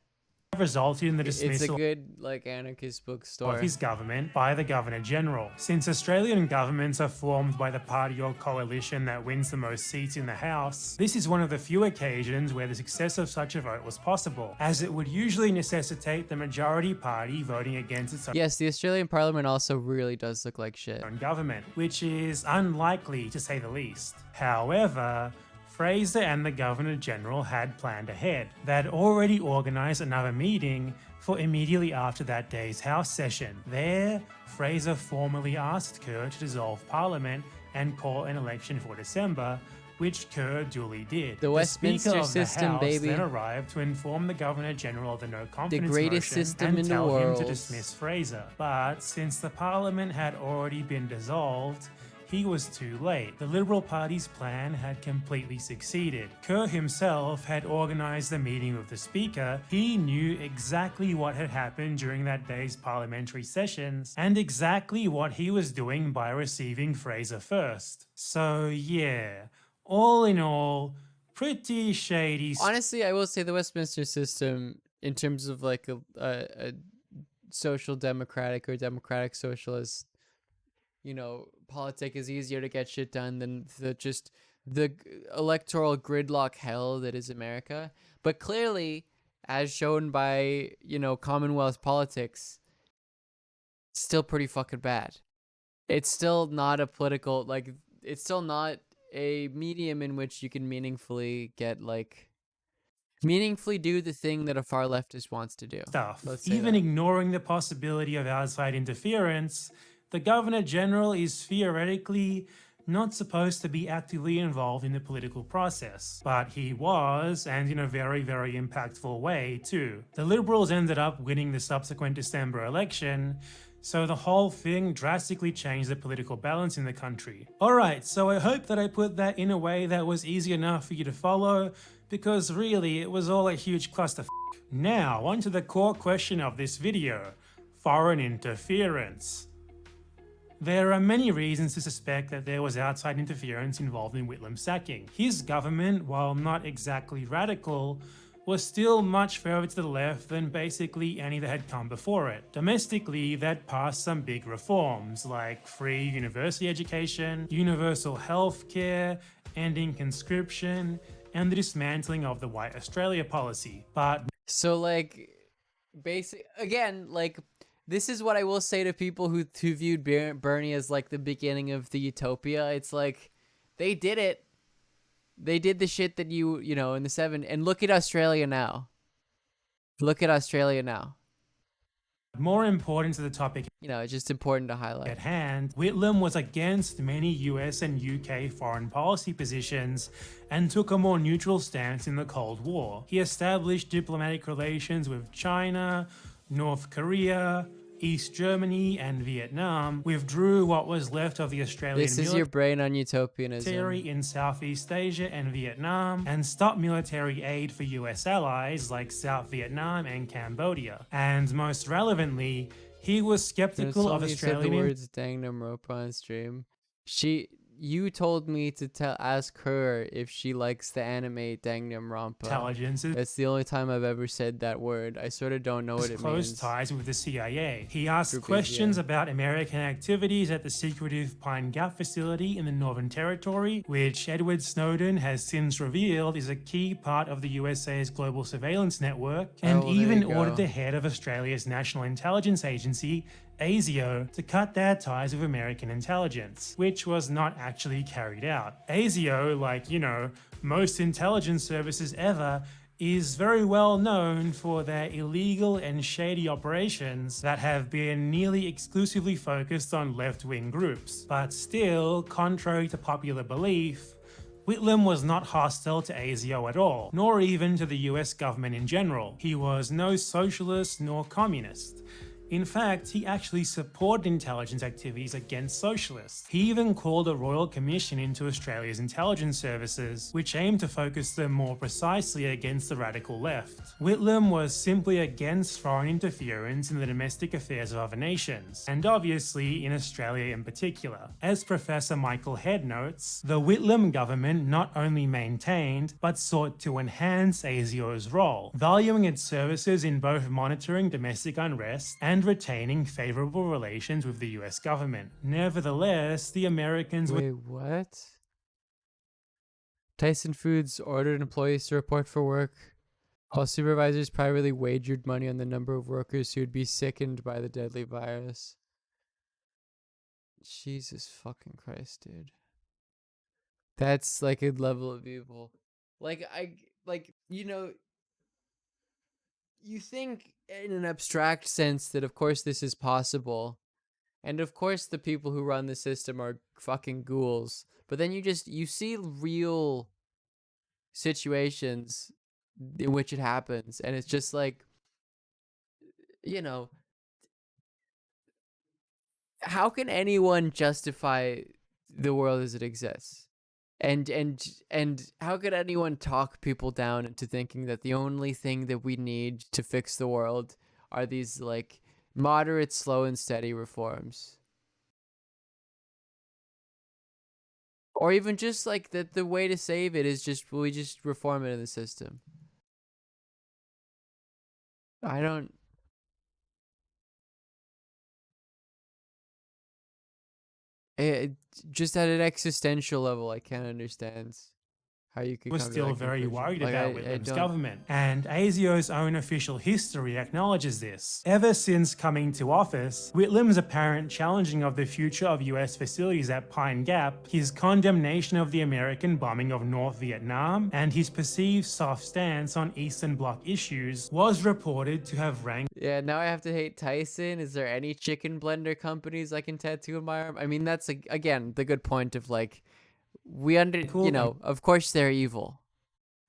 ...resulted in the dismissal... It's a good, like, anarchist bookstore. ...of his government by the Governor General. Since Australian governments are formed by the party or coalition that wins the most seats in the House, this is one of the few occasions where the success of such a vote was possible, as it would usually necessitate the majority party voting against its own... Yes, the Australian Parliament also really does look like shit. ...own government, which is unlikely to say the least. However, Fraser and the Governor General had planned ahead. They'd already organised another meeting for immediately after that day's House session. There, Fraser formally asked Kerr to dissolve Parliament and call an election for December, which Kerr duly did. The Westminster Speaker of system, the House baby. Then arrived to inform the Governor General of the no confidence The greatest motion system and in the tell world. him to dismiss Fraser. But since the Parliament had already been dissolved, he was too late. The Liberal Party's plan had completely succeeded. Kerr himself had organised the meeting with the Speaker. He knew exactly what had happened during that day's parliamentary sessions and exactly what he was doing by receiving Fraser first. So yeah, all in all, pretty shady. Honestly, I will say the Westminster system, in terms of like a social democratic or democratic socialist, you know, politic, is easier to get shit done than the electoral gridlock hell that is America. But clearly, as shown by, you know, Commonwealth politics, it's still pretty fucking bad. It's still not a political, like, it's still not a medium in which you can meaningfully get, like, meaningfully do the thing that a far leftist wants to do. Even ignoring the possibility of outside interference, the Governor General is theoretically not supposed to be actively involved in the political process, but he was, and in a very, very impactful way too. The Liberals ended up winning the subsequent December election, so the whole thing drastically changed the political balance in the country. Alright, so I hope that I put that in a way that was easy enough for you to follow, because really it was all a huge clusterfuck. Now, on to the core question of this video: foreign interference. There are many reasons to suspect that there was outside interference involved in Whitlam's sacking. His government, while not exactly radical, was still much further to the left than basically any that had come before it. Domestically, that passed some big reforms, like free university education, universal health care, ending conscription, and the dismantling of the White Australia policy. But so, like, again, like, this is what I will say to people who viewed Bernie as like the beginning of the utopia. It's like, they did it. They did the shit that you know, in the 70s. And look at Australia now. Look at Australia now. More important to the topic, you know, it's just important to highlight. At hand, Whitlam was against many US and UK foreign policy positions and took a more neutral stance in the Cold War. He established diplomatic relations with China, North Korea, East Germany, and Vietnam, withdrew what was left of the Australian This is your brain on utopianism. In Southeast Asia and Vietnam, and stopped military aid for US allies like South Vietnam and Cambodia. And most relevantly, he was skeptical of Australian... Said the words Dangnam Rope on stream. You told me to ask her if she likes the anime Dangnam Rampa. Intelligence. That's the only time I've ever said that word. I sort of don't know what it close means. Ties with the CIA. He asked questions about American activities at the secretive Pine Gap facility in the Northern Territory, which Edward Snowden has since revealed is a key part of the USA's global surveillance network, and even ordered the head of Australia's National Intelligence Agency, ASIO, to cut their ties with American intelligence, which was not actually carried out. ASIO, like, you know, most intelligence services ever, is very well known for their illegal and shady operations that have been nearly exclusively focused on left-wing groups. But still, contrary to popular belief, Whitlam was not hostile to ASIO at all, nor even to the US government in general. He was no socialist nor communist. In fact, he actually supported intelligence activities against socialists. He even called a royal commission into Australia's intelligence services, which aimed to focus them more precisely against the radical left. Whitlam was simply against foreign interference in the domestic affairs of other nations, and obviously in Australia in particular. As Professor Michael Head notes, the Whitlam government not only maintained, but sought to enhance ASIO's role, valuing its services in both monitoring domestic unrest and retaining favorable relations with the US government. Nevertheless, the Americans Wait, what? Tyson Foods ordered employees to report for work, while supervisors privately wagered money on the number of workers who would be sickened by the deadly virus. Jesus fucking Christ, dude. That's like a level of evil. You know, you think in an abstract sense that of course this is possible, and of course the people who run the system are fucking ghouls, but then you see real situations in which it happens, and it's just like, you know, how can anyone justify the world as it exists? And how could anyone talk people down into thinking that the only thing that we need to fix the world are these like moderate, slow and steady reforms? Or even just like that the way to save it is we just reform it in the system. I don't... just at an existential level, I can't understand how you could. Was still very worried about Whitlam's government, and ASIO's own official history acknowledges this. Ever since coming to office, Whitlam's apparent challenging of the future of US facilities at Pine Gap, his condemnation of the American bombing of North Vietnam, and his perceived soft stance on Eastern Bloc issues was reported to have ranked... Yeah, now I have to hate Tyson. Is there any chicken blender companies I can tattoo on my arm? I mean, that's again the good point of like, you know, of course they're evil.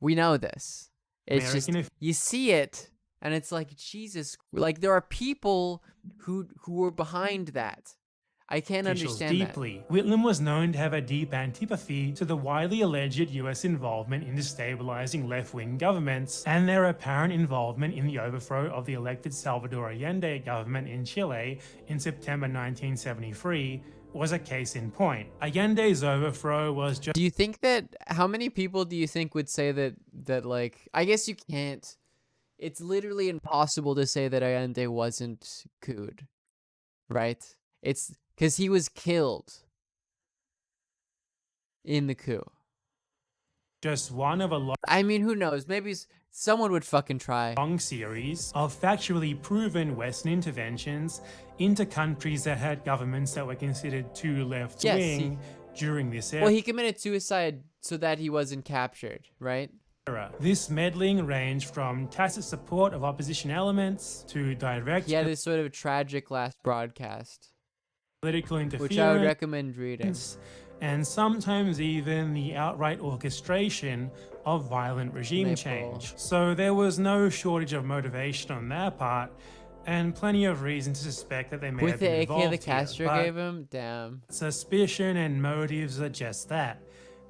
We know this. It's just, you see it, and it's like, Jesus, like there are people who were behind that. I can't understand deeply. Whitlam was known to have a deep antipathy to the widely alleged US involvement in destabilizing left-wing governments and their apparent involvement in the overthrow of the elected Salvador Allende government in Chile in September 1973, was a case in point. Allende's overthrow was just... Do you think that, how many people do you think would say that like, I guess you can't, it's literally impossible to say that Allende wasn't couped, right? It's because he was killed in the coup. Just one of a long... I mean, who knows? Maybe someone would fucking try. Long series of factually proven Western interventions into countries that had governments that were considered too left-wing during this era. Well, he committed suicide so that he wasn't captured, right? This meddling ranged from tacit support of opposition elements to direct He had this sort of tragic last broadcast, political interference, which I would recommend reading, and sometimes even the outright orchestration of violent regime change. So there was no shortage of motivation on their part, and plenty of reason to suspect that they may have with the been AK involved the Castro here, but gave him. Damn. suspicion and motives are just that.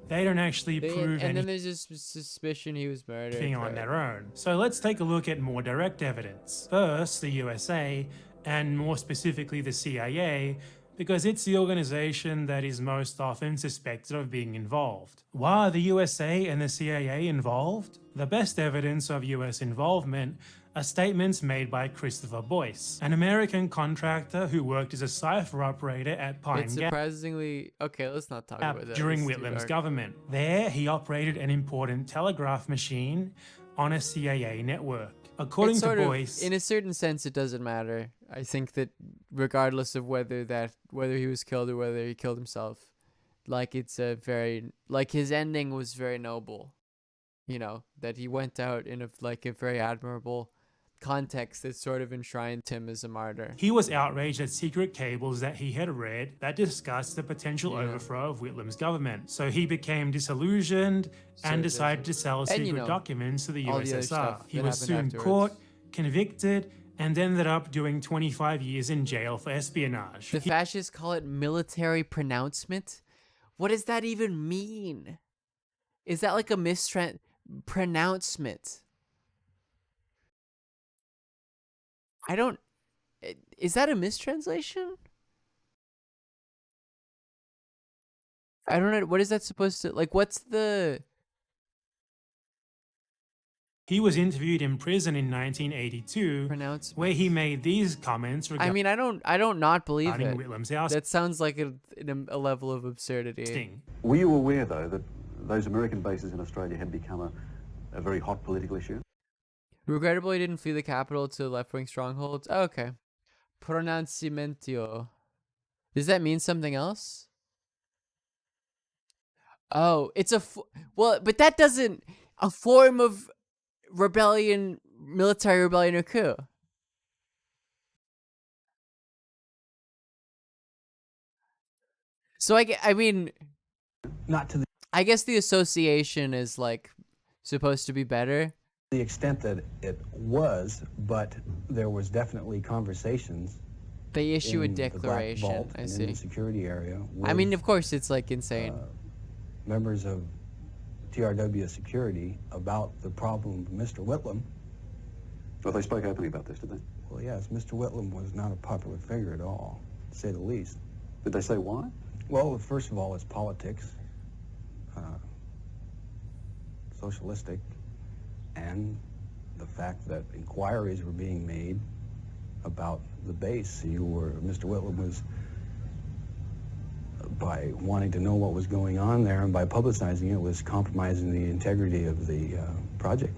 They don't actually prove And then there's this suspicion he was murdered. anything on their own. So let's take a look at more direct evidence. First, the USA, and more specifically the CIA, because it's the organization that is most often suspected of being involved. Why are the USA and the CIA involved? The best evidence of US involvement are statements made by Christopher Boyce, an American contractor who worked as a cipher operator at Pine It's Gap surprisingly okay. Let's not talk about that. during It's too Whitlam's dark. government. There, he operated an important telegraph machine on a CIA network. According It's to sort of- Boyce, in a certain sense, it doesn't matter. I think that regardless of whether he was killed or whether he killed himself, like it's a very his ending was very noble. You know, that he went out in a very admirable context that sort of enshrined him as a martyr. he was outraged at secret cables that he had read that discussed the potential overthrow of Whitlam's government. So he became disillusioned and decided to sell And, secret documents to the all the other USSR. stuff He that was soon happened caught, afterwards. convicted, and ended up doing 25 years in jail for espionage. The fascists call it military pronouncement. What does that even mean? Is that like a pronouncement? I don't. Is that a mistranslation? I don't know. What is that supposed to what's the? He was interviewed in prison in 1982, where he made these comments I regarding mean, I don't not believe regarding it. Whitlam's house. That sounds like a level of absurdity. Were you aware, though, that those American bases in Australia had become a very hot political issue? Regrettably, didn't flee the capital to left-wing strongholds. Oh, okay. Pronunciamento. Does that mean something else? Oh, it's but that doesn't a form of rebellion, military rebellion or coup. So I mean, not to I guess the association is supposed to be better. the extent that it was, but there was definitely conversations. They issue a in the Black declaration. Vault I and see. in the security area. I mean, with, of course, it's insane. members of TRW security about the problem of Mr. Whitlam. Well, they spoke openly about this, did they? Well, yes, Mr. Whitlam was not a popular figure at all, to say the least. Did they say why? Well, first of all, it's politics, socialistic, and the fact that inquiries were being made about the base. Mr. Whitlam was, by wanting to know what was going on there and by publicizing it, was compromising the integrity of the project.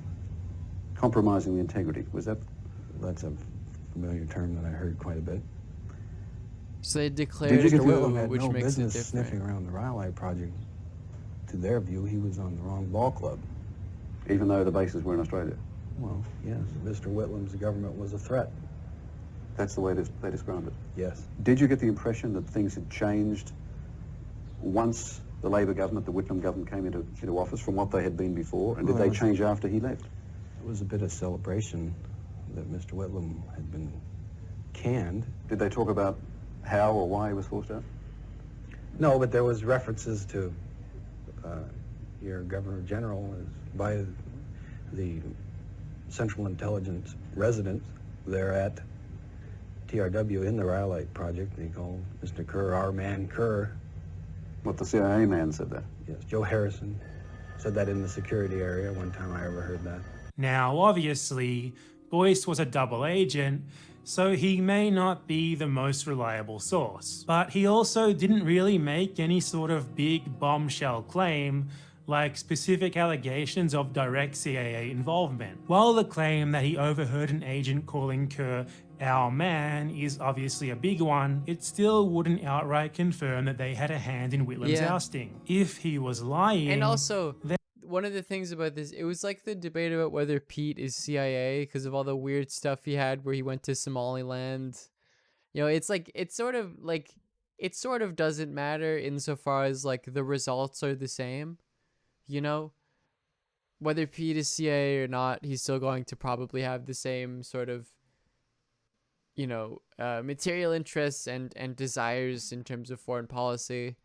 Compromising the integrity, was that? That's a familiar term that I heard quite a bit. So they declared Mr. Whitlam had which no makes it business different. sniffing around the Rhyolite project. To their view, he was on the wrong ball club. Even though the bases were in Australia? Well, yes, Mr. Whitlam's government was a threat. That's the way they described it? Yes. Did you get the impression that things had changed once the Labor government, the Whitlam government, came into office from what they had been before? And did they change after he left? It was a bit of celebration that Mr. Whitlam had been canned. Did they talk about how or why he was forced out? No, but there was references to your Governor General by the Central Intelligence resident there at TRW in the Rhyolite project. They called Mr. Kerr, our man Kerr. What, the CIA man said that? Yes, Joe Harrison said that in the security area. One time I ever heard that. Now, obviously, Boyce was a double agent, so he may not be the most reliable source. But he also didn't really make any sort of big bombshell claim like specific allegations of direct CIA involvement. While the claim that he overheard an agent calling Kerr our man is obviously a big one, it still wouldn't outright confirm that they had a hand in Whitlam's ousting. If he was lying... And also, one of the things about this, it was like the debate about whether Pete is CIA because of all the weird stuff he had where he went to Somaliland. You know, it's like, it sort of doesn't matter insofar as like the results are the same, you know? Whether Pete is CIA or not, he's still going to probably have the same sort of, you know, material interests and desires in terms of foreign policy.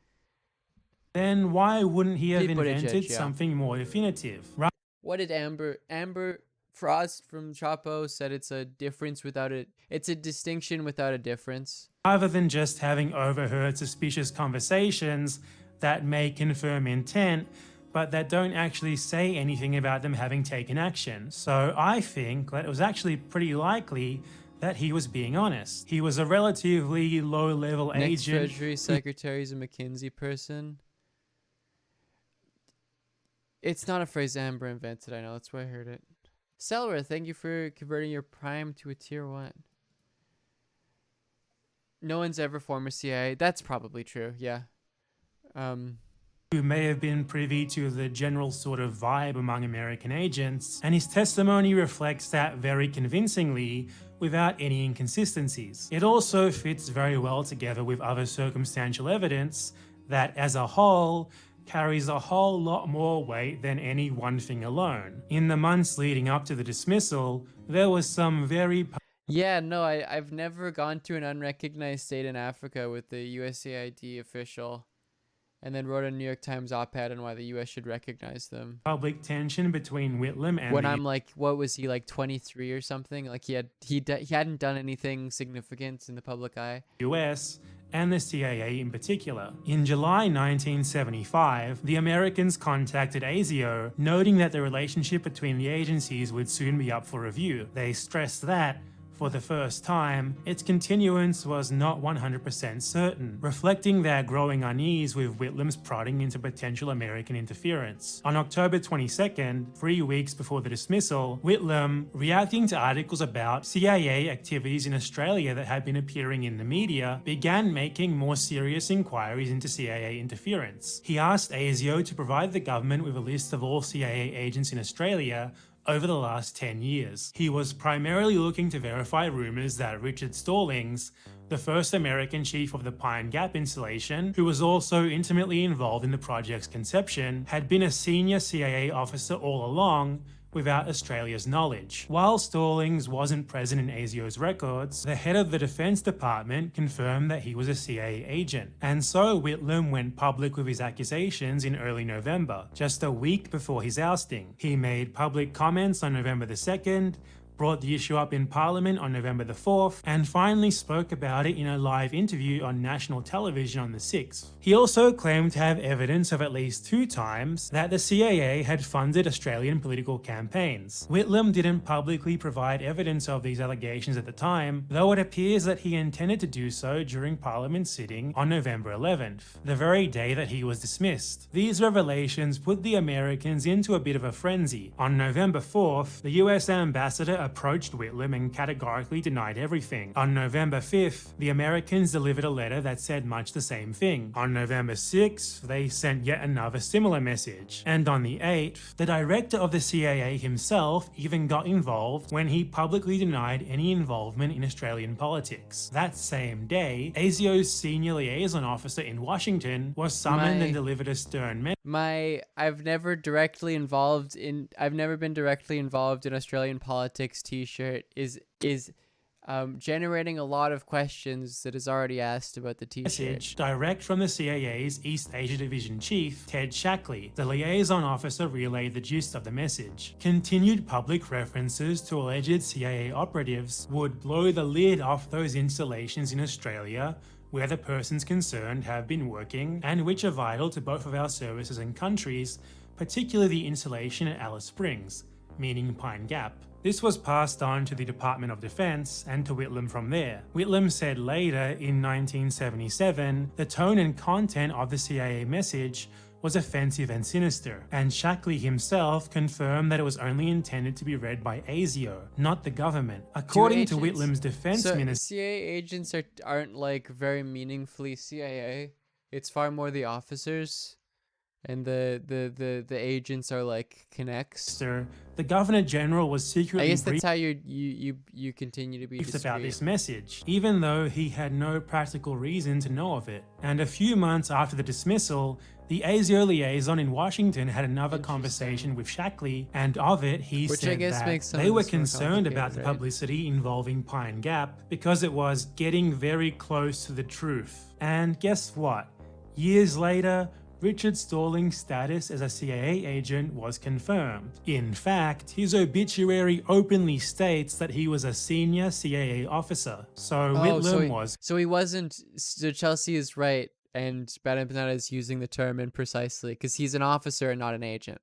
Then why wouldn't he have invented something more definitive? Right? What did Amber Frost from Chapo said? It's a difference without it. It's a distinction without a difference. Rather than just having overheard suspicious conversations that may confirm intent, but that don't actually say anything about them having taken action. So I think that it was actually pretty likely that he was being honest. He was a relatively low-level Next agent. Treasury Secretary is a McKinsey person. It's not a phrase Amber invented, I know, that's why I heard it. Celery, thank you for converting your Prime to a tier 1. No one's ever former CIA. That's probably true, yeah. Who may have been privy to the general sort of vibe among American agents, and his testimony reflects that very convincingly without any inconsistencies. It also fits very well together with other circumstantial evidence that, as a whole, carries a whole lot more weight than any one thing alone. In the months leading up to the dismissal, there was some very... Yeah, no, I've never gone to an unrecognized state in Africa with the USAID official and then wrote a New York Times op-ed on why the US should recognize them. Public tension between Whitlam and... When I'm like, what was he, like 23 or something? Like he hadn't done anything significant in the public eye. US and the CIA in particular. In July 1975, the Americans contacted ASIO, noting that the relationship between the agencies would soon be up for review. They stressed that, for the first time, its continuance was not 100% certain, reflecting their growing unease with Whitlam's prodding into potential American interference. On October 22nd, 3 weeks before the dismissal, Whitlam, reacting to articles about CIA activities in Australia that had been appearing in the media, began making more serious inquiries into CIA interference. He asked ASIO to provide the government with a list of all CIA agents in Australia over the last 10 years. He was primarily looking to verify rumors that Richard Stallings, the first American chief of the Pine Gap installation, who was also intimately involved in the project's conception, had been a senior CIA officer all along, without Australia's knowledge. While Stallings wasn't present in ASIO's records, the head of the Defense Department confirmed that he was a CIA agent, and so Whitlam went public with his accusations in early November, just a week before his ousting. He made public comments on November the 2nd, brought the issue up in Parliament on November the 4th, and finally spoke about it in a live interview on national television on the 6th. He also claimed to have evidence of at least 2 times that the CIA had funded Australian political campaigns. Whitlam didn't publicly provide evidence of these allegations at the time, though it appears that he intended to do so during Parliament sitting on November 11th, the very day that he was dismissed. These revelations put the Americans into a bit of a frenzy. On November 4th, the US ambassador approached Whitlam and categorically denied everything. On November 5th, the Americans delivered a letter that said much the same thing. On November 6th, they sent yet another similar message. And on the 8th, the director of the CIA himself even got involved when he publicly denied any involvement in Australian politics. That same day, ASIO's senior liaison officer in Washington was summoned and delivered a stern message. I've never been directly involved in Australian politics t-shirt is generating a lot of questions that is already asked about the t-shirt. Direct from the CIA's East Asia Division Chief, Ted Shackley. The liaison officer relayed the gist of the message. Continued public references to alleged CIA operatives would blow the lid off those installations in Australia where the persons concerned have been working and which are vital to both of our services and countries, particularly the installation at Alice Springs, meaning Pine Gap. This was passed on to the Department of Defense and to Whitlam from there. Whitlam said later, in 1977, the tone and content of the CIA message was offensive and sinister, and Shackley himself confirmed that it was only intended to be read by ASIO, not the government. According to Whitlam's defense minister, CIA agents aren't like very meaningfully CIA. It's far more the officers. And the agents are like connects. The Governor General was secretly I guess that's how you continue to be briefed discreet. about this message, even though he had no practical reason to know of it. And a few months after the dismissal, the ASIO liaison in Washington had another conversation with Shackley, and of it he said that they were concerned about the publicity involving Pine Gap because it was getting very close to the truth. And guess what? Years later, Richard Stallings' status as a CIA agent was confirmed. In fact, his obituary openly states that he was a senior CIA officer. So Whitlam was... So he wasn't... So Chelsea is right, and Bad Banana is using the term imprecisely, because he's an officer and not an agent.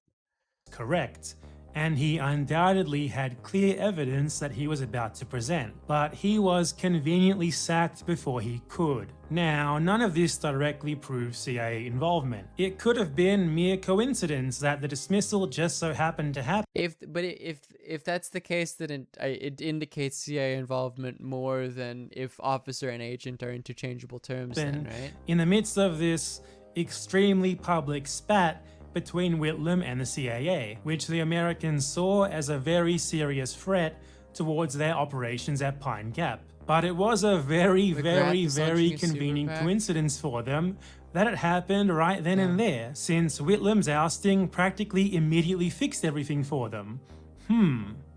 Correct. And he undoubtedly had clear evidence that he was about to present, but he was conveniently sacked before he could. Now, none of this directly proves CIA involvement. It could have been mere coincidence that the dismissal just so happened to happen. If that's the case, then it indicates CIA involvement more than if officer and agent are interchangeable terms then, right? In the midst of this extremely public spat between Whitlam and the CIA, which the Americans saw as a very serious threat towards their operations at Pine Gap. But it was a very convenient coincidence for them that it happened right then and there, since Whitlam's ousting practically immediately fixed everything for them.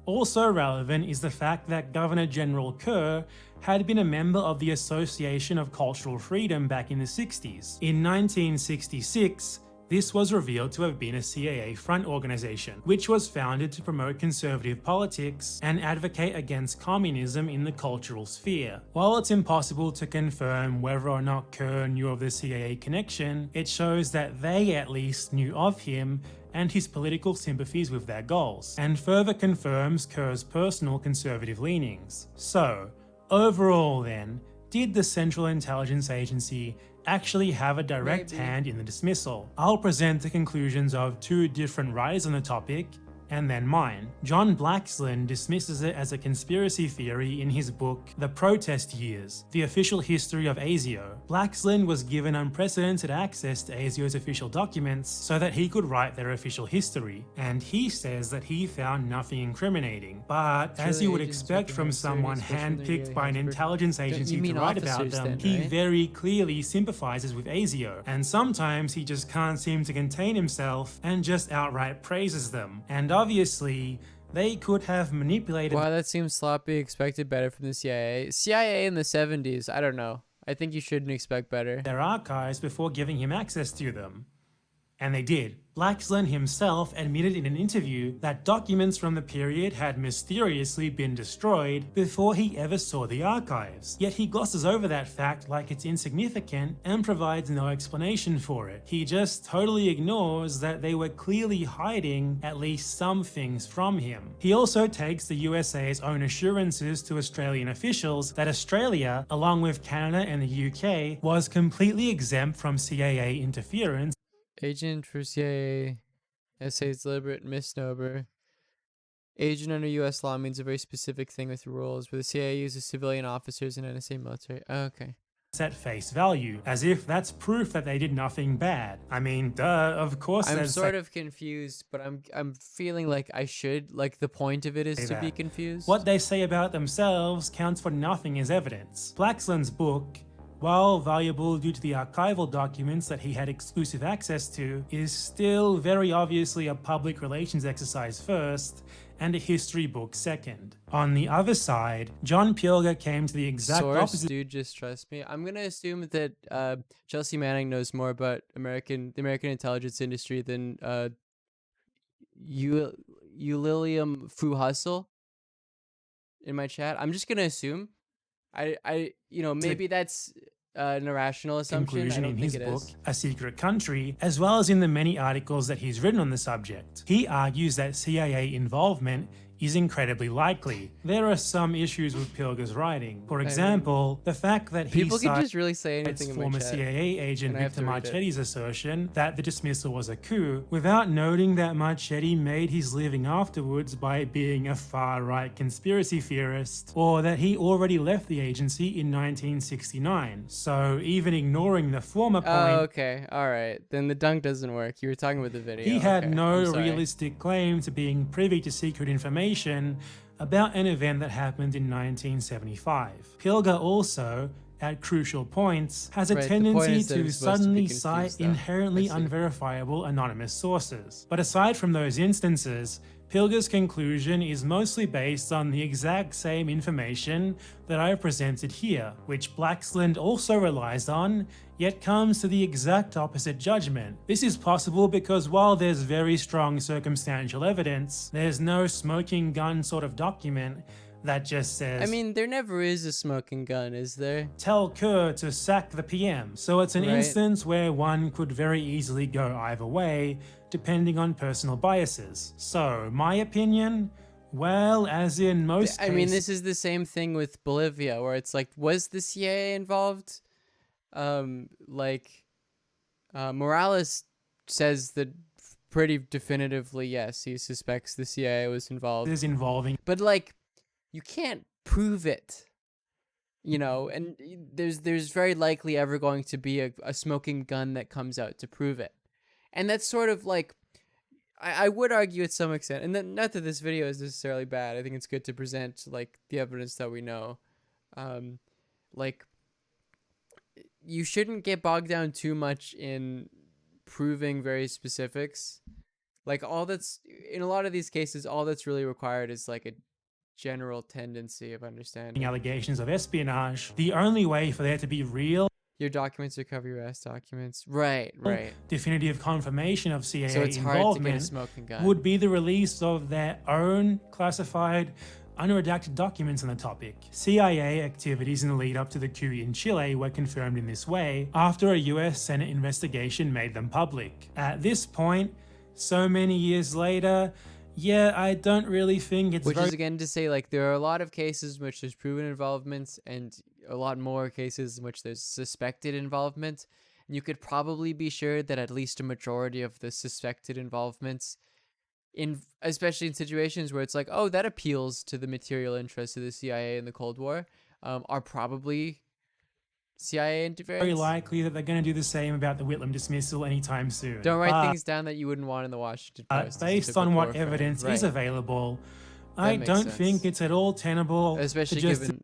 Also relevant is the fact that Governor General Kerr had been a member of the Association of Cultural Freedom back in the 60s. In 1966, this was revealed to have been a CIA front organization, which was founded to promote conservative politics and advocate against communism in the cultural sphere. While it's impossible to confirm whether or not Kerr knew of the CIA connection, it shows that they at least knew of him and his political sympathies with their goals, and further confirms Kerr's personal conservative leanings. So, overall then, did the Central Intelligence Agency actually have a direct hand in the dismissal? I'll present the conclusions of two different writers on the topic, and then mine. John Blaxland dismisses it as a conspiracy theory in his book, The Protest Years, The Official History of ASIO. Blaxland was given unprecedented access to ASIO's official documents so that he could write their official history, and he says that he found nothing incriminating. But as you would expect from someone handpicked by an intelligence agency to write about them, he very clearly sympathizes with ASIO, and sometimes he just can't seem to contain himself and just outright praises them. And obviously, they could have manipulated... Wow, that seems sloppy. Expected better from the CIA. CIA in the 70s, I don't know. I think you shouldn't expect better. ...their archives before giving him access to them. And they did. Blaxland himself admitted in an interview that documents from the period had mysteriously been destroyed before he ever saw the archives. Yet he glosses over that fact like it's insignificant and provides no explanation for it. He just totally ignores that they were clearly hiding at least some things from him. He also takes the USA's own assurances to Australian officials that Australia, along with Canada and the UK, was completely exempt from CIA interference. Agent for CIA, essays deliberate misnomer. Agent under US law means a very specific thing with rules, where the CIA uses civilian officers and NSA military. Oh, okay. At face value, as if that's proof that they did nothing bad. I mean, duh, of course. I'm sort of confused, but I'm feeling like I should, like the point of it is to be confused. What they say about themselves counts for nothing as evidence. Blaxland's book, while valuable due to the archival documents that he had exclusive access to, is still very obviously a public relations exercise first, and a history book second. On the other side, John Pilger came to the exact opposite. Dude, just trust me. I'm gonna assume that Chelsea Manning knows more about the American intelligence industry than Ulilium Fu Hustle in my chat. I'm just gonna assume. Maybe that's an irrational assumption. Conclusion in his book, A Secret Country, as well as in the many articles that he's written on the subject. He argues that CIA involvement is incredibly likely. There are some issues with Pilger's writing. For example, the fact that he People can cites just really say anything in my former chat, CIA agent and I have Victor to read it. Marchetti's assertion that the dismissal was a coup, without noting that Marchetti made his living afterwards by being a far-right conspiracy theorist, or that he already left the agency in 1969. So even ignoring the former point, Oh, okay. All right. Then the dunk doesn't work. You were talking about the video. he had Okay, no I'm sorry. realistic claim to being privy to secret information about an event that happened in 1975. Pilger also, at crucial points, has a Right, the point tendency is that to it's supposed to be suddenly confused, cite though. inherently I see. unverifiable anonymous sources. But aside from those instances, Pilger's conclusion is mostly based on the exact same information that I have presented here, which Blaxland also relies on, yet comes to the exact opposite judgment. This is possible because while there's very strong circumstantial evidence, there's no smoking gun sort of document that just says, I mean, there never is a smoking gun, is there? tell Kerr to sack the PM. So it's an Right. instance where one could very easily go either way, depending on personal biases. So, my opinion, well, as in most I mean, this is the same thing with Bolivia, where it's like, was the CIA involved? Morales says that pretty definitively, yes, he suspects the CIA was involved. is involving. But like, you can't prove it, you know, and there's very likely ever going to be a smoking gun that comes out to prove it. And that's sort of like, I would argue at some extent, and then not that this video is necessarily bad. I think it's good to present like the evidence that we know. Like, you shouldn't get bogged down too much in proving very specifics. Like, all that's, in a lot of these cases, all that's really required is like a general tendency of understanding. Allegations of espionage. The only way for there to be real Your documents or cover your ass documents. Right, right. definitive confirmation of CIA So it's hard to get a involvement smoking gun. would be the release of their own classified, unredacted documents on the topic. CIA activities in the lead up to the coup in Chile were confirmed in this way after a US Senate investigation made them public. At this point, so many years later, yeah, I don't really think it's Which is again to say, like, there are a lot of cases in which there's proven involvement and a lot more cases in which there's suspected involvement. And you could probably be sure that at least a majority of the suspected involvements, especially in situations where it's like, oh, that appeals to the material interests of the CIA in the Cold War, are probably CIA interference. very likely that they're going to do the same about the Whitlam dismissal anytime soon. Don't write But things down that you wouldn't want in the Washington Post. based on what evidence is available, I makes don't sense. think it's at all tenable Especially to just given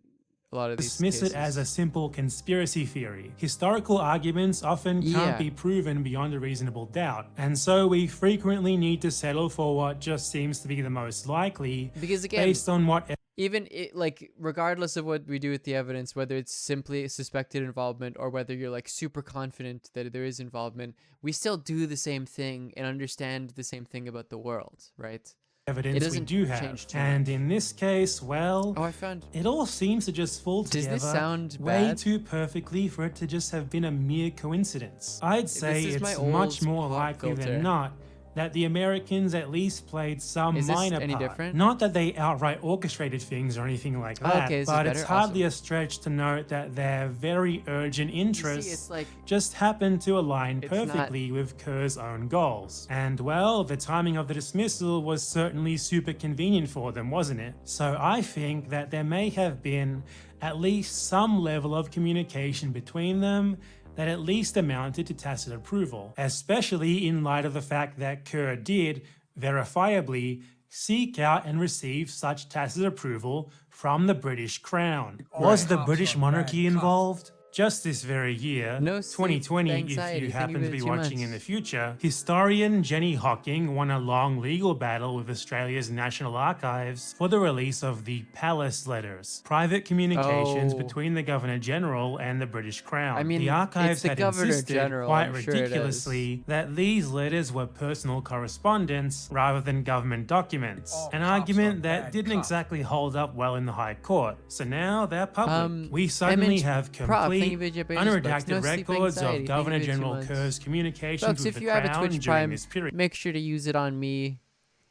a lot of these dismiss cases. it as a simple conspiracy theory. Historical arguments often can't Yeah. be proven beyond a reasonable doubt, and so we frequently need to settle for what just seems to be the most likely, Because again, based on what even like, regardless of what we do with the evidence, whether it's simply suspected involvement or whether you're like super confident that there is involvement, we still do the same thing and understand the same thing about the world, right? It evidence we doesn't do change have. too And much. in this case, well, I found it all seems to just fall Does together this sound way bad? too perfectly for it to just have been a mere coincidence. I'd say is my it's old much more pop likely filter. than not that the Americans at least played some Is this minor any part. different? Not that they outright orchestrated things or anything like Oh, that, okay, is this but it's better? hardly a stretch to note that their very urgent interests it's like- just happened to align It's not- perfectly with Kerr's own goals. And well, the timing of the dismissal was certainly super convenient for them, wasn't it? So I think that there may have been at least some level of communication between them that at least amounted to tacit approval, especially in light of the fact that Kerr did, verifiably, seek out and receive such tacit approval from the British Crown. Was the British monarchy involved? Just this very year, No 2020, if anxiety, you thinking happen to about be it too watching much. in the future, historian Jenny Hocking won a long legal battle with Australia's National Archives for the release of the Palace Letters, private communications Oh. between the Governor-General and the British Crown. I mean, the archives it's the had insisted, Governor-General, quite I'm sure it is. ridiculously, that these letters were personal correspondence rather than government documents, an argument that didn't exactly hold up well in the High Court. So now they're public. We suddenly have complete, unredacted records of Governor-General Kerr's communications Folks, with if the you have a Crown Twitch during Prime, this period. make sure to use it on me,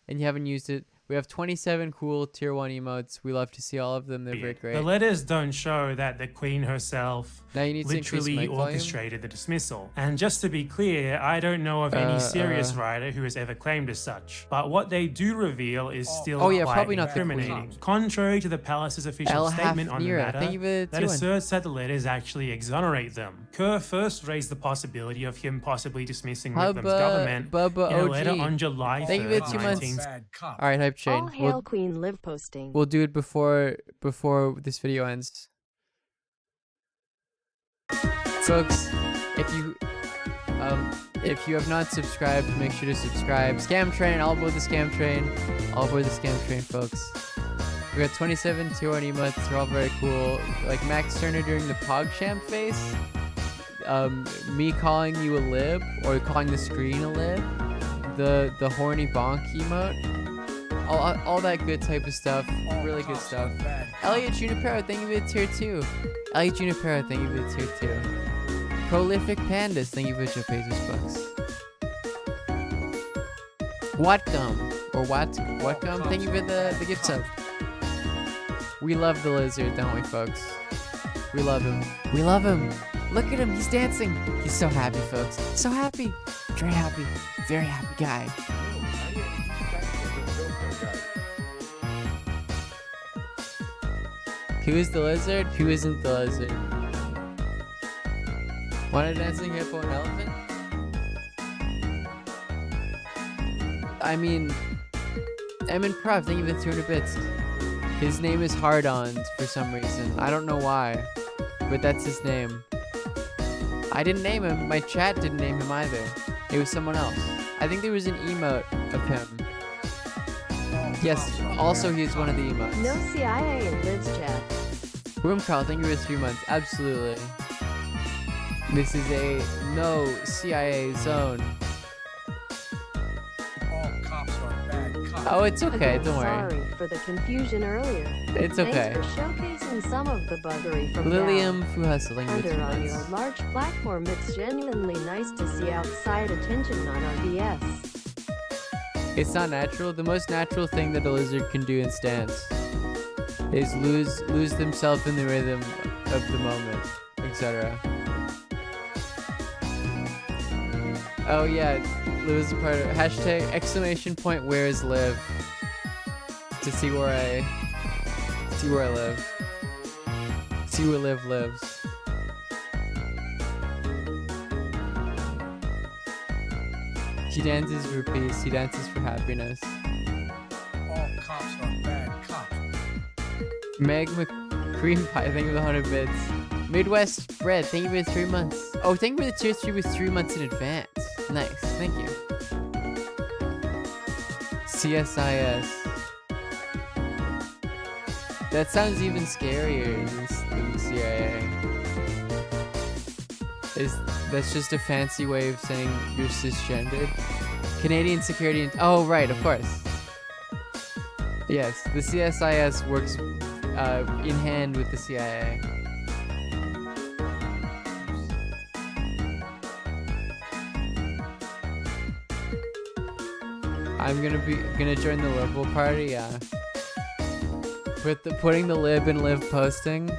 and you haven't used it. We have 27 cool tier 1 emotes. We love to see all of them. They're very great. The letters don't show that the Queen herself now you need literally to mic volume. orchestrated the dismissal. And just to be clear, I don't know of any serious writer who has ever claimed as such. But what they do reveal is still quite probably not incriminating. Contrary to the palace's official statement on the matter, that asserts that the letters actually exonerate them. Kerr first raised the possibility of him possibly dismissing Whitlam's government in a letter on July 3rd, 19... Alright, hype chain. All hail Queen Liv posting. We'll do it before this video ends. Folks, if you have not subscribed, make sure to subscribe. Scam train, all aboard the scam train. All aboard the scam train, folks. We got 27 tier 1 emotes. They're all very cool. Like Max Turner doing the PogChamp face. Me calling you a lib, or calling the screen a lib. The horny bonk emote. All that good type of stuff. Really good stuff. Elliot Junipero, thank you for the tier 2. Elliot Junipero, thank you for the tier 2. Prolific Pandas, thank you for the Pacers bucks. Whatgum, or Whatgum, thank you for the gift sub. We love the lizard, don't we, folks? We love him. We love him. Look at him, he's dancing. He's so happy, folks. So happy. Very happy. Very happy guy. Who is the lizard? Who isn't the lizard? Want a dancing hippo and elephant? I mean, Emin Prof, thank you for the 200 bits. His name is Hard-Ons for some reason. I don't know why, but that's his name. I didn't name him. My chat didn't name him either. It was someone else. I think there was an emote of him. Yes, also he's one of the emotes. No CIA in Liv's chat. Room Carl, thank you for 3 months. Absolutely. This is a no CIA zone. All cops are bad cops. Oh, it's okay. Again, Don't worry. Sorry for the confusion earlier. It's okay. Thanks for showcasing some of the buggery from Lilium Fu Hustling with 3 Under on months. your large platform, it's genuinely nice to see outside attention on RBS. It's not natural. The most natural thing that a lizard can do in stance is lose themselves in the rhythm of the moment, etc. Oh yeah, Liv is a part of hashtag exclamation point where is Liv to see where I live. See where Liv lives. He dances for peace, he dances for happiness. All cops are bad cops. Meg McCream Pie, thank you for the 100 bits. Midwest Bread, thank you for the 3 months. Oh, thank you for the tier 3 with 3 months in advance. Nice, thank you. CSIS. That sounds even scarier than the CIA. That's just a fancy way of saying you're cisgendered. Canadian Security. Oh, right, of course. Yes, the CSIS works in hand with the CIA. I'm gonna join the Liberal Party. Yeah. Putting the lib in live posting. All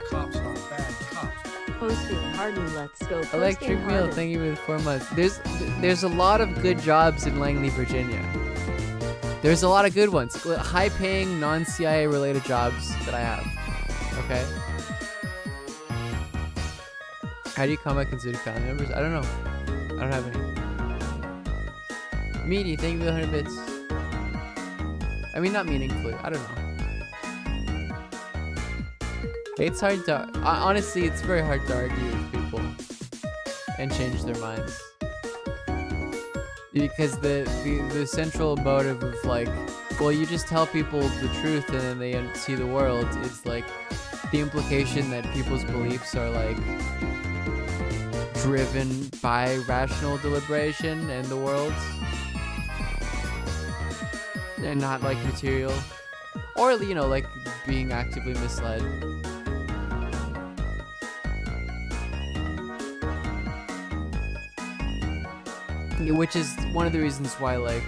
cops are bad cops. Posting Harden, let's go. Posting Electric Meal, Harden. thank you for the 4 months. There's a lot of good jobs in Langley, Virginia. There's a lot of good ones. High-paying, non-CIA related jobs that I have. Okay? How do you combat considered family members? I don't know. I don't have any. Meaty, thank you for the 100 bits. I mean, not meaningfully. I don't know. It's hard to... honestly, it's very hard to argue with people and change their minds. Because the central motive of like, well, you just tell people the truth and then they see the world is like the implication that people's beliefs are like driven by rational deliberation and the world and not like material, or you know, like being actively misled. Which is one of the reasons why like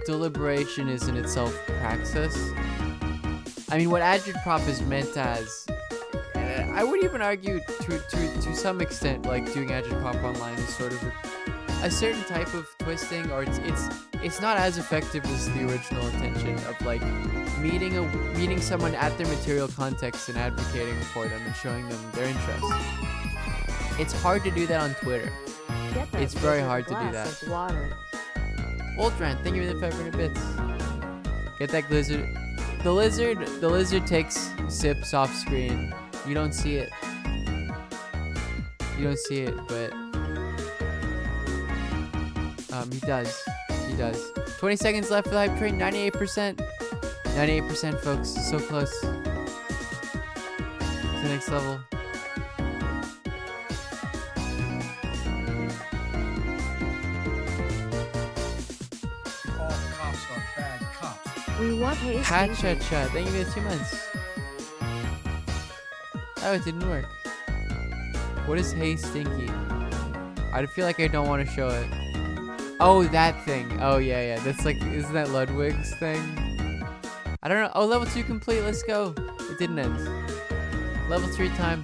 deliberation is in itself praxis. I mean, what agitprop is meant as, I would even argue to some extent, like doing agitprop online is sort of a certain type of twisting, or it's not as effective as the original intention of like meeting someone at their material context and advocating for them and showing them their interests. It's hard to do that on Twitter. It's very hard to do that. Ultran, thank you for the 500 bits. Get that lizard. The lizard takes sips off screen. You don't see it. You don't see it, but he does. He does. 20 seconds left for the hype train. 98%. 98%, folks. So close to the next level. All cops are bad cops. We want hate. Cha-cha-cha. Thank you for the 2 months. Oh, it didn't work. What is Hey Stinky? I feel like I don't want to show it. Oh, that thing. Oh, yeah. That's like, isn't that Ludwig's thing? I don't know. Oh, level 2 complete. Let's go. It didn't end. Level 3 time.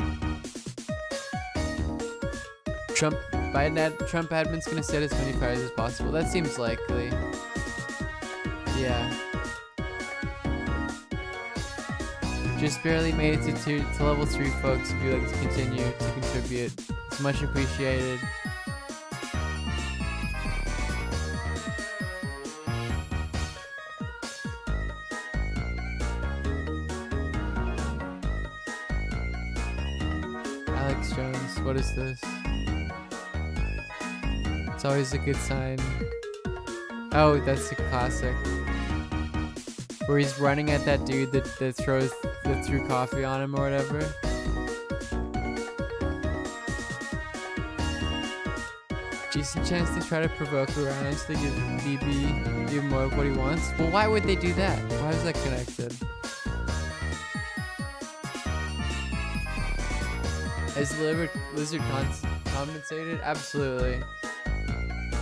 Trump admin's gonna set as many fires as possible. That seems likely. Yeah. Just barely made it to level 3, folks. If you'd like to continue to contribute, it's much appreciated. Alex Jones, what is this? It's always a good sign. Oh, that's a classic. Where he's running at that dude that threw coffee on him or whatever. Decent chance to try to provoke Uranus to give BB more of what he wants. Well, why would they do that? Why is that connected? Is the lizard compensated? Absolutely.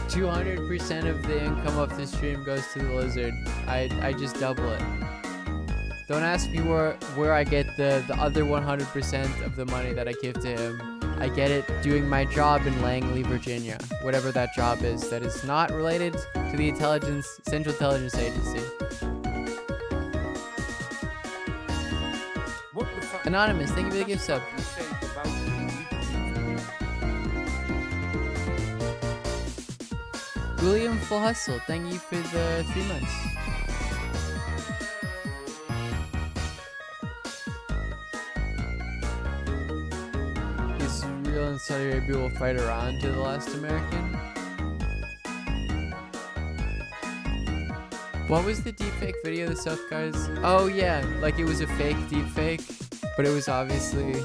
200% of the income of the stream goes to the lizard. I just double it. Don't ask me where I get the other 100% of the money that I give to him. I get it doing my job in Langley, Virginia. Whatever that job is that is not related to the Central Intelligence Agency. Anonymous, thank you for the gift sub. William Full Hustle, thank you for the 3 months. Israel and Saudi Arabia will fight Iran to the last American. What was the deepfake video the South guys? Oh yeah, like it was a fake deepfake, but it was obviously...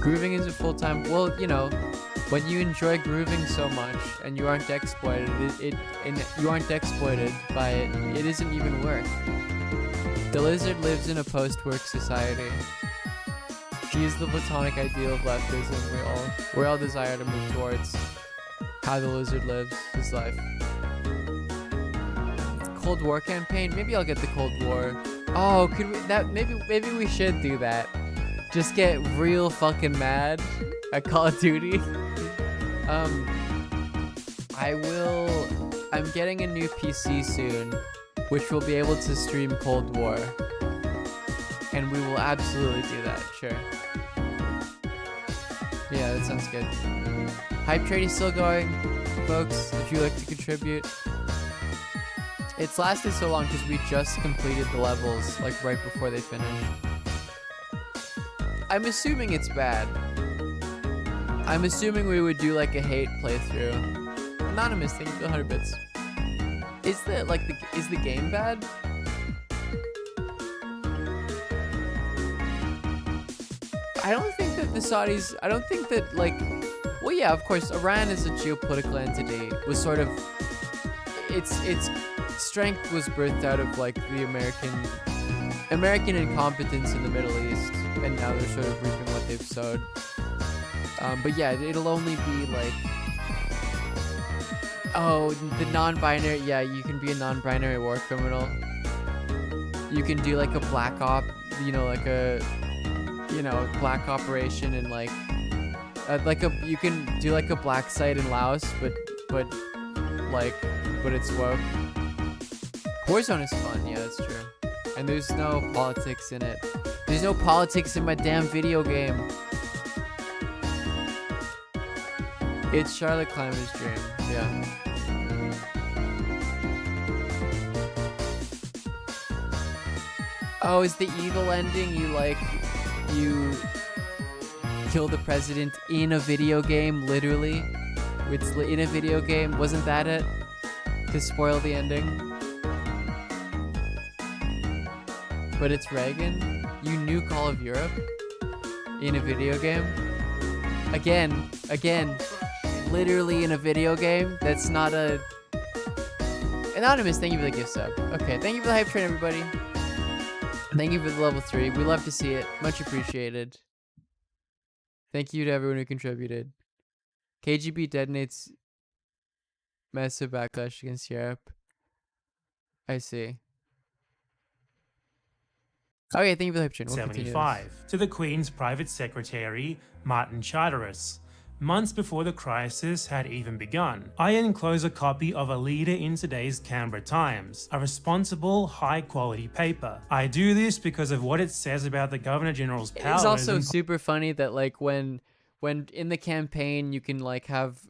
Grooving is a full-time... Well, you know, when you enjoy grooving so much and you aren't exploited, you aren't exploited by it, it isn't even work. The lizard lives in a post-work society. He is the platonic ideal of leftism we all desire to move towards. How the lizard lives his life. Cold War campaign? Maybe I'll get the Cold War. Oh, could we? Maybe we should do that. Just get real fucking mad at Call of Duty. I'm getting a new PC soon, which will be able to stream Cold War. And we will absolutely do that, sure. Yeah, that sounds good. Hype trade is still going, folks, if you like to contribute. It's lasted so long because we just completed the levels, like right before they finished. I'm assuming it's bad. I'm assuming we would do like a hate playthrough. Anonymous, thank you for the 100 bits. Is the game bad? I don't think that the Saudis, well yeah, of course, Iran as a geopolitical entity was sort of, its strength was birthed out of like the American incompetence in the Middle East, and now they're sort of reaping what they've sowed. But yeah, it'll only be like, Oh, the non-binary. Yeah, you can be a non-binary war criminal. You can do like a black op, like a, black operation and like you can do like a black site in Laos, but it's woke. Warzone is fun. Yeah, that's true. And there's no politics in it. There's no politics in my damn video game. It's Charlotte Climber's dream. Yeah. Oh, is the evil ending you kill the president in a video game, literally? It's in a video game. Wasn't that it? To spoil the ending. But it's Reagan. You nuke all of Europe in a video game. Again, literally in a video game. That's not a... Anonymous, thank you for the gift sub. Okay, thank you for the hype train, everybody. Thank you for the level 3. We love to see it. Much appreciated. Thank you to everyone who contributed. KGB detonates massive backlash against Europe. I see. Okay, thank you for the hype train. We'll 75 to the Queen's private secretary, Martin Charteris. Months before the crisis had even begun, I enclose a copy of a leader in today's Canberra Times, a responsible, high-quality paper. I do this because of what it says about the Governor-General's powers. It's also super funny that like when in the campaign you can like have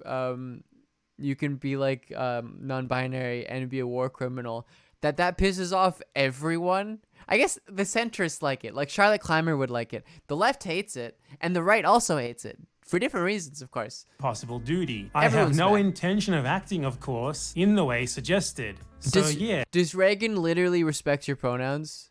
you can be like non-binary and be a war criminal. That pisses off everyone. I guess the centrists like it. Like Charlotte Clymer would like it. The left hates it, and the right also hates it. For different reasons, of course. Possible duty. I have no intention of acting, of course, in the way suggested. So yeah. Does Reagan literally respect your pronouns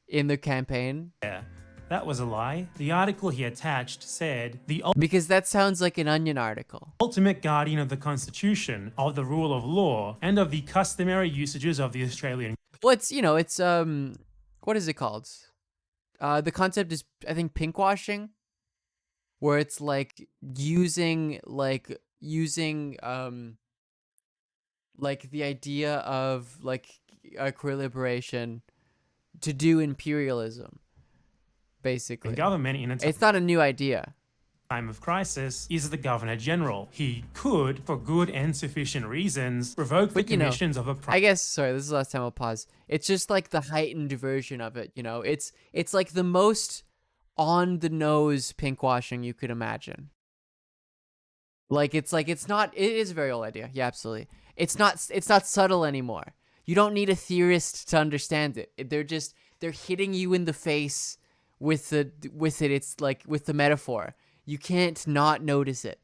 in the campaign? Yeah, that was a lie. The article he attached said, because that sounds like an Onion article. Ultimate guardian of the Constitution, of the rule of law, and of the customary usages of the Australian... Well, it's, what is it called? The concept is, I think, pinkwashing. Where it's like using the idea of like queer liberation to do imperialism, basically. The government it's not a new idea. Time of crisis is the Governor General. He could, for good and sufficient reasons, revoke the commissions of a... I guess, sorry, this is the last time I'll pause. It's just like the heightened version of it, It's like the most on the nose pinkwashing you could imagine. It is a very old idea. Yeah, absolutely. It's not subtle anymore. You don't need a theorist to understand it. They're hitting you in the face with it. It's like with the metaphor. You can't not notice it.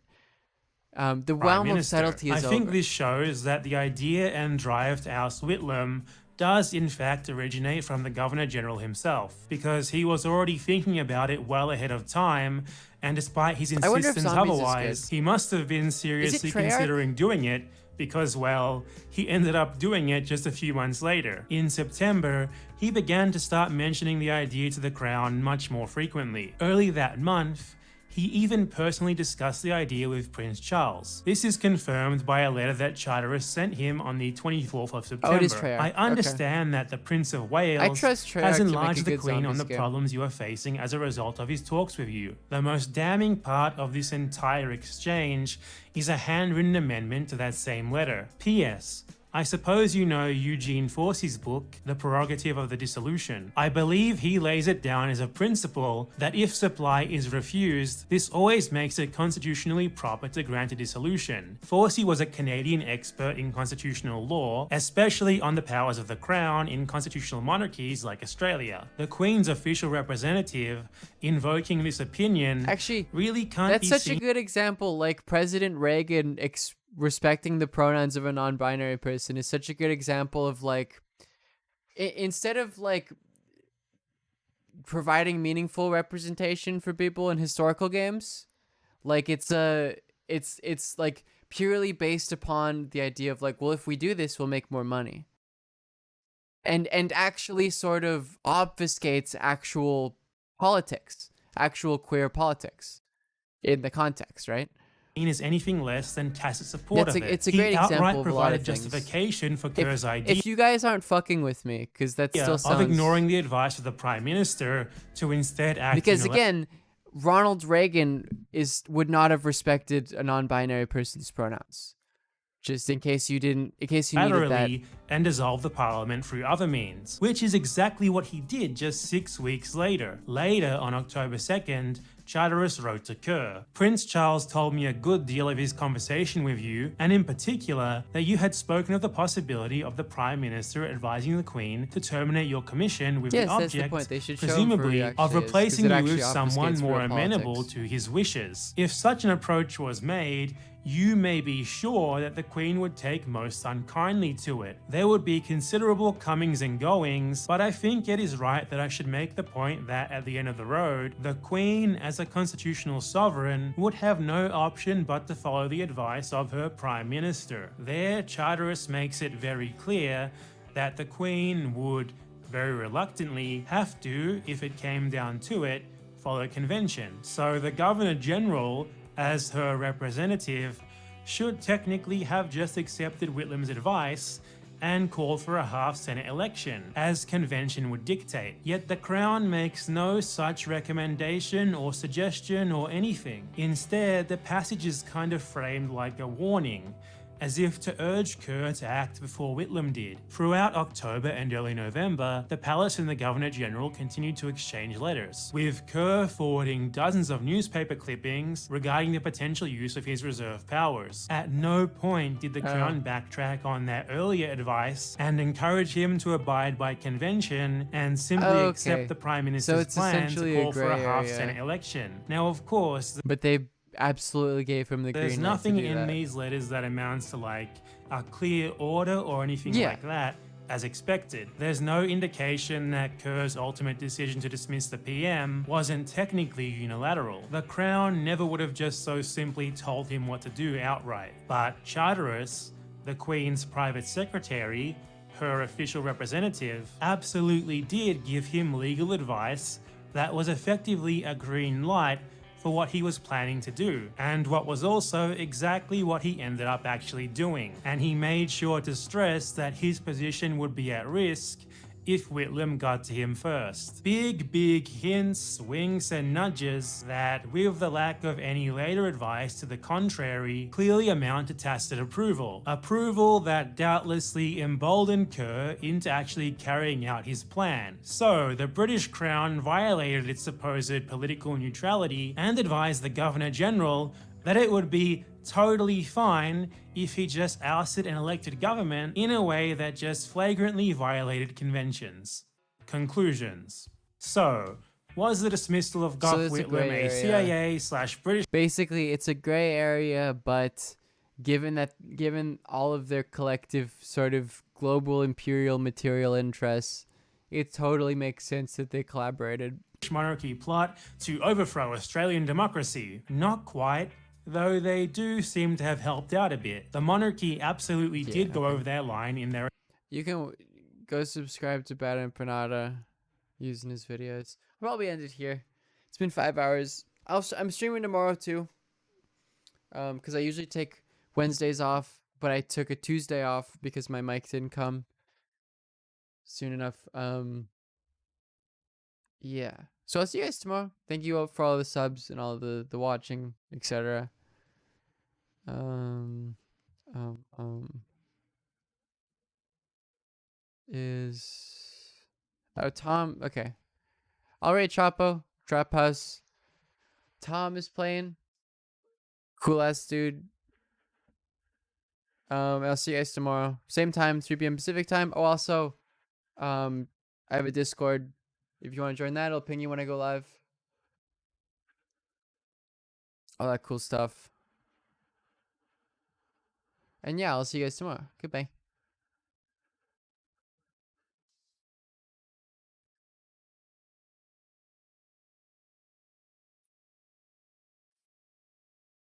The realm of subtlety is over. I think this shows that the idea and drive to oust Whitlam does in fact originate from the Governor-General himself, because he was already thinking about it well ahead of time, and despite his insistence otherwise, he must have been seriously considering doing it, because, well, he ended up doing it just a few months later. In September, he began to start mentioning the idea to the Crown much more frequently. Early that month, he even personally discussed the idea with Prince Charles. This is confirmed by a letter that Charteris sent him on the 24th of September. Oh, it is Treyarch. I understand that the Prince of Wales has enlarged the Queen on the problems you are facing as a result of his talks with you. The most damning part of this entire exchange is a handwritten amendment to that same letter. P.S. I suppose you know Eugene Forsy's book, The Prerogative of the Dissolution. I believe he lays it down as a principle that if supply is refused, this always makes it constitutionally proper to grant a dissolution. Forsy was a Canadian expert in constitutional law, especially on the powers of the Crown in constitutional monarchies like Australia. The Queen's official representative invoking this opinion really can't be seen. That's such a good example, like President Reagan respecting the pronouns of a non-binary person is such a good example of like instead of like providing meaningful representation for people in historical games, like it's like purely based upon the idea of like, well, if we do this, we'll make more money, and actually sort of obfuscates actual politics, actual queer politics in the context, right? is anything less than tacit support That's of it. It's a great he outright example of a lot provided of things. justification for Kerr's idea. If you guys aren't fucking with me, because that still sounds... of ignoring the advice of the Prime Minister to instead act... Because again, Ronald Reagan would not have respected a non-binary person's pronouns. Just in case you didn't, in case you needed that. And dissolve the parliament through other means, which is exactly what he did just 6 weeks later. Later, on October 2nd, Charteris wrote to Kerr, "Prince Charles told me a good deal of his conversation with you, and in particular, that you had spoken of the possibility of the Prime Minister advising the Queen to terminate your commission with the object, presumably, of replacing you with someone more amenable to his wishes. If such an approach was made, you may be sure that the Queen would take most unkindly to it. There would be considerable comings and goings, but I think it is right that I should make the point that at the end of the road, the Queen, as a constitutional sovereign, would have no option but to follow the advice of her Prime Minister." There, Charteris makes it very clear that the Queen would, very reluctantly, have to, if it came down to it, follow convention. So the Governor-General, as her representative, should technically have just accepted Whitlam's advice and called for a half-Senate election, as convention would dictate. Yet the Crown makes no such recommendation or suggestion or anything. Instead, the passage is kind of framed like a warning, as if to urge Kerr to act before Whitlam did. Throughout October and early November, the palace and the Governor-General continued to exchange letters, with Kerr forwarding dozens of newspaper clippings regarding the potential use of his reserve powers. At no point did the Crown backtrack on their earlier advice and encourage him to abide by convention and simply accept the Prime Minister's plan to call for a half-Senate election. Now, of course... But they absolutely gave him the green light. There's nothing in these letters that amounts to like a clear order or anything like that, as expected. There's no indication that Kerr's ultimate decision to dismiss the PM wasn't technically unilateral. The Crown never would have just so simply told him what to do outright. But Charteris, the Queen's private secretary, her official representative, absolutely did give him legal advice that was effectively a green light for what he was planning to do, and what was also exactly what he ended up actually doing. And he made sure to stress that his position would be at risk if Whitlam got to him first. Big hints, winks and nudges that, with the lack of any later advice to the contrary, clearly amount to tacit approval. Approval that doubtlessly emboldened Kerr into actually carrying out his plan. So, the British Crown violated its supposed political neutrality and advised the Governor-General that it would be totally fine if he just ousted an elected government in a way that just flagrantly violated conventions. Conclusions. So, was the dismissal of Gough Whitlam a CIA/British... Basically, it's a gray area, but given all of their collective sort of global imperial material interests, it totally makes sense that they collaborated. ...monarchy plot to overthrow Australian democracy? Not quite. Though they do seem to have helped out a bit. The monarchy absolutely did go over their line in their... You can go subscribe to Bad and Panada using his videos. I'll probably end it here. It's been 5 hours. I'm streaming tomorrow too. Because I usually take Wednesdays off, but I took a Tuesday off because my mic didn't come soon enough. Yeah. So I'll see you guys tomorrow. Thank you all for all the subs and all the watching, etc. Tom, okay. Alright, Chapo, Trap House. Tom is playing. Cool ass dude. I'll see you guys tomorrow. Same time, 3 p.m. Pacific time. Oh, also, I have a Discord. If you want to join that, I'll ping you when I go live. All that cool stuff. And yeah, I'll see you guys tomorrow. Goodbye.